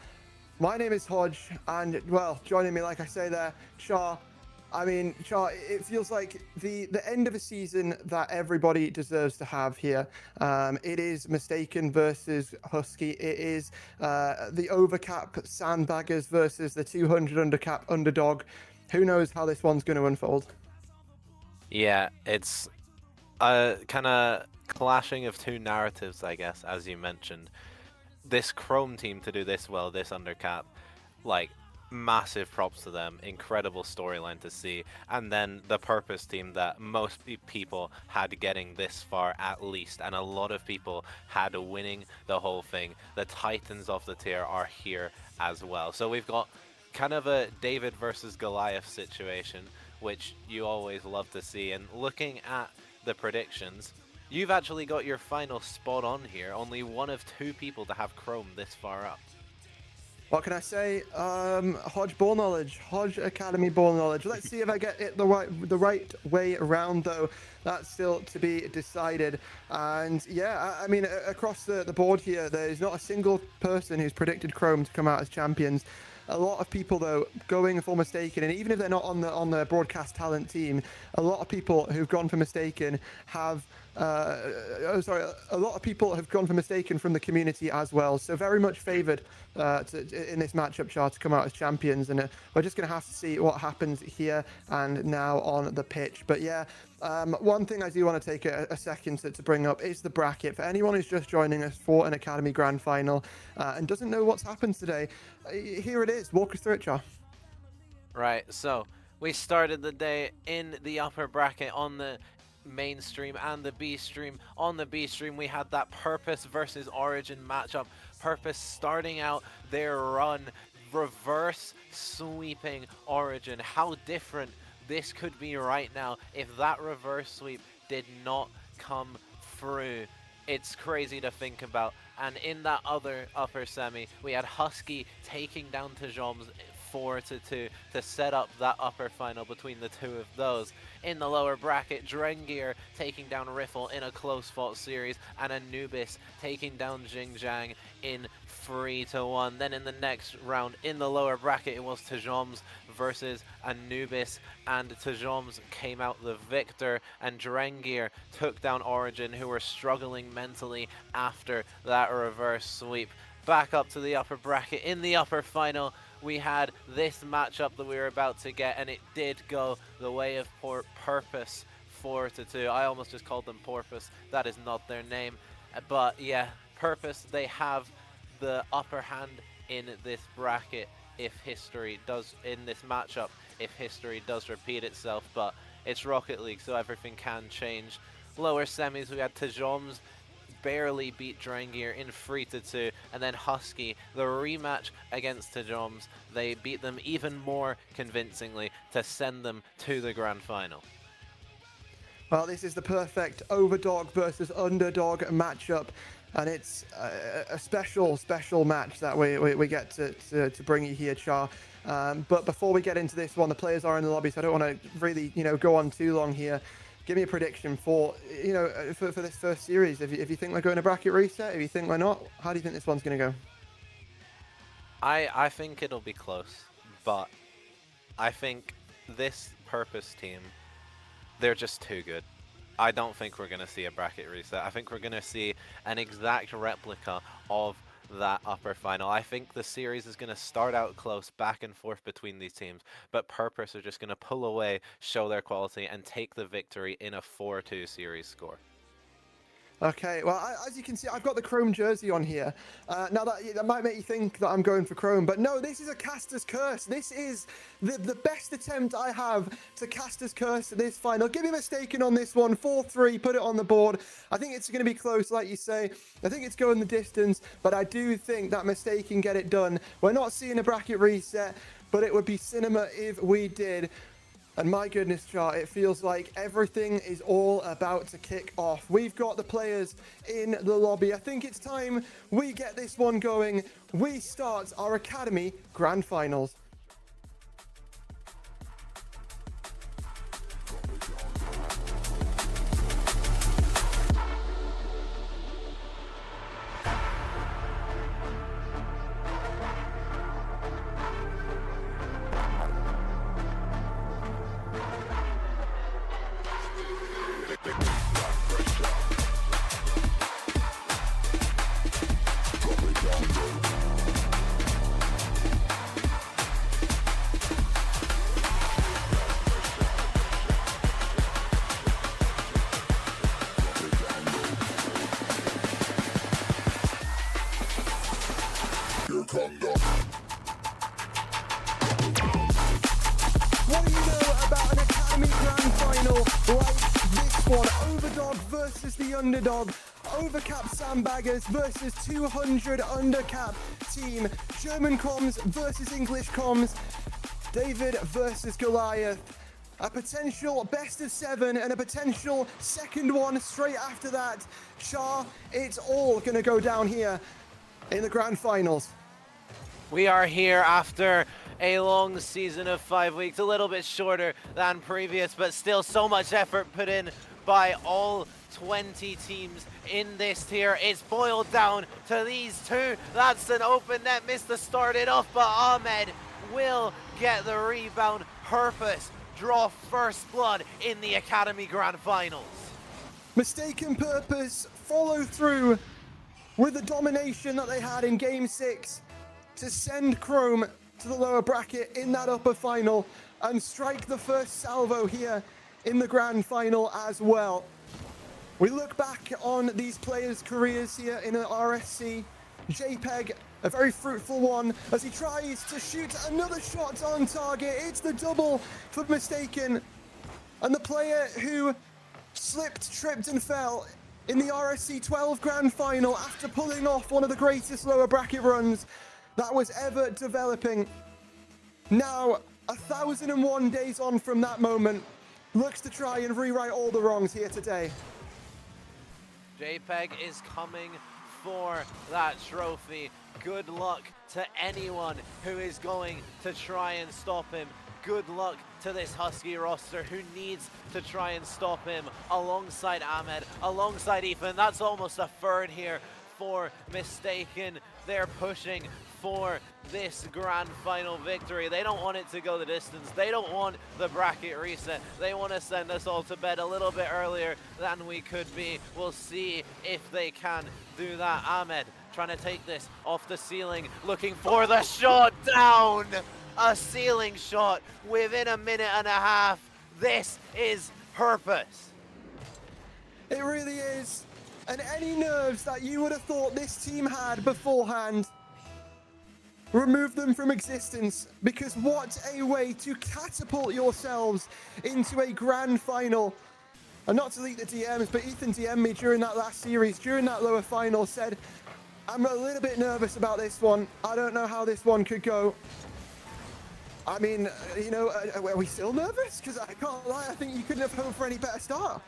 My name is Hodge, and well, joining me, like I say there, Char. I mean, Char, it feels like the end of a season that everybody deserves to have here. It is Mistaken versus Husky. It is the overcap Sandbaggers versus the 200 undercap Underdog. Who knows how this one's going to unfold? Yeah, it's a kind of clashing of two narratives, I guess, as you mentioned. This Chrome team to do this well, this undercap, like, massive props to them, incredible storyline to see. And then the Purpose team that most people had getting this far at least, and a lot of people had winning the whole thing. The Titans of the tier are here as well. So we've got kind of a David versus Goliath situation, which you always love to see. And looking at the predictions, you've actually got your final spot on here. Only one of two people to have Chrome this far up. What can I say? Hodge ball knowledge, Hodge Academy ball knowledge. Let's see if I get it the right way around, though. That's still to be decided. And yeah, I mean, across the board here, there's not a single person who's predicted Chrome to come out as champions. A lot of people, though, going for Mistaken, and even if they're not on the broadcast talent team, a lot of people who've gone for Mistaken have. A lot of people have gone for Mistaken from the community as well. So very much favoured in this matchup, Char, to come out as champions. And we're just going to have to see what happens here and now on the pitch. But yeah, one thing I do want to take a second to bring up is the bracket. For anyone who's just joining us for an Academy Grand Final and doesn't know what's happened today, here it is. Walk us through it, Char. Right, so we started the day in the upper bracket on the mainstream and the B stream. On the B stream, we had that Purpose versus Origin matchup. Purpose starting out their run, reverse sweeping Origin. How different this could be right now if that reverse sweep did not come through. It's crazy to think about. And in that other upper semi, we had Husky taking down Tajom's 4-2 to set up that upper final between the two of those. In the lower bracket, Drengir taking down Riffle in a close fought series, and Anubis taking down Xinjiang in 3-1. Then in the next round, in the lower bracket, it was Tajom's versus Anubis, and Tajom's came out the victor, and Drengir took down Origin, who were struggling mentally after that reverse sweep. Back up to the upper bracket. In the upper final, we had this matchup that we were about to get, and it did go the way of Purpose 4-2. I almost just called them Porpoise. That is not their name. But yeah, Purpose, they have the upper hand in this bracket if history does, in this matchup, if history does repeat itself. But it's Rocket League, so everything can change. Lower semis, we had Tajom's barely beat Drengir in 3-2, and then Husky, the rematch against Tajom's, they beat them even more convincingly to send them to the grand final. Well, this is the perfect overdog versus underdog matchup, and it's a special match that we get to bring you here, Char. But before we get into this one, the players are in the lobby, so I don't want to really go on too long here. Give me a prediction for for this first series. If you think we're going to bracket reset, if you think we're not, how do you think this one's going to go? I think it'll be close, but I think this Purpose team, they're just too good. I don't think we're going to see a bracket reset. I think we're going to see an exact replica of that upper final. I think the series is going to start out close, back and forth between these teams, but Purpose are just going to pull away, show their quality, and take the victory in a 4-2 series score. Okay, well, as you can see, I've got the Chrome jersey on here. Now, that might make you think that I'm going for Chrome, but no, this is a Caster's Curse. This is the best attempt I have to Caster's Curse this final. Give me Mistaken on this one, 4-3, put it on the board. I think it's going to be close, like you say. I think it's going the distance, but I do think that Mistaken get it done. We're not seeing a bracket reset, but it would be cinema if we did. And my goodness, Char, it feels like everything is all about to kick off. We've got the players in the lobby. I think it's time we get this one going. We start our Academy Grand Finals. final like this one. Overdog versus the underdog. Overcap Sandbaggers versus 200 undercap team. German comms versus English comms. David versus Goliath. A potential best of 7 and a potential second one straight after that. Char, it's all going to go down here in the grand finals. We are here after a long season of 5 weeks, a little bit shorter than previous, but still so much effort put in by all 20 teams in this tier. It's boiled down to these two. That's an open net, missed to start it off, but Ahmed will get the rebound. Purpose draw first blood in the Academy Grand Finals. Mistaken Purpose follow through with the domination that they had in Game 6 to send Chrome to the lower bracket in that upper final and strike the first salvo here in the grand final as well. We look back on these players' careers here in an RSC. JPEG, a very fruitful one as he tries to shoot another shot on target. It's the double for Mistaken. And the player who slipped, tripped and fell in the RSC 12 grand final after pulling off one of the greatest lower bracket runs that was ever developing. Now, 1,001 days on from that moment, looks to try and rewrite all the wrongs here today. JPEG is coming for that trophy. Good luck to anyone who is going to try and stop him. Good luck to this Husky roster who needs to try and stop him alongside Ahmed, alongside Ethan. That's almost a third here for Mistaken. They're pushing for this grand final victory. They don't want it to go the distance. They don't want the bracket reset. They want to send us all to bed a little bit earlier than we could be. We'll see if they can do that. Ahmed trying to take this off the ceiling, looking for the shot down. A ceiling shot within a minute and a half. This is Purpose. It really is. And any nerves that you would have thought this team had beforehand, remove them from existence, because what a way to catapult yourselves into a grand final. And not to leak the DMs, but Ethan DM'd me during that last series, during that lower final, said, I'm a little bit nervous about this one. I don't know how this one could go. I mean, you know, are we still nervous? Because I can't lie, I think you couldn't have hoped for any better start.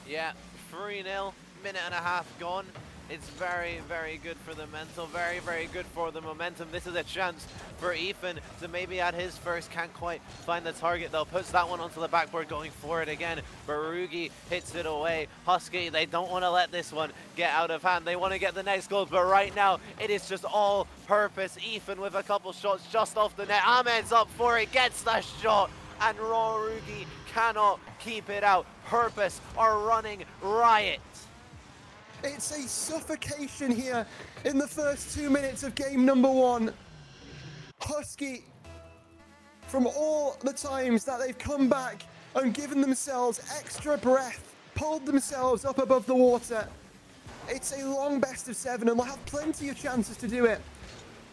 Yeah, 3-0, minute and a half gone. It's very, very good for the mental, very, very good for the momentum. This is a chance for Ethan to maybe add his first. Can't quite find the target though. Puts that one onto the backboard, going for it again. Barugi hits it away. Husky, they don't want to let this one get out of hand. They want to get the next goal, but right now it is just all Purpose. Ethan with a couple shots just off the net. Ahmed's up for it, gets the shot, and Rarugi cannot keep it out. Purpose are running riot. It's a suffocation here in the first 2 minutes of game number 1. Husky, from all the times that they've come back and given themselves extra breath, pulled themselves up above the water. It's a long best of 7 and they'll have plenty of chances to do it.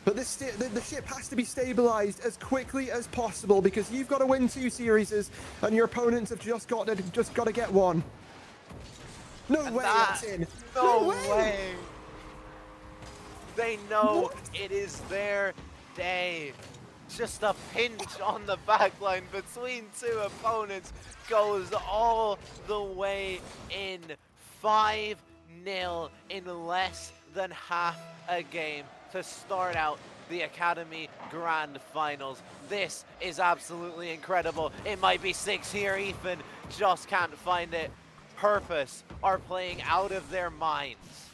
But the ship has to be stabilized as quickly as possible because you've got to win 2 series and your opponents have just got to get 1. No way that's in. No way. They know it is their day. Just a pinch on the backline between 2 opponents goes all the way in. 5-0 in less than half a game to start out the Academy Grand Finals. This is absolutely incredible. It might be 6 here, Ethan just can't find it. Purpose are playing out of their minds.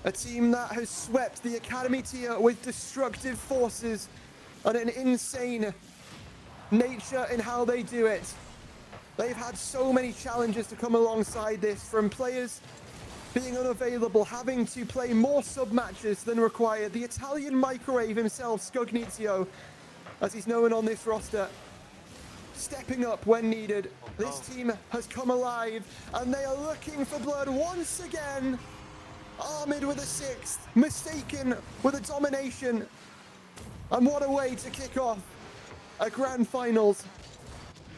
A team that has swept the Academy tier with destructive forces and an insane nature in how they do it. They've had so many challenges to come alongside this, from players being unavailable, having to play more sub-matches than required. The Italian microwave himself, Scognizio, as he's known on this roster, stepping up when needed. This team has come alive and they are looking for blood once again. Ahmed with a 6th, Mistaken with a domination. And what a way to kick off a grand finals.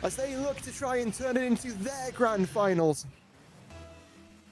as they look to try and turn it into their grand finals.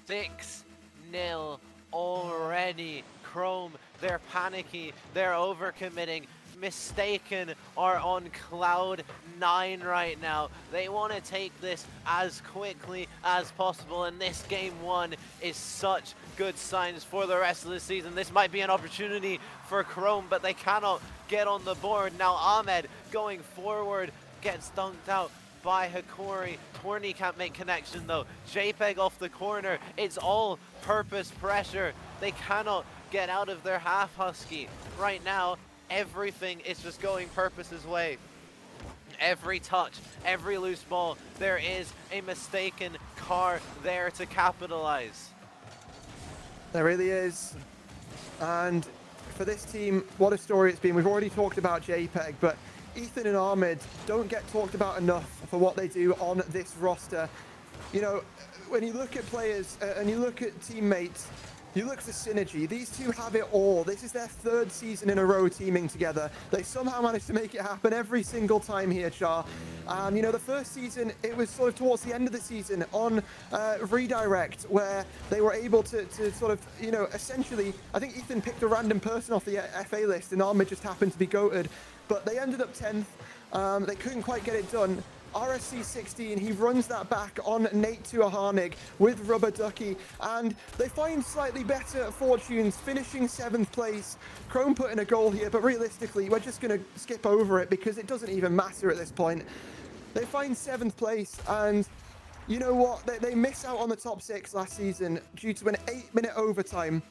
6-0 already. Chrome, they're panicky, they're overcommitting. Mistaken are on cloud 9 right now. They want to take this as quickly as possible, and this game 1 is such good signs for the rest of the season. This might be an opportunity for Chrome, but they cannot get on the board. Now Ahmed going forward gets dunked out by Hikori. Torny can't make connection though. JPEG off the corner. It's all purpose pressure. They cannot get out of their half, Husky. Right now, everything is just going Purpose's way. Every touch, every loose ball, there is a mistaken car there to capitalize. There really is. And for this team, what a story it's been. We've already talked about JPEG, but Ethan and Ahmed don't get talked about enough for what they do on this roster. You know, when you look at players and you look at teammates, you look for synergy. These two have it all. This is their 3rd season in a row teaming together. They somehow managed to make it happen every single time here, Char. And, you know, the first season, it was sort of towards the end of the season on Redirect, where they were able to sort of, you know, essentially, I think Ethan picked a random person off the FA list and Ahmed just happened to be goated. But they ended up 10th. They couldn't quite get it done. rsc-16, he runs that back on Nate Tuaharnig with Rubber Ducky, and they find slightly better fortunes, finishing 7th place. Chrome put in a goal here, but realistically, we're just going to skip over it because it doesn't even matter at this point. They find 7th place, and you know what? They miss out on the top 6 last season due to an 8-minute overtime,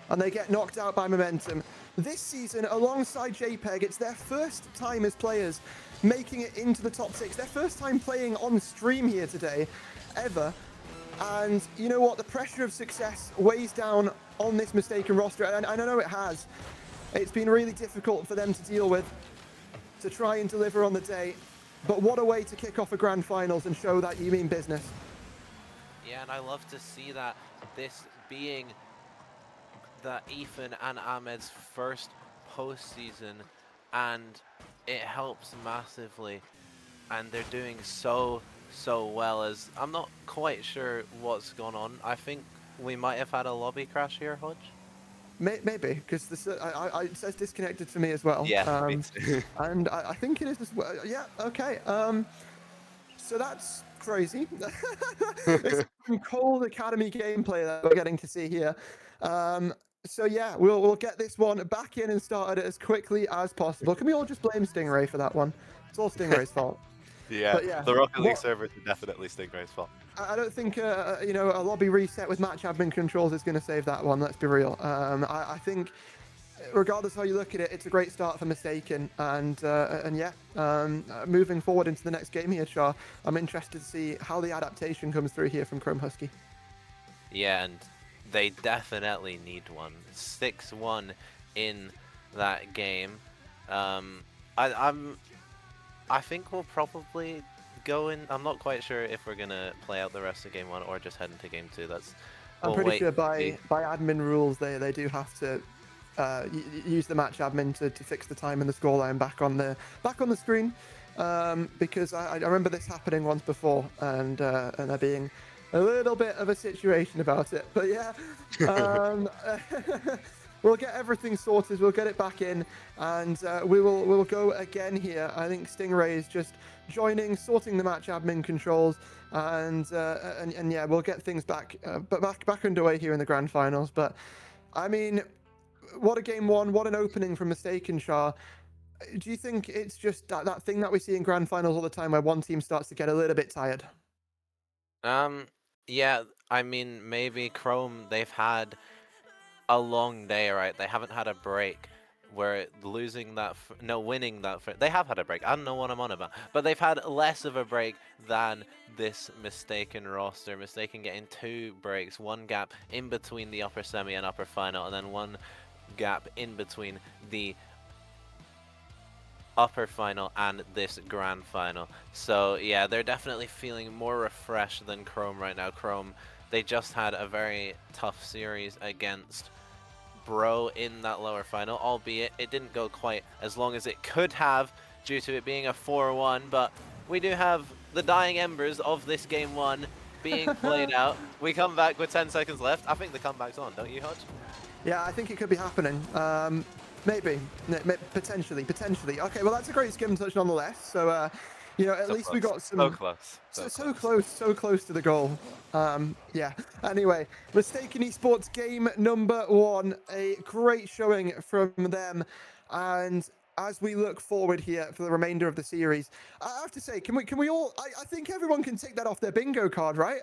and they get knocked out by Momentum. This season, alongside JPEG, it's their first time as players making it into the top 6. Their first time playing on stream here today, ever. And you know what? The pressure of success weighs down on this mistaken roster, and I know it has. It's been really difficult for them to deal with, to try and deliver on the day. But what a way to kick off a grand finals and show that you mean business. Yeah, and I love to see that, this being that Ethan and Ahmed's first postseason, and it helps massively, and they're doing so well. As I'm not quite sure what's gone on. I think we might have had a lobby crash here, Hodge. Maybe, because it says disconnected for me as well. Yeah, me too. And I think it is as well. Yeah, okay. So that's crazy. It's some cold Academy gameplay that we're getting to see here. So yeah, we'll get this one back in and started as quickly as possible. Can we all just blame Stingray for that one? It's all Stingray's fault. Yeah, the Rocket League servers are definitely Stingray's fault. I don't think you know, a lobby reset with match admin controls is going to save that one. Let's be real. I think, regardless how you look at it, it's a great start for Mistaken, and yeah, moving forward into the next game here, Char, I'm interested to see how the adaptation comes through here from Chrome Husky. Yeah, and they definitely need one. 6-1 in that game. I think we'll probably go in. I'm not quite sure if we're gonna play out the rest of game 1 or just head into game 2. I'm pretty sure by admin rules they do have to use the match admin to fix the time and the scoreline back on the screen, because I remember this happening once before, and there being a little bit of a situation about it. But yeah, we'll get everything sorted. We'll get it back in, and we'll go again here. I think Stingray is just joining, sorting the match admin controls, and yeah, we'll get things back underway here in the grand finals. But I mean, what a game 1! What an opening from Mistaken, Char. Do you think it's just that thing that we see in grand finals all the time, where one team starts to get a little bit tired? Yeah, I mean, maybe Chrome, they've had a long day, right? They haven't had a break where winning that, they have had a break. I don't know what I'm on about, but they've had less of a break than this Mistaken roster. Mistaken getting 2 breaks, 1 gap in between the upper semi and upper final, and then 1 gap in between the upper final and this grand final. So yeah, they're definitely feeling more refreshed than Chrome right now. Chrome, they just had a very tough series against Bro in that lower final, albeit it didn't go quite as long as it could have due to it being a 4-1, but we do have the dying embers of this game 1 being played out. We come back with 10 seconds left. I think the comeback's on, don't you, Hodge? Yeah, I think it could be happening. Maybe. Potentially. Okay, well, that's a great skim touch nonetheless. So, you know, at So least close. we got some... So close. So close to the goal. Yeah. Anyway, Mistaken Esports game number 1. A great showing from them. And as we look forward here for the remainder of the series, I have to say, can we all? I think everyone can take that off their bingo card, right?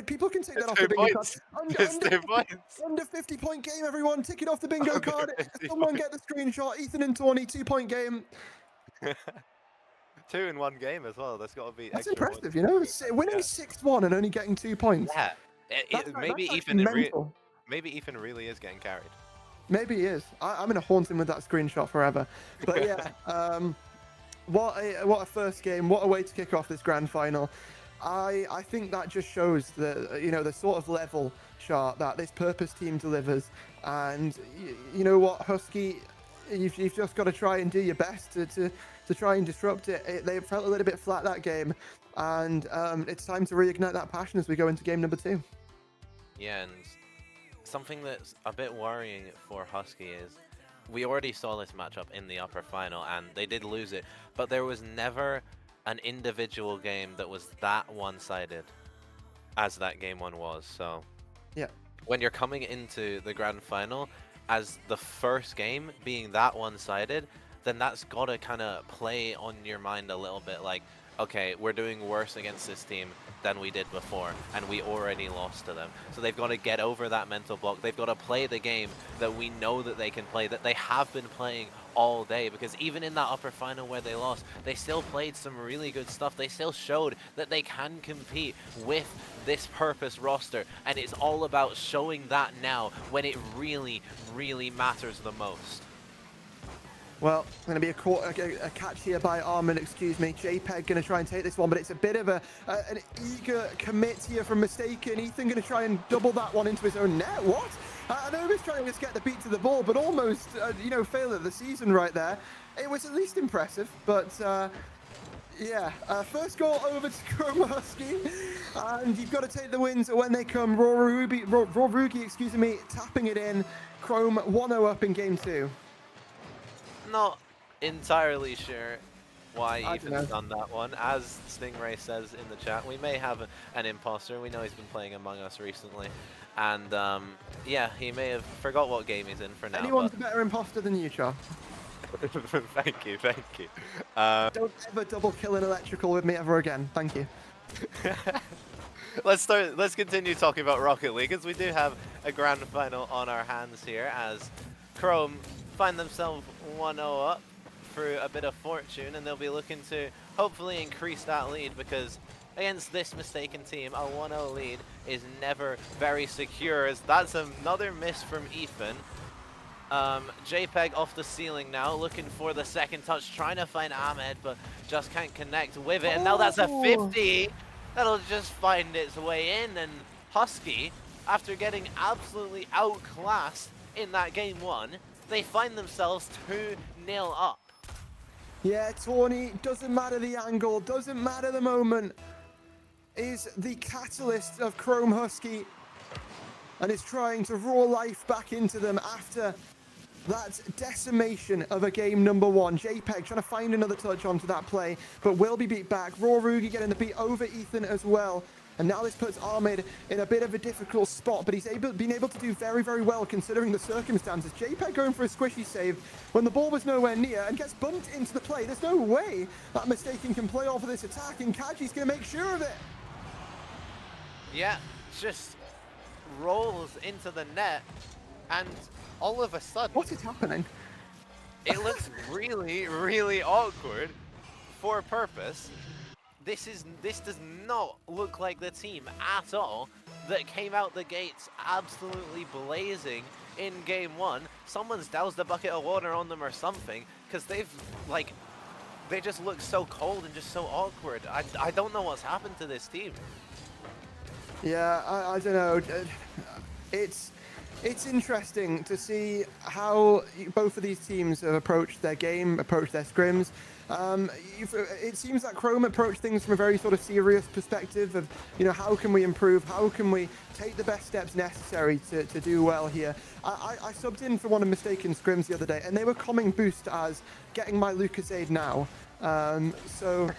People can take that off their bingo card. Under 50-point game, everyone, tick it off the bingo card. Someone get the screenshot. Ethan and Tawny, 2-point game. 2 in 1 game as well. That's got to be. That's extra impressive, you know, winning 6-1 and only getting 2 points. Yeah. Maybe Ethan really is getting carried. Maybe he is. I'm gonna haunt him with that screenshot forever. But yeah, what a first game! What a way to kick off this grand final. I think that just shows the sort of level chart that this Purpose team delivers. And you know what, Husky, you've just got to try and do your best to try and disrupt it. They felt a little bit flat that game, and it's time to reignite that passion as we go into game number 2. Yeah, and something that's a bit worrying for Husky is we already saw this matchup in the upper final and they did lose it, but there was never an individual game that was that one-sided as that game 1 was. So yeah, when you're coming into the grand final as the first game being that one-sided, then that's got to kind of play on your mind a little bit, like, okay, we're doing worse against this team than we did before, and we already lost to them. So they've got to get over that mental block. They've got to play the game that we know that they can play, that they have been playing all day, because even in that upper final where they lost, they still played some really good stuff. They still showed that they can compete with this Purpose roster, and it's all about showing that now when it really, really matters the most. Well, going to be a catch here by Armin, excuse me. JPEG going to try and take this one, but it's a bit of an eager commit here from Mistaken. Ethan going to try and double that one into his own net. What? I know he was trying to just get the beat to the ball, but almost, fail of the season right there. It was at least impressive, but yeah, first goal over to Chroma Husky, and you've got to take the wins when they come. Rugi, excuse me, tapping it in. Chrome 1-0 up in game 2. Not entirely sure why Ethan's done that one. As Stingray says in the chat, we may have an imposter. We know he's been playing Among Us recently. And yeah, he may have forgot what game he's in for now. Anyone's a better imposter than you, Char. Thank you. Don't ever double kill an electrical with me ever again. Thank you. Let's continue talking about Rocket League, as we do have a grand final on our hands here, as Chrome find themselves 1-0 up through a bit of fortune, and they'll be looking to hopefully increase that lead, because against this Mistaken team, a 1-0 lead is never very secure, as that's another miss from Ethan. JPEG off the ceiling now, looking for the second touch, trying to find Ahmed, but just can't connect with it, and now that's a 50! That'll just find its way in, and Husky, after getting absolutely outclassed in that game 1, they find themselves 2-0 up. Yeah, Tawny, doesn't matter the angle, doesn't matter the moment, is the catalyst of Chrome Husky, and is trying to roar life back into them after that decimation of a game number 1. JPEG trying to find another touch onto that play, but will be beat back. Rugi getting the beat over Ethan as well. And now this puts Ahmed in a bit of a difficult spot, but he's been able to do very, very well considering the circumstances. JPEG going for a squishy save when the ball was nowhere near and gets bumped into the play. There's no way that Mistaken can play off of this attack, and Kaji's going to make sure of it. Yeah, just rolls into the net, and all of a sudden... What is happening? It looks really, really awkward for Purpose. This does not look like the team at all that came out the gates absolutely blazing in game 1. Someone's doused a bucket of water on them or something, because they just look so cold and just so awkward. I don't know what's happened to this team. Yeah, I don't know. It's interesting to see how both of these teams have approached their game, approached their scrims. It seems that Chrome approached things from a very sort of serious perspective of, how can we improve? How can we take the best steps necessary to do well here? I subbed in for one of Mistaken Scrims the other day, and they were coming boost as getting my Lucasade now. So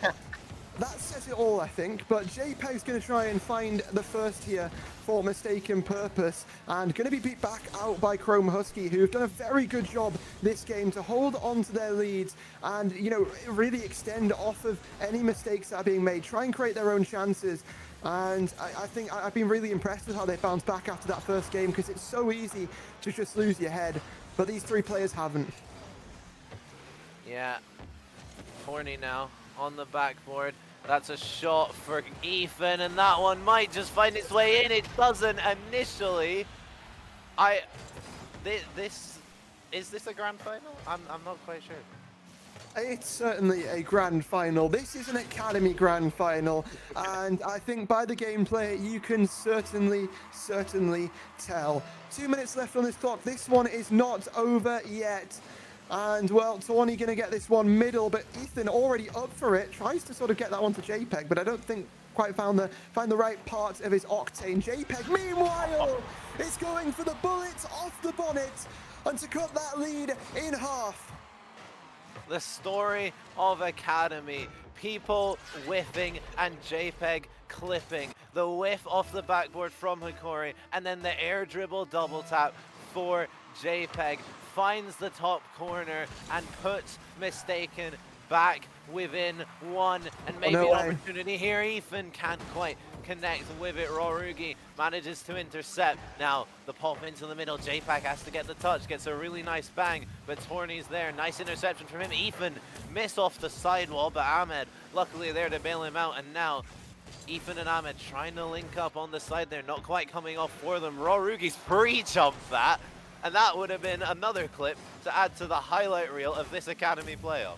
that says it all, I think. But JPEG's going to try and find the first here for Mistaken Purpose, and going to be beat back out by Chrome Husky, who've done a very good job this game to hold on to their leads and, really extend off of any mistakes that are being made, try and create their own chances. And I think I've been really impressed with how they bounced back after that first game, because it's so easy to just lose your head, but these three players haven't. Yeah, Horny now on the backboard. That's a shot for Ethan, and that one might just find its way in. It doesn't initially. Is this a grand final? I'm not quite sure. It's certainly a grand final. This is an Academy grand final, and I think by the gameplay you can certainly tell. 2 minutes left on this clock. This one is not over yet. And, well, Tawny going to get this one middle, but Ethan already up for it. Tries to sort of get that one to JPEG, but I don't think quite find the right part of his octane. JPEG, meanwhile, is going for the bullets off the bonnet and to cut that lead in half. The story of Academy. People whiffing and JPEG clipping. The whiff off the backboard from Hikori, and then the air dribble double tap for JPEG. Finds the top corner and puts Mistaken back within one, and maybe an opportunity here. Ethan can't quite connect with it. Rorugi manages to intercept. Now the pop into the middle. JPEG has to get the touch, gets a really nice bang, but Torny's there. Nice interception from him. Ethan missed off the sidewall, but Ahmed luckily there to bail him out, and now Ethan and Ahmed trying to link up on the side there, not quite coming off for them. Rorugi's pre-jumped that, and that would have been another clip to add to the highlight reel of this Academy playoffs.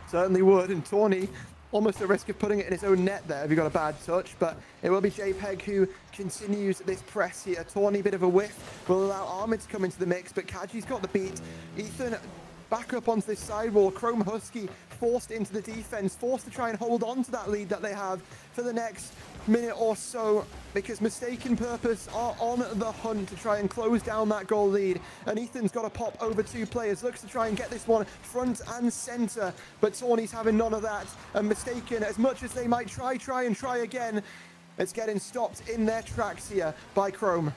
Certainly would, and Tawny almost at risk of putting it in his own net there if he got a bad touch, but it will be JPEG who continues this press here. Tawny, bit of a whiff, will allow Ahmed to come into the mix, but Kaji's got the beat. Ethan back up onto this sidewall. Chrome Husky forced into the defense, forced to try and hold on to that lead that they have for the next minute or so, because Mistaken Purpose are on the hunt to try and close down that goal lead. And Ethan's got to pop over two players, looks to try and get this one front and center, but Tawny's having none of that. And Mistaken, as much as they might try again, it's getting stopped in their tracks here by Chrome.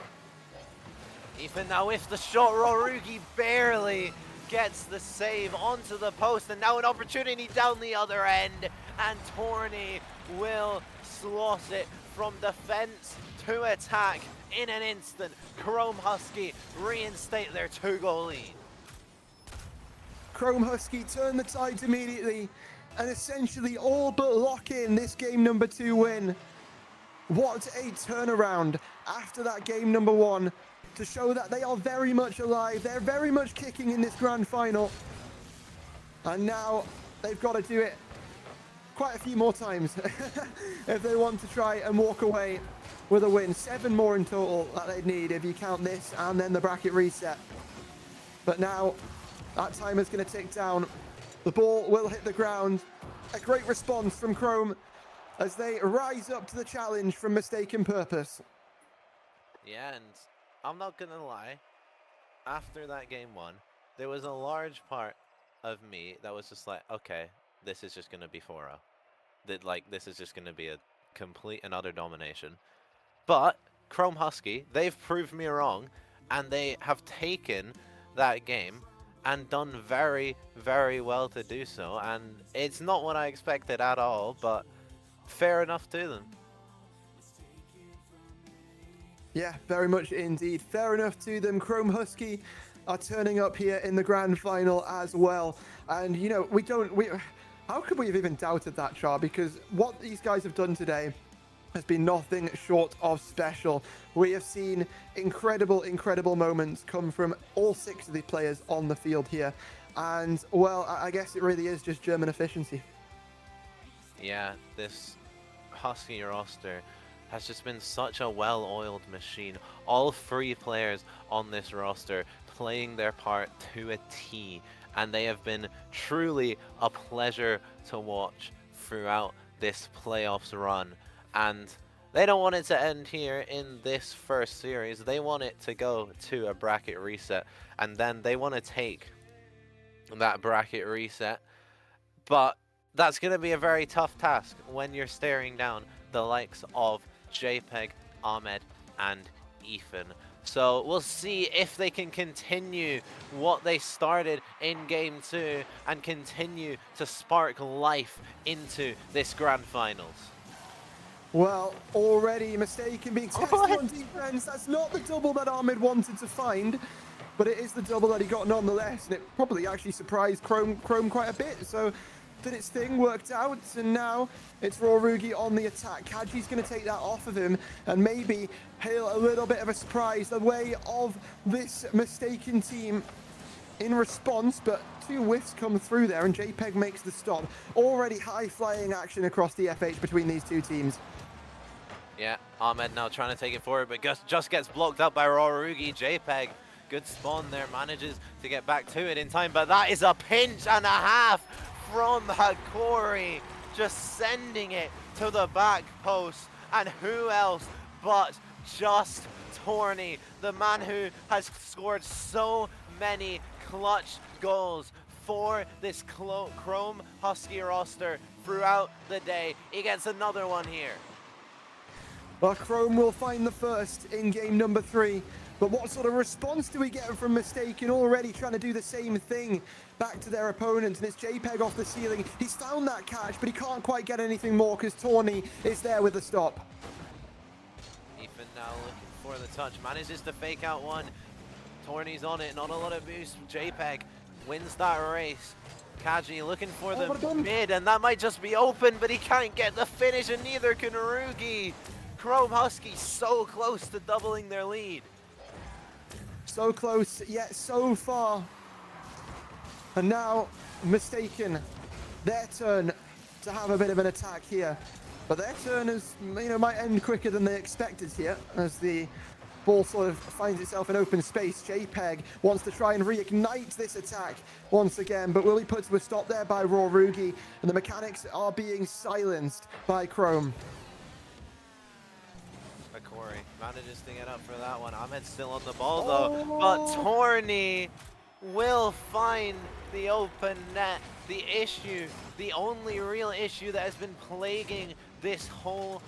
Ethan now with the shot. Rorugi barely gets the save onto the post, and now an opportunity down the other end, and Torny will slot it from defense to attack in an instant. Chrome Husky reinstate their 2-goal lead. Chrome Husky turn the tides immediately and essentially all but lock in this game number 2 win. What a turnaround after that game number 1 to show that they are very much alive. They're very much kicking in this grand final. And now they've got to do it quite a few more times if they want to try and walk away with a win. 7 more in total that they'd need if you count this and then the bracket reset. But now that timer's going to tick down. The ball will hit the ground. A great response from Chrome as they rise up to the challenge from Mistaken Purpose. Yeah, and I'm not gonna lie, after that game 1, there was a large part of me that was just like, okay, this is just gonna be 4-0. This is just gonna be a complete and utter domination. But Chrome Husky, they've proved me wrong, and they have taken that game and done very, very well to do so. And it's not what I expected at all, but fair enough to them. Yeah, very much indeed. Fair enough to them. Chrome Husky are turning up here in the grand final as well. And, you know, how could we have even doubted that, Char? Because what these guys have done today has been nothing short of special. We have seen incredible, incredible moments come from all 6 of the players on the field here. And, well, I guess it really is just German efficiency. Yeah, this Husky roster has just been such a well-oiled machine. All 3 players on this roster playing their part to a T, and they have been truly a pleasure to watch throughout this playoffs run. And they don't want it to end here in this first series. They want it to go to a bracket reset, and then they want to take that bracket reset. But that's going to be a very tough task when you're staring down the likes of JPEG, Ahmed, and Ethan. So we'll see if they can continue what they started in Game 2 and continue to spark life into this Grand Finals. Well, already Mistaken being tested on defense. That's not the double that Ahmed wanted to find, but it is the double that he got nonetheless, and it probably actually surprised Chrome quite a bit. So did its thing, worked out, and now it's Rorugi on the attack. Kaji's going to take that off of him and maybe hail a little bit of a surprise the way of this Mistaken team in response, but 2 whiffs come through there, and JPEG makes the stop. Already high-flying action across the FH between these two teams. Yeah, Ahmed now trying to take it forward, but just gets blocked up by Rorugi. JPEG, good spawn there, manages to get back to it in time, but that is a pinch and a half from Hakori, just sending it to the back post. And who else but just Torny, the man who has scored so many clutch goals for this Chrome Husky roster throughout the day. He gets another one here. Well, Chrome will find the first in game number 3. But what sort of response do we get from Mistaken? Already trying to do the same thing back to their opponent, and it's JPEG off the ceiling. He's found that catch, but he can't quite get anything more because Torny is there with the stop. Ethan now looking for the touch, manages to fake out one. Torny's on it, not a lot of boost. JPEG wins that race. Kaji looking for the mid, and that might just be open, but he can't get the finish, and neither can Rugi. Chrome Husky so close to doubling their lead. So close, yet so far. And now, Mistaken, their turn to have a bit of an attack here. But their turn is, might end quicker than they expected here, as the ball sort of finds itself in open space. JPEG wants to try and reignite this attack once again, but will be put to a stop there by Rorugi, and the mechanics are being silenced by Chrome. Corey manages to get up for that one. Ahmed's still on the ball though, but Torny will find the open net. The issue, the only real issue that has been plaguing this whole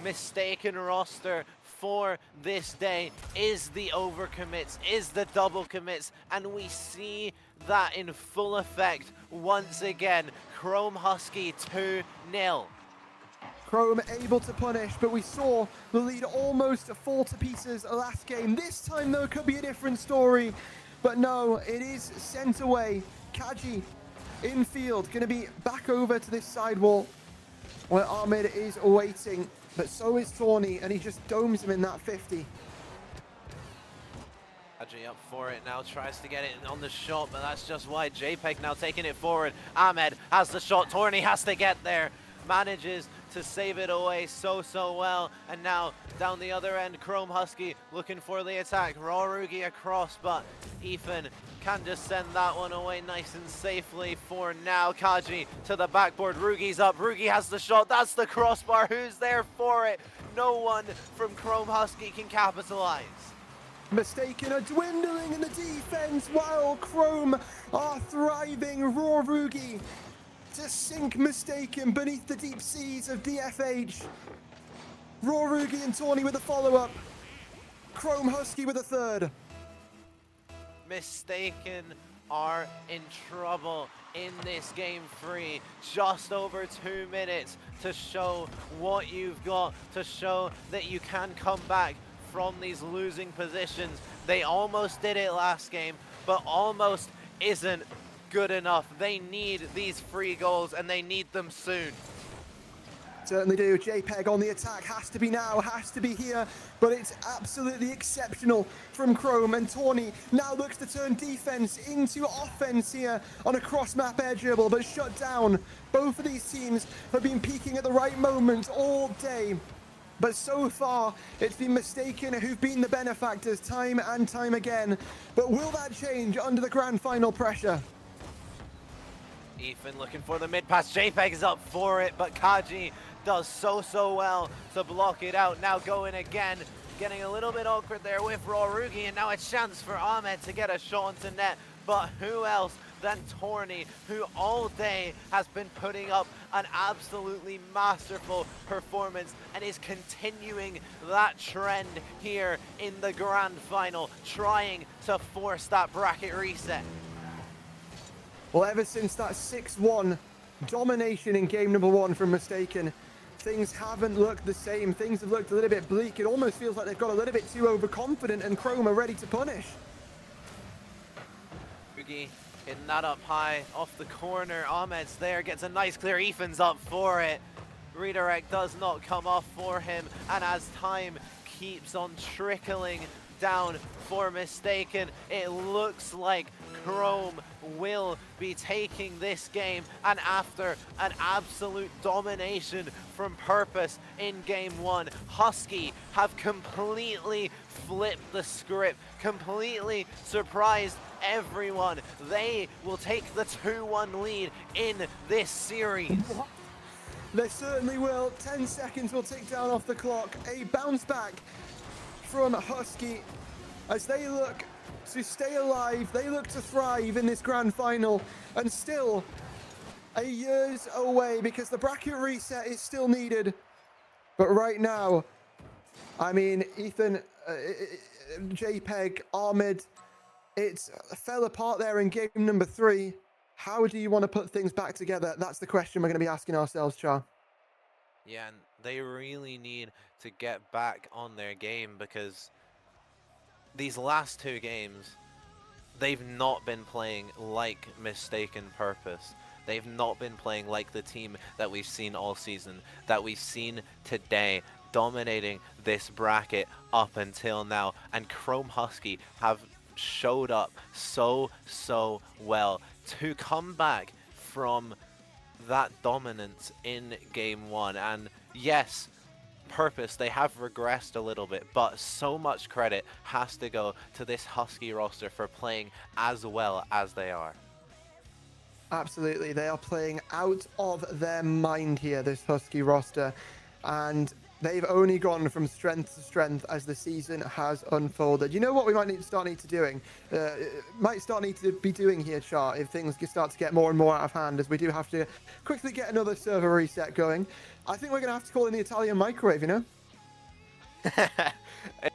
Mistaken roster for this day is the overcommits, is the double commits, and we see that in full effect once again. Chrome Husky 2-0. Chrome able to punish, but we saw the lead almost fall to pieces last game. This time, though, could be a different story. But no, it is sent away. Kaji infield, going to be back over to this side wall where Ahmed is waiting. But so is Torny, and he just domes him in that 50. Kaji up for it now, tries to get it on the shot, but that's just why. JPEG now taking it forward. Ahmed has the shot, Torny has to get there. Manages to save it away so well, and now down the other end, Chrome Husky looking for the attack. Rorugi across, but Ethan can just send that one away nice and safely for now. Kaji to the backboard, Rugi's up, Rugi has the shot, that's the crossbar, who's there for it? No one from Chrome Husky can capitalize. Mistaken are dwindling in the defense while Chrome are thriving. Rorugi to sink Mistaken beneath the deep seas of DFH. Rorugi and Torny with a follow-up. Chrome Husky with a third. Mistaken are in trouble in this game 3. Just over 2 minutes to show what you've got, to show that you can come back from these losing positions. They almost did it last game, but almost isn't good enough. They need these 3 goals, and they need them soon. Certainly do. JPEG on the attack, has to be now, has to be here, but it's absolutely exceptional from Chrome, and Torny now looks to turn defense into offense here on a cross-map air dribble, but shut down. Both of these teams have been peaking at the right moment all day, but so far it's been Mistaken who've been the benefactors time and time again. But will that change under the grand final pressure? Ethan looking for the mid pass. JPEG is up for it, but Kaji does so well to block it out. Now going again, getting a little bit awkward there with Rorugi, and now a chance for Ahmed to get a shot onto net. But who else than Torny, who all day has been putting up an absolutely masterful performance and is continuing that trend here in the grand final, trying to force that bracket reset. Well, ever since that 6-1 domination in game number 1 from Mistaken, things haven't looked the same. Things have looked a little bit bleak. It almost feels like they've got a little bit too overconfident, and Chrome are ready to punish. Rugi hitting that up high off the corner. Ahmed's there, gets a nice clear. Ethan's up for it. Redirect does not come off for him, and as time keeps on trickling down for Mistaken, it looks like Chrome will be taking this game, and after an absolute domination from Purpose in game 1, Husky have completely flipped the script, completely surprised everyone. They will take the 2-1 lead in this series. They certainly will. 10 seconds will tick down off the clock. A bounce back from Husky as they look to stay alive. They look to thrive in this grand final, and still a years away because the bracket reset is still needed. But right now, I mean, Ethan, JPEG, Ahmed, it fell apart there in game number 3. How do you want to put things back together? That's the question we're going to be asking ourselves, Char. Yeah, and they really need to get back on their game, because these last 2 games, they've not been playing like Mistaken Purpose. They've not been playing like the team that we've seen all season, that we've seen today, dominating this bracket up until now. And Chrome Husky have showed up so well to come back from that dominance in game 1. And yes, Purpose, they have regressed a little bit, but so much credit has to go to this Husky roster for playing as well as they are. Absolutely, they are playing out of their mind here, this Husky roster, and they've only gone from strength to strength as the season has unfolded. You know what we might need to be doing here, Char, if things start to get more and more out of hand, as we do have to quickly get another server reset going. I think we're going to have to call in the Italian microwave, you know? It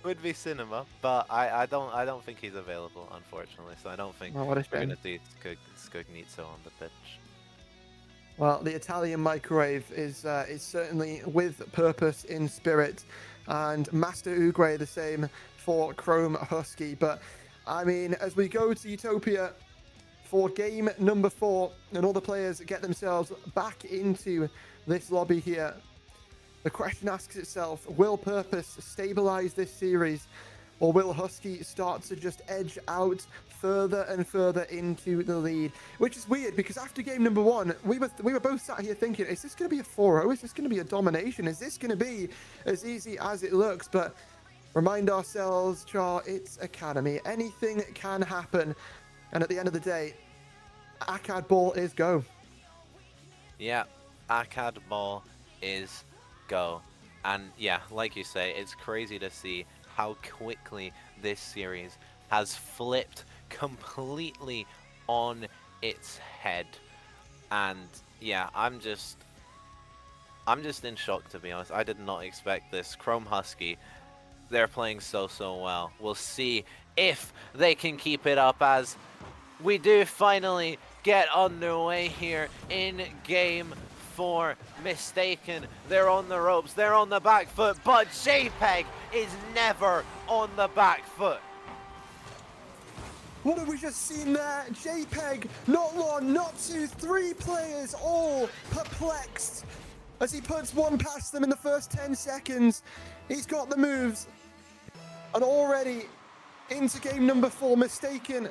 would be cinema, but I don't think he's available, unfortunately. So I don't think we're going to see Scognizzo on the pitch. Well, the Italian microwave is certainly with Purpose in spirit, and Master Ugwe the same for Chrome Husky. But I mean, as we go to Utopia for game number 4, and all the players get themselves back into this lobby here, the question asks itself: will Purpose stabilize this series, or will Husky start to just edge out further and further into the lead? Which is weird, because after game number 1, we were both sat here thinking, is this going to be a 4-0? Is this going to be a domination? Is this going to be as easy as it looks? But remind ourselves, Char, it's Academy. Anything can happen. And at the end of the day, Akkad ball is go. Yeah, Akkad ball is go. And yeah, like you say, it's crazy to see how quickly this series has flipped completely on its head. And yeah, I'm just in shock, to be honest. I did not expect this. Chrome Husky, they're playing so well. We'll see if they can keep it up, as we do finally get underway here in game 4. Mistaken, they're on the ropes, they're on the back foot, but JPEG is never on the back foot. What have we just seen there? JPEG, not 1, not 2, 3 players all perplexed as he puts one past them in the first 10 seconds. He's got the moves, and already into game number 4, Mistaken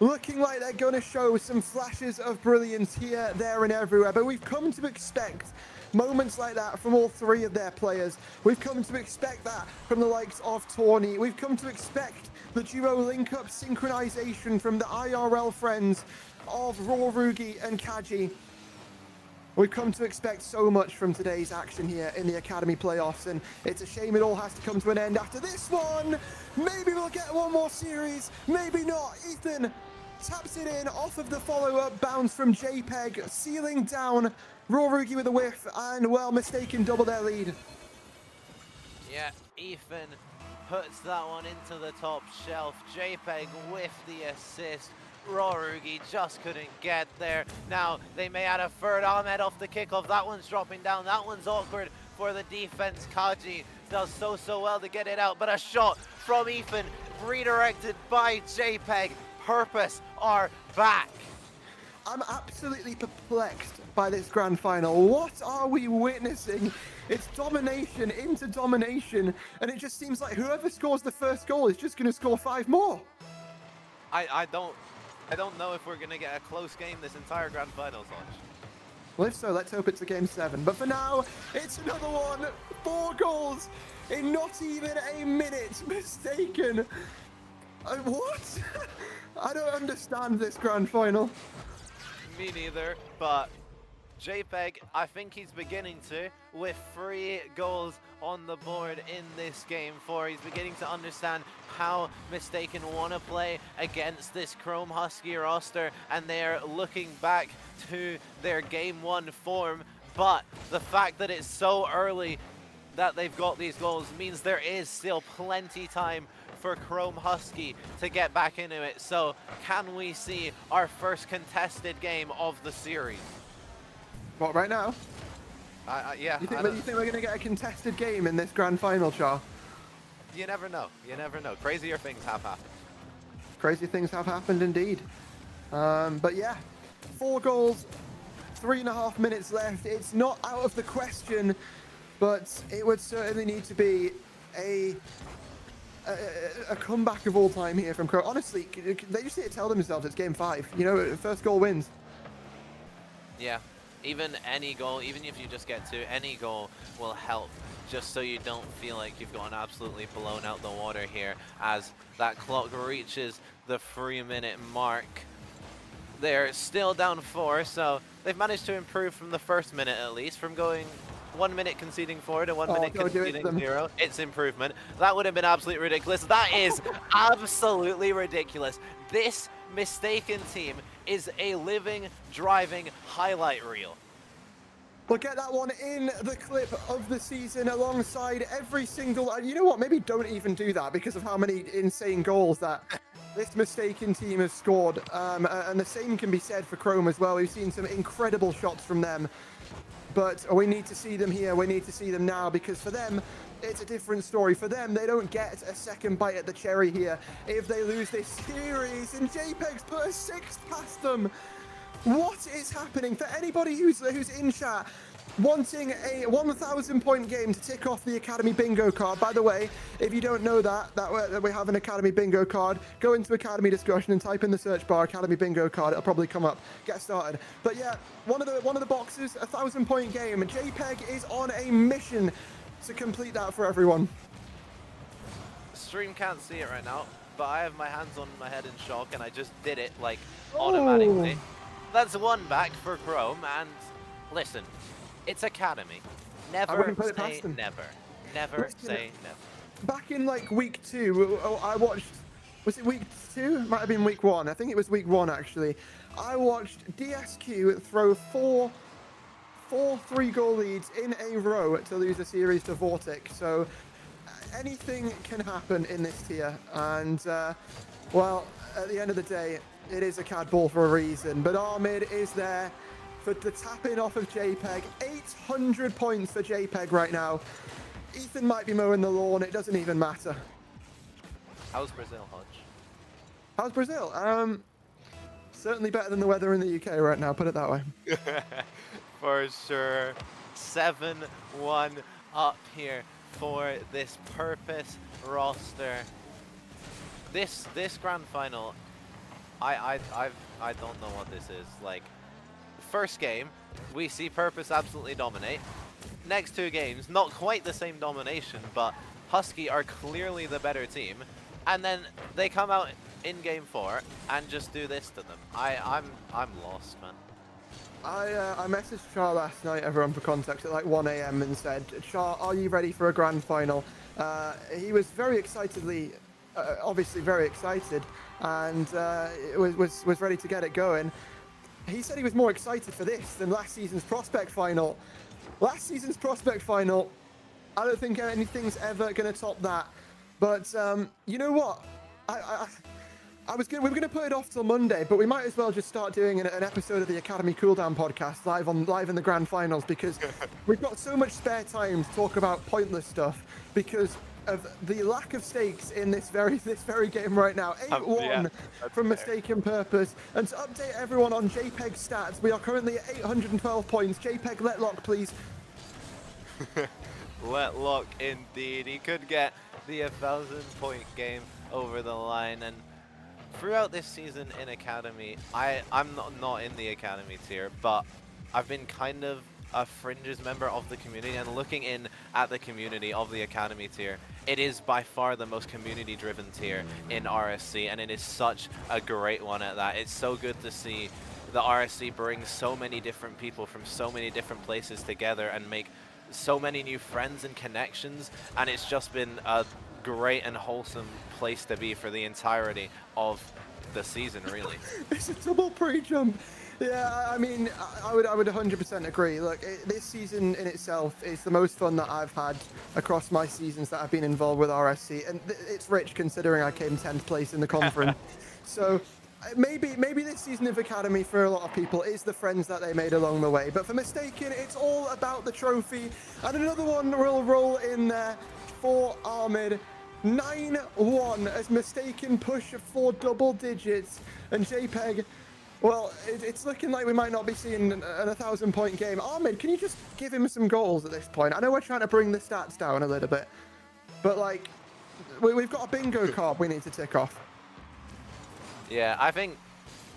looking like they're going to show some flashes of brilliance here, there, and everywhere. But we've come to expect moments like that from all 3 of their players. We've come to expect that from the likes of Tawny. We've come to expect the duo link-up synchronization from the IRL friends of Rorugi and Kaji. We've come to expect so much from today's action here in the Academy playoffs, and it's a shame it all has to come to an end after this one. Maybe we'll get one more series, maybe not. Ethan taps it in off of the follow-up bounce from JPEG, sealing down Rorugi with a whiff, and, well, Mistaken double their lead. Yeah, Ethan puts that one into the top shelf. JPEG with the assist. Rorugi just couldn't get there. Now they may add a third. Ahmed off the kickoff. That one's dropping down. That one's awkward for the defense. Kaji does so well to get it out, but a shot from Ethan redirected by JPEG. Purpose are back. I'm absolutely perplexed by this grand final. What are we witnessing? It's domination into domination, and it just seems like whoever scores the first goal is just going to score 5 more. I don't know if we're going to get a close game this entire grand final, Sonch. Well, if so, let's hope it's a game 7. But for now, it's another one. 4 goals in not even a minute. Mistaken. What? I don't understand this grand final. Me neither, but JPEG, I think he's beginning to, with 3 goals on the board in this game 4. He's beginning to understand how Mistaken want to play against this Chrome Husky roster, and they're looking back to their game 1 form. But the fact that it's so early that they've got these goals means there is still plenty time for Chrome Husky to get back into it. So can we see our first contested game of the series? What, right now? Yeah. You think we're going to get a contested game in this grand final, Char? You never know. You never know. Crazier things have happened. Crazy things have happened indeed. But yeah, 4 goals, 3.5 minutes left. It's not out of the question, but it would certainly need to be a comeback of all time here from Crow. Honestly, they just need to tell themselves it's game 5. You know, first goal wins. Yeah. Even any goal, even if you just get 2, any goal will help, just so you don't feel like you've gotten absolutely blown out the water here as that clock reaches the 3-minute mark. They're still down 4, so they've managed to improve from the first minute at least, from going 1 minute conceding 4 to 1 minute conceding 0. It's improvement. That would have been absolutely ridiculous. That is absolutely ridiculous. This Mistaken team is a living, driving highlight reel. We'll get that one in the clip of the season alongside every single... You know what? Maybe don't even do that because of how many insane goals that this Mistaken team has scored. And the same can be said for Chrome as well. We've seen some incredible shots from them. But we need to see them here. We need to see them now because for them, it's a different story. For them, they don't get a second bite at the cherry here if they lose this series. And JPEG's put a 6th past them. What is happening? For anybody who's in chat wanting a 1,000-point game to tick off the Academy Bingo card. By the way, if you don't know that we have an Academy Bingo card, go into Academy discussion and type in the search bar Academy Bingo card. It'll probably come up. Get started. But yeah, one of the boxes, a 1,000-point game. JPEG is on a mission to complete that for everyone. Stream can't see it right now, but I have my hands on my head in shock, and I just did it like automatically. That's 1 back for Chrome, and listen, it's Academy. Never say never. Never say never. Back in like week 2, I watched, was it week 2? It might have been week 1. I think it was week 1 actually. I watched DSQ throw 4 3-goal leads in a row to lose a series to Vortic. So anything can happen in this tier, and well, at the end of the day, it is a CAD ball for a reason. But Ahmed is there for the tapping off of JPEG. 800 points for JPEG right now. Ethan might be mowing the lawn. It doesn't even matter. How's Brazil, Hodge? How's Brazil? Certainly better than the weather in the UK right now. Put it that way. For sure. 7-1 up here for this Purpose roster. This grand final, I don't know what this is. Like, first game, we see Purpose absolutely dominate. Next 2 games, not quite the same domination, but Husky are clearly the better team. and then they come out in game 4 and just do this to them. I'm lost, man. I messaged Char last night, everyone for context, at like 1 a.m. and said, Char, are you ready for a grand final? He was very excitedly, obviously very excited, and was ready to get it going. He said he was more excited for this than last season's Prospect Final. Last season's Prospect Final, I don't think anything's ever going to top that. But you know what? We were going to put it off till Monday, but we might as well just start doing an episode of the Academy Cooldown podcast live in the grand finals, because we've got so much spare time to talk about pointless stuff because of the lack of stakes in this very game right now. 8-1 from Mistaken Purpose. And to update everyone on JPEG's stats, we are currently at 812 points. JPEG, let lock, please. Let lock indeed. He could get the 1,000-point game over the line. And throughout this season in Academy, I'm not in the Academy tier, but I've been kind of a fringes member of the community, and looking in at the community of the Academy tier, it is by far the most community-driven tier in RSC, and it is such a great one at that. It's so good to see the RSC bring so many different people from so many different places together and make so many new friends and connections, and it's just been a great and wholesome place to be for the entirety of the season, really. It's a double pre-jump. Yeah, I mean, I would 100% agree. Look, this season in itself is the most fun that I've had across my seasons that I've been involved with RSC, and it's rich considering I came 10th place in the conference. So maybe this season of Academy for a lot of people is the friends that they made along the way. But for Mistaken, it's all about the trophy. And another one will roll in there for Ahmed. 9-1 as Mistaken push for double digits. And JPEG, well, it's looking like we might not be seeing an 1,000-point game. Ahmed, can you just give him some goals at this point? I know we're trying to bring the stats down a little bit, but like, we've got a bingo card we need to tick off. Yeah, I think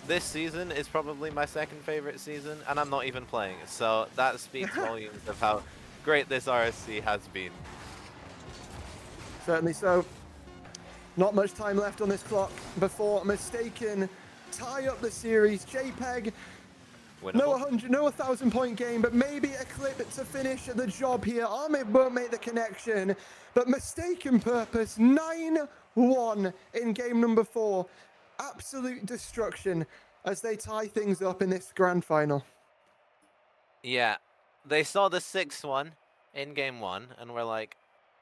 this season is probably my second favorite season, and I'm not even playing it, so that speaks volumes of how great this RSC has been. Certainly so. Not much time left on this clock before Mistaken tie up the series. JPEG, no 1,000-point game, but maybe a clip to finish the job here. Ahmed won't make the connection, but Mistaken Purpose, 9-1 in game number 4. Absolute destruction as they tie things up in this grand final. Yeah, they saw the 6-1 in game 1, and we're like,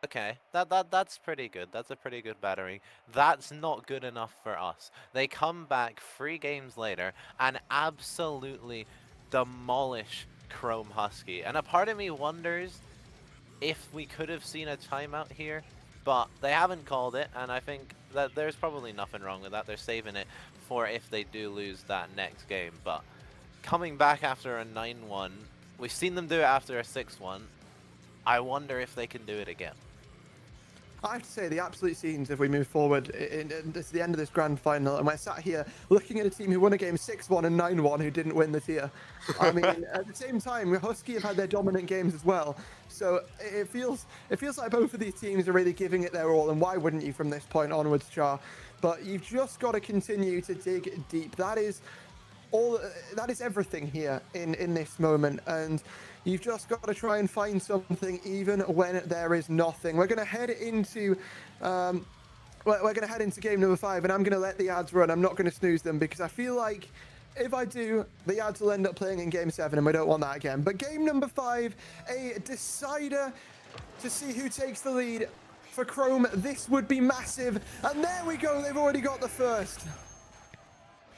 okay, that's pretty good. That's a pretty good battering. That's not good enough for us. They come back 3 games later and absolutely demolish Chrome Husky. And a part of me wonders if we could have seen a timeout here, but they haven't called it, and I think that there's probably nothing wrong with that. They're saving it for if they do lose that next game. But coming back after a 9-1, we've seen them do it after a 6-1. I wonder if they can do it again. I have to say, the absolute scenes if we move forward it's the end of this grand final, and we're sat here looking at a team who won a game 6-1 and 9-1 who didn't win the tier. I mean, at the same time, Husky have had their dominant games as well. So it feels like both of these teams are really giving it their all, and why wouldn't you from this point onwards, Char? But you've just got to continue to dig deep. That is everything here in this moment, and you've just got to try and find something even when there is nothing. We're going to head into game number 5, and I'm going to let the ads run. I'm not going to snooze them because I feel like if I do, the ads will end up playing in game 7, and we don't want that again. But game number 5, a decider to see who takes the lead for Chrome. This would be massive, and there we go. They've already got the first.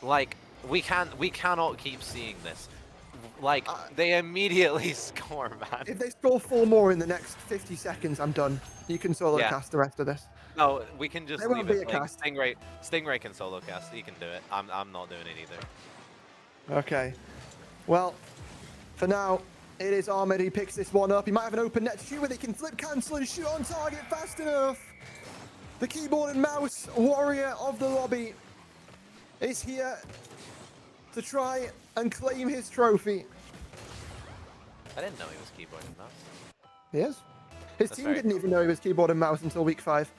Like, we cannot keep seeing this. Like, they immediately score, man. If they score 4 more in the next 50 seconds, I'm done. You can solo cast the rest of this. No, we can just leave it. Like, cast. Stingray can solo cast. He can do it. I'm not doing it either. Okay. Well, for now, it is Ahmed who picks this one up. He might have an open net to shoot with. He can flip cancel and shoot on target fast enough. The keyboard and mouse warrior of the lobby is here to try and claim his trophy. I didn't know he was keyboard and mouse. He is. His team didn't even know he was keyboard and mouse until week 5.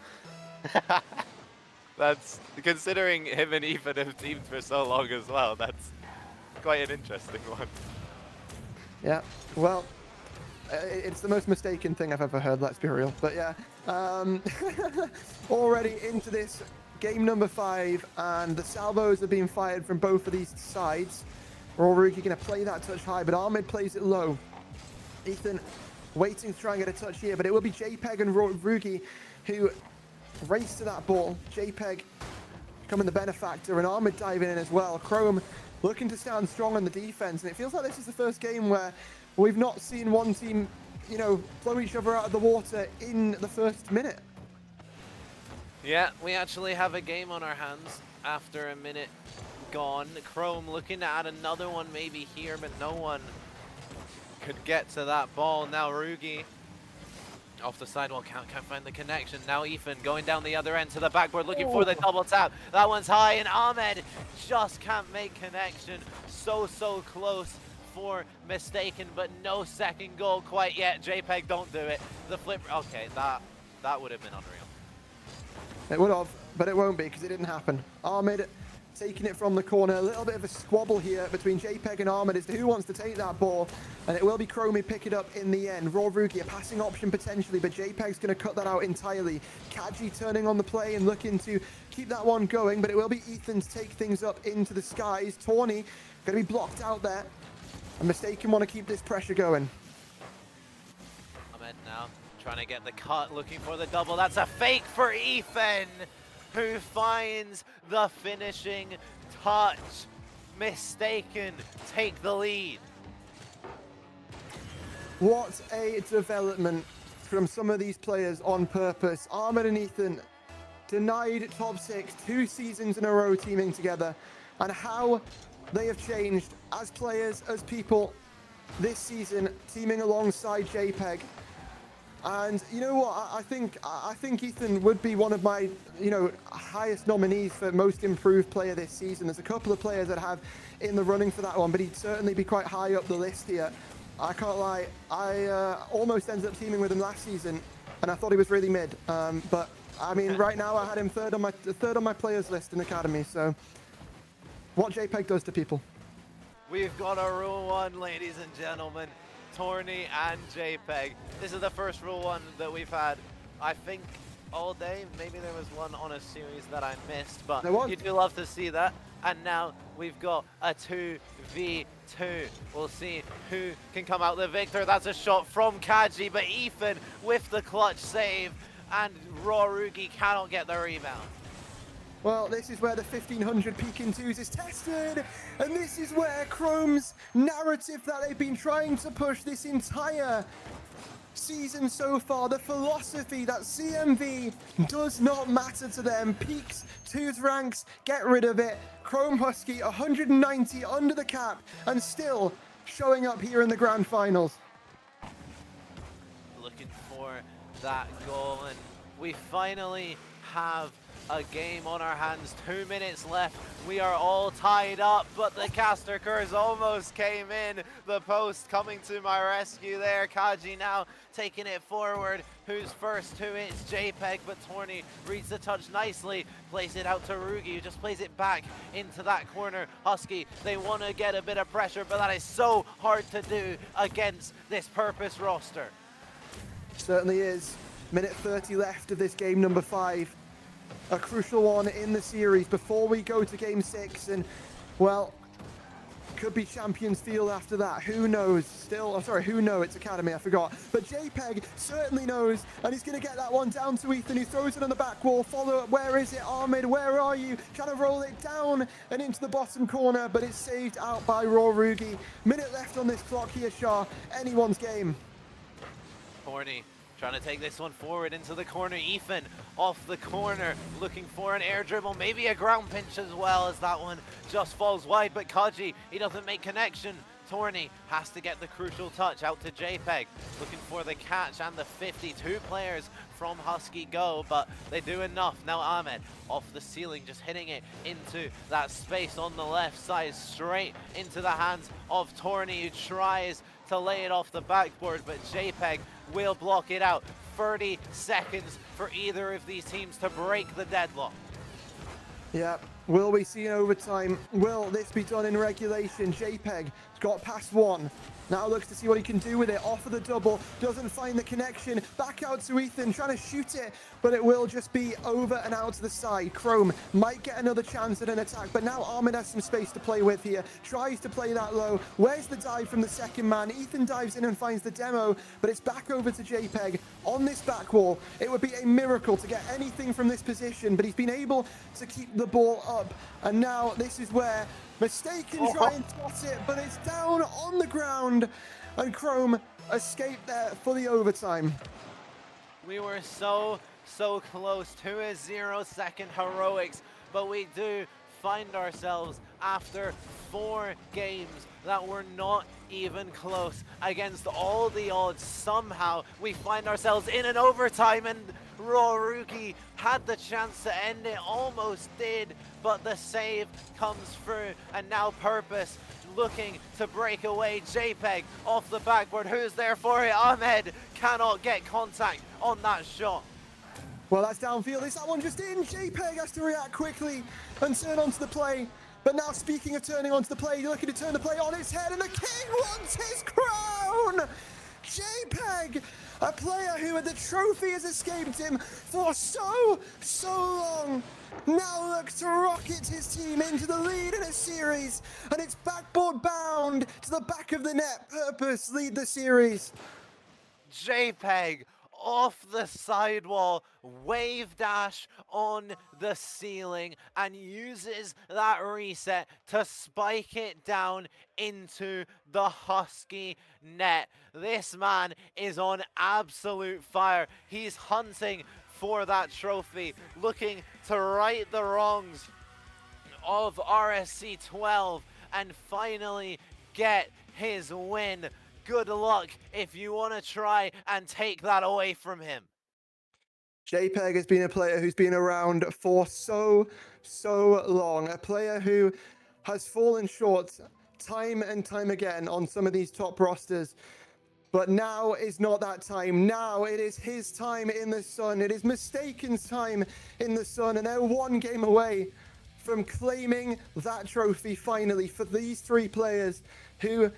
That's considering him and Ethan have teamed for so long as well. That's quite an interesting one. Yeah, well, it's the most mistaken thing I've ever heard, let's be real. But yeah, already into this game number 5, and the salvos are being fired from both of these sides. Rugi going to play that touch high, but Ahmed plays it low. Ethan waiting to try and get a touch here, but it will be JPEG and Rugi who race to that ball. JPEG becoming the benefactor, and Ahmed diving in as well. Chrome looking to stand strong on the defense, and it feels like this is the first game where we've not seen one team, you know, blow each other out of the water in the first minute. Yeah, we actually have a game on our hands after a minute gone. Chrome looking to add another one maybe here, but no one could get to that ball. Now Rugi off the sidewall, can't find the connection. Now Ethan going down the other end to the backboard, looking for the double tap. That one's high, and Ahmed just can't make connection. So close for mistaken, but no second goal quite yet. JPEG, don't do it. The flip, okay, that would have been unreal. It would have, but it won't be because it didn't happen. Ahmed taking it from the corner. A little bit of a squabble here between JPEG and Ahmed as to who wants to take that ball. And it will be Chromie pick it up in the end. Raw Rugi, a passing option potentially, but JPEG's going to cut that out entirely. Kaji turning on the play and looking to keep that one going, but it will be Ethan to take things up into the skies. Tawny going to be blocked out there. A mistaken want to keep this pressure going. Ahmed now trying to get the cut, looking for the double. That's a fake for Ethan, who finds the finishing touch. Mistaken take the lead. What a development from some of these players on purpose. Ahmed and Ethan denied top 6 2 seasons in a row teaming together, and how they have changed as players, as people this season, teaming alongside JPEG. And you know what? I think Ethan would be one of my, you know, highest nominees for most improved player this season. There's a couple of players that I have in the running for that one, but he'd certainly be quite high up the list here. I can't lie. I almost ended up teaming with him last season, and I thought he was really mid. But I mean, right now I had him third on my players list in Academy. So what JPEG does to people. We've got a Rule 1, ladies and gentlemen. Torny and JPEG. This is the first Rule 1 that we've had, I think, all day. Maybe there was one on a series that I missed, but you do love to see that. And now we've got a 2v2. We'll see who can come out the victor. That's a shot from Kaji, but Ethan with the clutch save, and Raw Rugi cannot get the rebound. Well, this is where the 1500 peak in twos is tested, and this is where Chrome's narrative that they've been trying to push this entire season so far, the philosophy that CMV does not matter to them, peaks, twos ranks, get rid of it. Chrome Husky 190 under the cap and still showing up here in the grand finals. Looking for that goal, and we finally have a game on our hands. 2 minutes left. We are all tied up, but the caster curse almost came in. The post coming to my rescue there. Kaji now taking it forward. Who's first to it? It's JPEG, but Torny reads the touch nicely. Plays it out to Rugi, who just plays it back into that corner. Husky, they want to get a bit of pressure, but that is so hard to do against this purpose roster. Certainly is. Minute 30 left of this game number 5. A crucial one in the series before we go to game 6, and well, could be Champions Field after that. Who knows? Still, oh, sorry, who knows? It's Academy, I forgot. But JPEG certainly knows, and he's going to get that one down to Ethan, who throws it on the back wall. Follow up, where is it? Ahmed, where are you? Trying to roll it down and into the bottom corner, but it's saved out by Raw Rugi. Minute left on this clock here, Shah. Anyone's game. Horny trying to take this one forward into the corner. Ethan off the corner, looking for an air dribble, maybe a ground pinch as well, as that one just falls wide. But Kaji, he doesn't make connection. Torny has to get the crucial touch out to JPEG, looking for the catch and the 52 players from Husky go, but they do enough. Now Ahmed off the ceiling, just hitting it into that space on the left side, straight into the hands of Torny, who tries to lay it off the backboard, but JPEG will block it out. 30 seconds for either of these teams to break the deadlock. Yeah. Will we see an overtime? Will this be done in regulation? JPEG has got past one. Now looks to see what he can do with it. Off of the double. Doesn't find the connection. Back out to Ethan. Trying to shoot it. But it will just be over and out to the side. Chrome might get another chance at an attack. But now Ahmed has some space to play with here. Tries to play that low. Where's the dive from the second man? Ethan dives in and finds the demo. But it's back over to JPEG on this back wall. It would be a miracle to get anything from this position. But he's been able to keep the ball up. And now this is where Mistaken try and toss it, but it's down on the ground, and Chrome escaped there for the overtime. We were so close to a 0-second heroics, but we do find ourselves after 4 games that were not even close. Against all the odds, somehow we find ourselves in an overtime, and Roruki had the chance to end it, almost did, but the save comes through, and now Purpose looking to break away. JPEG off the backboard, who's there for it? Ahmed cannot get contact on that shot. Well, that's downfield. Is that one just in? JPEG has to react quickly and turn onto the play. But now, speaking of turning onto the play, you're looking to turn the play on its head, and the king wants his crown! JPEG, a player who the trophy has escaped him for so long, now looks to rocket his team into the lead in a series, and it's backboard bound to the back of the net. Purpose lead the series. JPEG off the sidewall, wave dash on the ceiling, and uses that reset to spike it down into the Husky net. This man is on absolute fire. He's hunting for that trophy, looking to right the wrongs of RSC 12 and finally get his win. Good luck if you want to try and take that away from him. JPEG has been a player who's been around for so long. A player who has fallen short time and time again on some of these top rosters. But now is not that time. Now it is his time in the sun. It is Mistaken's time in the sun. And they're 1 game away from claiming that trophy finally for these 3 players who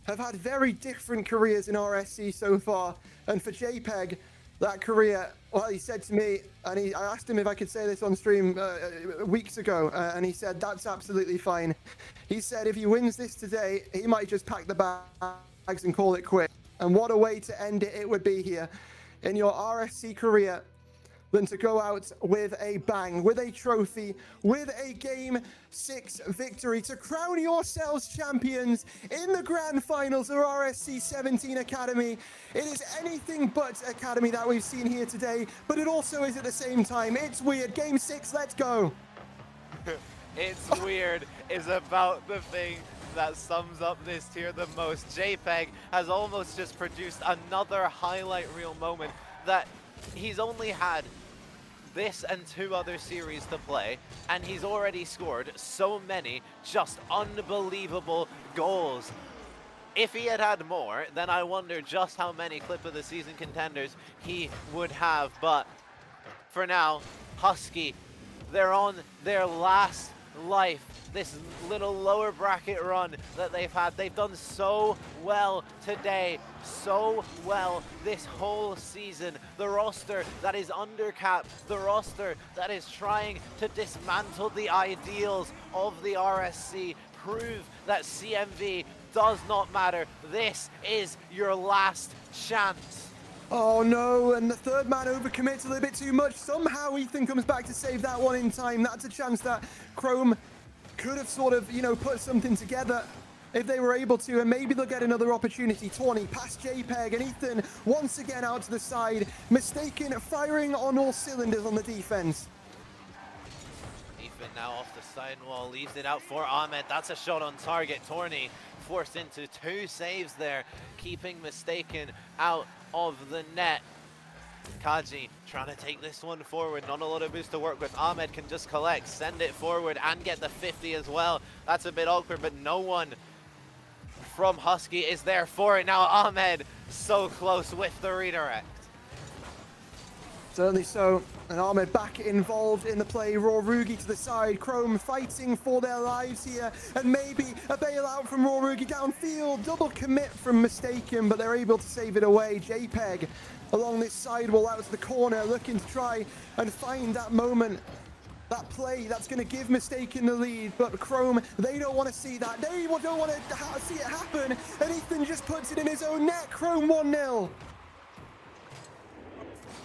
have had very different careers in RSC so far. And for JPEG, that career, well, he said to me, and I asked him if I could say this on stream weeks ago, and he said, that's absolutely fine. He said if he wins this today, he might just pack the bags and call it quits. And what a way to end it would be here in your RSC career than to go out with a bang, with a trophy, with a Game 6 victory to crown yourselves champions in the grand finals of RSC 17 Academy. It is anything but Academy that we've seen here today, but it also is at the same time. It's weird. Game 6, let's go. It's weird is about the thing that sums up this tier the most. JPEG has almost just produced another highlight reel moment that he's only had this and 2 other series to play, and he's already scored so many just unbelievable goals. If he had had more, then I wonder just how many clip of the season contenders he would have. But for now, Husky, they're on their last life. This little lower bracket run that they've had, they've done so well today, so well this whole season. The roster that is undercapped, the roster that is trying to dismantle the ideals of the RSC, prove that CMV does not matter. This is your last chance. Oh no, and the third man overcommits a little bit too much. Somehow Ethan comes back to save that one in time. That's a chance that Chrome could have sort of, put something together if they were able to, and maybe they'll get another opportunity. Tawny past JPEG, and Ethan once again out to the side. Mistaken firing on all cylinders on the defense. Ethan now off the side wall, leaves it out for Ahmed. That's a shot on target. Torny forced into 2 saves there, keeping Mistaken out of the net. Kaji trying to take this one forward, not a lot of boost to work with. Ahmed can just collect, send it forward, and get the 50 as well. That's a bit awkward, but no one from Husky is there for it. Now Ahmed so close with the redirect. Certainly so. And Ahmed back involved in the play. Rawrugi to the side. Chrome fighting for their lives here. And maybe a bailout from Rawrugi downfield. Double commit from Mistaken, but they're able to save it away. JPEG along this sidewall out to the corner, looking to try and find that moment. That play that's going to give Mistaken the lead, but Chrome, they don't want to see that. They don't want to see it happen. And Ethan just puts it in his own net. Chrome 1-0.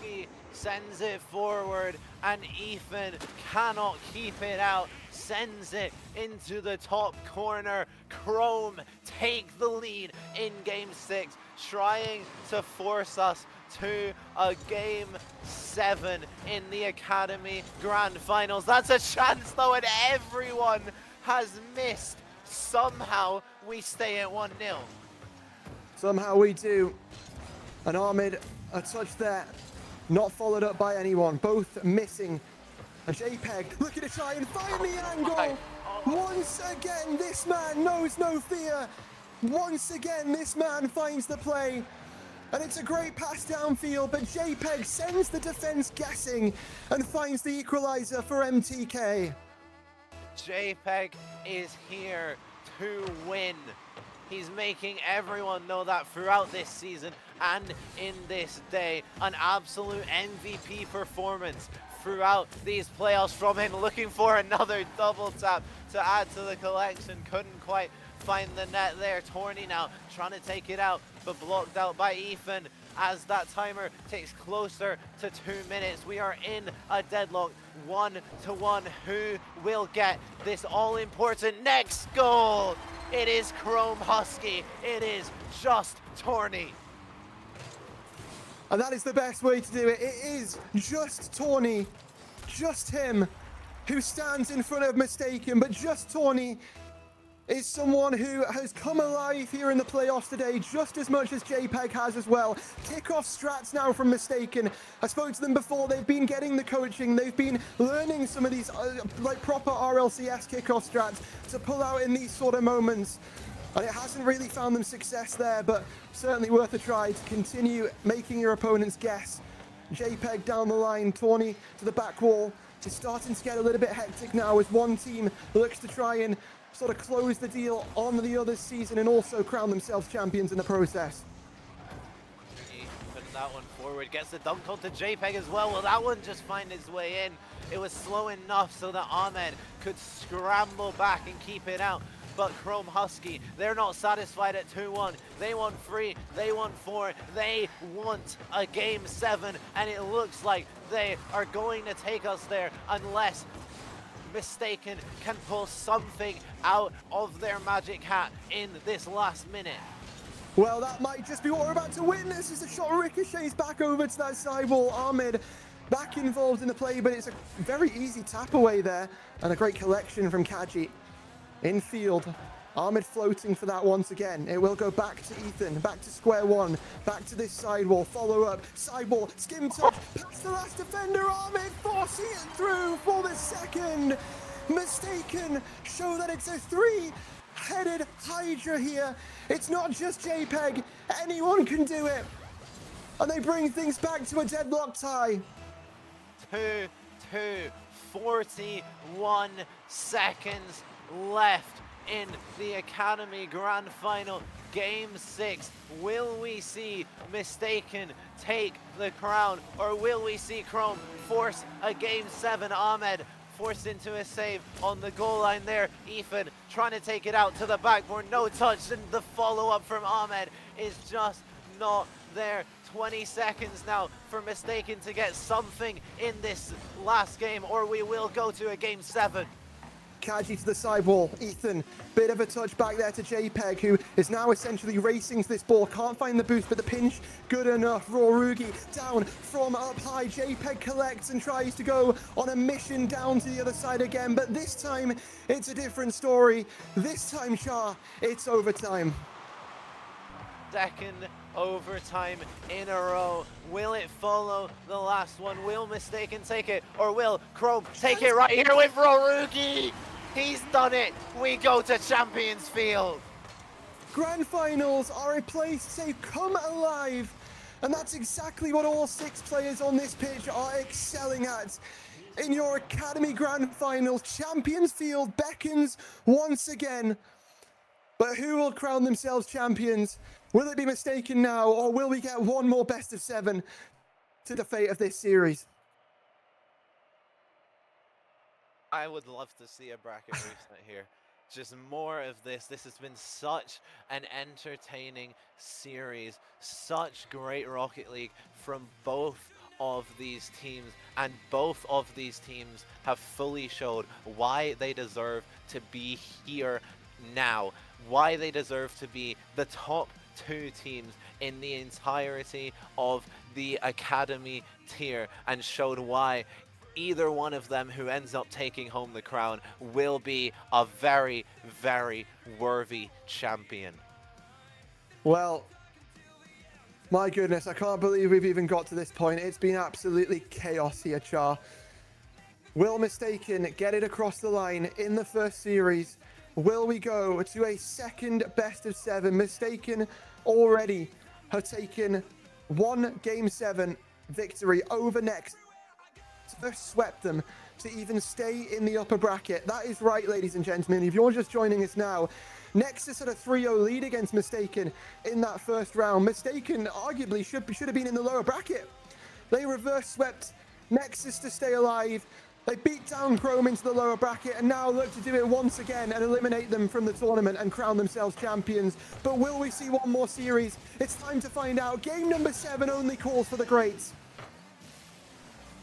He sends it forward, and Ethan cannot keep it out. Sends it into the top corner. Chrome take the lead in Game 6, trying to force us to a Game 7 in the Academy Grand Finals. That's a chance though, and everyone has missed. Somehow we stay at 1-0. Somehow we do. And Ahmed, a touch there, not followed up by anyone, both missing. And JPEG looking to try and find the angle. Once again, this man knows no fear. Once again, this man finds the play. And it's a great pass downfield, but JPEG sends the defense guessing and finds the equalizer for MTK. JPEG is here to win. He's making everyone know that throughout this season and in this day. An absolute MVP performance throughout these playoffs from him. Looking for another double tap to add to the collection. Couldn't quite find the net there. Torny now trying to take it out, but blocked out by Ethan as that timer takes closer to 2 minutes. We are in a deadlock, 1-1. Who will get this all-important next goal? It is Chrome Husky. It is just Torny. And that is the best way to do it. It is just Torny, just him, who stands in front of Mistaken, but just Torny is someone who has come alive here in the playoffs today just as much as JPEG has as well. Kickoff strats now from Mistaken. I spoke to them before. They've been getting the coaching. They've been learning some of these like proper RLCS kickoff strats to pull out in these sort of moments. And it hasn't really found them success there, but certainly worth a try to continue making your opponents guess. JPEG down the line, Torny to the back wall. It's starting to get a little bit hectic now as one team looks to try and sort of close the deal on the other season and also crown themselves champions in the process. Putting that one forward, gets the dunk onto JPEG as well. Will that one just find its way in? It was slow enough so that Ahmed could scramble back and keep it out. But Chrome Husky, they're not satisfied at 2-1. They want 3, they want 4, they want a Game 7, and it looks like they are going to take us there unless Mistaken can pull something out of their magic hat in this last minute. Well, that might just be what we're about to witness as the shot ricochets back over to that sidewall. Ahmed back involved in the play, but it's a very easy tap away there and a great collection from Kaji. Infield, Ahmed floating for that once again. It will go back to Ethan, back to square one, back to this sidewall, follow up, sidewall, skim touch, past the last defender, Ahmed forcing it through for the second. Mistaken, show that it's a three-headed Hydra here. It's not just JPEG, anyone can do it. And they bring things back to a deadlock tie. 2-2, 41 seconds left in the Academy Grand Final. Game 6. Will we see Mistaken take the crown, or will we see Chrome force a Game 7? Ahmed forced into a save on the goal line there. Ethan trying to take it out to the backboard. No touch, and the follow-up from Ahmed is just not there. 20 seconds now for Mistaken to get something in this last game, or we will go to a Game 7. Kaji to the sidewall. Ethan, bit of a touch back there to JPEG, who is now essentially racing to this ball. Can't find the boost, but the pinch, good enough. Rawrugi down from up high. JPEG collects and tries to go on a mission down to the other side again, but this time it's a different story. This time, Shah, it's overtime. Second overtime in a row. Will it follow the last one? Will Mistaken take it, or will Chrome take it right here with Rawrugi? He's done it. We go to Champions Field. Grand Finals are a place to come alive And that's exactly what all 6 players on this pitch are excelling at. In your Academy Grand Finals, Champions Field beckons once again. But who will crown themselves champions? Will it be Mistaken now, or will we get one more best of 7 to the fate of this series? I would love to see a bracket reset here. Just more of this. This has been such an entertaining series. Such great Rocket League from both of these teams. And both of these teams have fully showed why they deserve to be here now. Why they deserve to be the top 2 teams in the entirety of the Academy tier. And showed why either one of them who ends up taking home the crown will be a very, very worthy champion. Well, my goodness, I can't believe we've even got to this point. It's been absolutely chaos here, Char. Will Mistaken get it across the line in the first series? Will we go to a second best of 7? Mistaken already have taken 1 Game 7 victory over Next. Swept them to even stay in the upper bracket. That is right, ladies and gentlemen. If you're just joining us now, Nexus had a 3-0 lead against Mistaken in that first round. Mistaken arguably should have been in the lower bracket. They reverse swept Nexus to stay alive. They beat down Chrome into the lower bracket and now look to do it once again and eliminate them from the tournament and crown themselves champions. But will we see one more series? It's time to find out. Game number 7 only calls for the greats.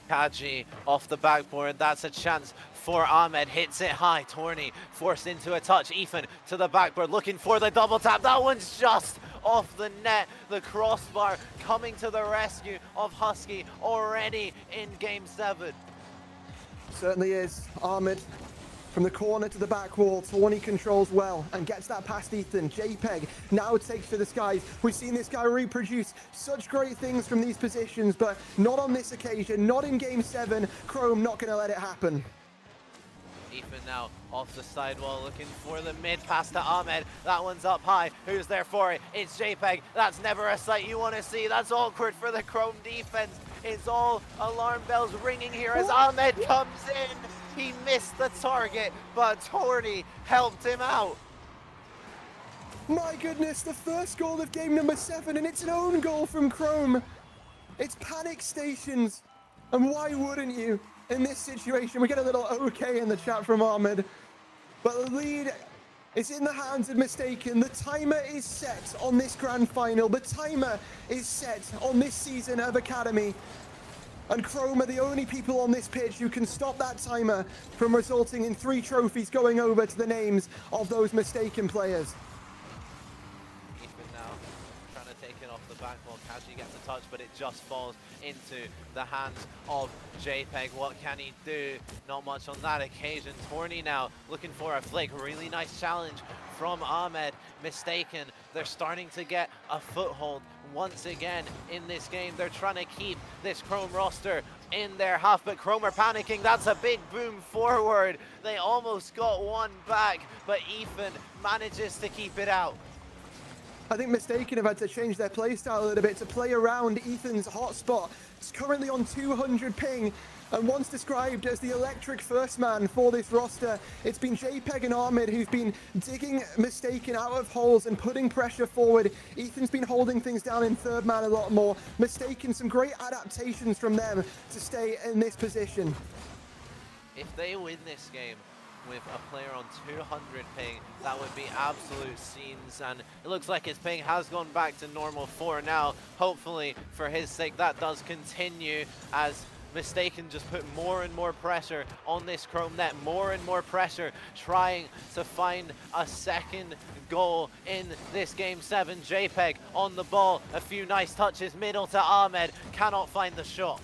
Kaji off the backboard, that's a chance for Ahmed, hits it high, Torny forced into a touch, Ethan to the backboard looking for the double tap, that one's just off the net, the crossbar coming to the rescue of Husky already in Game 7. Certainly is. Ahmed from the corner to the back wall. Tawny controls well and gets that past Ethan. JPEG now takes to the skies. We've seen this guy reproduce such great things from these positions, but not on this occasion, not in Game 7. Chrome not going to let it happen. Ethan now off the sidewall looking for the mid pass to Ahmed. That one's up high. Who's there for it? It's JPEG. That's never a sight you want to see. That's awkward for the Chrome defense. It's all alarm bells ringing here as Ahmed comes in. He missed the target, but Torny helped him out. My goodness, the first goal of game number 7, and it's an own goal from Chrome. It's panic stations, and why wouldn't you in this situation? We get a little okay in the chat from Ahmed, but the lead is in the hands of Mistaken. The timer is set on this grand final. The timer is set on this season of Academy. And Chrome are the only people on this pitch who can stop that timer from resulting in 3 trophies going over to the names of those Mistaken players. Ethan now trying to take it off the back wall. Kaji gets a touch, but it just falls into the hands of JPEG. What can he do? Not much on that occasion. Torny now looking for a flick. Really nice challenge from Ahmed. Mistaken, they're starting to get a foothold once again in this game. They're trying to keep this Chrome roster in their half, but Chrome are panicking. That's a big boom forward. They almost got one back, but Ethan manages to keep it out. I think Mistaken have had to change their playstyle a little bit to play around Ethan's hotspot. It's currently on 200 ping, and once described as the electric first man for this roster, it's been JPEG and Ahmed who've been digging Mistaken out of holes and putting pressure forward. Ethan's been holding things down in third man a lot more. Mistaken, some great adaptations from them to stay in this position. If they win this game with a player on 200 ping, that would be absolute scenes, and it looks like his ping has gone back to normal for now. Hopefully for his sake that does continue, as Mistaken just put more and more pressure on this Chrome net, more and more pressure trying to find a second goal in this Game 7. JPEG on the ball, a few nice touches, middle to Ahmed, cannot find the shot.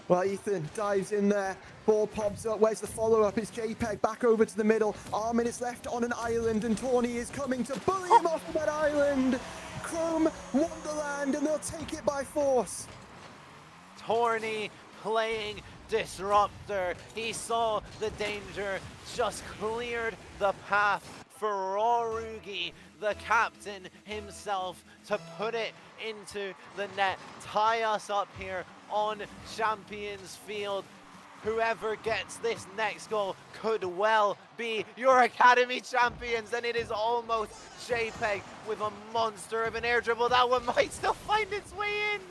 Well, Ethan dives in there, ball pops up, where's the follow-up? It's JPEG back over to the middle. Armin is left on an island and Tawny is coming to bully him off of that island. Chrome Wonderland, and they'll take it by force. Torny playing disruptor. He saw the danger, just cleared the path for Rugi, the captain himself, to put it into the net, tie us up here on Champions Field. Whoever gets this next goal could well be your Academy champions, and it is almost JPEG with a monster of an air dribble. That one might still find its way in.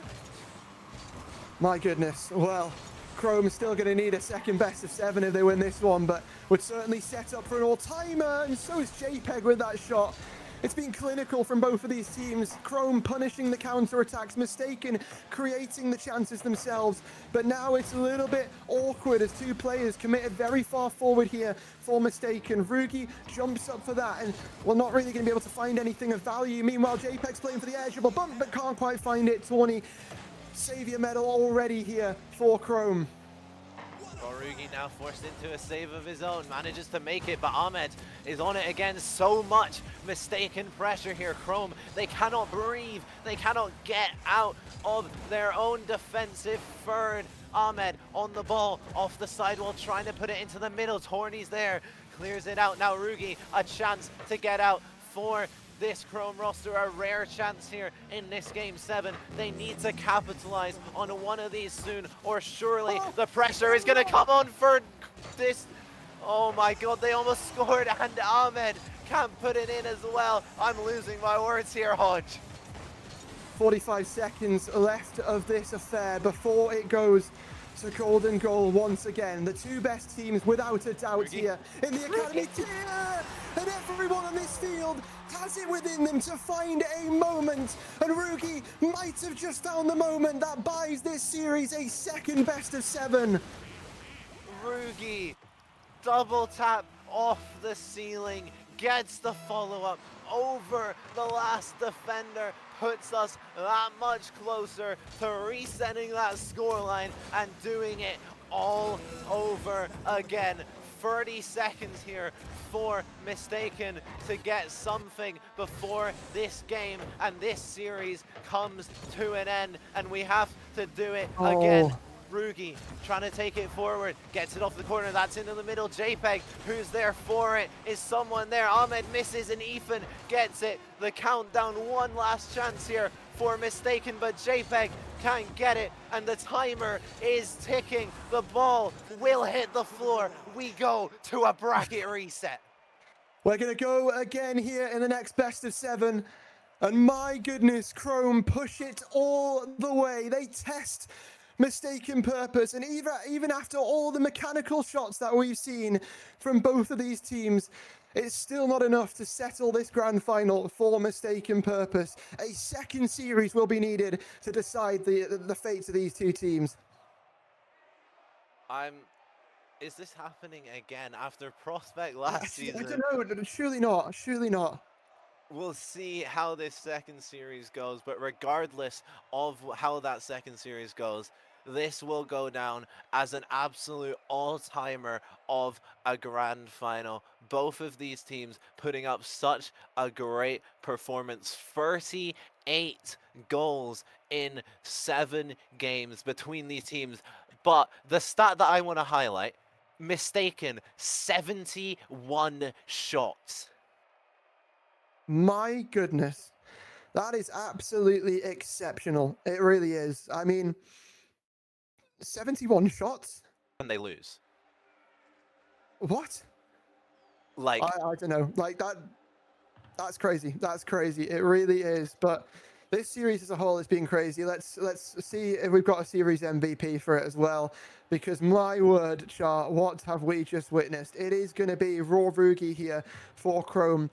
My goodness. Well, Chrome is still going to need a second best of 7 if they win this one, but would certainly set up for an all-timer, and so is JPEG with that shot. It's been clinical from both of these teams. Chrome punishing the counter-attacks, Mistaken creating the chances themselves, but now it's a little bit awkward as two players committed very far forward here for Mistaken. Rugi jumps up for that, and we're not really going to be able to find anything of value. Meanwhile, JPEG's playing for the air dribble bump, but can't quite find it. Tawny, savior medal already here for Chrome. Rugi now forced into a save of his own, manages to make it, but Ahmed is on it again. So much Mistaken pressure here. Chrome, they cannot breathe, they cannot get out of their own defensive third. Ahmed on the ball, off the sidewall, trying to put it into the middle. Torny's there, clears it out. Now Rugi, a chance to get out for this Chrome roster, a rare chance here in this game 7. They need to capitalize on one of these soon, or surely the pressure is going to come on for this. Oh my god, they almost scored, and Ahmed can't put it in as well. I'm losing my words here, Hodge. 45 seconds left of this affair before it goes to golden goal once again. The two best teams without a doubt here in the Academy tier, and everyone on this field has it within them to find a moment, and Rugi might have just found the moment that buys this series a second best of 7. Rugi, double tap off the ceiling, gets the follow-up over the last defender, puts us that much closer to resetting that scoreline and doing it all over again. 30 seconds here for Mistaken to get something before this game and this series comes to an end, and we have to do it again. Rugi trying to take it forward, gets it off the corner, that's into the middle. JPEG, who's there for it? Is someone there? Ahmed misses, and Ethan gets it. The countdown, one last chance here for Mistaken, but JPEG can't get it, and the timer is ticking. The ball will hit the floor. We go to a bracket reset. We're going to go again here in the next best of 7. And my goodness, Chrome push it all the way. They test Mistaken purpose, and even after all the mechanical shots that we've seen from both of these teams, it's still not enough to settle this grand final for Mistaken purpose. A second series will be needed to decide the fates of these two teams. Is this happening again after Prospect last season? I don't know, surely not, surely not. We'll see how this second series goes, but regardless of how that second series goes, this will go down as an absolute all-timer of a grand final. Both of these teams putting up such a great performance. 38 goals in 7 games between these teams. But the stat that I want to highlight, Mistaken, 71 shots. My goodness, that is absolutely exceptional. It really is. I mean, 71 shots? And they lose. What? Like, I don't know. Like that's crazy. That's crazy. It really is. But this series as a whole has been crazy. Let's see if we've got a series MVP for it as well. Because my word, Char, what have we just witnessed? It is going to be Raw Rugi here for Chrome.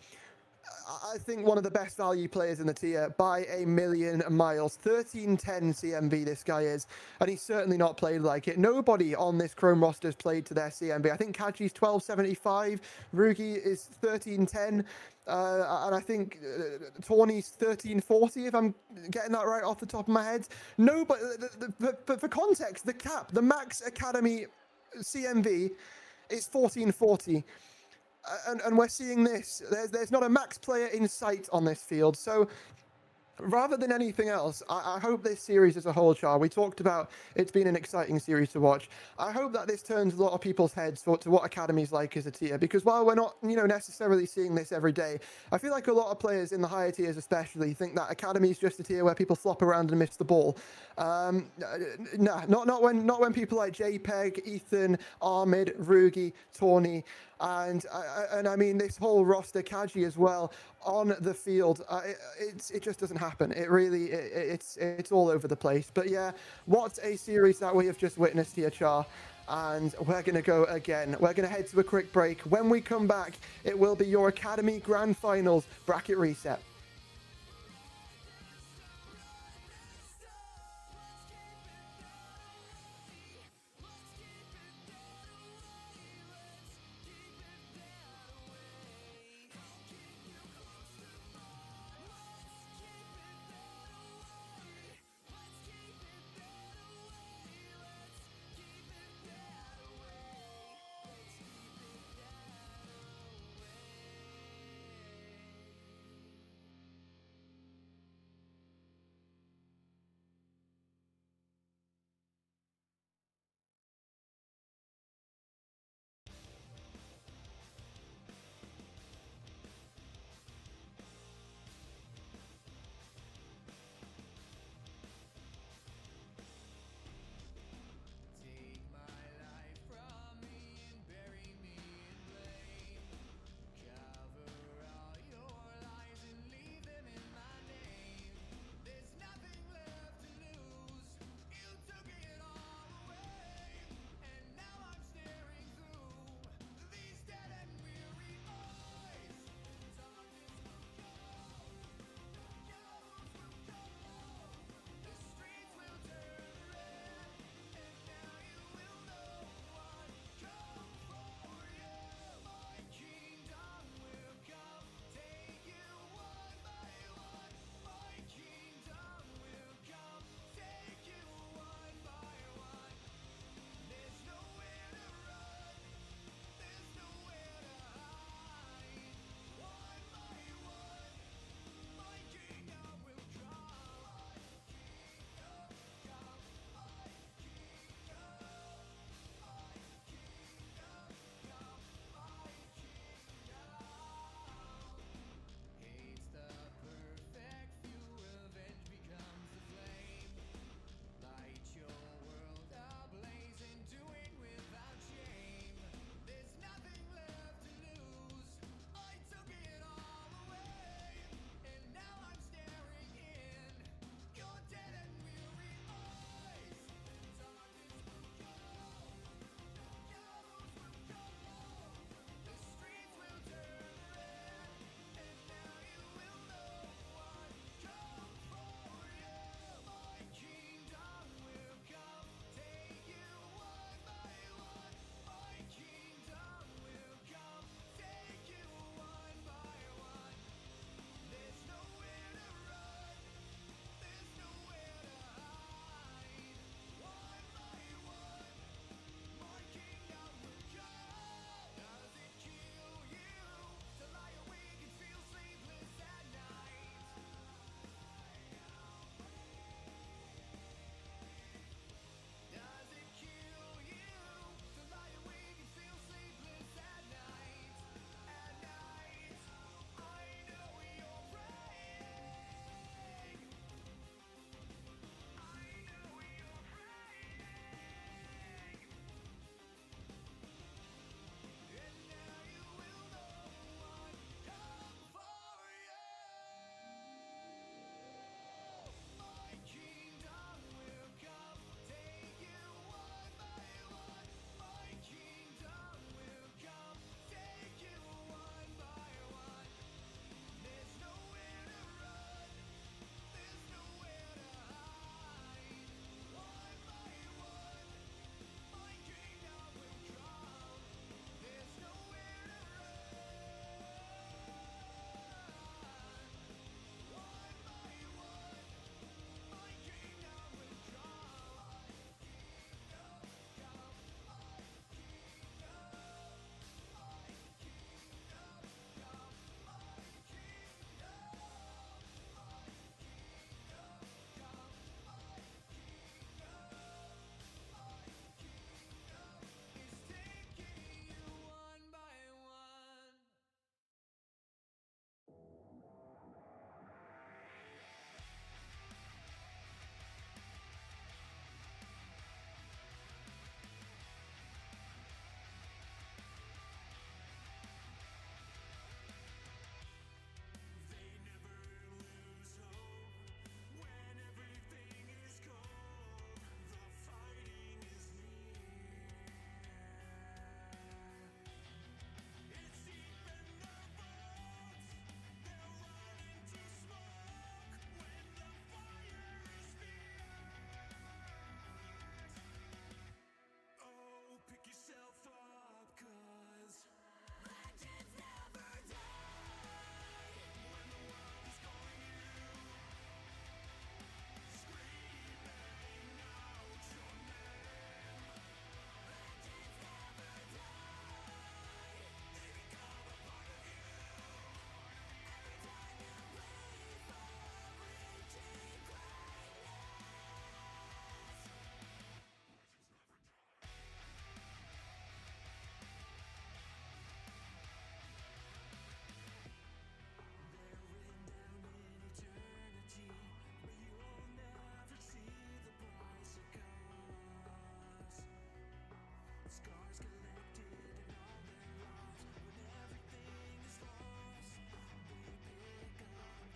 I think one of the best value players in the tier by a million miles. 1310 CMV this guy is, and he's certainly not played like it. Nobody on this Chrome roster has played to their CMV. I think Kaji's 1275, Rugi is 1310, and I think Tawny's 1340, if I'm getting that right off the top of my head. No, but for context, the max Academy CMV is 1440. And we're seeing this. There's not a max player in sight on this field. So rather than anything else, I hope this series as a whole, Char, we talked about it's been an exciting series to watch. I hope that this turns a lot of people's heads to what Academy's like as a tier, because while we're not, necessarily seeing this every day, I feel like a lot of players in the higher tiers especially think that Academy is just a tier where people flop around and miss the ball. Nah, not when people like JPEG, Ethan, Armid, Rugi, Tawny, and I mean this whole roster, Kaji as well, on the field. It just doesn't happen. It really, it's all over the place. But yeah, what a series that we have just witnessed here, Char. And we're going to go again. We're going to head to a quick break. When we come back, it will be your Academy Grand Finals bracket reset.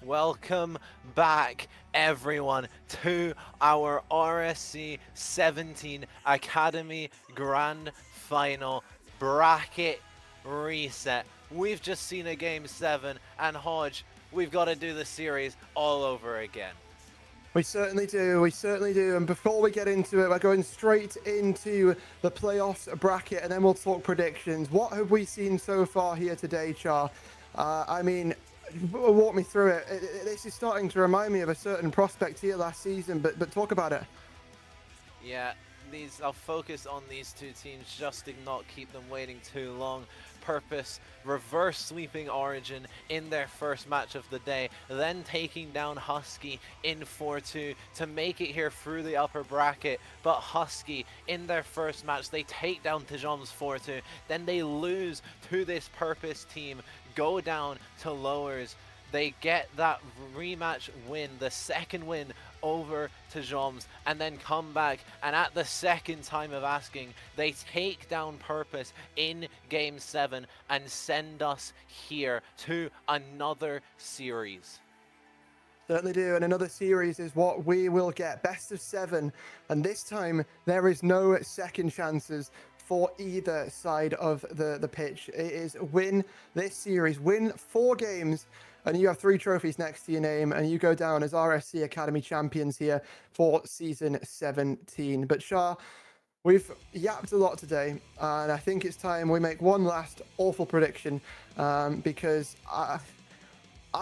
Welcome back, everyone, to our RSC 17 Academy Grand Final bracket reset. We've just seen a Game 7, and Hodge, we've got to do the series all over again. We certainly do, we certainly do. And before we get into it, we're going straight into the playoffs bracket, and then we'll talk predictions. What have we seen so far here today, Char? I mean, walk me through it. This is starting to remind me of a certain prospect here last season, but talk about it. Yeah, I'll focus on these two teams just to not keep them waiting too long. Purpose reverse sweeping Origin in their first match of the day, then taking down Husky in 4-2 to make it here through the upper bracket. But Husky in their first match, they take down Tejom's 4-2, then they lose to this Purpose team, go down to lowers. They get that rematch win, the second win over Tejom's, and then come back, and at the second time of asking, they take down Purpose in Game 7 and send us here to another series. Certainly do, and another series is what we will get. Best of 7, and this time there is no second chances for either side of the pitch. It is win this series, win 4 games, and you have 3 trophies next to your name, and you go down as RSC Academy champions here for season 17. But Shah, we've yapped a lot today, and I think it's time we make one last awful prediction, because I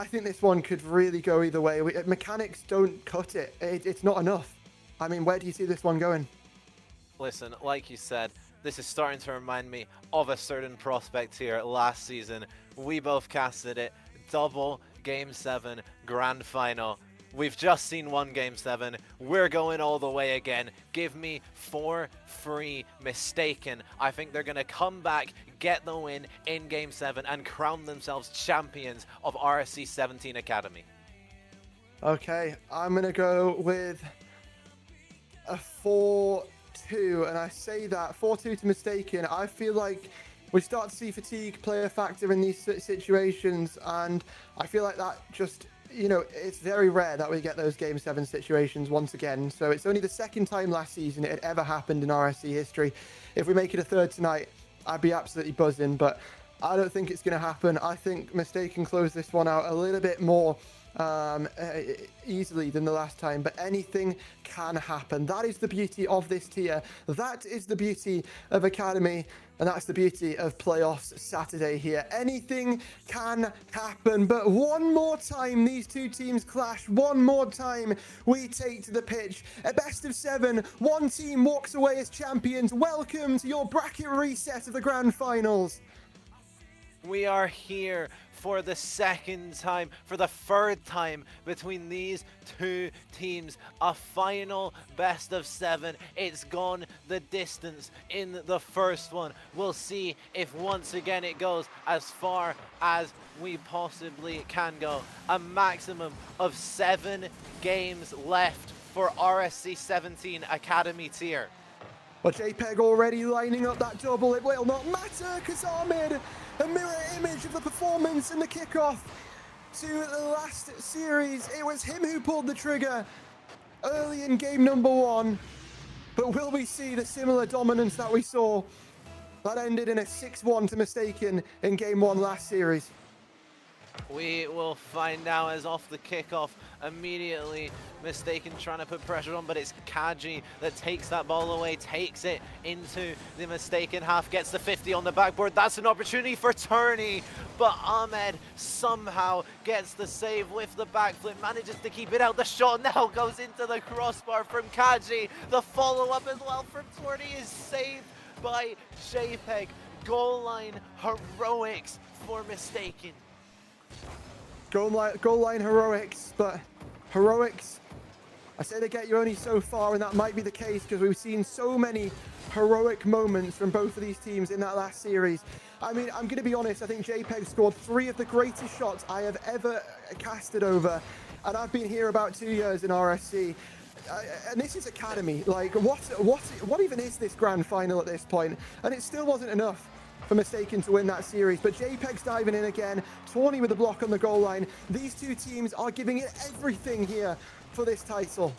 think this one could really go either way. Mechanics don't cut it. It's not enough. I mean, where do you see this one going? Listen, like you said, this is starting to remind me of a certain prospect here last season. We both casted it. Double Game 7 Grand Final. We've just seen one Game 7. We're going all the way again. Give me 4 free Mistaken. I think they're going to come back, get the win in Game 7, and crown themselves champions of RSC 17 Academy. Okay, I'm going to go with a 4-2, and I say that 4-2 to Mistaken. I feel like we start to see fatigue play a factor in these situations, and I feel like that just, you know, it's very rare that we get those Game 7 situations once again. So it's only the second time last season it had ever happened in RSC history. If we make it a third tonight, I'd be absolutely buzzing, but I don't think it's going to happen. I think Mistaken close this one out a little bit more easily than the last time, but anything can happen. That is the beauty of this tier. That is the beauty of Academy, and that's the beauty of playoffs Saturday here. Anything can happen, but one more time these two teams clash. One more time we take to the pitch. A best of 7. One team walks away as champions. Welcome to your bracket reset of the grand finals. We are here for the second time, for the third time between these two teams. A final best of 7. It's gone the distance in the first one. We'll see if once again it goes as far as we possibly can go. A maximum of 7 games left for RSC 17 Academy tier. But JPEG already lining up that double. It will not matter because Ahmed, a mirror image of the performance in the kickoff to the last series. It was him who pulled the trigger early in game number 1. But will we see the similar dominance that we saw that ended in a 6-1 to Mistaken in game 1 last series? We will find out as off the kickoff immediately. Mistaken trying to put pressure on, but it's Kaji that takes that ball away, takes it into the Mistaken half, gets the 50 on the backboard. That's an opportunity for Turney, but Ahmed somehow gets the save with the backflip, manages to keep it out. The shot now goes into the crossbar from Kaji. The follow-up as well from Turney is saved by JPEG. Goal line heroics for Mistaken. Goal line heroics, but heroics, I say they get you only so far, and that might be the case because we've seen so many heroic moments from both of these teams in that last series. I mean, I'm going to be honest, I think JPEG scored 3 of the greatest shots I have ever casted over, and I've been here about 2 years in RSC. And this is Academy. Like, what even is this grand final at this point? And it still wasn't enough for Mistaken to win that series. But JPEG's diving in again. Tawny with a block on the goal line. These two teams are giving it everything here for this title.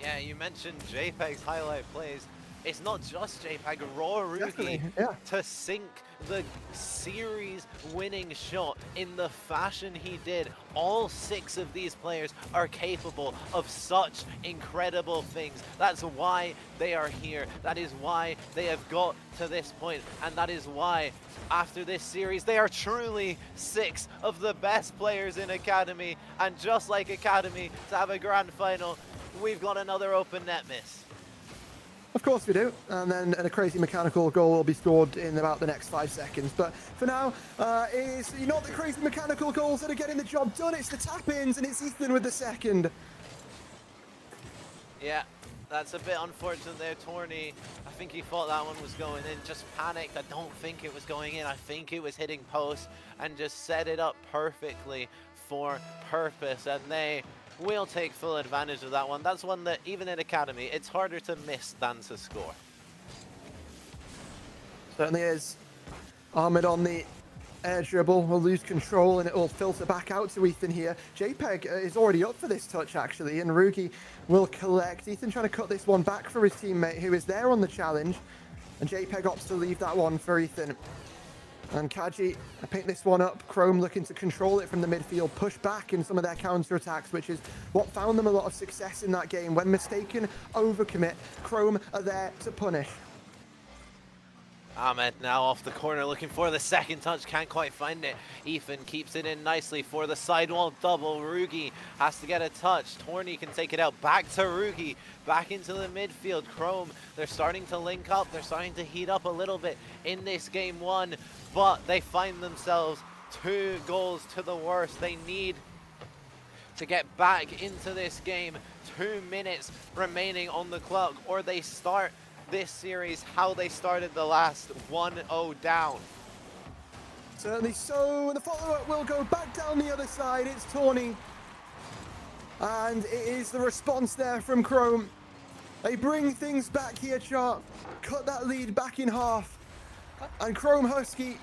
Yeah, you mentioned JPEG's highlight plays. It's not just JPEG, Rorugi to sink the series winning shot in the fashion he did. All 6 of these players are capable of such incredible things. That's why they are here. That is why they have got to this point. And that is why after this series, they are truly 6 of the best players in Academy. And just like Academy to have a grand final, we've got another open net miss. Of course we do, and then a crazy mechanical goal will be scored in about the next 5 seconds. But for now, it's not the crazy mechanical goals that are getting the job done, it's the tap-ins, and it's Ethan with the second. Yeah, that's a bit unfortunate there, Torny. I think he thought that one was going in, just panicked. I don't think it was going in. I think it was hitting post and just set it up perfectly for purpose, and they will take full advantage of that one. That's one that, even in Academy, it's harder to miss than to score. Certainly is. Ahmed on the air dribble will lose control and it will filter back out to Ethan here. JPEG is already up for this touch actually, and Rugi will collect. Ethan trying to cut this one back for his teammate who is there on the challenge, and JPEG opts to leave that one for Ethan. And Kaji pick this one up. Chrome looking to control it from the midfield, push back in some of their counter-attacks, which is what found them a lot of success in that game. When Mistaken overcommit, Chrome are there to punish. Ahmed now off the corner looking for the second touch, can't quite find it. Ethan keeps it in nicely for the sidewall double. Rugi has to get a touch. Torny can take it out, back to Rugi, back into the midfield. Chrome, they're starting to link up, they're starting to heat up a little bit in this game one, but they find themselves 2 goals to the worst. They need to get back into this game. 2 minutes remaining on the clock, or they start this series how they started the last, 1-0 down. Certainly so, and the follow-up will go back down the other side. It's Tawny, and it is the response there from Chrome. They bring things back here, Chart, cut that lead back in half, and Chrome Husky,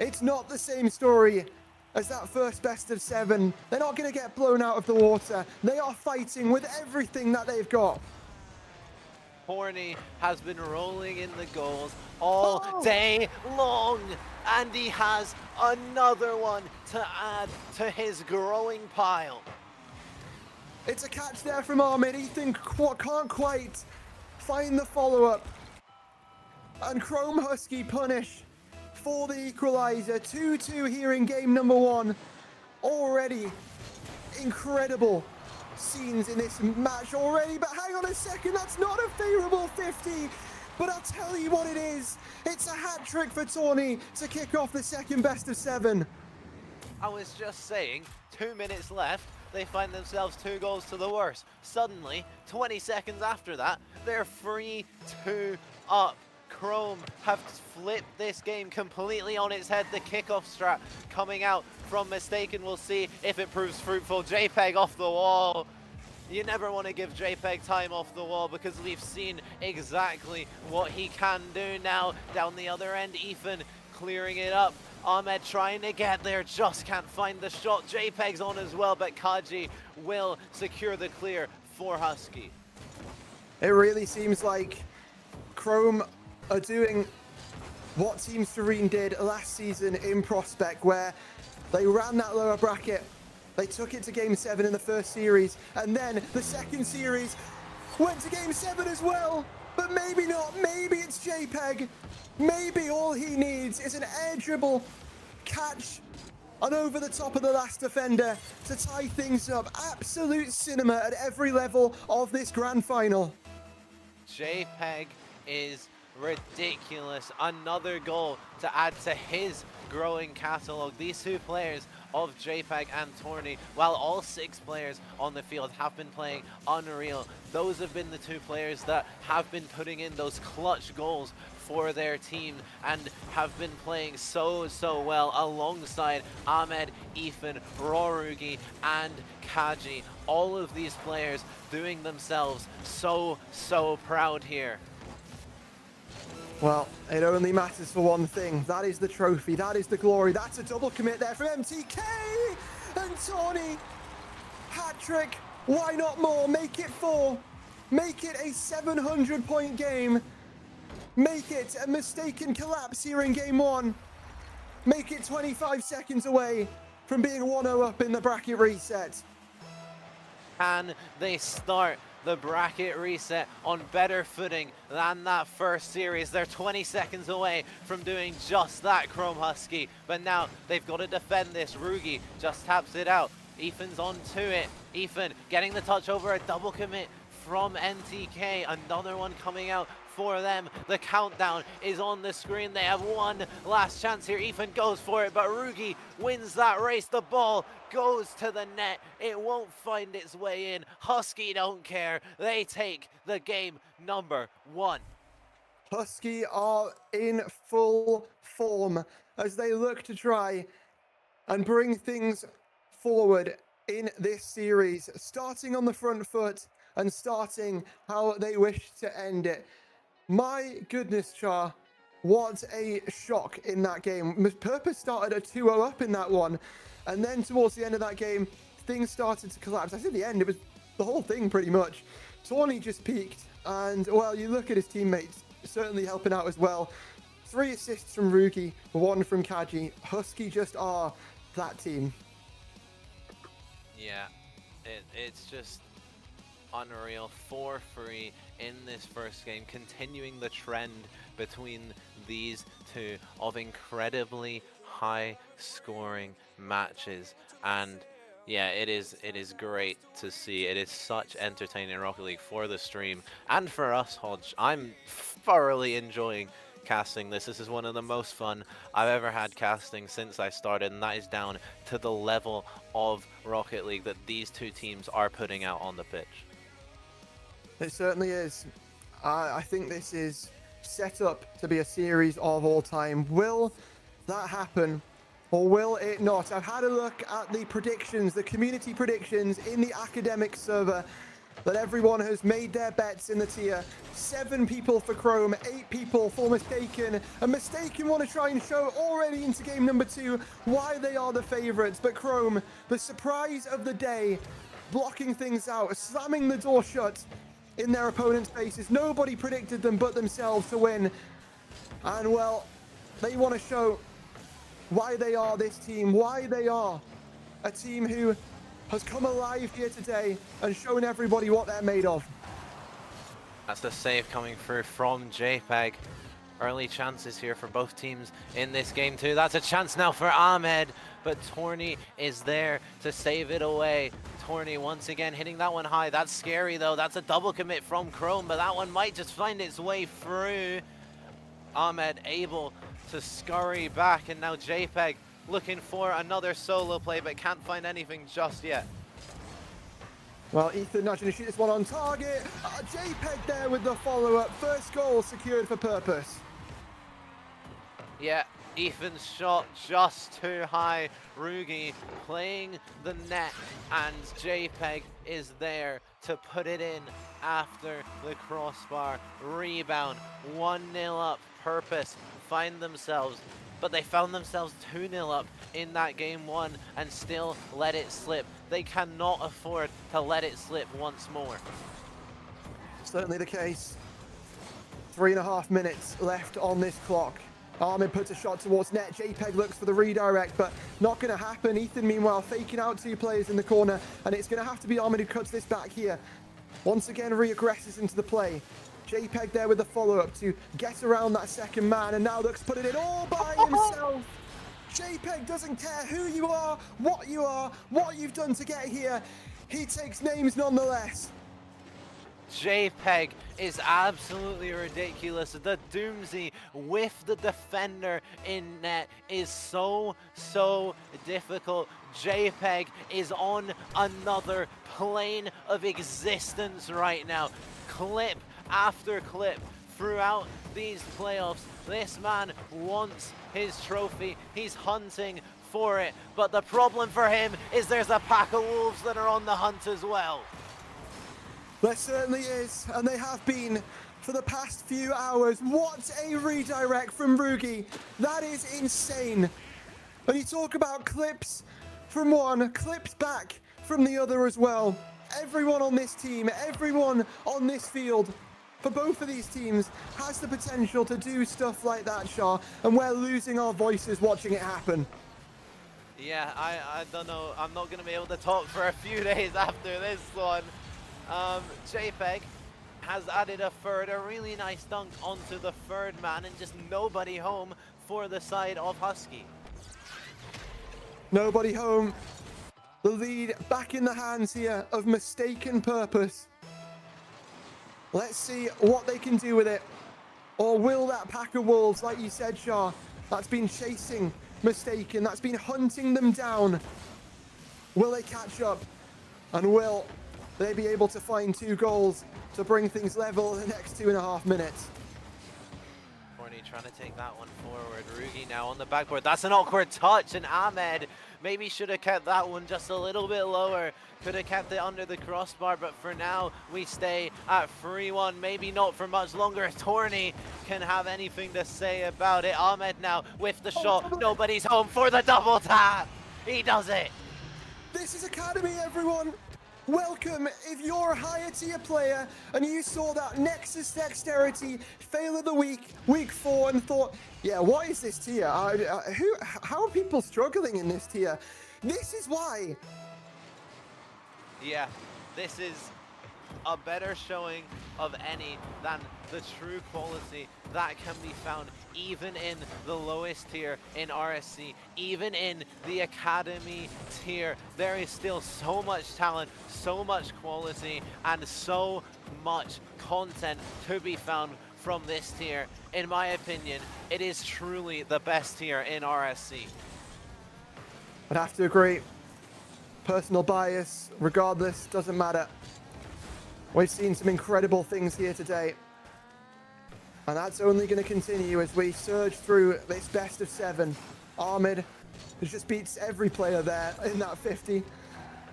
it's not the same story as that first best of 7. They're not going to get blown out of the water. They are fighting with everything that they've got. Horny has been rolling in the goals all day long, and he has another one to add to his growing pile. It's a catch there from Ahmed. Ethan can't quite find the follow-up. And Chrome Husky punish for the equalizer. 2-2 here in game number 1. Already incredible scenes in this match already, but hang on a second, that's not a favorable 50, but I'll tell you what it is. It's a hat trick for Tawny to kick off the second best of 7. I was just saying, 2 minutes left, they find themselves 2 goals to the worst. Suddenly, 20 seconds after that, they're 3-2 up. Chrome have flipped this game completely on its head. The kickoff strat coming out from Mistaken. We'll see if it proves fruitful. JPEG off the wall. You never want to give JPEG time off the wall because we've seen exactly what he can do now. Down the other end, Ethan clearing it up. Ahmed trying to get there, just can't find the shot. JPEG's on as well, but Kaji will secure the clear for Husky. It really seems like Chrome are doing what Team Serene did last season in Prospect, where they ran that lower bracket, they took it to game 7 in the first series, and then the second series went to game 7 as well. But maybe not, maybe it's JPEG. Maybe all he needs is an air dribble catch and over the top of the last defender to tie things up. Absolute cinema at every level of this grand final. JPEG is ridiculous. Another goal to add to his growing catalogue. These 2 players of JPEG and Torny, while all 6 players on the field have been playing unreal, those have been the 2 players that have been putting in those clutch goals for their team and have been playing so well alongside Ahmed, Ethan, Rorugi and Kaji. All of these players doing themselves so proud here. Well, it only matters for one thing. That is the trophy. That is the glory. That's a double commit there from MTK. And Tawny, hat-trick. Why not more? Make it 4. Make it a 700-point game. Make it a mistaken collapse here in game 1. Make it 25 seconds away from being 1-0 up in the bracket reset. Can they start the bracket reset on better footing than that first series? They're 20 seconds away from doing just that, Chrome Husky. But now they've got to defend this. Rugi just taps it out. Ethan's onto it. Ethan getting the touch over a double commit from NTK. Another one coming out for them. The countdown is on the screen. They have one last chance here. Ethan goes for it, but Rugi wins that race. The ball goes to the net. It won't find its way in. Husky don't care. They take the game number 1. Husky are in full form as they look to try and bring things forward in this series, starting on the front foot and starting how they wish to end it. My goodness, Char, what a shock in that game. Purpose started a 2-0 up in that one, and then towards the end of that game, things started to collapse. I said the end, it was the whole thing pretty much. Tawny just peaked, and well, you look at his teammates, certainly helping out as well. 3 assists from Rugi, 1 from Kaji. Husky just are that team. Yeah, it's just unreal. 4-3 in this first game, continuing the trend between these two of incredibly high scoring matches. And yeah, it is great to see. It is such entertaining Rocket League for the stream and for us, Hodge. I'm thoroughly enjoying casting this. This is one of the most fun I've ever had casting since I started, and that is down to the level of Rocket League that these two teams are putting out on the pitch. It certainly is. I think this is set up to be a series of all time. Will that happen or will it not? I've had a look at the predictions, the community predictions in the academic server that everyone has made their bets in the tier. 7 people for Chrome, 8 people for Mistaken. And Mistaken want to try and show already into game number 2 why they are the favorites. But Chrome, the surprise of the day, blocking things out, slamming the door shut in their opponent's faces. Nobody predicted them but themselves to win. And well, they want to show why they are this team, why they are a team who has come alive here today and shown everybody what they're made of. That's the save coming through from JPEG. Early chances here for both teams in this game too. That's a chance now for Ahmed, but Torny is there to save it away. Torny once again hitting that one high. That's scary though. That's a double commit from Chrome, but that one might just find its way through. Ahmed able to scurry back, and now JPEG looking for another solo play, but can't find anything just yet. Well, Ethan nudging to shoot this one on target. JPEG there with the follow-up. First goal secured for Purpose. Yeah, Ethan's shot just too high. Rugi playing the net, and JPEG is there to put it in after the crossbar. Rebound, 1-0 up. Purpose find themselves, but they found themselves 2-0 up in that game 1 and still let it slip. They cannot afford to let it slip once more. Certainly the case. 3.5 minutes left on this clock. Ahmed puts a shot towards net. JPEG looks for the redirect, but not going to happen. Ethan, meanwhile, faking out 2 players in the corner, and it's going to have to be Ahmed who cuts this back here. Once again, re-aggresses into the play. JPEG there with the follow-up to get around that second man, and now looks to put it in all by himself. JPEG doesn't care who you are, what you've done to get here. He takes names nonetheless. JPEG is absolutely ridiculous. The Doomsy with the defender in net is so difficult. JPEG is on another plane of existence right now. Clip after clip throughout these playoffs, this man wants his trophy. He's hunting for it, but the problem for him is there's a pack of wolves that are on the hunt as well. There certainly is, and they have been for the past few hours. What a redirect from Rugi. That is insane. And you talk about clips from one, clips back from the other as well. Everyone on this team, everyone on this field, for both of these teams, has the potential to do stuff like that, Shah, and we're losing our voices watching it happen. Yeah, I don't know. I'm not going to be able to talk for a few days after this one. JPEG has added a third, a really nice dunk onto the third man, and just nobody home for the side of Husky. Nobody home. The lead back in the hands here of Mistaken Purpose. Let's see what they can do with it. Or will that pack of wolves, like you said, Shah, that's been chasing Mistaken, that's been hunting them down, will they catch up? And will they be able to find 2 goals to bring things level in the next 2.5 minutes? Corny trying to take that one forward. Rugi now on the backboard. That's an awkward touch, and Ahmed maybe should have kept that one just a little bit lower. Could have kept it under the crossbar, but for now we stay at 3-1. Maybe not for much longer. Torny can have anything to say about it. Ahmed now with the shot. Nobody's home for the double tap. He does it. This is Academy, everyone. Welcome. If you're a higher tier player and you saw that Nexus Dexterity fail of the week 4, and thought, yeah, what is this tier? How are people struggling in this tier? This is why. Yeah, this is a better showing of any than the true quality that can be found even in the lowest tier in RSC, even in the Academy tier. There is still so much talent, so much quality, and so much content to be found from this tier. In my opinion, it is truly the best tier in RSC. I'd have to agree. Personal bias, regardless, doesn't matter. We've seen some incredible things here today. And that's only going to continue as we surge through this best of 7. Ahmed just beats every player there in that 50.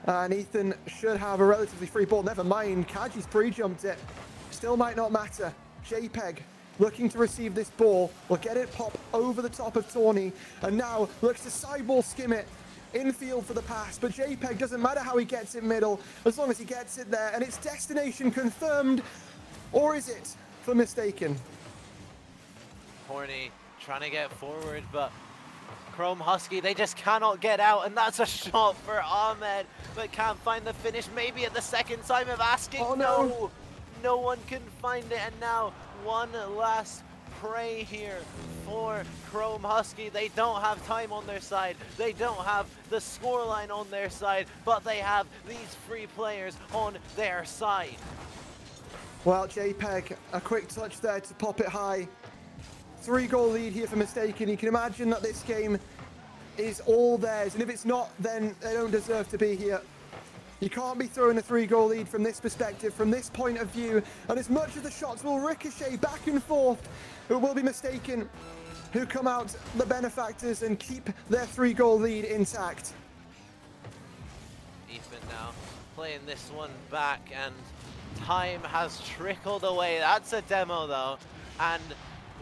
And Ethan should have a relatively free ball. Never mind, Kaji's pre-jumped it. Still might not matter. JPEG looking to receive this ball. Will get it pop over the top of Tawny. And now looks to sideball skim it. Infield for the pass, but JPEG doesn't matter how he gets it middle, as long as he gets it there, and it's destination confirmed. Or is it for Mistaken? Horny trying to get forward, but Chrome Husky, they just cannot get out, and that's a shot for Ahmed, but can't find the finish. Maybe at the second time of asking. Oh, no. No one can find it, and now one last prey here for Chrome Husky. They don't have time on their side. They don't have the scoreline on their side, but they have these 3 players on their side. Well, JPEG, a quick touch there to pop it high. 3-goal lead here for Mistaken. You can imagine that this game is all theirs, and if it's not, then they don't deserve to be here. You can't be throwing a 3-goal lead from this perspective, from this point of view, and as much as the shots will ricochet back and forth, it will be Mistaken who come out the benefactors and keep their 3-goal lead intact. Ethan now playing this one back, and time has trickled away. That's a demo though, and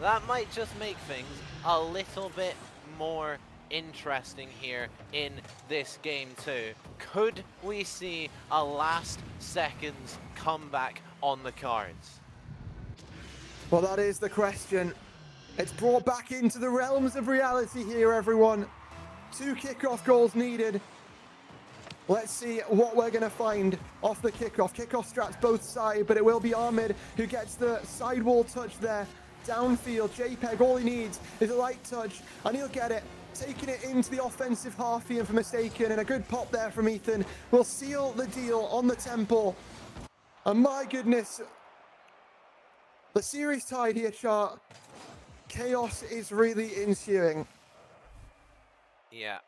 that might just make things a little bit more interesting here in this game too. Could we see a last seconds comeback on the cards? Well, that is the question. It's brought back into the realms of reality here, everyone. 2 kickoff goals needed. Let's see what we're going to find off the kickoff. Kickoff strats both sides, but it will be Ahmed who gets the sidewall touch there. Downfield, JPEG, all he needs is a light touch, and he'll get it. Taking it into the offensive half here for Mistaken, and a good pop there from Ethan will seal the deal on the temple. And my goodness, the series tied here, chart. Chaos is really ensuing. Yeah.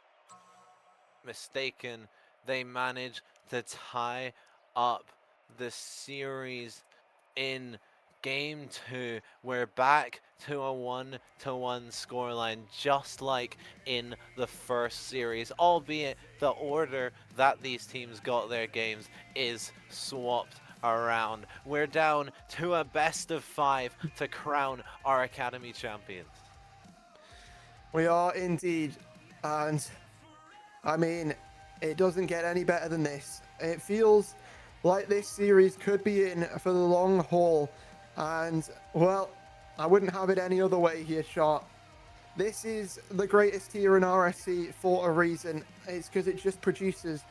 Mistaken, they manage to tie up the series in Game 2. We're back to a 1-1 scoreline, just like in the first series, albeit the order that these teams got their games is swapped around. We're down to a best of 5 to crown our Academy champions. We are indeed. And I mean, it doesn't get any better than this. It feels like this series could be in for the long haul. And, well, I wouldn't have it any other way here, Sharp. This is the greatest tier in RSC for a reason. It's because it just produces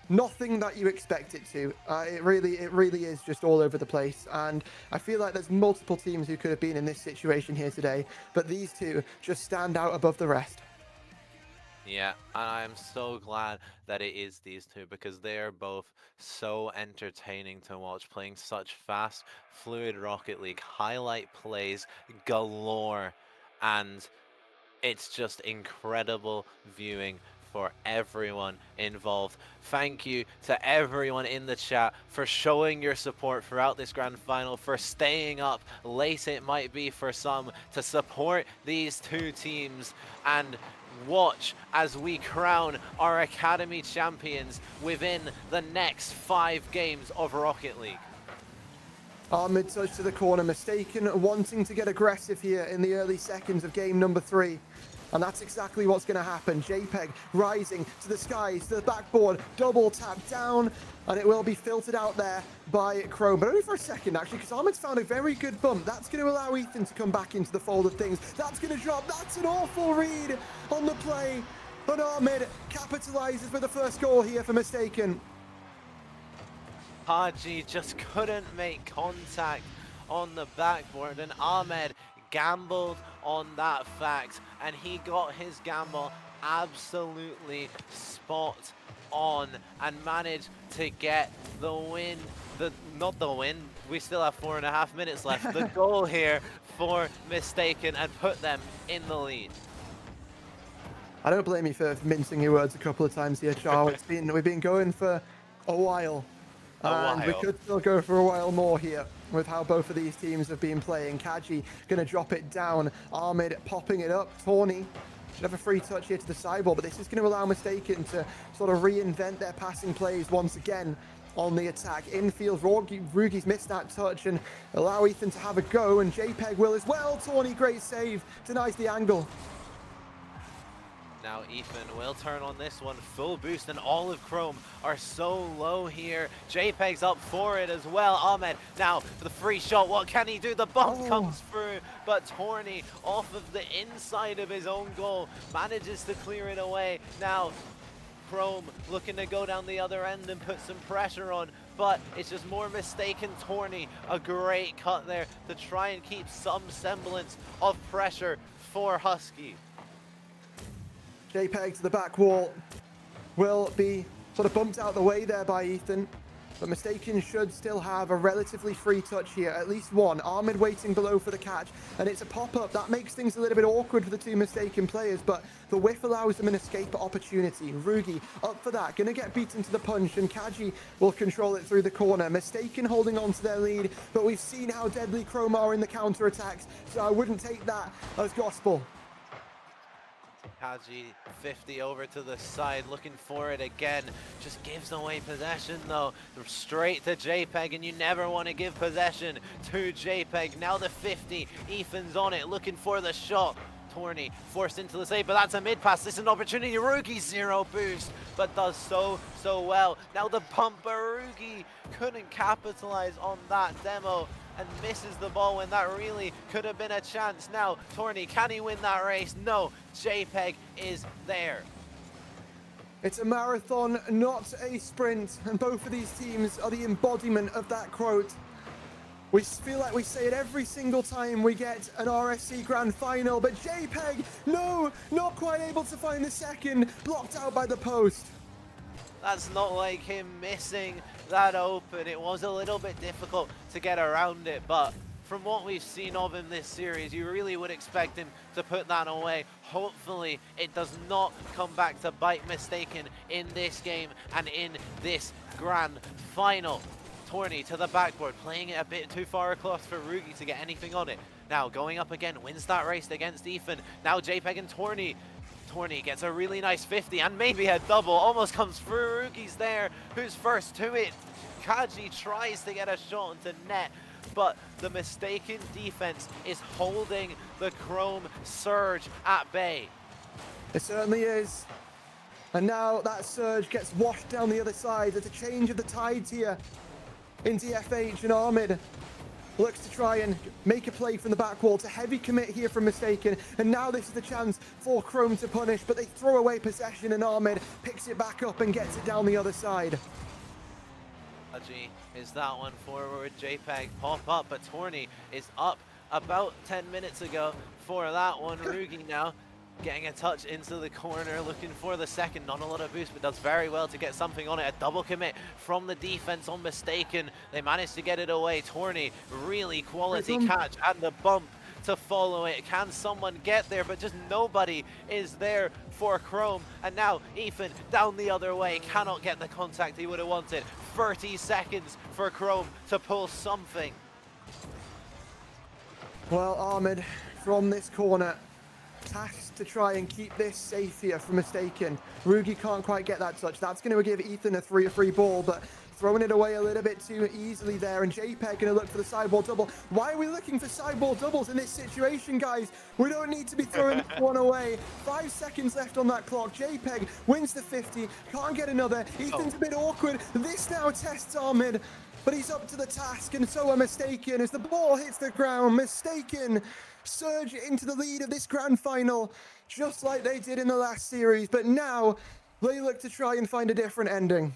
nothing that you expect it to. It really is just all over the place. And I feel like there's multiple teams who could have been in this situation here today, but these two just stand out above the rest. Yeah, and I'm so glad that it is these two because they are both so entertaining to watch, playing such fast, fluid Rocket League, highlight plays galore, and it's just incredible viewing for everyone involved. Thank you to everyone in the chat for showing your support throughout this grand final, for staying up late it might be for some to support these two teams and watch as we crown our Academy champions within the next 5 games of Rocket League. Our mid-touch to the corner, Mistaken wanting to get aggressive here in the early seconds of game number 3. And that's exactly what's going to happen. JPEG rising to the skies, to the backboard, double tap down, and it will be filtered out there by Chrome. But only for a second, actually, because Ahmed's found a very good bump. That's going to allow Ethan to come back into the fold of things. That's going to drop. That's an awful read on the play. But Ahmed capitalizes with the first goal here for Mistaken. Haji just couldn't make contact on the backboard, and Ahmed gambled on that fact, and he got his gamble absolutely spot on and managed to get the win. Not the win, we still have 4.5 minutes left. The goal here for Mistaken and put them in the lead. I don't blame you for mincing your words a couple of times here, Charles. We've been going for a while. And we could still go for a while more here with how both of these teams have been playing. Kaji going to drop it down. Ahmed popping it up. Tawny should have a free touch here to the sideboard, but this is going to allow Mistaken to sort of reinvent their passing plays once again on the attack. Infield, Rugi's missed that touch and allow Ethan to have a go, and JPEG will as well. Tawny, great save, denies the angle. Now Ethan will turn on this one, full boost, and all of Chrome are so low here. JPEG's up for it as well. Ahmed now for the free shot, what can he do? The bump comes through, but Torney off of the inside of his own goal manages to clear it away. Now Chrome looking to go down the other end and put some pressure on, but it's just more Mistaken. Torney, a great cut there to try and keep some semblance of pressure for Husky. JPEG to the back wall will be sort of bumped out the way there by Ethan, but Mistaken should still have a relatively free touch here, at least one. Ahmed waiting below for the catch, and it's a pop-up. That makes things a little bit awkward for the two Mistaken players, but the whiff allows them an escape opportunity. Rugi up for that, gonna get beaten to the punch, and Kaji will control it through the corner. Mistaken holding on to their lead, but we've seen how deadly Chrome are in the counter-attacks, so I wouldn't take that as gospel. Kaji 50 over to the side, looking for it again. Just gives away possession though. Straight to JPEG, and you never want to give possession to JPEG. Now the 50, Ethan's on it, looking for the shot. Torney forced into the save, but that's a mid pass. This is an opportunity. Rugi 0 boost, but does so well. Now the pump, Rugi couldn't capitalize on that demo and misses the ball when that really could have been a chance. Now Torney, can he win that race? No, JPEG is there. It's a marathon, not a sprint, and both of these teams are the embodiment of that quote. We feel like we say it every single time we get an RSC Grand Final, but JPEG, no, not quite able to find the second, blocked out by the post. That's not like him missing that open. It was a little bit difficult to get around it, but from what we've seen of him this series, you really would expect him to put that away. Hopefully, it does not come back to bite Mistaken in this game and in this grand final. Torney to the backboard, playing it a bit too far across for Rugi to get anything on it. Now going up again, wins that race against Ethan. Now JPEG and Torney. Torney gets a really nice 50 and maybe a double. Almost comes through. Rugi's there, who's first to it. Kaji tries to get a shot into net, but the Mistaken defense is holding the Chrome Surge at bay. It certainly is. And now that Surge gets washed down the other side. There's a change of the tides here into FH, and Ahmed looks to try and make a play from the back wall. It's a heavy commit here from Mistaken, and now this is the chance for Chrome to punish, but they throw away possession, and Ahmed picks it back up and gets it down the other side. Is that one forward? JPEG pop up, but Torny is up about 10 minutes ago for that one. Rugi now getting a touch into the corner, looking for the second. Not a lot of boost, but does very well to get something on it. A double commit from the defense on Mistaken. They managed to get it away. Torny, really quality catch, and the bump to follow it. Can someone get there? But just nobody is there for Chrome. And now Ethan down the other way, cannot get the contact he would have wanted. 30 seconds for Chrome to pull something. Well, Ahmed from this corner, tasked to try and keep this safe here from Mistaken. Rugi can't quite get that touch. That's going to give Ethan a free ball, but throwing it away a little bit too easily there, and JPEG going to look for the sideball double. Why are we looking for sideball doubles in this situation, guys? We don't need to be throwing this one away. 5 seconds left on that clock. JPEG wins the 50, can't get another. Ethan's a bit awkward. This now tests Ahmed, but he's up to the task, and so are Mistaken as the ball hits the ground. Mistaken surge into the lead of this grand final, just like they did in the last series, but now they look to try and find a different ending.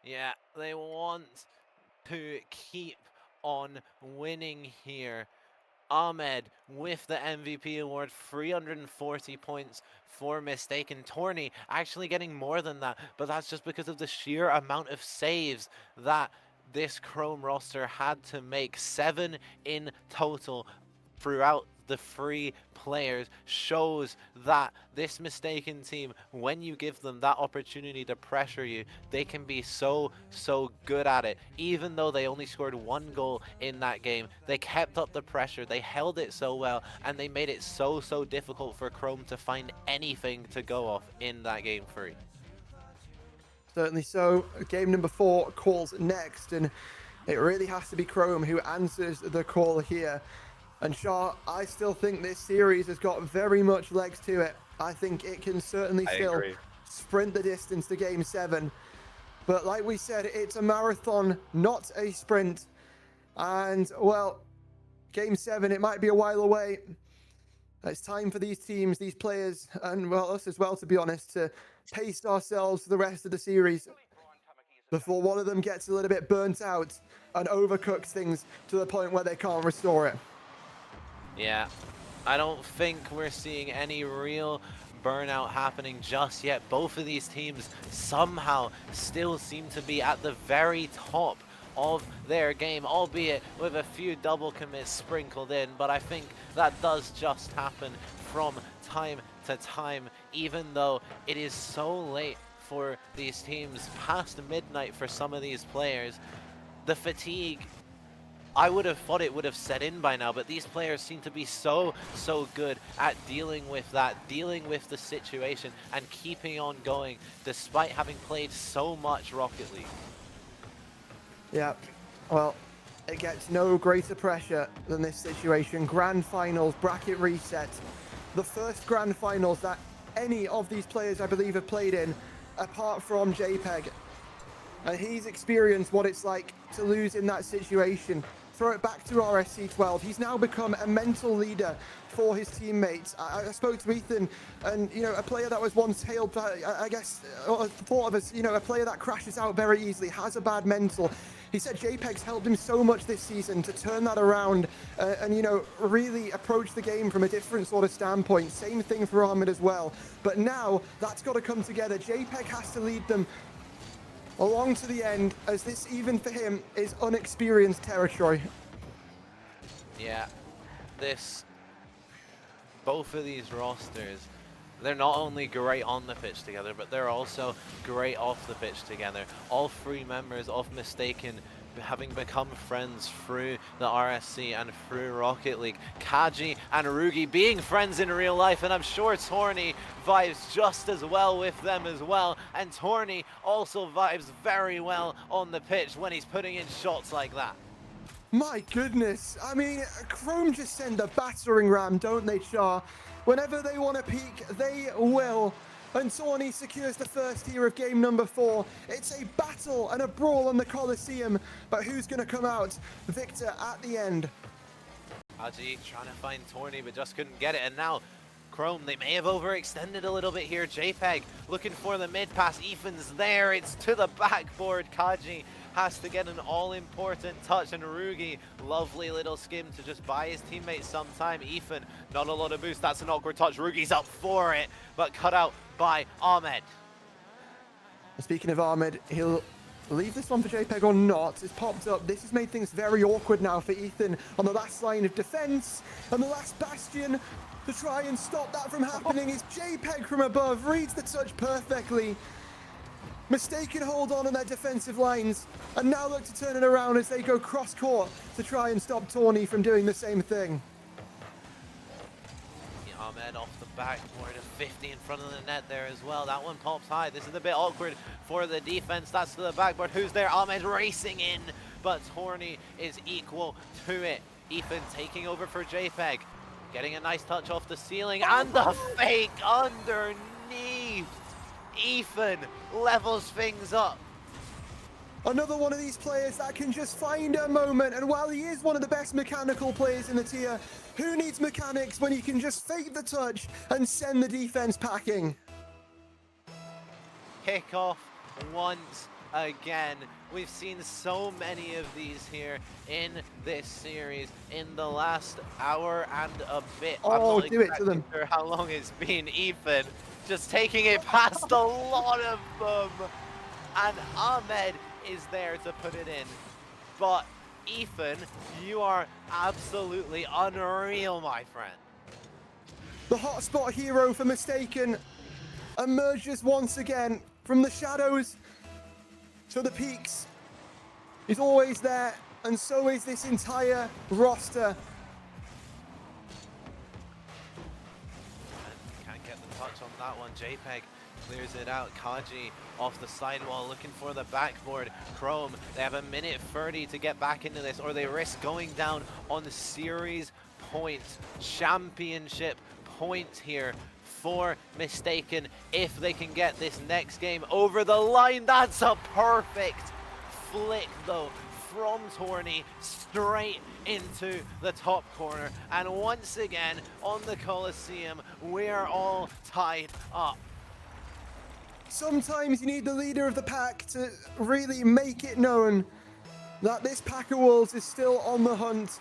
Yeah, they want to keep on winning here. Ahmed with the MVP award, 340 points for Mistaken. Torny actually getting more than that, but that's just because of the sheer amount of saves that this Chrome roster had to make. 7 in total throughout the 3 players, shows that this Mistaken team, when you give them that opportunity to pressure you, they can be so good at it. Even though they only scored 1 goal in that game, they kept up the pressure, they held it so well, and they made it so difficult for Chrome to find anything to go off in that game 3. Certainly so. Game number 4 calls next, and it really has to be Chrome who answers the call here. And Shah, I still think this series has got very much legs to it. I think it can certainly still sprint the distance to Game 7. But like we said, it's a marathon, not a sprint. And, well, Game 7, it might be a while away. It's time for these teams, these players, and, well, us as well, to be honest, to pace ourselves for the rest of the series before one of them gets a little bit burnt out and overcooks things to the point where they can't restore it. Yeah, I don't think we're seeing any real burnout happening just yet. Both of these teams somehow still seem to be at the very top of their game, albeit with a few double commits sprinkled in, but I think that does just happen from time to time, even though it is so late for these teams, past midnight for some of these players. The fatigue, I would have thought it would have set in by now, but these players seem to be so good at dealing with that, dealing with the situation, and keeping on going despite having played so much Rocket League. Yeah, well, it gets no greater pressure than this situation. Grand finals, bracket reset. The first grand finals that any of these players, I believe, have played in, apart from JPEG. And he's experienced what it's like to lose in that situation. Throw it back to rsc-12. He's now become a mental leader for his teammates. I spoke to Ethan, and, you know, a player that was once hailed, I guess, thought of as, you know, a player that crashes out very easily, has a bad mental. He said JPEG's helped him so much this season to turn that around and, you know, really approach the game from a different sort of standpoint. Same thing for Ahmed as well. But now that's got to come together. JPEG has to lead them along to the end, as this, even for him, is unexperienced territory. Yeah, both of these rosters, they're not only great on the pitch together, but they're also great off the pitch together. All 3 members of Mistaken having become friends through the RSC and through Rocket League. Kaji and Rugi being friends in real life, and I'm sure Torny vibes just as well with them as well. And Torny also vibes very well on the pitch when he's putting in shots like that. My goodness. I mean, Chrome just send a battering ram, don't they, Char? Whenever they want to peak, they will. And Tawny secures the first tier of game number 4. It's a battle and a brawl on the Coliseum, but who's going to come out victor at the end? Kaji trying to find Torny, but just couldn't get it. And now Chrome, they may have overextended a little bit here. JPEG looking for the mid pass. Ethan's there. It's to the backboard. Kaji has to get an all-important touch, and Rugi, lovely little skim to just buy his teammates some time. Ethan, not a lot of boost. That's an awkward touch. Rugi's up for it, but cut out by Ahmed. Speaking of Ahmed, he'll leave this one for JPEG or not. It's popped up. This has made things very awkward now for Ethan on the last line of defense, and the last bastion to try and stop that from happening is JPEG from above. Reads the touch perfectly. Mistaken hold on their defensive lines, and now look to turn it around as they go cross-court to try and stop Tawny from doing the same thing. Ahmed off the backboard, a 50 in front of the net there as well. That one pops high. This is a bit awkward for the defense. That's to the backboard. Who's there? Ahmed racing in, but Tawny is equal to it. Ethan taking over for JPEG, getting a nice touch off the ceiling, and the fake underneath. Ethan levels things up. Another one of these players that can just find a moment, and while he is one of the best mechanical players in the tier, who needs mechanics when you can just fake the touch and send the defense packing? Kickoff once again. We've seen so many of these here in this series in the last hour and a bit. Oh, I'm not do it to them. sure how long it's been. Ethan just taking it past a lot of them, and Ahmed is there to put it in. But Ethan, you are absolutely unreal, my friend. The hotspot hero for Mistaken emerges once again from the shadows to the peaks. He's always there, and so is this entire roster. Can't get the touch on that one. JPEG clears it out. Kaji off the sidewall looking for the backboard. Chrome, they have a minute 30 to get back into this, or they risk going down on the series point, championship point here for Mistaken if they can get this next game over the line. That's a perfect flick though from Torny straight into the top corner, and once again on the Coliseum we're all tied up. Sometimes you need the leader of the pack to really make it known that this pack of wolves is still on the hunt.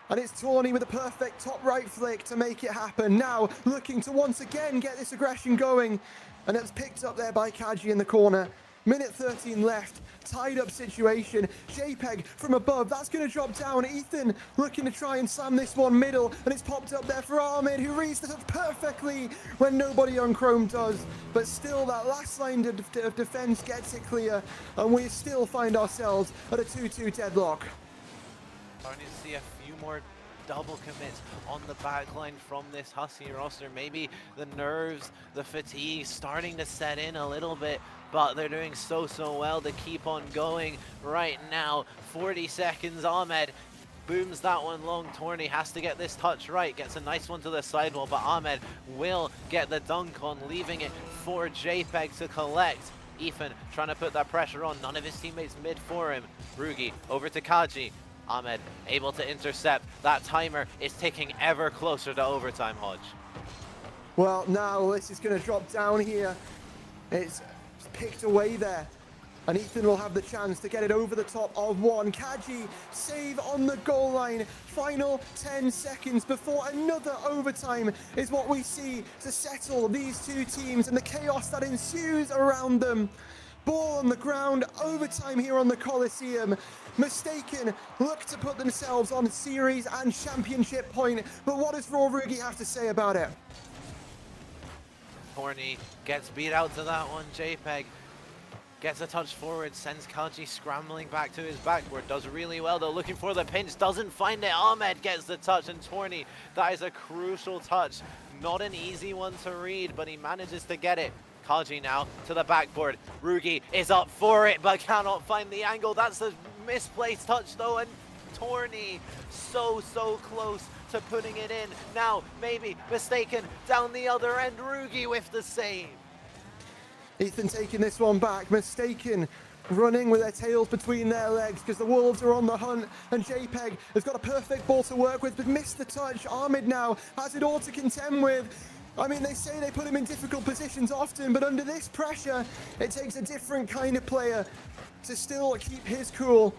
And it's Tawny with a perfect top right flick to make it happen. Now looking to once again get this aggression going. And it's picked up there by Kaji in the corner. Minute 13 left. Tied up situation. JPEG from above. That's going to drop down. Ethan looking to try and slam this one middle. And it's popped up there for Ahmed, who reads the touch perfectly when nobody on Chrome does. But still, that last line of defense gets it clear. And we still find ourselves at a 2-2 deadlock. Starting to see a few more double commits on the back line from this Hussey roster. Maybe the nerves, the fatigue starting to set in a little bit, but they're doing so well to keep on going right now. 40 seconds, Ahmed booms that one long. Torny has to get this touch right, gets a nice one to the sidewall, but Ahmed will get the dunk on, leaving it for JPEG to collect. Ethan trying to put that pressure on, none of his teammates mid for him. Rugi over to Kaji. Ahmed able to intercept. That timer is ticking ever closer to overtime, Hodge. Well, now this is going to drop down here. It's picked away there. And Ethan will have the chance to get it over the top of one. Kaji save on the goal line. Final 10 seconds before another overtime is what we see to settle these two teams and the chaos that ensues around them. Ball on the ground, overtime here on the Coliseum. Mistaken look to put themselves on series and championship point, but what does Raw Rugi have to say about it? Torny gets beat out to that one. JPEG gets a touch forward, sends Kaji scrambling back to his backboard, does really well though, looking for the pinch, doesn't find it. Ahmed gets the touch, and Torny, that is a crucial touch. Not an easy one to read, but he manages to get it. Kaji now to the backboard. Rugi is up for it, but cannot find the angle. That's a misplaced touch though, and Torny so close to putting it in. Now, maybe mistaken down the other end. Rugi with the save. Ethan taking this one back. Mistaken running with their tails between their legs because the Wolves are on the hunt, and JPEG has got a perfect ball to work with but missed the touch. Ahmed now has it all to contend with. I mean, they say they put him in difficult positions often, but under this pressure, it takes a different kind of player to still keep his cool.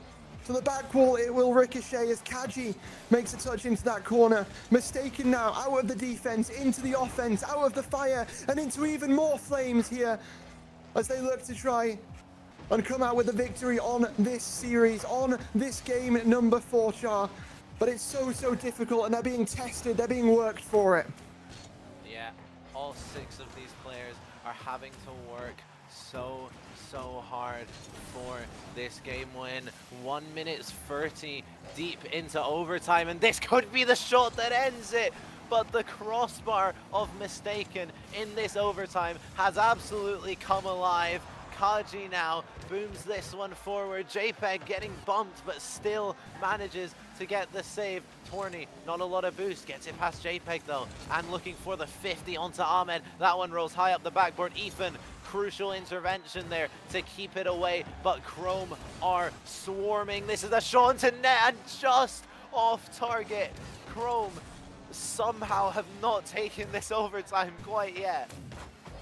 To the back wall, it will ricochet as Kaji makes a touch into that corner. Mistaken now, out of the defense, into the offense, out of the fire, and into even more flames here as they look to try and come out with a victory on this series, on this game number 4, Char. But it's so difficult, and they're being tested, they're being worked for it. Yeah, all 6 of these players are having to work so hard for this game win. 1 minute 30 deep into overtime, and this could be the shot that ends it. But the crossbar of Mistaken in this overtime has absolutely come alive. Kaji now booms this one forward. JPEG getting bumped, but still manages to get the save. Torny, not a lot of boost, gets it past JPEG though, and looking for the 50 onto Ahmed. That one rolls high up the backboard. Ethan, crucial intervention there to keep it away, but Chrome are swarming. This is a shot into net and just off target. Chrome somehow have not taken this overtime quite yet.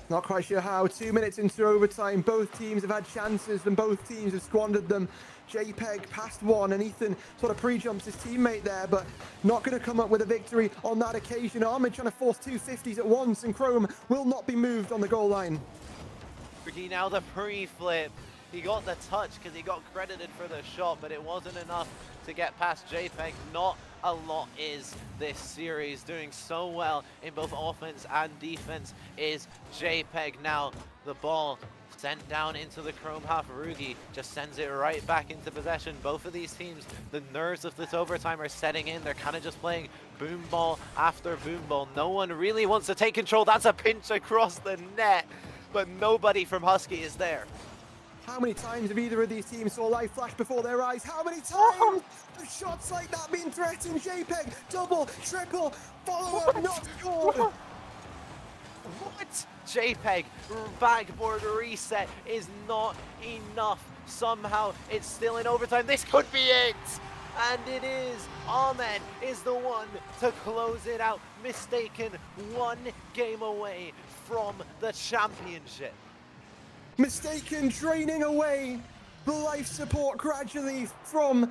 Not quite sure how. 2 minutes into overtime, both teams have had chances and both teams have squandered them. JPEG past one, and Ethan sort of pre-jumps his teammate there, but not going to come up with a victory on that occasion. Ahmed trying to force 2 50s at once, and Chrome will not be moved on the goal line. Ricky now the pre-flip. He got the touch because he got credited for the shot, but it wasn't enough to get past JPEG. Not a lot is this series. Doing so well in both offense and defense is JPEG. Now the ball sent down into the Chrome half. Rugi just sends it right back into possession. Both of these teams, the nerves of this overtime are setting in. They're kind of just playing boom ball after boom ball. No one really wants to take control. That's a pinch across the net, but nobody from Husky is there. How many times have either of these teams saw life flash before their eyes? How many times have shots like that been threatened? JPEG, double, triple, follow-up, not scored. What? JPEG, backboard reset is not enough. Somehow it's still in overtime. This could be it. And it is. Ahmed is the one to close it out. Mistaken, 1 game away from the championship. Mistaken draining away the life support gradually from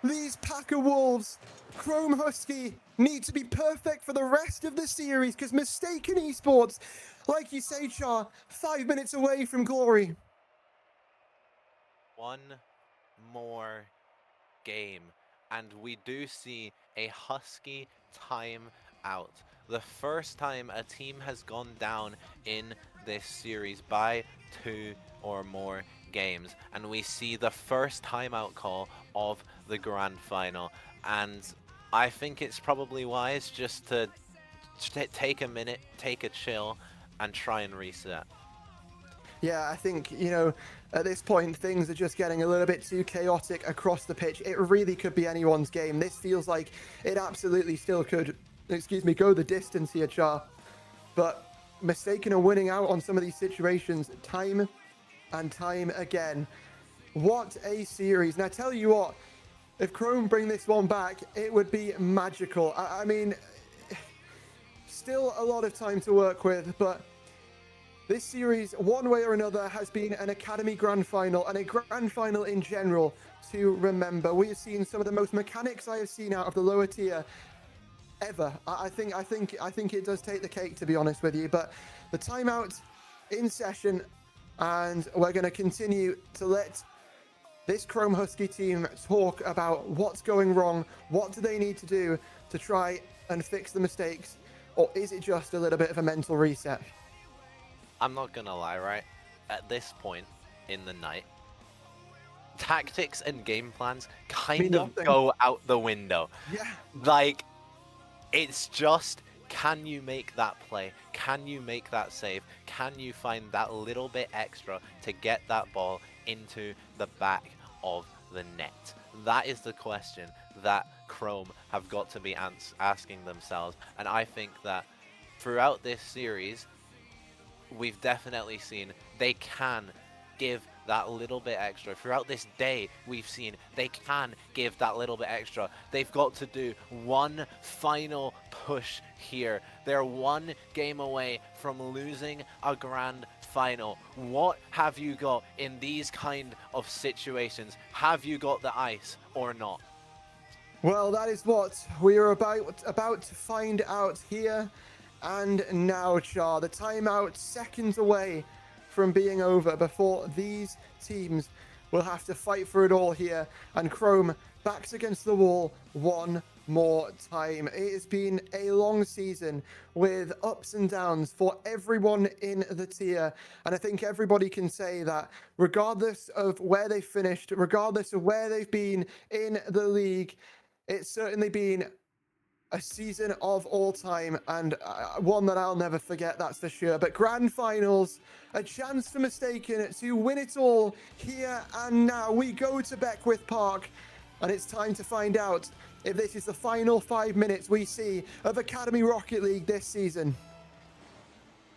these pack of Wolves. Chrome Husky need to be perfect for the rest of the series because Mistaken Esports, like you say, Char, 5 minutes away from glory. 1 more game, and we do see a Husky timeout. The first time a team has gone down in this series by 2 or more games, and we see the first timeout call of the grand final. And I think it's probably wise just to take a minute, take a chill, and try and reset. Yeah, I think, you know, at this point, things are just getting a little bit too chaotic across the pitch. It really could be anyone's game. This feels like it absolutely still could, go the distance here, Char. But Mistaken are winning out on some of these situations time and time again. What a series. And I tell you what, if Chrome bring this one back, it would be magical. I mean, still a lot of time to work with, but this series, one way or another, has been an Academy Grand Final and a Grand Final in general to remember. We have seen some of the most mechanics I have seen out of the lower tier ever. I think it does take the cake, to be honest with you. But the timeout in session, and we're going to continue to let this Chrome Husky team talk about what's going wrong, what do they need to do to try and fix the mistakes, or is it just a little bit of a mental reset? I'm not gonna lie, right? At this point, in the night, tactics and game plans Mean kind of nothing. go out the window. Yeah. Like, it's just, can you make that play? Can you make that save? Can you find that little bit extra to get that ball into the back of the net? That is the question that Chrome have got to be asking themselves. And I think that throughout this series, we've definitely seen they can give that little bit extra. Throughout this day, we've seen they can give that little bit extra. They've got to do one final push here. They're one game away from losing a grand final. What have you got in these kind of situations? Have you got the ice or not? Well, that is what we are about to find out here and now, Char. The timeout seconds away from being over before these teams will have to fight for it all here. And Chrome backs against the wall one more time. It has been a long season with ups and downs for everyone in the tier. And I think everybody can say that regardless of where they finished, regardless of where they've been in the league, it's certainly been a season of all time and one that I'll never forget, that's for sure. But grand finals, a chance for Mistaken to win it all here and now. We go to Beckwith Park and it's time to find out if this is the final 5 minutes we see of Academy Rocket League this season.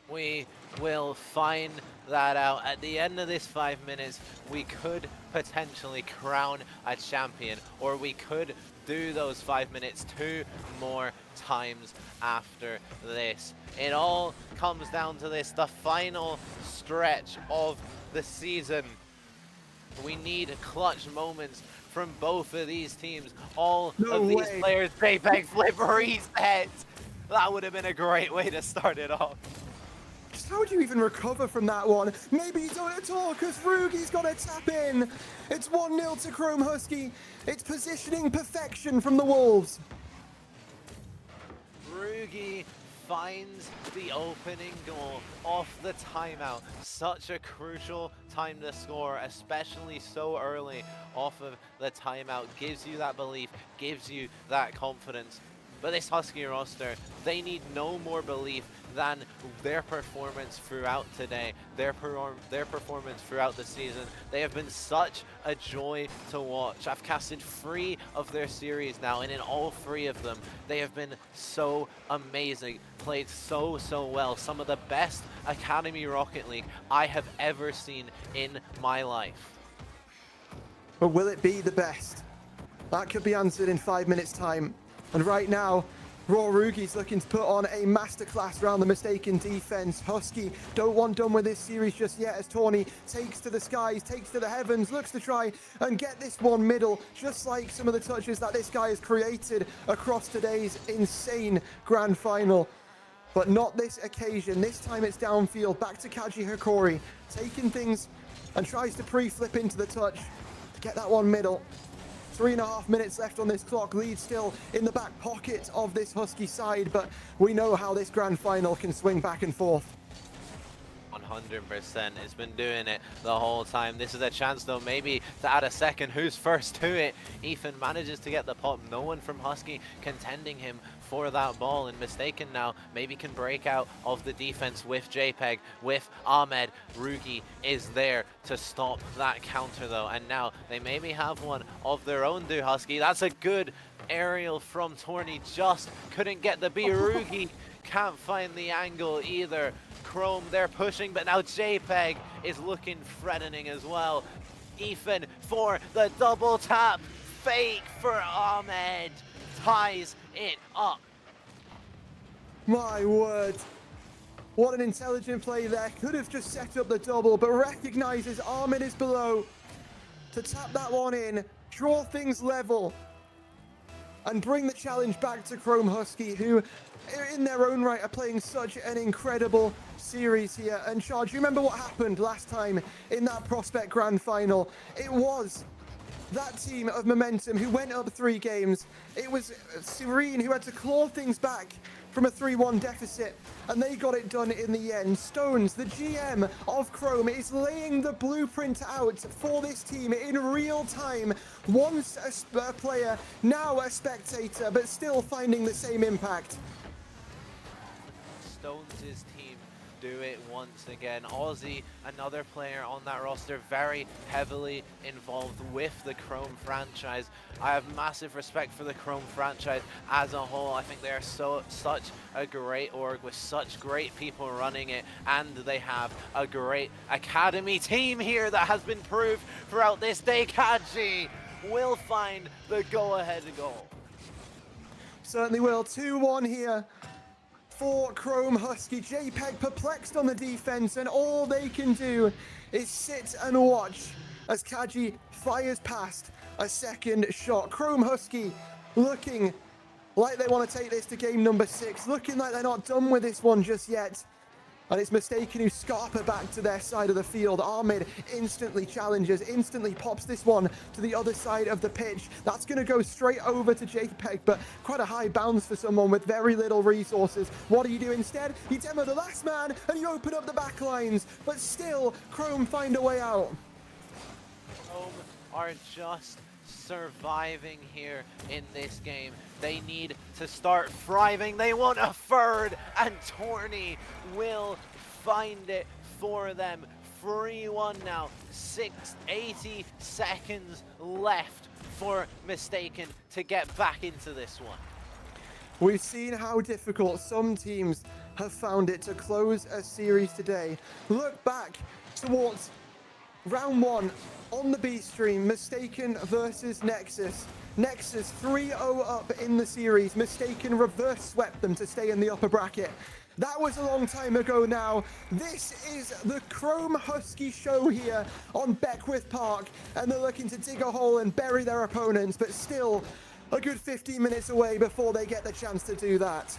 We will find that out. At the end of this 5 minutes, we could potentially crown a champion, or we could do those 5 minutes 2 more times after this. It all comes down to this, the final stretch of the season. We need clutch moments from both of these teams. All of these players, JPEG flip reset. That would have been a great way to start it off. Just how do you even recover from that one? Maybe you don't at all, because Rugi's got to tap in. It's 1-0 to Chrome Husky. It's positioning perfection from the Wolves. Rugi finds the opening goal off the timeout. Such a crucial time to score, especially so early off of the timeout. Gives you that belief, gives you that confidence. But this Husky roster, they need no more belief than their performance throughout today, their performance throughout the season. They have been such a joy to watch. I've casted 3 of their series now, and in all 3 of them, they have been so amazing, played so well. Some of the best Academy Rocket League I have ever seen in my life. But will it be the best? That could be answered in 5 minutes' time. And right now, Raw Rugi's looking to put on a masterclass around the Mistaken defense. Husky don't want done with this series just yet as Tawny takes to the skies, takes to the heavens, looks to try and get this one middle, just like some of the touches that this guy has created across today's insane grand final. But not this occasion. This time it's downfield, back to Kaji Hikori, taking things and tries to pre-flip into the touch to get that one middle. 3.5 minutes left on this clock. Lead still in the back pocket of this Husky side, but we know how this grand final can swing back and forth. 100%. It's been doing it the whole time. This is a chance, though, maybe to add a second. Who's first to it? Ethan manages to get the pop. No one from Husky contending him for that ball, and Mistaken now maybe can break out of the defense with JPEG, with Ahmed. Rugi is there to stop that counter, though, and now they maybe have one of their own, do Husky. That's a good aerial from Torny, just couldn't get the B. Rugi can't find the angle either. Chrome, they're pushing, but now JPEG is looking threatening as well. Ethan for the double tap. Fake for Ahmed. Ties it up. My word. What an intelligent play there. Could have just set up the double, but recognizes Ahmed is below to tap that one in, draw things level, and bring the challenge back to Chrome Husky, who in their own right are playing such an incredible series here. And Char, do you remember what happened last time in that Prospect Grand Final? It was that team of Momentum who went up 3 games. It was Serene who had to claw things back from a 3-1 deficit, and they got it done in the end. Stones, the GM of Chrome, is laying the blueprint out for this team in real time. Once a player, now a spectator, but still finding the same impact. Stones' team do it once again. Aussie, another player on that roster, very heavily involved with the Chrome franchise. I have massive respect for the Chrome franchise as a whole. I think they are such a great org with such great people running it, and they have a great academy team here that has been proved throughout this day. Kaji will find the go-ahead goal. Certainly will. 2-1 here for Chrome Husky. JPEG perplexed on the defense, and all they can do is sit and watch as Kaji fires past a second shot. Chrome Husky looking like they want to take this to game number 6, looking like they're not done with this one just yet. And it's Mistaken who scarper back to their side of the field. Ahmed instantly challenges, instantly pops this one to the other side of the pitch. That's going to go straight over to JPEG, but quite a high bounce for someone with very little resources. What do you do instead? You demo the last man and you open up the back lines, but still Chrome find a way out. Chrome are just surviving here in this game. They need to start thriving. They want a third, and Torney will find it for them. 3-1 now, 80 seconds left for Mistaken to get back into this one. We've seen how difficult some teams have found it to close a series today. Look back towards round 1 on the B stream, Mistaken versus Nexus. Nexus 3-0 up in the series. Mistaken reverse swept them to stay in the upper bracket. That was a long time ago now. This is the Chrome Husky show here on Beckwith Park, and they're looking to dig a hole and bury their opponents, but still a good 15 minutes away before they get the chance to do that.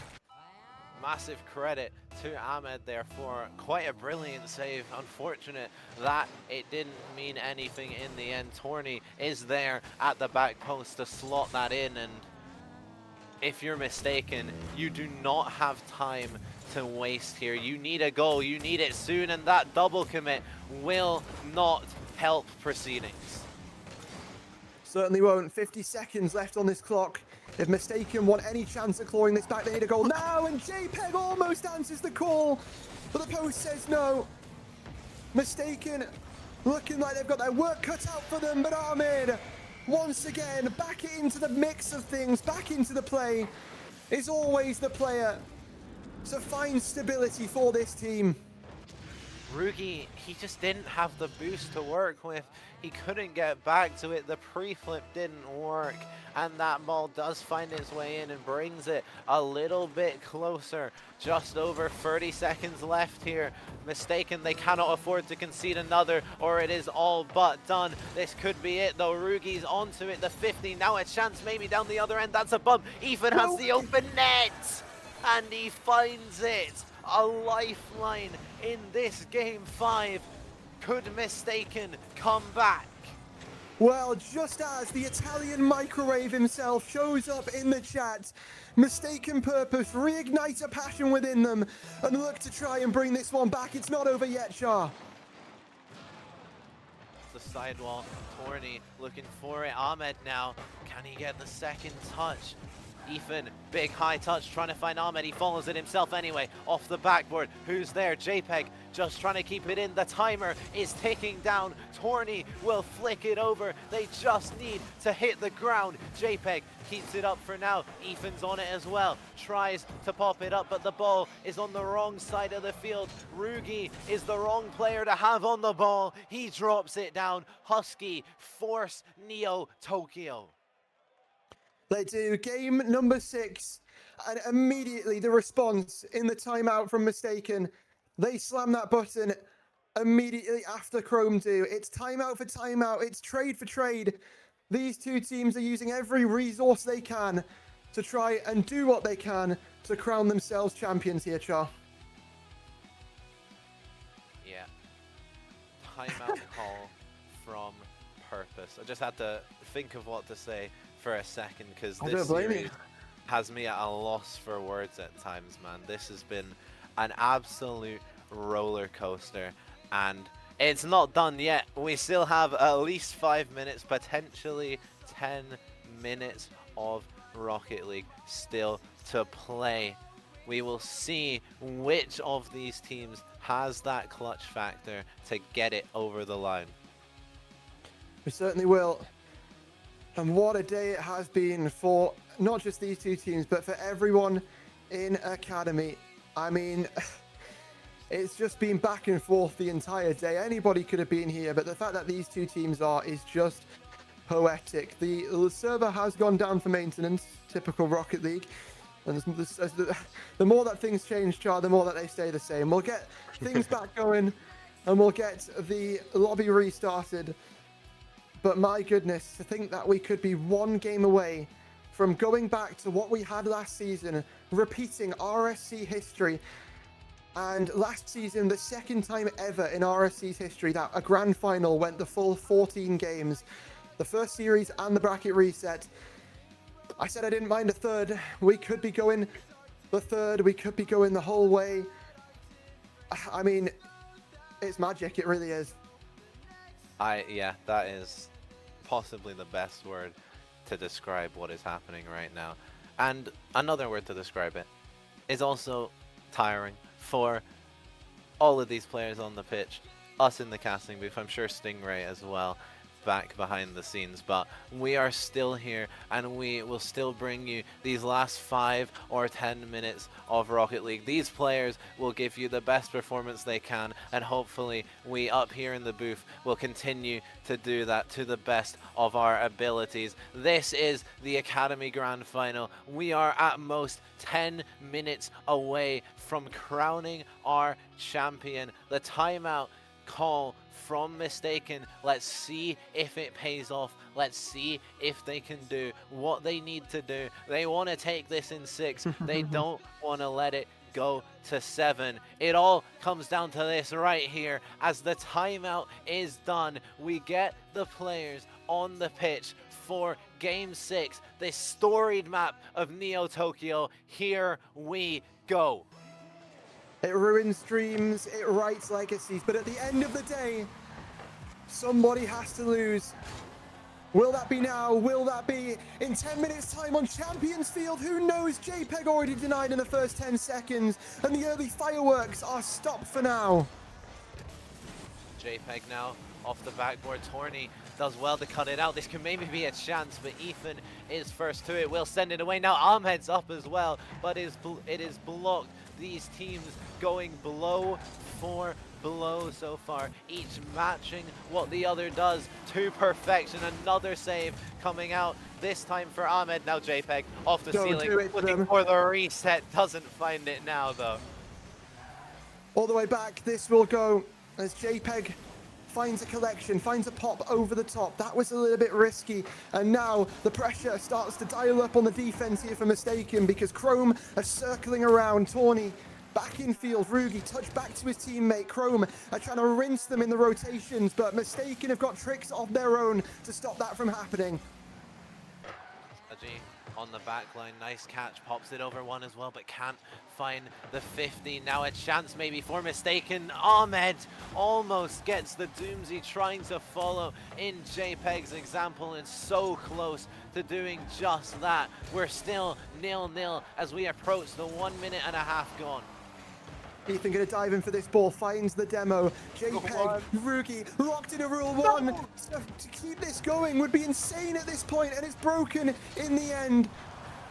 Massive credit to Ahmed there for quite a brilliant save. Unfortunate that it didn't mean anything in the end. Torney is there at the back post to slot that in, and if you're Mistaken, you do not have time to waste here. You need a goal, you need it soon, and that double commit will not help proceedings. Certainly won't. 50 seconds left on this clock. If Mistaken want any chance of clawing this back, they need a goal now, and JPEG almost answers the call, but the post says no. Mistaken looking like they've got their work cut out for them, but Ahmed, once again, back into the mix of things, back into the play, is always the player to find stability for this team. Rugi, he just didn't have the boost to work with. He couldn't get back to it. The pre-flip didn't work, and that ball does find its way in and brings it a little bit closer. Just over 30 seconds left here. Mistaken, they cannot afford to concede another, or it is all but done. This could be it though. Rugi's onto it, the 50, now a chance maybe down the other end. That's a bump. Ethan has the open net, and he finds it. A lifeline in this game 5. Could Mistaken come back? Well, just as the Italian microwave himself shows up in the chat, Mistaken Purpose reignite a passion within them and look to try and bring this one back. It's not over yet, Shah. The sidewall, Torney looking for it. Ahmed now, can he get the second touch? Ethan, big high touch, trying to find Ahmed. He follows it himself anyway, off the backboard. Who's there? JPEG just trying to keep it in. The timer is ticking down. Torney will flick it over. They just need to hit the ground. JPEG keeps it up for now. Ethan's on it as well. Tries to pop it up, but the ball is on the wrong side of the field. Rugi is the wrong player to have on the ball. He drops it down. Husky force Neo Tokyo. They do. Game number 6, and immediately the response in the timeout from Mistaken. They slam that button immediately after Chrome do. It's timeout for timeout. It's trade for trade. These two teams are using every resource they can to try and do what they can to crown themselves champions here, Char. Yeah. Timeout call from Purpose. I just had to think of what to say for a second, because this series has me at a loss for words at times, man. This has been an absolute roller coaster, and it's not done yet. We still have at least 5 minutes, potentially 10 minutes of Rocket League still to play. We will see which of these teams has that clutch factor to get it over the line. We certainly will. And what a day it has been for not just these two teams, but for everyone in Academy. I mean, it's just been back and forth the entire day. Anybody could have been here, but the fact that these two teams are is just poetic. The server has gone down for maintenance, typical Rocket League. And the more that things change, Char, the more that they stay the same. We'll get things back going, and we'll get the lobby restarted. But my goodness, to think that we could be one game away from going back to what we had last season, repeating RSC history. And last season, the second time ever in RSC's history that a grand final went the full 14 games. The first series and the bracket reset. I said I didn't mind a third. We could be going the third. We could be going the whole way. I mean, it's magic. It really is. Yeah, that is possibly the best word to describe what is happening right now. And another word to describe it is also tiring for all of these players on the pitch, us in the casting booth, I'm sure Stingray as well, back behind the scenes, but we are still here and we will still bring you these last 5 or 10 minutes of Rocket League. These players will give you the best performance they can, and hopefully we up here in the booth will continue to do that to the best of our abilities. This is the Academy Grand Final. We are at most 10 minutes away from crowning our champion. The timeout call from Mistaken, let's see if it pays off. Let's see if they can do what they need to do. They want to take this in 6. They don't want to let it go to 7. It all comes down to this right here. As the timeout is done, we get the players on the pitch for Game 6, this storied map of Neo Tokyo. Here we go. It ruins dreams, it writes legacies, but at the end of the day, somebody has to lose. Will that be now? Will that be in 10 minutes time on Champions Field? Who knows? JPEG already denied in the first 10 seconds, and the early fireworks are stopped for now. JPEG now off the backboard. Torny does well to cut it out. This can maybe be a chance, but Ethan is first to it. Will send it away. Now Ahmed's up as well, but it is blocked. These teams going blow for blow so far, each matching what the other does to perfection. Another save coming out, this time for Ahmed. Now JPEG off the ceiling, looking for the reset. Doesn't find it now though. All the way back, this will go as JPEG finds a collection, finds a pop over the top. That was a little bit risky, and now the pressure starts to dial up on the defense here for Mistaken, because Chrome are circling around. Tawny back in field, Rugi touch back to his teammate. Chrome are trying to rinse them in the rotations, but Mistaken have got tricks of their own to stop that from happening. On the back line, nice catch, pops it over one as well, but can't find the 50. Now a chance maybe for Mistaken. Ahmed almost gets the Doomsy, trying to follow in JPEG's example, and so close to doing just that. We're still 0-0 as we approach the 1 minute and a half gone. Ethan gonna dive in for this ball, finds the demo. JPEG, Rugi, locked into rule 1. No. To keep this going would be insane at this point, and it's broken in the end.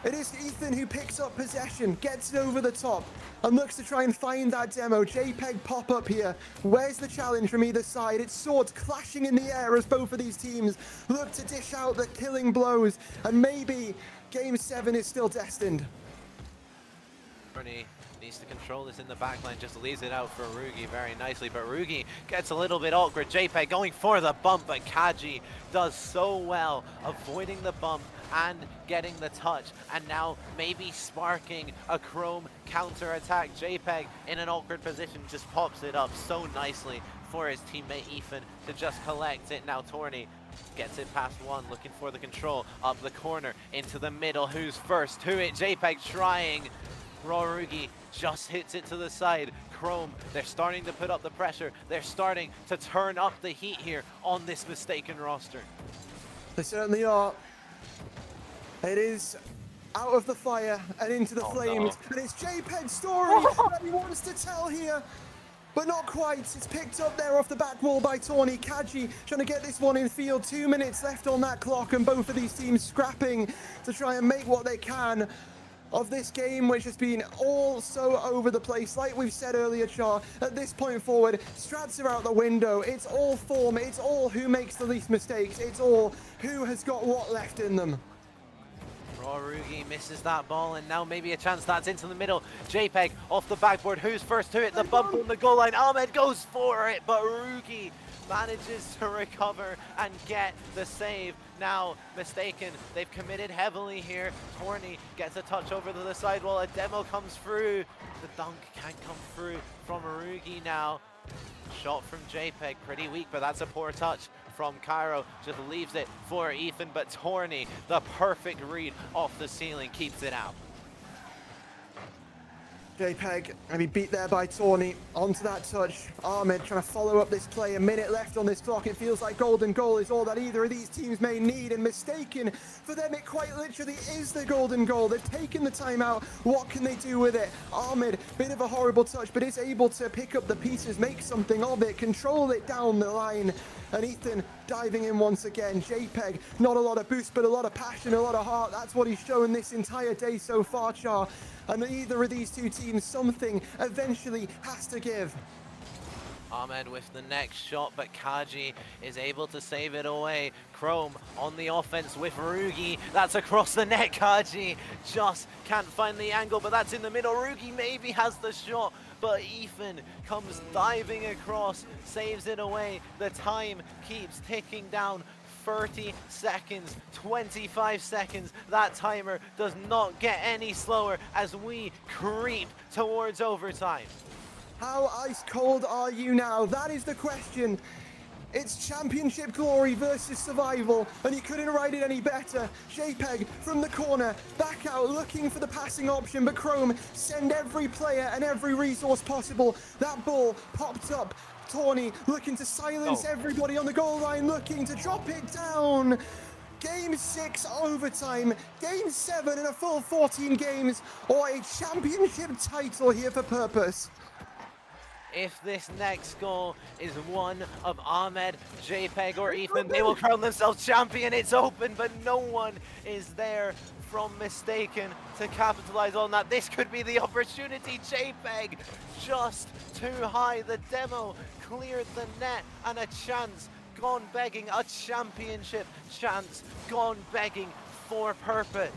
It is Ethan who picks up possession, gets it over the top, and looks to try and find that demo. JPEG pop up here. Where's the challenge from either side? It's swords clashing in the air as both of these teams look to dish out the killing blows, and maybe Game 7 is still destined. Bernie needs to control this in the backline, just leaves it out for Rugi very nicely, but Rugi gets a little bit awkward. JPEG going for the bump, but Kaji does so well avoiding the bump and getting the touch, and now maybe sparking a Chrome counter attack. JPEG in an awkward position just pops it up so nicely for his teammate Ethan to just collect it. Now Torny Gets it past one, looking for the control. Up the corner, into the middle. Who's first to it? JPEG trying. Rorugi just hits it to the side. Chrome, they're starting to put up the pressure. They're starting to turn up the heat here on this Mistaken roster. They certainly are. It is out of the fire and into the flames. No. And it's JPEG's story that he wants to tell here. But not quite. It's picked up there off the back wall by Tawny. Kaji trying to get this one in field. 2 minutes left on that clock, and both of these teams scrapping to try and make what they can of this game, which has been all so over the place. Like we've said earlier, Char, at this point forward, strats are out the window. It's all form. It's all who makes the least mistakes. It's all who has got what left in them. Rorugi misses that ball, and now maybe a chance that's into the middle. JPEG off the backboard. Who's first to it? The bump on the goal line. Ahmed goes for it, but Rugi manages to recover and get the save. Now, Mistaken, they've committed heavily here. Torney gets a touch over to the sidewall. A demo comes through. The dunk can't come through from Rugi now. Shot from JPEG, pretty weak, but that's a poor touch from Cairo. Just leaves it for Ethan, but Torney, the perfect read off the ceiling, keeps it out. JPEG, I mean, beat there by Tawny. Onto that touch. Ahmed trying to follow up this play. A minute left on this clock. It feels like golden goal is all that either of these teams may need. And Mistaken, for them, it quite literally is the golden goal. They've taken the timeout. What can they do with it? Ahmed, bit of a horrible touch, but is able to pick up the pieces, make something of it, control it down the line. And Ethan diving in once again. JPEG, not a lot of boost, but a lot of passion, a lot of heart. That's what he's shown this entire day so far, Char. And either of these two teams, something eventually has to give. Ahmed with the next shot, but Kaji is able to save it away. Chrome on the offense with Rugi. That's across the net. Kaji just can't find the angle, but that's in the middle. Rugi maybe has the shot, but Ethan comes diving across, saves it away. The time keeps ticking down. 30 seconds, 25 seconds. That timer does not get any slower as we creep towards overtime. How ice cold are you now? That is the question. It's championship glory versus survival, and you couldn't write it any better. JPEG from the corner, back out looking for the passing option, but Chrome send every player and every resource possible. That ball popped up. Tawny looking to silence everybody on the goal line, looking to drop it down. Game 6 overtime, Game 7 in a full 14 games, or a championship title here for Purpose. If this next goal is one of Ahmed, JPEG, or Ethan, they will crown themselves champion. It's open, but no one is there from Mistaken to capitalize on that. This could be the opportunity. JPEG just too high. The demo cleared the net, and a chance gone begging, a championship chance gone begging for Purpose.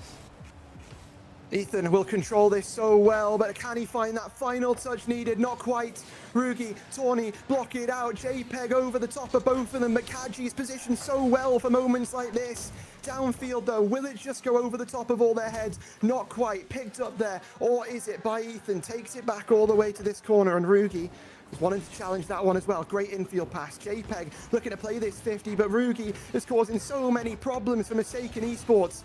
Ethan will control this so well, but can he find that final touch needed? Not quite. Rugi, Tawny block it out. JPEG over the top of both of them, but Kaji's positioned so well for moments like this. Downfield though, will it just go over the top of all their heads? Not quite. Picked up there, or is it by Ethan? Takes it back all the way to this corner, and Rugi was wanting to challenge that one as well. Great infield pass. JPEG looking to play this 50, but Rugi is causing so many problems for Mistaken Esports.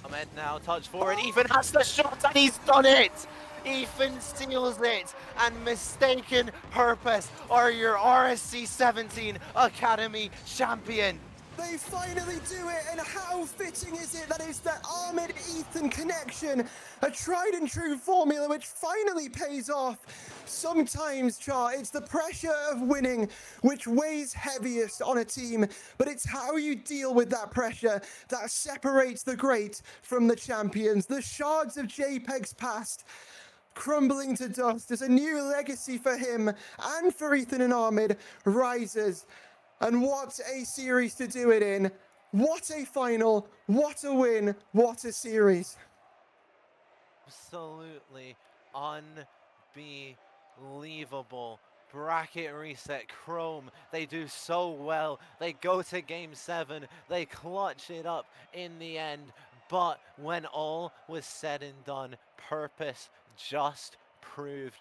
Ahmed now touch forward. Ethan has the shot, and he's done it. Ethan steals it, and Mistaken Purpose are your RSC 17 Academy champion. They finally do it, and how fitting is it that it's that Ahmed-Ethan connection, a tried and true formula which finally pays off. Sometimes, Char, it's the pressure of winning which weighs heaviest on a team, but it's how you deal with that pressure that separates the great from the champions. The shards of JPEG's past crumbling to dust as a new legacy for him and for Ethan and Ahmed rises. And what a series to do it in. What a final. What a win. What a series. Absolutely unbelievable. Bracket reset. Chrome, they do so well. They go to Game 7. They clutch it up in the end. But when all was said and done, Purpose just proved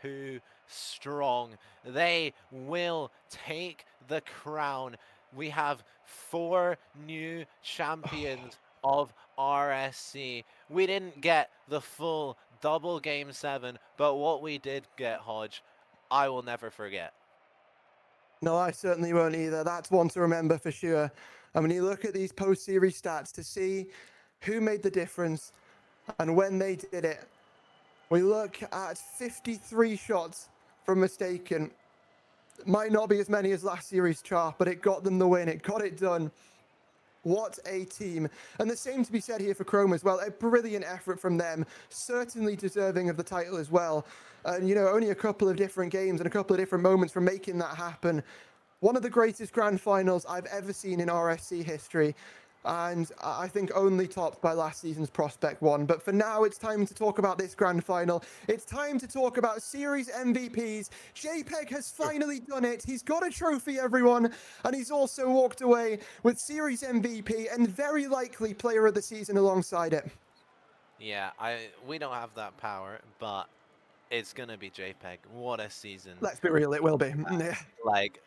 too strong. They will take the crown. we have 4 new champions of RSC. We didn't get the full double game 7, but what we did get, Hodge, I will never forget. No, I certainly won't either. That's one to remember for sure. And when you look at these post-series stats to see who made the difference and when they did it, we look at 53 shots from Mistaken. Might not be as many as last series chart, but it got them the win. It got it done. What a team. And the same to be said here for Chrome as well. A brilliant effort from them. Certainly deserving of the title as well. And, you know, only a couple of different games and a couple of different moments from making that happen. One of the greatest grand finals I've ever seen in RSC history. And I think only topped by last season's Prospect 1. But for now, it's time to talk about this grand final. It's time to talk about series MVPs. JPEG has finally done it. He's got a trophy, everyone. And he's also walked away with series MVP and very likely player of the season alongside it. Yeah, we don't have that power, but it's going to be JPEG. What a season. Let's be real, it will be. Like,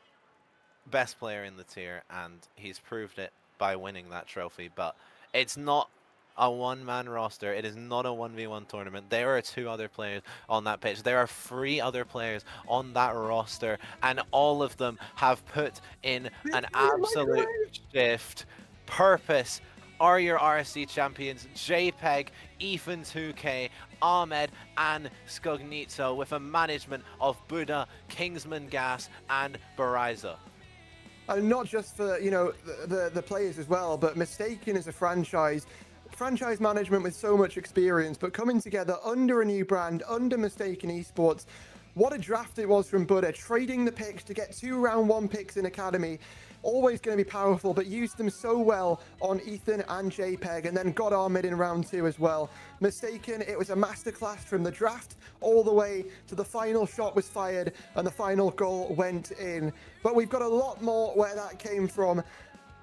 best player in the tier, and he's proved it by winning that trophy. But it's not a one-man roster. It is not a 1v1 tournament. There are 2 other players on that pitch. There are 3 other players on that roster, and all of them have put in an absolute shift. Purpose are your RSC champions, JPEG, Ethan 2K, Ahmed, and Skognitso, with a management of Buddha, Kingsman Gas, and Bariza. And not just for, you know, the players as well, but Mistaken as a franchise management with so much experience, but coming together under a new brand, under Mistaken Esports. What a draft it was from Buddha, trading the picks to get 2 round 1 picks in Academy. Always going to be powerful, but used them so well on Ethan and JPEG, and then got Ahmed in round 2 as well. Mistaken, it was a masterclass from the draft all the way to the final shot was fired and the final goal went in. But we've got a lot more where that came from.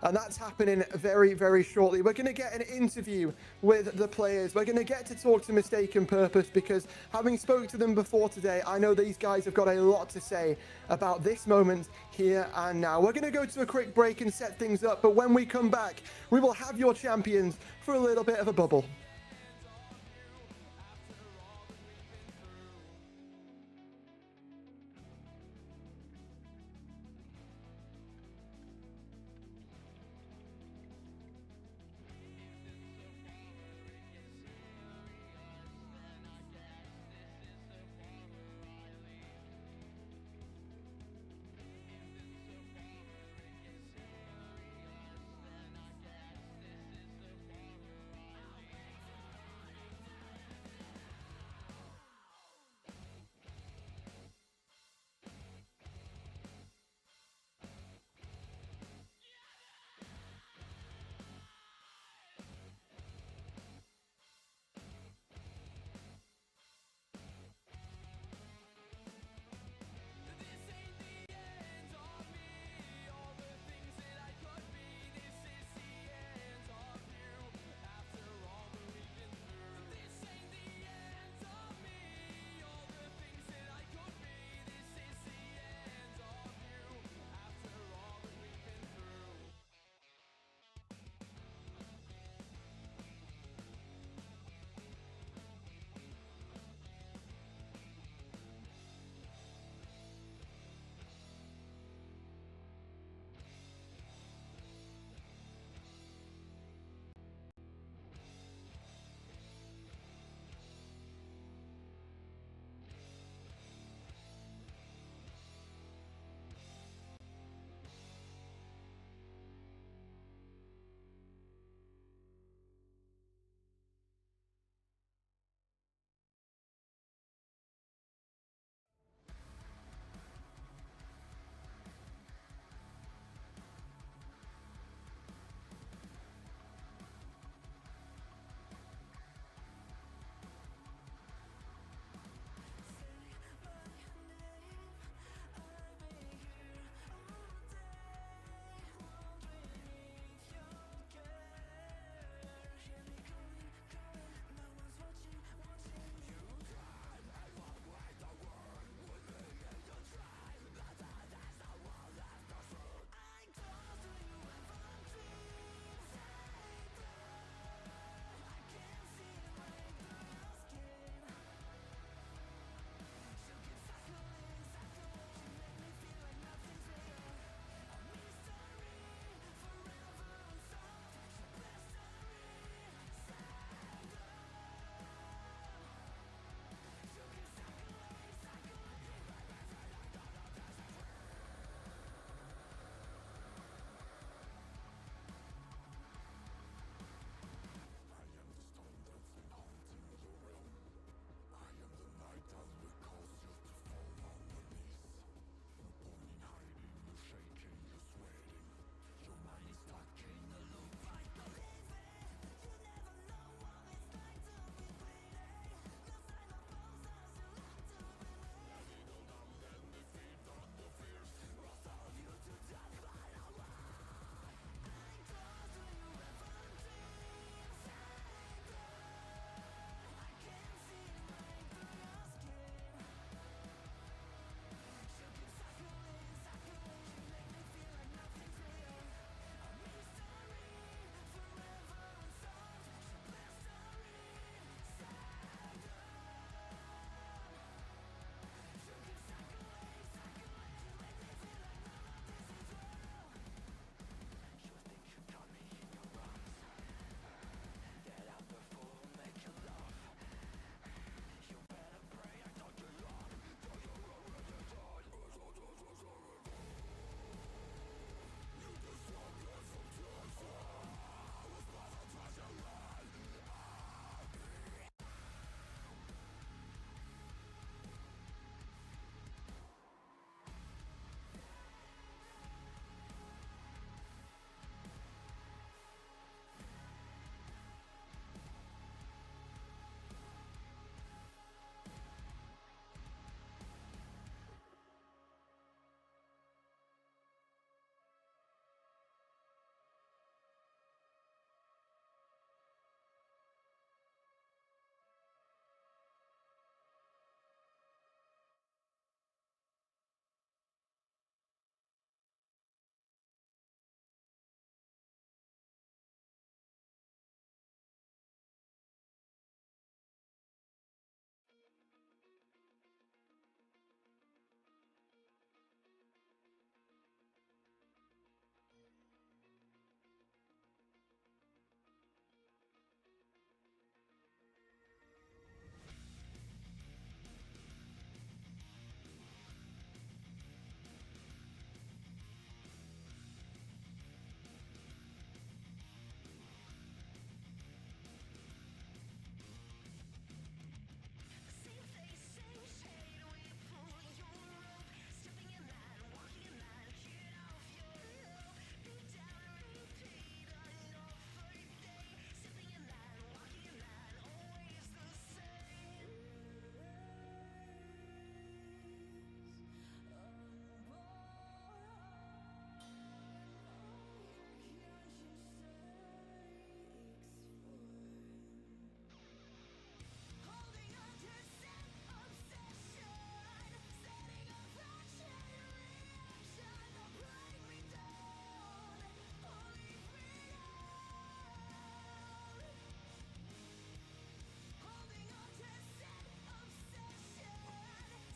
And that's happening very, very shortly. We're going to get an interview with the players. We're going to get to talk to Mistaken Purpose, because having spoke to them before today, I know these guys have got a lot to say about this moment here and now. We're going to go to a quick break and set things up. But when we come back, we will have your champions for a little bit of a bubble.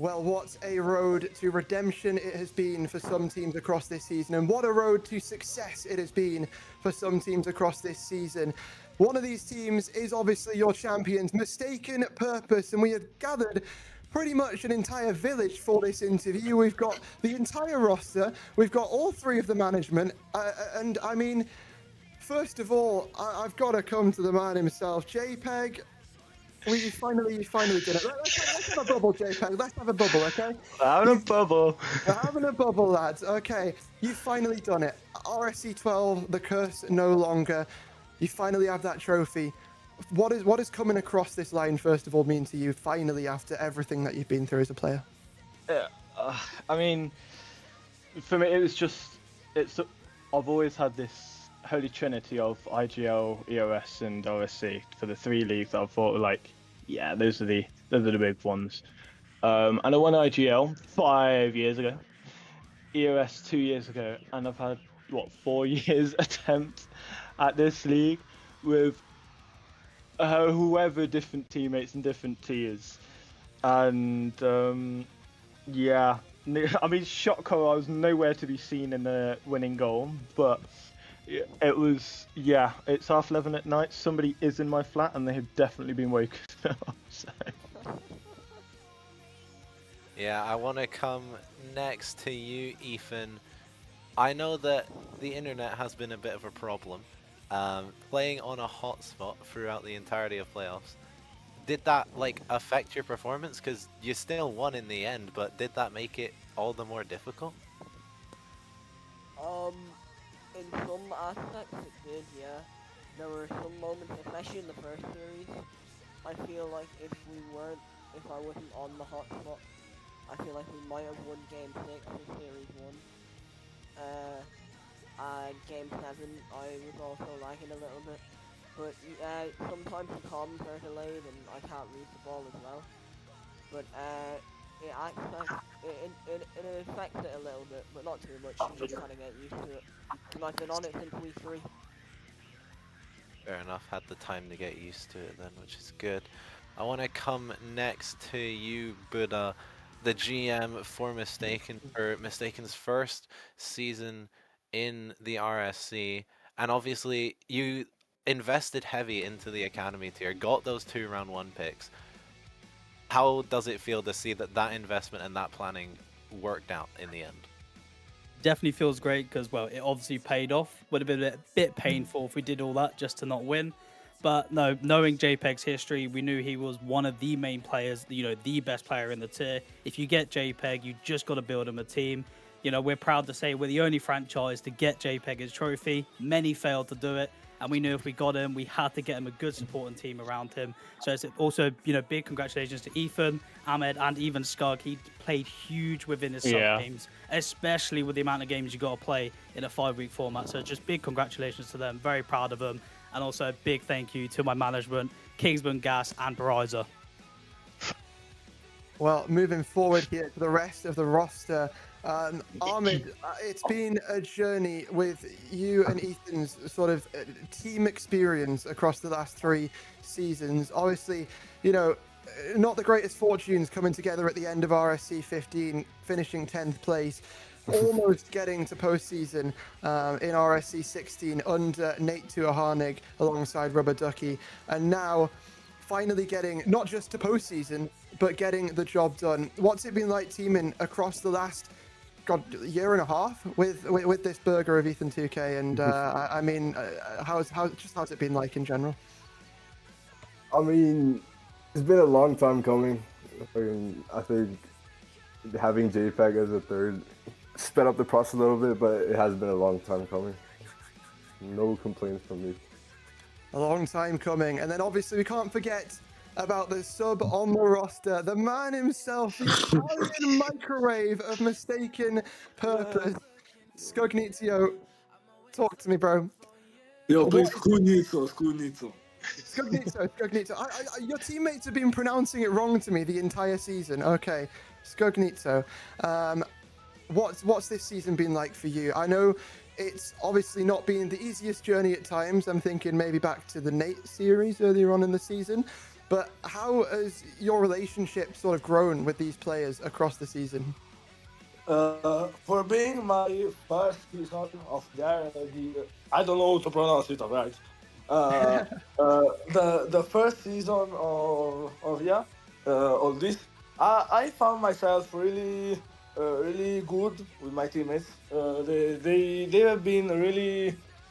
Well, what a road to redemption it has been for some teams across this season, and what a road to success it has been for some teams across this season. One of these teams is obviously your champions, Mistaken Purpose, and we have gathered pretty much an entire village for this interview. We've got the entire roster, we've got all three of the management, and I mean, first of all, I've got to come to the man himself, JPEG. You finally did it. Let's have a bubble, JPEG. Let's have a bubble, okay? Having a bubble. We're having a bubble, lads. Okay, you've finally done it. RSC-12, the curse no longer. You finally have that trophy. What is coming across this line, first of all, mean to you, finally, after everything that you've been through as a player? I mean, for me, I've always had this holy trinity of IGL, EOS, and RSC for the three leagues that I thought like, yeah, those are the big ones. And I won IGL 5 years ago, EOS 2 years ago, and I've had 4 years attempt at this league with whoever different teammates and different tiers, and yeah, I mean, shot call, I was nowhere to be seen in the winning goal, but it was, yeah, it's 11:30 at night. Somebody is in my flat, and they have definitely been woken up. So. Yeah, I want to come next to you, Ethan. I know that the internet has been a bit of a problem. Playing on a hotspot throughout the entirety of playoffs, did that affect your performance? Because you still won in the end, but did that make it all the more difficult? In some aspects it did, yeah. There were some moments, especially in the first series, I feel like if I wasn't on the hotspot, I feel like we might have won Game 6 of Series 1. And Game 7, I was also lagging a little bit. But sometimes the comms are delayed and I can't read the ball as well. But it affects it a little bit, but not too much. You just kind of get used to it. And I've been on it since week 3. Fair enough, had the time to get used to it then, which is good. I want to come next to you, Buddha, the GM for Mistaken's first season in the RSC, and obviously you invested heavy into the academy tier, got those 2 round 1 picks. How does it feel to see that investment and that planning worked out in the end? Definitely feels great because, well, it obviously paid off. Would have been a bit painful if we did all that just to not win. But no, knowing JPEG's history, we knew he was one of the main players, the best player in the tier. If you get JPEG, you just got to build him a team. We're proud to say we're the only franchise to get JPEG his trophy. Many failed to do it. And we knew if we got him, we had to get him a good supporting team around him. So it's also, big congratulations to Ethan, Ahmed, and even Skug. He played huge within his sub games, especially with the amount of games you got to play in a 5-week format. So just big congratulations to them. Very proud of them. And also a big thank you to my management, Kingsman, Gas, and Bariza. Well, moving forward here to the rest of the roster, Ahmed, it's been a journey with you and Ethan's sort of team experience across the last 3 seasons. Obviously, not the greatest fortunes coming together at the end of RSC 15, finishing 10th place, almost getting to postseason in RSC 16 under Nate Tuaharnig alongside Rubber Ducky, and now finally getting not just to postseason, but getting the job done. What's it been like teaming across the last year and a half with this burger of Ethan 2K? And I mean, how's it been like in general? I mean, it's been a long time coming. I think having JPEG as a third sped up the process a little bit, but it has been a long time coming. No complaints from me. A long time coming. And then obviously we can't forget about the sub on the roster, the man himself, the Italian microwave of Mistaken Purpose, Scognizio. Talk to me, bro. Yo, please, Scognizio. Scognizio. Your teammates have been pronouncing it wrong to me the entire season. Okay, Scognizio. What's this season been like for you? I know it's obviously not been the easiest journey at times. I'm thinking maybe back to the Nate series earlier on in the season. But how has your relationship sort of grown with these players across the season? For being my first season of there, I don't know how to pronounce it right. Uh, the first season of this, I found myself really good with my teammates. They have been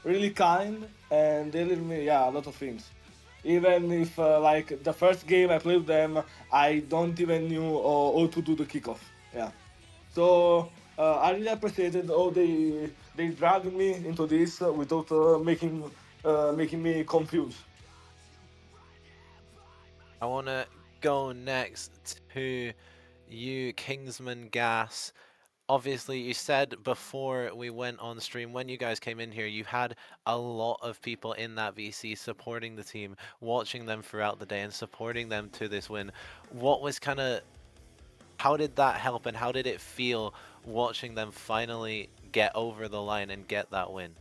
really kind, and they learned me a lot of things. Even if like the first game I played with them, I don't even knew how to do the kickoff. Yeah. So I really appreciated how they dragged me into this without making me confused. I want to go next to you, Kingsman Gas. Obviously, you said before we went on stream, when you guys came in here, you had a lot of people in that VC supporting the team, watching them throughout the day and supporting them to this win. What was how did that help and how did it feel watching them finally get over the line and get that win?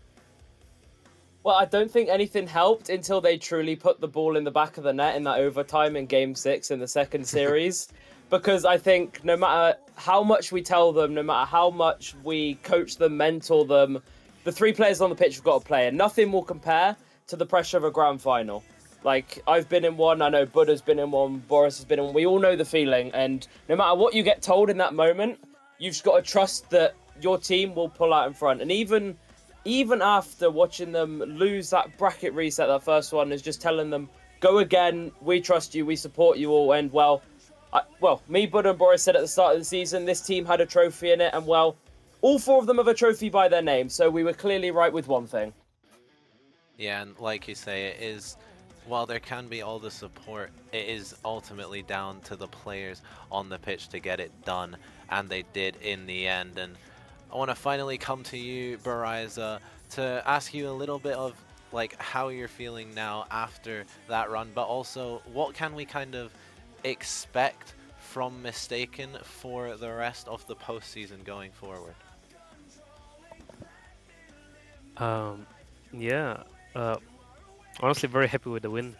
Well, I don't think anything helped until they truly put the ball in the back of the net in that overtime in Game 6 in the second series. Because I think no matter how much we tell them, no matter how much we coach them, mentor them, the three players on the pitch have got to play, and nothing will compare to the pressure of a grand final. Like, I've been in one, I know Buddha's been in one, Boris has been in one, we all know the feeling, and no matter what you get told in that moment, you've just got to trust that your team will pull out in front. And even after watching them lose that bracket reset, that first one, is just telling them, go again, we trust you, we support you all, and me, Buddha, and Boris said at the start of the season, this team had a trophy in it, and well, all four of them have a trophy by their name, so we were clearly right with one thing. Yeah, and like you say, it is, while there can be all the support, it is ultimately down to the players on the pitch to get it done, and they did in the end. And I want to finally come to you, Bariza, to ask you a little bit of like how you're feeling now after that run, but also what can we kind of expect from Mistaken for the rest of the postseason going forward? Yeah, honestly, very happy with the win.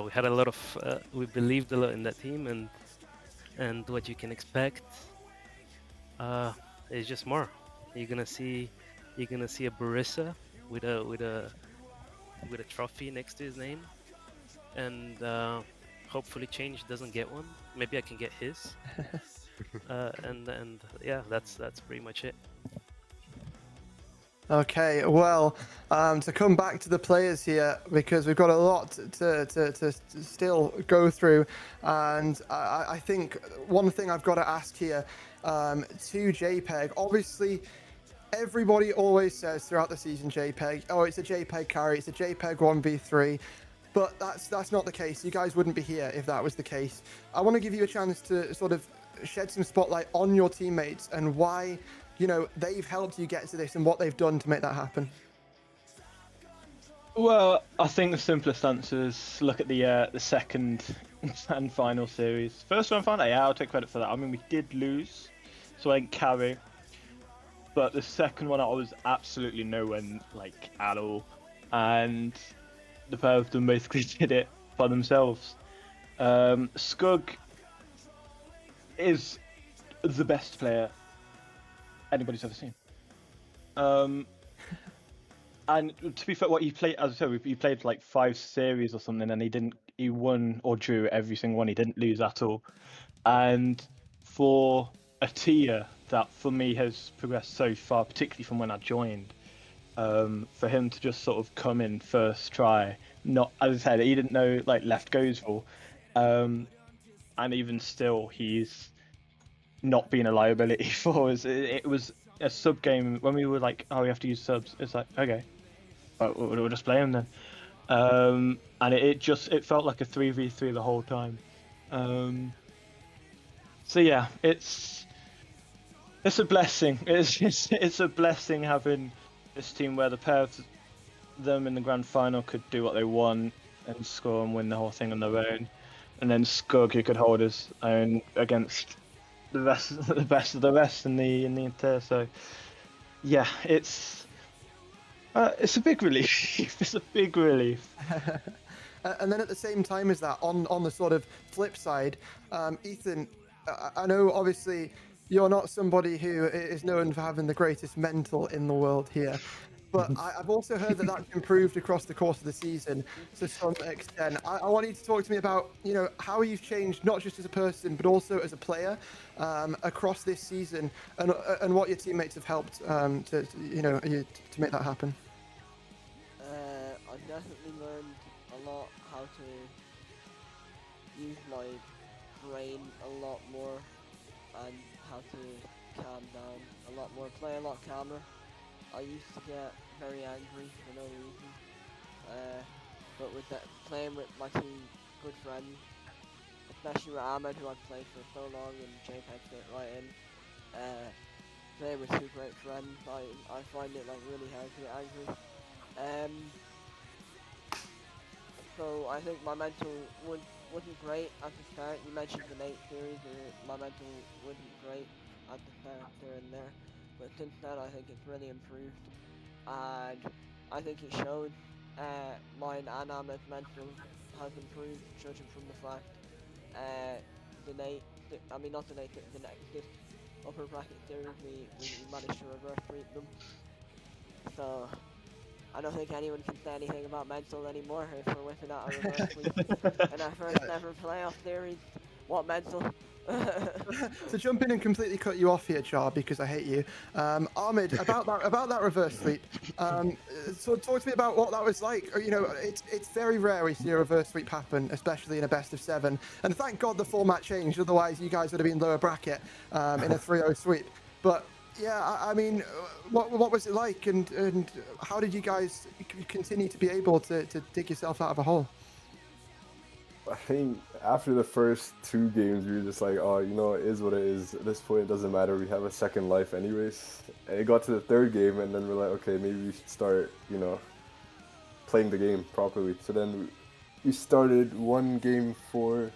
We had a lot of, we believed a lot in that team, and what you can expect is just more. You're gonna see a Barissa with a trophy next to his name, and hopefully Change doesn't get one. Maybe I can get his. and yeah, that's pretty much it. Okay, well, to come back to the players here, because we've got a lot to still go through, and I think one thing I've got to ask here to JPEG, obviously, everybody always says throughout the season, JPEG, oh, it's a JPEG carry, it's a JPEG 1v3, but that's not the case. You guys wouldn't be here if that was the case. I want to give you a chance to sort of shed some spotlight on your teammates and why, you know, they've helped you get to this and what they've done to make that happen. Well, I think the simplest answer is look at the second and final series. First one, final, yeah, I'll take credit for that. I mean, we did lose, so I didn't carry. But the second one, I was absolutely nowhere, like, at all. And the pair of them basically did it for themselves. Skug is the best player anybody's ever seen. And to be fair, what he played, as I said, he played like 5 series or something, and he won or drew every single one. He didn't lose at all. And for a tier that for me has progressed so far, particularly from when I joined, for him to just sort of come in first try, not, as I said, he didn't know like left goes rule, and even still, he's not been a liability for us. It was a sub game when we were like, oh, we have to use subs. It's like, okay, we'll just play him then. And it felt like a 3v3 the whole time. So yeah, it's a blessing. It's a blessing having this team where the pair of them in the grand final could do what they want and score and win the whole thing on their own, and then Skug, who could hold his own against the best of the rest in the inter. So yeah, it's a big relief. It's a big relief. And then at the same time as that, on the sort of flip side, Ethan, I know obviously you're not somebody who is known for having the greatest mental in the world here. But I've also heard that that's improved across the course of the season to some extent. I want you to talk to me about, how you've changed, not just as a person, but also as a player across this season, and what your teammates have helped to make that happen. I've definitely learned a lot how to use my brain a lot more and how to calm down a lot more, play a lot calmer. I used to get very angry for no reason, but with playing with my two good friends, especially with Ahmed, who I've played for so long, and JPEG fit right in, playing with two great friends, I find it like really hard to get angry. So I think my mental wasn't great at the start. You mentioned the Nate series, my mental wasn't great at the start there and there, but since then I think it's really improved, and I think it showed mine and Ahmed's mental has improved, judging from the fact the Nate, I mean not the Nate, the next upper bracket series we managed to reverse sweep them. So I don't think anyone can say anything about mental anymore if we're whipping out a reverse sweep in our first ever playoff series. What mental? To jump in and completely cut you off here, Char, because I hate you. Ahmed, about that reverse sweep. So talk to me about what that was like. It's very rare we see a reverse sweep happen, especially in a best of 7. And thank God the format changed. Otherwise, you guys would have been lower bracket in a 3-0 sweep. But yeah, I mean, what was it like, and how did you guys continue to be able to dig yourself out of a hole? I think after the first 2 games, we were just like, oh, it is what it is. At this point, it doesn't matter. We have a second life anyways. And it got to the 3rd game, and then we're like, okay, maybe we should start, playing the game properly. So then we started 1 game 4,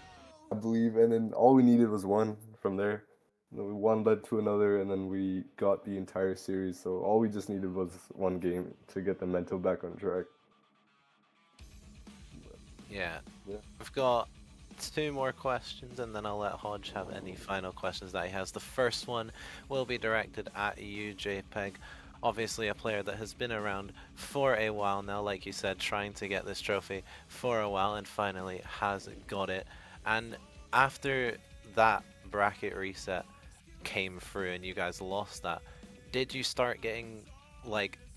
I believe, and then all we needed was 1 from there. One led to another, and then we got the entire series. So all we just needed was 1 game to get the mental back on track. Yeah. We've got 2 more questions, and then I'll let Hodge have any final questions that he has. The first one will be directed at you, JPEG. Obviously a player that has been around for a while now, like you said, trying to get this trophy for a while, and finally has got it. And after that bracket reset came through and you guys lost that, did you start getting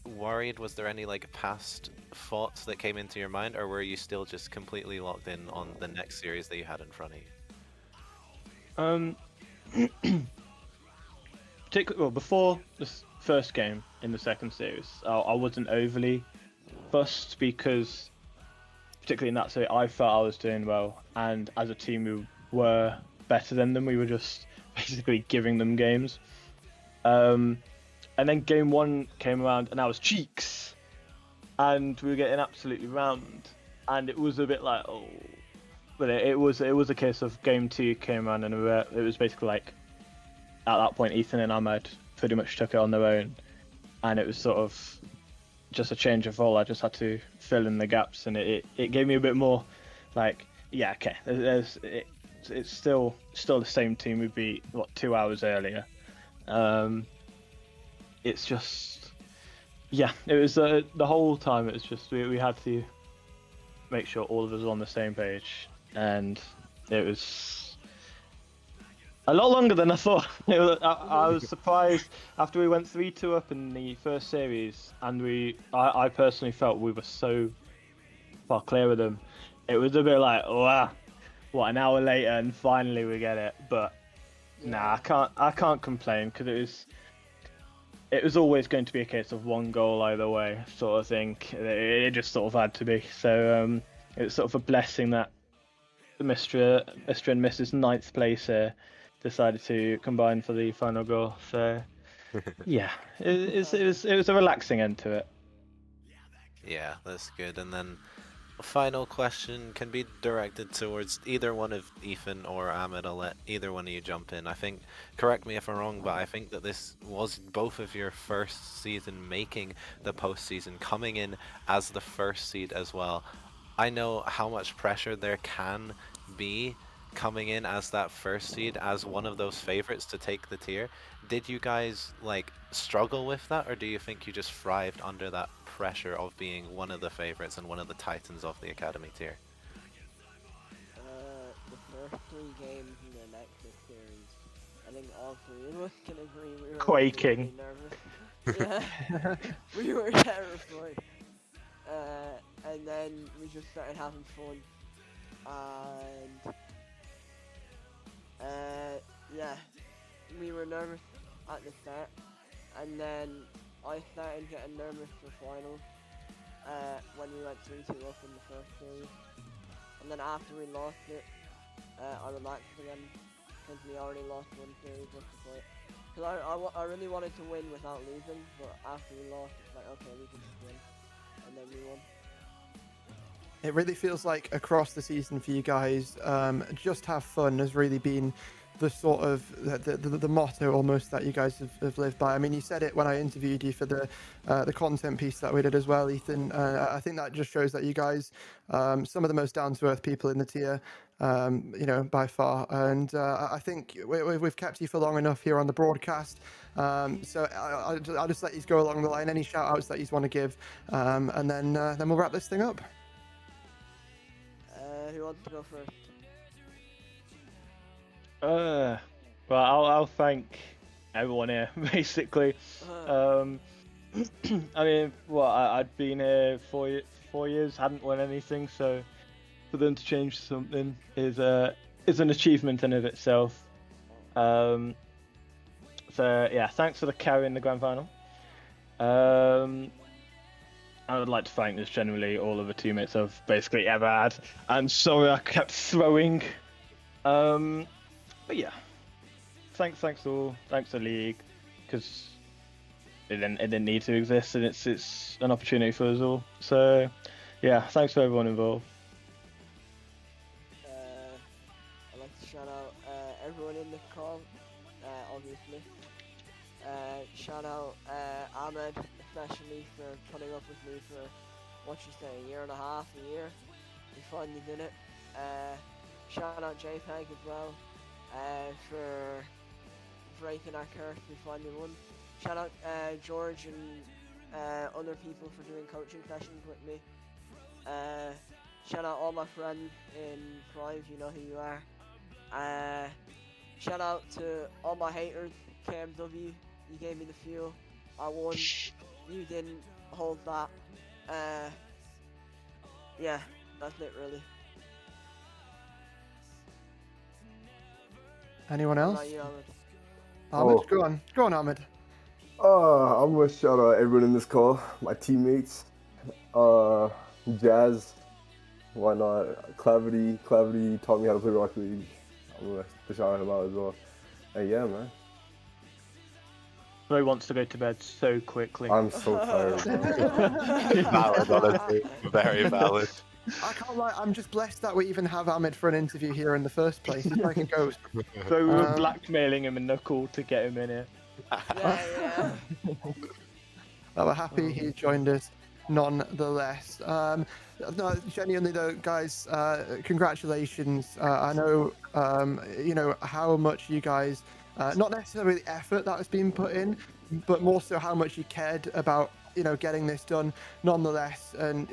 worried? Was there any past thoughts that came into your mind, or were you still just completely locked in on the next series that you had in front of you? Particularly, before this first game in the second series, I wasn't overly fussed, because particularly in that series, I felt I was doing well, and as a team we were better than them. We were just basically giving them games. And then game 1 came around, and I was cheeks, and we were getting absolutely rammed, and it was a bit like, oh, but it was a case of game 2 came around, and it was basically like, at that point, Ethan and Ahmed pretty much took it on their own, and it was sort of just a change of role. I just had to fill in the gaps, and it gave me a bit more yeah, okay, it's still the same team we beat 2 hours earlier. It's just, yeah, it was the whole time. It was just we had to make sure all of us were on the same page, and it was a lot longer than I thought. I was surprised after we went 3-2 up in the first series, and I personally felt we were so far clear of them. It was a bit like, wow, what, an hour later and finally we get it. But nah, I can't complain, because it was always going to be a case of 1 goal either way, sort of thing. It just sort of had to be. So it's sort of a blessing that Mr. and Mrs. 9th place decided to combine for the final goal. So yeah, it was a relaxing end to it. Yeah, that's good. And then a final question can be directed towards either one of Ethan or Ahmed. I'll let either one of you jump in. I think, correct me if I'm wrong, but I think that this was both of your first season making the postseason, coming in as the first seed as well. I know how much pressure there can be coming in as that first seed, as one of those favorites to take the tier. Did you guys like struggle with that, or do you think you just thrived under that pressure of being one of the favorites and one of the titans of the academy tier? The first 3 games in the Nexus series, I think all 3 of us can agree we were Quaking. really nervous. Yeah, we were terrified. And then we just started having fun. And yeah, we were nervous at the start, and then I started getting nervous for finals when we went 3-2 up in the first series, and then after we lost it, I relaxed again because we already lost 1 series just before it. Because I really wanted to win without losing, but after we lost, it's like, okay, we can just win, and then we won. It really feels like across the season for you guys, just have fun has really been the sort of the motto almost that you guys have lived by. I mean, you said it when I interviewed you for the content piece that we did as well, Ethan. I think that just shows that you guys, some of the most down-to-earth people in the tier, by far. And I think we've kept you for long enough here on the broadcast. So I'll just let you go along the line. Any shout-outs that you want to give, and then we'll wrap this thing up. Who wants to go first? Well, I'll thank everyone here, basically. I mean, I'd been here 4 years, hadn't won anything, so for them to change something is an achievement in of itself. So yeah, thanks for the carry in the grand final. I would like to thank just generally all of the teammates I've basically ever had. I'm sorry I kept throwing. But yeah, thanks all. Thanks to the league, because it didn't need to exist, and it's an opportunity for us all. So yeah, thanks for everyone involved. I'd like to shout out everyone in the call, obviously. Shout out Ahmed, especially for putting up with me for, what you say, a year and a half, a year. We finally did it. Shout out JPEG as well, for breaking our curse, we finally won. Shout out George and other people for doing coaching sessions with me. Shout out all my friends in Thrive, you know who you are. Shout out to all my haters, KMW, you gave me the fuel, I won, you didn't hold that. Yeah, that's it really. Anyone else? What about you, Ahmed, go on, Ahmed. I'm gonna shout out everyone in this call, my teammates, Jazz, why not? Clavity taught me how to play Rocket League. I'm gonna shout him out as well. And yeah, man. Ray wants to go to bed so quickly. I'm so tired. Valid, honestly. Very valid. I can't lie, I'm just blessed that we even have Ahmed for an interview here in the first place. He's like a ghost. So we were blackmailing him in the call to get him in here. Yeah. Well, we're happy he joined us nonetheless. No, genuinely though, guys, congratulations. I know, how much you guys, not necessarily the effort that has been put in, but more so how much you cared about, getting this done nonetheless, and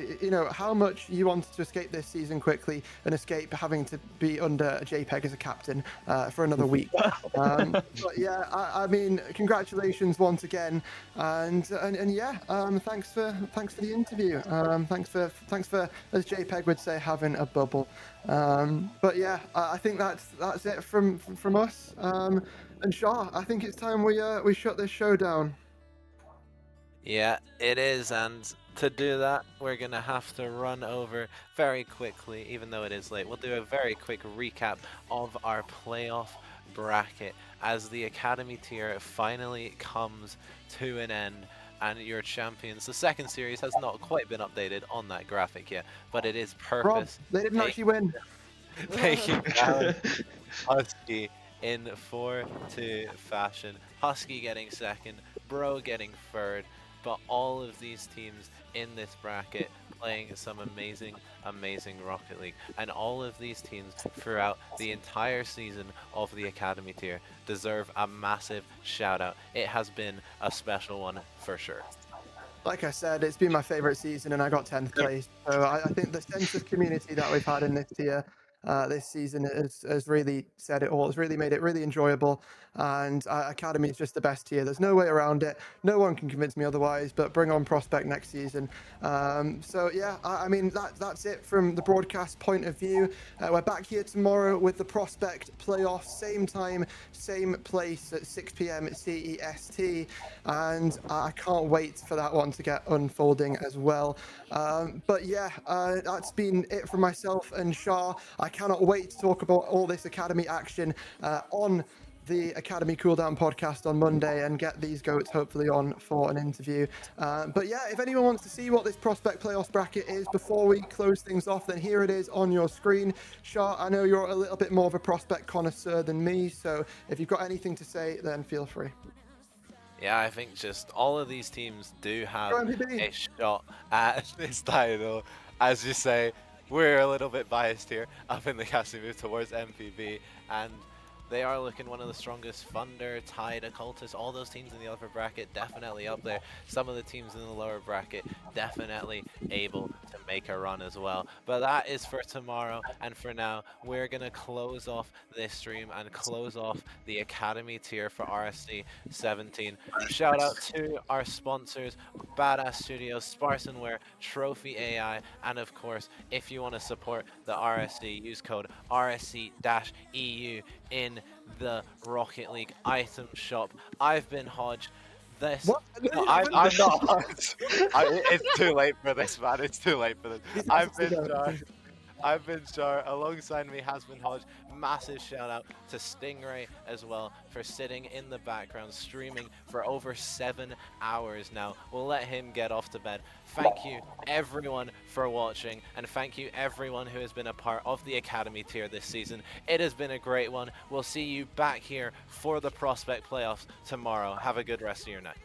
how much you wanted to escape this season quickly and escape having to be under JPEG as a captain for another week. But yeah, I mean, congratulations once again, and yeah, thanks for the interview. Thanks for, as JPEG would say, having a bubble. But yeah, I think that's it from us. And Shah, I think it's time we shut this show down. Yeah, it is, and to do that, we're going to have to run over very quickly, even though it is late. We'll do a very quick recap of our playoff bracket as the Academy tier finally comes to an end, and your champions. The second series has not quite been updated on that graphic yet, but it is purpose. Rob, they didn't actually win. Taking down Husky in 4-2 fashion. Husky getting second, Bro getting third. But all of these teams in this bracket playing some amazing amazing Rocket League. And all of these teams throughout the entire season of the Academy tier deserve a massive shout out. It has been a special one for sure. Like I said, it's been my favorite season, and I got 10th place. So I think the sense of community that we've had in this tier this season has really said it all. It's really made it really enjoyable, and Academy is just the best tier. There's no way around it. No one can convince me otherwise. But bring on Prospect next season. So yeah, I mean that's it from the broadcast point of view. We're back here tomorrow with the Prospect playoffs, same time, same place at 6 p.m. CEST, and I can't wait for that one to get unfolding as well. But yeah, that's been it from myself and Shah. I cannot wait to talk about all this Academy action on the Academy Cooldown podcast on Monday and get these goats hopefully on for an interview. But yeah, if anyone wants to see what this Prospect Playoffs bracket is before we close things off, then here it is on your screen. Shah, I know you're a little bit more of a Prospect connoisseur than me, so if you've got anything to say, then feel free. Yeah, I think just all of these teams do have a shot at this title. As you say, we're a little bit biased here up in the casting move towards MPB, and they are looking one of the strongest. Thunder, Tide, Occultist, all those teams in the upper bracket definitely up there. Some of the teams in the lower bracket definitely able to make a run as well. But that is for tomorrow, and for now, we're going to close off this stream and close off the Academy tier for RSC 17. Shout out to our sponsors, Badass Studios, SpartanWare, Trophy.ai, and of course, if you want to support the RSC, use code rsc-eu in the Rocket League item shop. I've been Hodge. This. What? No, I'm not Hodge. It's too late for this, man. It's too late for this. I've been Char. Alongside me has been Hodge. Massive shout out to Stingray as well for sitting in the background streaming for over 7 hours now. We'll let him get off to bed. Thank you everyone for watching, and thank you everyone who has been a part of the Academy tier this season. It has been a great one. We'll see you back here for the Prospect Playoffs tomorrow. Have a good rest of your night.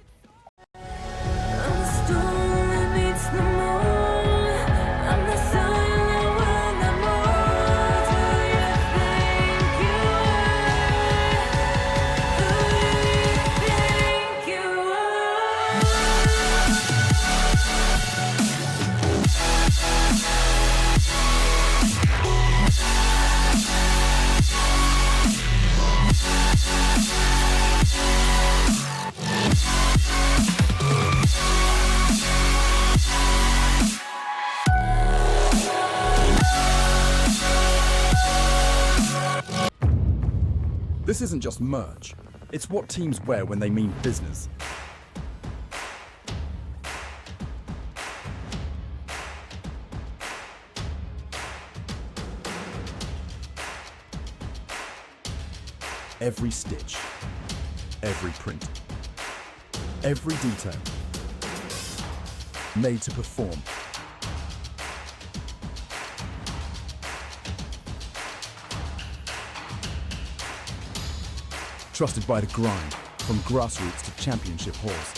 This isn't just merch, it's what teams wear when they mean business. Every stitch, every print, every detail, made to perform. Trusted by the grind, from grassroots to championship halls.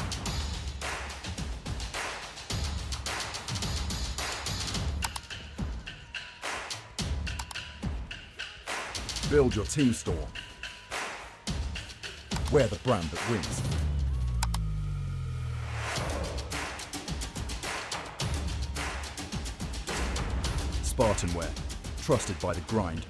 Build your team store. Wear the brand that wins. SpartanWare, trusted by the grind.